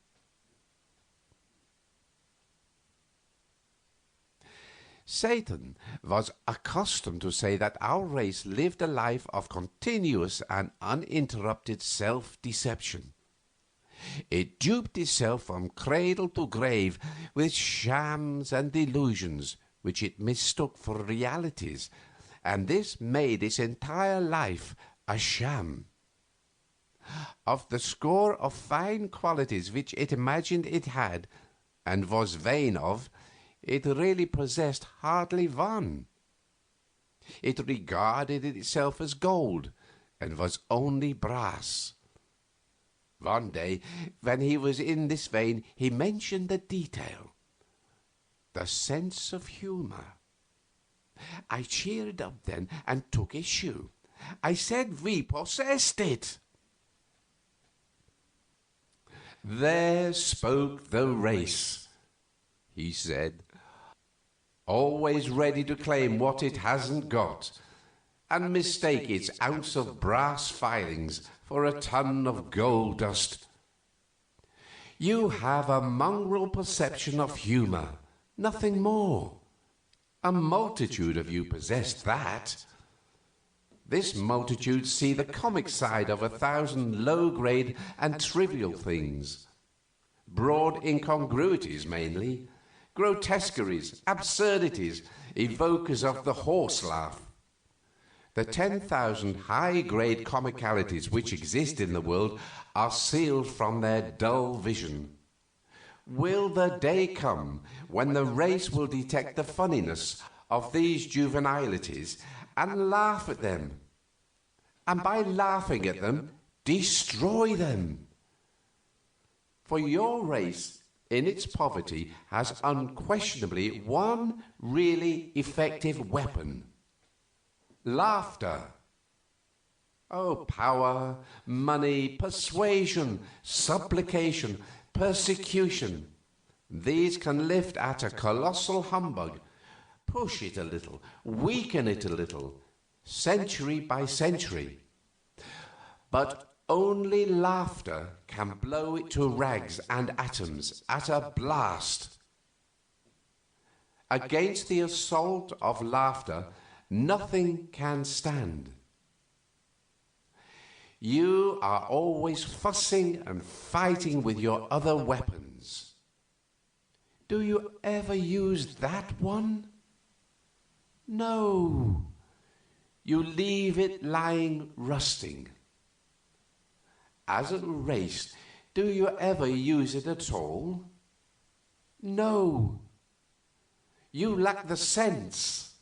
Satan was accustomed to say that our race lived a life of continuous and uninterrupted self-deception. It duped itself from cradle to grave with shams and delusions which it mistook for realities, and this made its entire life a sham. Of the score of fine qualities which it imagined it had, and was vain of, it really possessed hardly one. It regarded itself as gold and was only brass. One day, when he was in this vein, he mentioned the detail, the sense of humor. I cheered up then and took issue. I said we possessed it. There spoke the race, he said, always ready to claim what it hasn't got, and mistake its ounce of brass filings for a ton of gold dust. You have a mongrel perception of humor, nothing more. A multitude of you possess that. This multitude see the comic side of 1,000 low-grade and trivial things. Broad incongruities mainly, grotesqueries, absurdities, evokers of the horse laugh. The 10,000 high-grade comicalities which exist in the world are sealed from their dull vision. Will the day come when the race will detect the funniness of these juvenilities and laugh at them, and by laughing at them, destroy them? For your race, in its poverty, has unquestionably one really effective weapon: laughter. Oh, power, money, persuasion, supplication, persecution, these can lift at a colossal humbug, push it a little, weaken it a little, century by century. But only laughter can blow it to rags and atoms at a blast. Against the assault of laughter, nothing can stand. You are always fussing and fighting with your other weapons. Do you ever use that one? No. You leave it lying rusting. As a race, do you ever use it at all? No. You lack the sense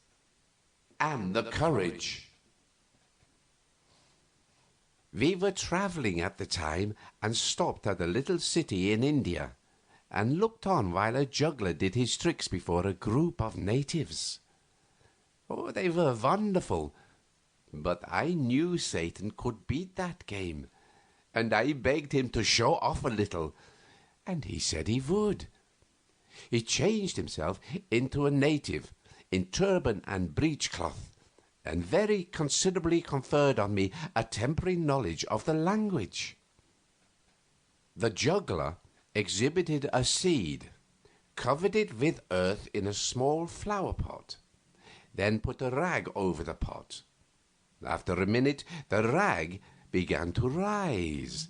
and the courage. We were traveling at the time and stopped at a little city in India and looked on while a juggler did his tricks before a group of natives. Oh, they were wonderful, but I knew Satan could beat that game, and I begged him to show off a little, and he said he would. He changed himself into a native in turban and breechcloth, and very considerably conferred on me a temporary knowledge of the language. The juggler exhibited a seed, covered it with earth in a small flower pot, then put a rag over the pot. After a minute, the rag began to rise.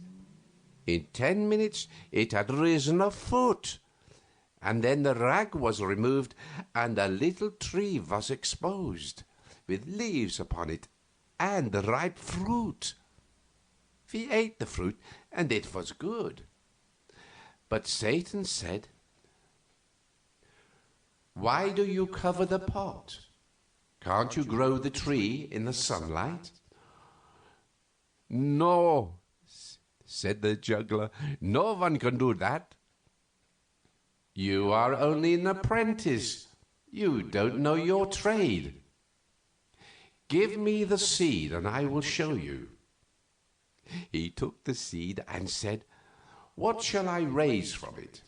In 10 minutes, it had risen a foot, and then the rag was removed, and a little tree was exposed, with leaves upon it and ripe fruit. We ate the fruit, and it was good. But Satan said, "Why do you cover the pot? Can't you grow the tree in the sunlight?" "No," said the juggler, "no one can do that." "You are only an apprentice. You don't know your trade. Give me the seed, and I will show you." He took the seed and said, "What shall I raise from it?"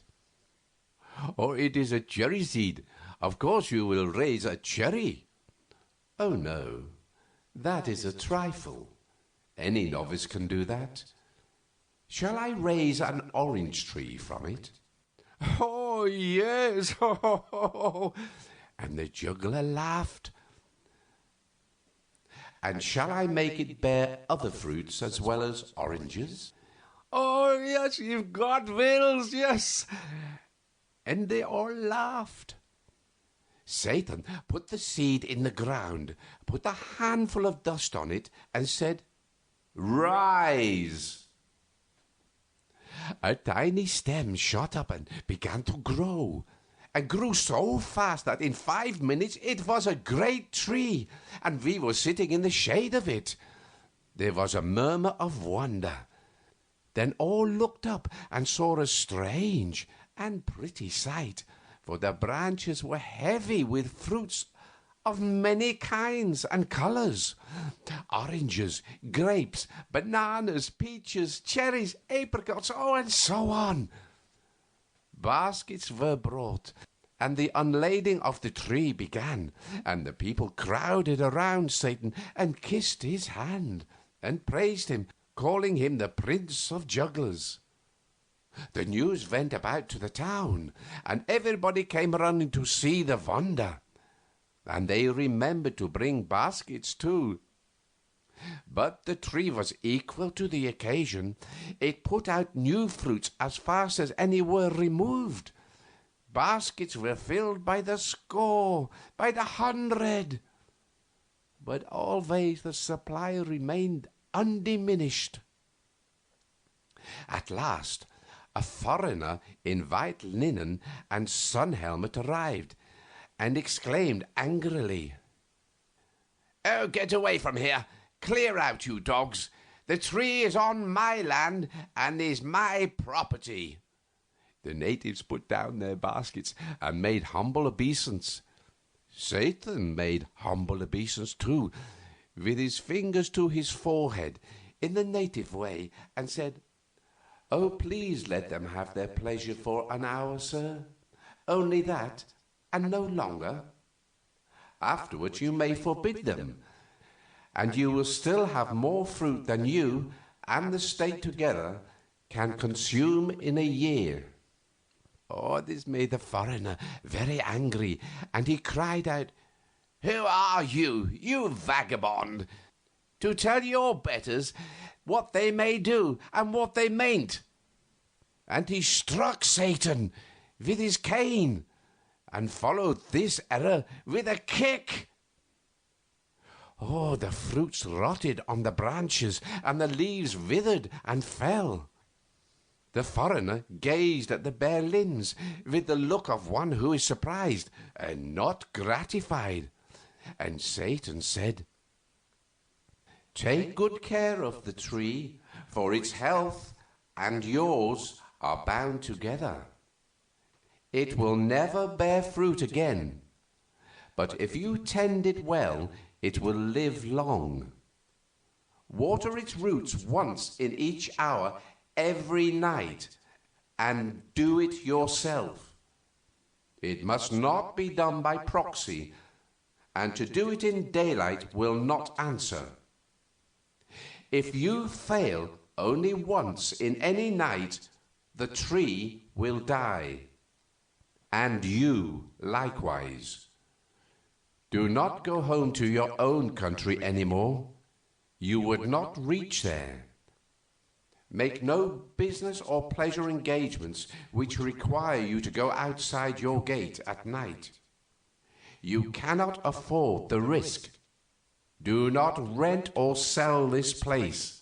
"Oh, it is a cherry seed. Of course you will raise a cherry." "Oh, no, that is a trifle. Any novice can do that. Shall I raise an orange tree from it?" "Oh, yes." And the juggler laughed. "And shall I make it bear other fruits as well as oranges?" "Oh, yes, if God wills, yes." And they all laughed. Satan put the seed in the ground, put a handful of dust on it, and said, "Rise." A tiny stem shot up and began to grow, and grew so fast that in 5 minutes it was a great tree, and we were sitting in the shade of it. There was a murmur of wonder. Then all looked up and saw a strange and pretty sight, for the branches were heavy with fruits of many kinds and colors: oranges, grapes, bananas, peaches, cherries, apricots, and so on. Baskets were brought, and the unlading of the tree began, and the people crowded around Satan and kissed his hand and praised him, calling him the Prince of Jugglers. The news went about to the town, and everybody came running to see the wonder, and they remembered to bring baskets too. But the tree was equal to the occasion. It put out new fruits as fast as any were removed. Baskets were filled by the score, by the 100. But always the supply remained undiminished. At last, a foreigner in white linen and sun helmet arrived, and exclaimed angrily, "Oh, get away from here! Clear out, you dogs! The tree is on my land and is my property." The natives put down their baskets and made humble obeisance. Satan made humble obeisance too, with his fingers to his forehead in the native way, and said, "Oh, please let them have their pleasure for an hour, sir. Only that, and no longer. Afterwards you may forbid them, and you will still have more fruit than you and the state together can consume in a year." This made the foreigner very angry, and he cried out, "Who are you, you vagabond, to tell your betters what they may do and what they mayn't?" And he struck Satan with his cane, and followed this error with a kick. The fruits rotted on the branches, and the leaves withered and fell. The foreigner gazed at the bare limbs with the look of one who is surprised and not gratified. And Satan said, "Take good care of the tree, for its health and yours are bound together. It will never bear fruit again, but if you tend it well, it will live long. Water its roots once in each hour every night, and do it yourself. It must not be done by proxy, and to do it in daylight will not answer. If you fail only once in any night, the tree will die, and you likewise. Do not go home to your own country anymore. You would not reach there. Make no business or pleasure engagements which require you to go outside your gate at night. You cannot afford the risk. Do not rent or sell this place.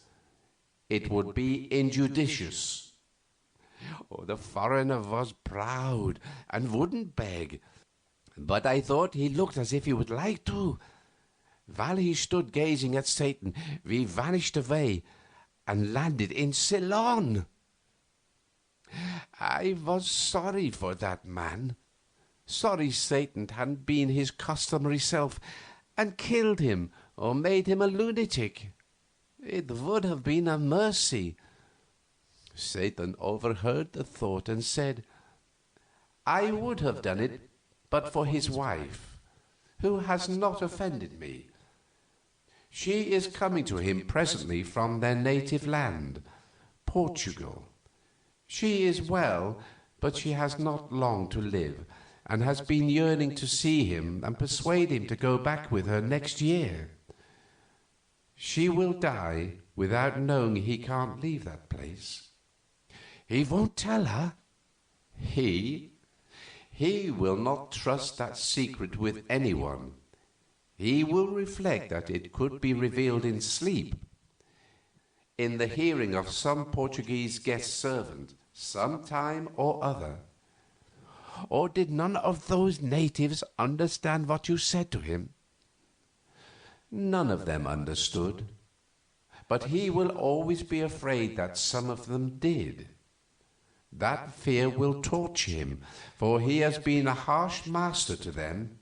It would be injudicious." The foreigner was proud and wouldn't beg, but I thought he looked as if he would like to. While he stood gazing at Satan, we vanished away and landed in Ceylon. I was sorry for that man, sorry Satan hadn't been his customary self and killed him or made him a lunatic. It would have been a mercy. Satan overheard the thought and said, "I would have done it but for his wife, who has not offended me. She is coming to him presently from their native land, Portugal. She is well, but she has not long to live, and has been yearning to see him and persuade him to go back with her next year. She will die without knowing he can't leave that place. He won't tell her. He will not trust that secret with anyone. He will reflect that it could be revealed in sleep, in the hearing of some Portuguese guest servant, some time or other. Or did none of those natives understand what you said to him? None of them understood, but he will always be afraid that some of them did. That fear will torture him, for he has been a harsh master to them.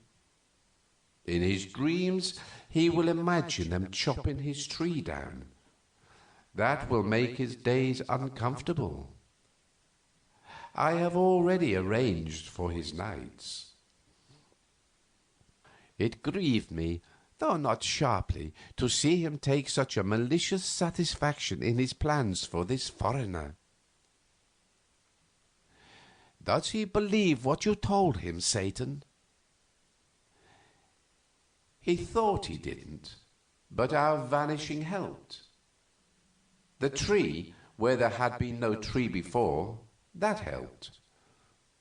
In his dreams he will imagine them chopping his tree down. That will make his days uncomfortable. I have already arranged for his nights. It grieved me, though not sharply, to see him take such a malicious satisfaction in his plans for this foreigner. Does he believe what you told him, Satan? He thought he didn't, but our vanishing helped. The tree, where there had been no tree before, that helped.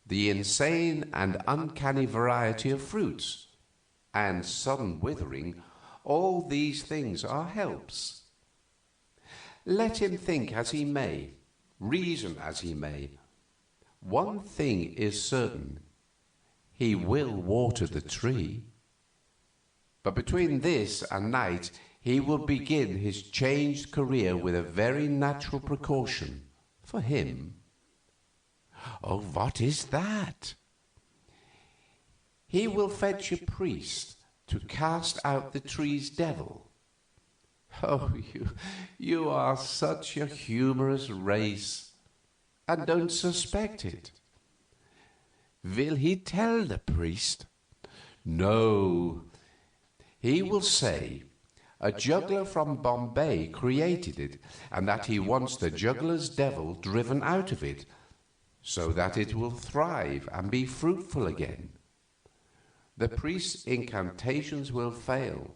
The insane and uncanny variety of fruits, and sudden withering, all these things are helps. Let him think as he may, reason as he may. One thing is certain, he will water the tree. But between this and night he will begin his changed career with a very natural precaution for him. Oh, what is that? He will fetch a priest to cast out the tree's devil. Oh, you are such a humorous race, and don't suspect it. Will he tell the priest? No. He will say a juggler from Bombay created it, and that he wants the juggler's devil driven out of it, so that it will thrive and be fruitful again. The priest's incantations will fail.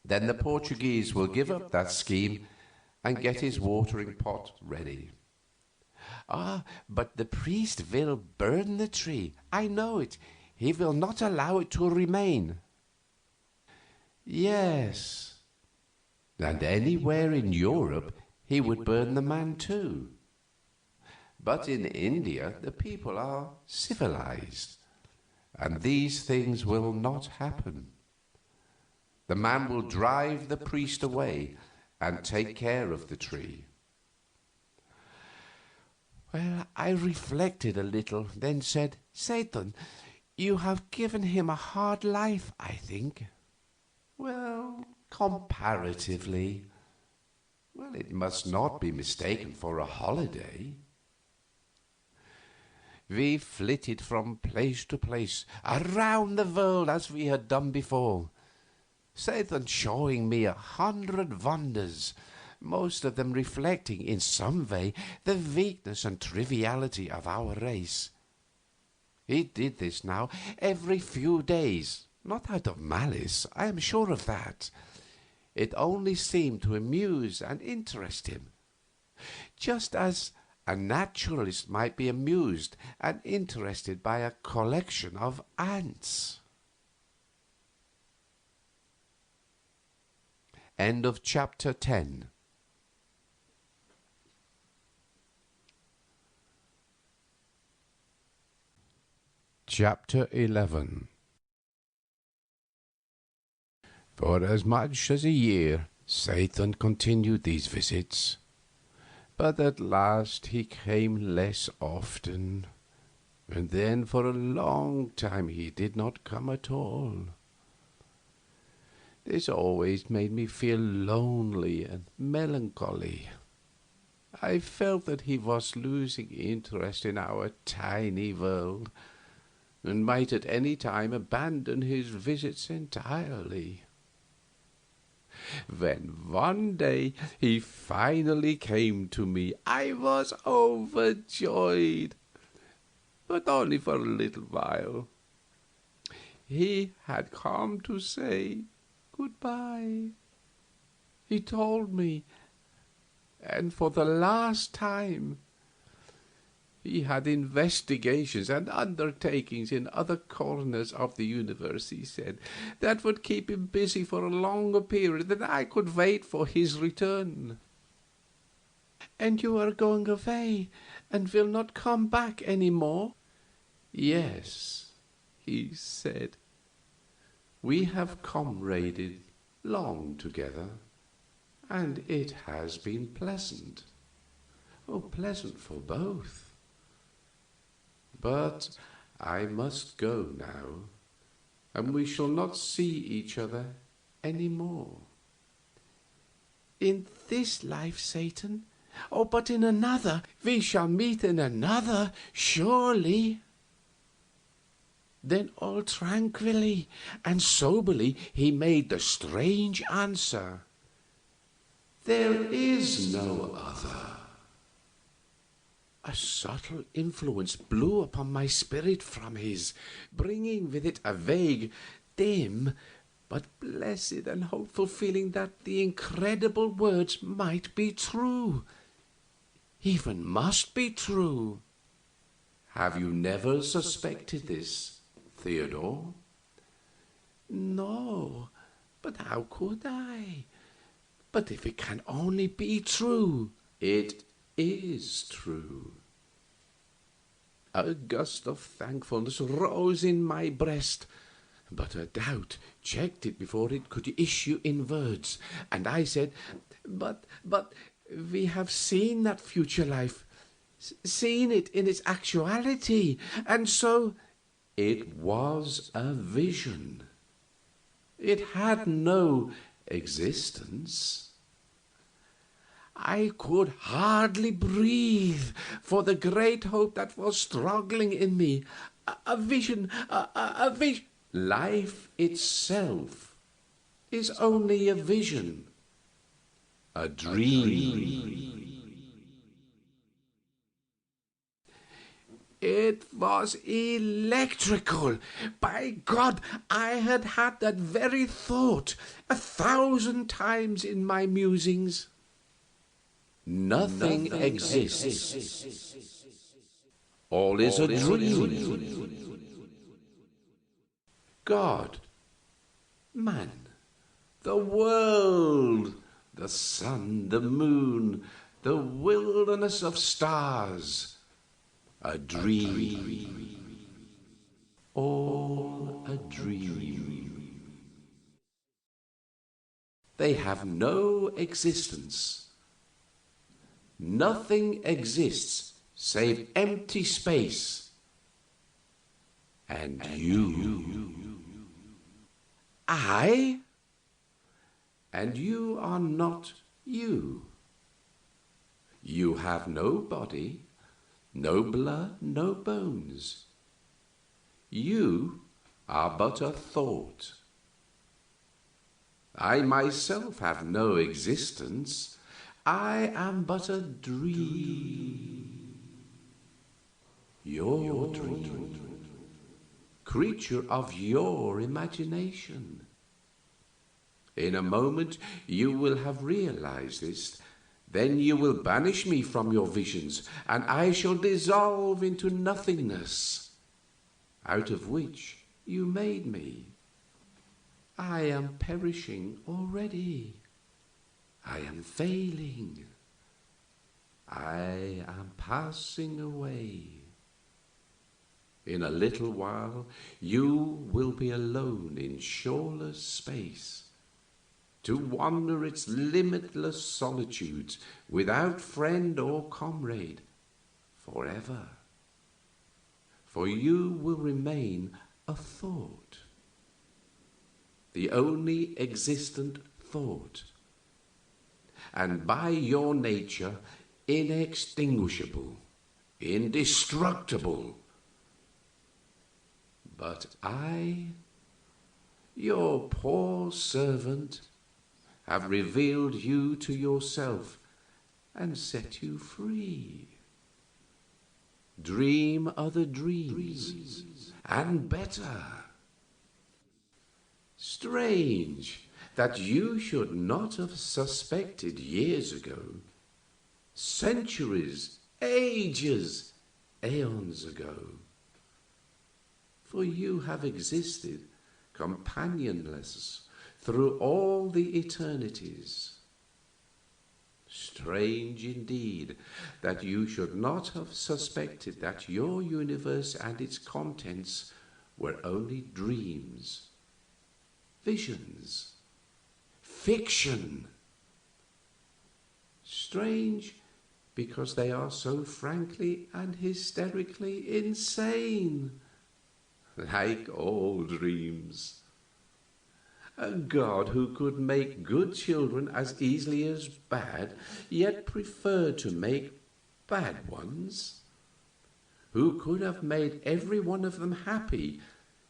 Then the Portuguese will give up that scheme and get his watering pot ready. Ah, but the priest will burn the tree. I know it. He will not allow it to remain. Yes, and anywhere in Europe he would burn the man too. But in India the people are civilized, and these things will not happen. The man will drive the priest away and take care of the tree. Well, I reflected a little, then said, Satan, you have given him a hard life, I think. Well, comparatively. Well, it must not be mistaken for a holiday. We flitted from place to place, around the world as we had done before, Satan showing me 100 wonders, most of them reflecting in some way the weakness and triviality of our race. He did this now every few days, not out of malice, I am sure of that. It only seemed to amuse and interest him, just as a naturalist might be amused and interested by a collection of ants. End of chapter 10. Chapter 11. For as much as a year Satan continued these visits, but at last he came less often, and then for a long time he did not come at all. This always made me feel lonely and melancholy. I felt that he was losing interest in our tiny world, and might at any time abandon his visits entirely. When one day he finally came to me, I was overjoyed, but only for a little while. He had come to say goodbye. He told me, and for the last time. He had investigations and undertakings in other corners of the universe, he said, that would keep him busy for a longer period than I could wait for his return. And you are going away, and will not come back any more? Yes, he said, we have comraded long together, and it has been pleasant. Oh, pleasant for both. But I must go now, and we shall not see each other any more. In this life, Satan? Oh, but in another, we shall meet in another, surely. Then all tranquilly and soberly he made the strange answer, there is no other. A subtle influence blew upon my spirit from his, bringing with it a vague, dim, but blessed and hopeful feeling that the incredible words might be true, even must be true. Have you never suspected this, Theodore? No, but how could I? But if it can only be true, it is true. A gust of thankfulness rose in my breast, but a doubt checked it before it could issue in words, and I said, But we have seen that future life, seen it in its actuality, and so it was a vision. It had no existence. I could hardly breathe for the great hope that was struggling in me. A vision, a vision. Life itself is only a vision, a dream. It was electrical. By God, I had had that very thought 1,000 times in my musings. Nothing exists. All is a dream. God, man, the world, the sun, the moon, the wilderness of stars, a dream. All a dream. They have no existence. Nothing exists save empty space. And you. I? And you are not you. You have no body, no blood, no bones. You are but a thought. I myself have no existence. I am but a dream. Your dream. Creature of your imagination. In a moment you will have realized this. Then you will banish me from your visions, and I shall dissolve into nothingness, out of which you made me. I am perishing already. I am failing. I am passing away. In a little while you will be alone in shoreless space, to wander its limitless solitudes without friend or comrade forever. For you will remain a thought, the only existent thought, and by your nature inextinguishable, indestructible. But I, your poor servant, have revealed you to yourself and set you free. Dream other dreams, and better. Strange that you should not have suspected years ago, centuries, ages, aeons ago. For you have existed companionless through all the eternities. Strange indeed that you should not have suspected that your universe and its contents were only dreams, visions, fiction. Strange because they are so frankly and hysterically insane, like all dreams. A God who could make good children as easily as bad, yet preferred to make bad ones. Who could have made every one of them happy,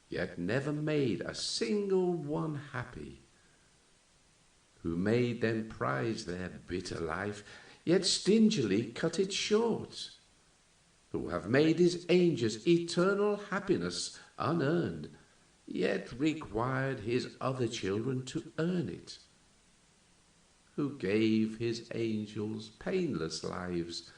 yet never made a single one happy. Who made them prize their bitter life, yet stingily cut it short. Who have made his angels eternal happiness unearned, yet required his other children to earn it. Who gave his angels painless lives,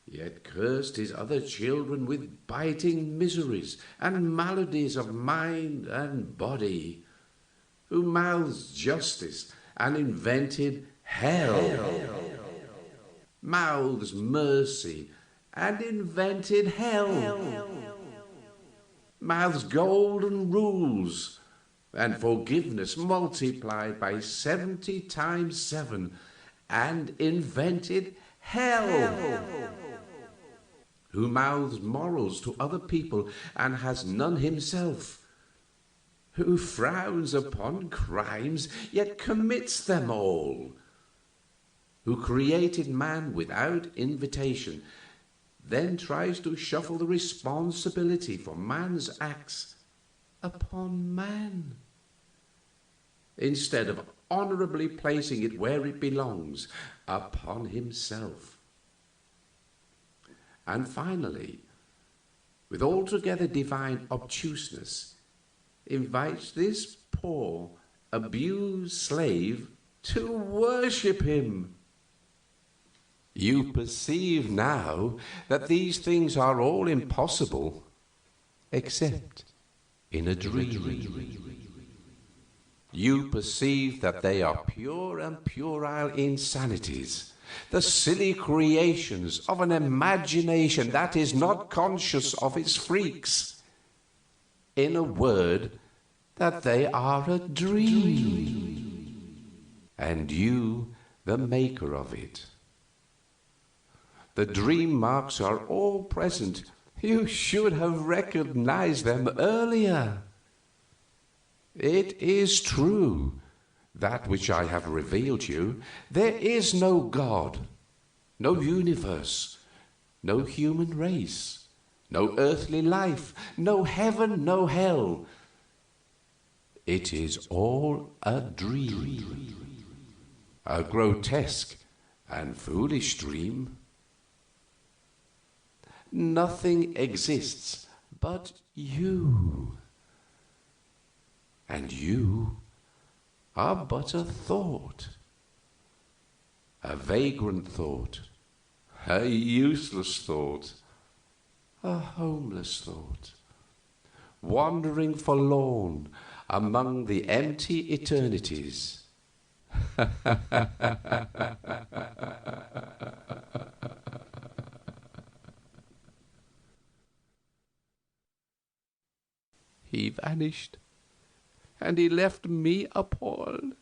yet cursed his other children with biting miseries and maladies of mind and body. Who mouths justice and invented hell, mouths mercy and invented hell, mouths golden rules and forgiveness multiplied by 70 times 7 and invented hell. Who mouths morals to other people and has none himself. Who frowns upon crimes yet commits them all. Who created man without invitation, then tries to shuffle the responsibility for man's acts upon man, instead of honorably placing it where it belongs, upon himself. And finally, with altogether divine obtuseness, invites this poor, abused slave to worship him. You perceive now that these things are all impossible, except in a dream. You perceive that they are pure and puerile insanities, the silly creations of an imagination that is not conscious of its freaks. In a word, that they are a dream, and you the maker of it. The dream marks are all present. You should have recognized them earlier. It is true, that which I have revealed you. There is no God, no universe, no human race, no earthly life, no heaven, no hell. It is all a dream, a grotesque and foolish dream. Nothing exists but you, and you are but a thought, a vagrant thought, a useless thought, a homeless thought, wandering forlorn among the empty eternities. He vanished, and he left me appalled,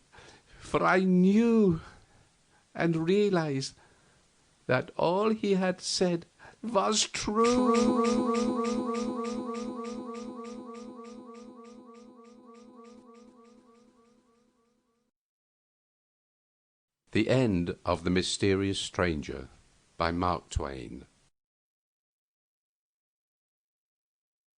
for I knew and realized that all he had said was true. The End of The Mysterious Stranger by Mark Twain.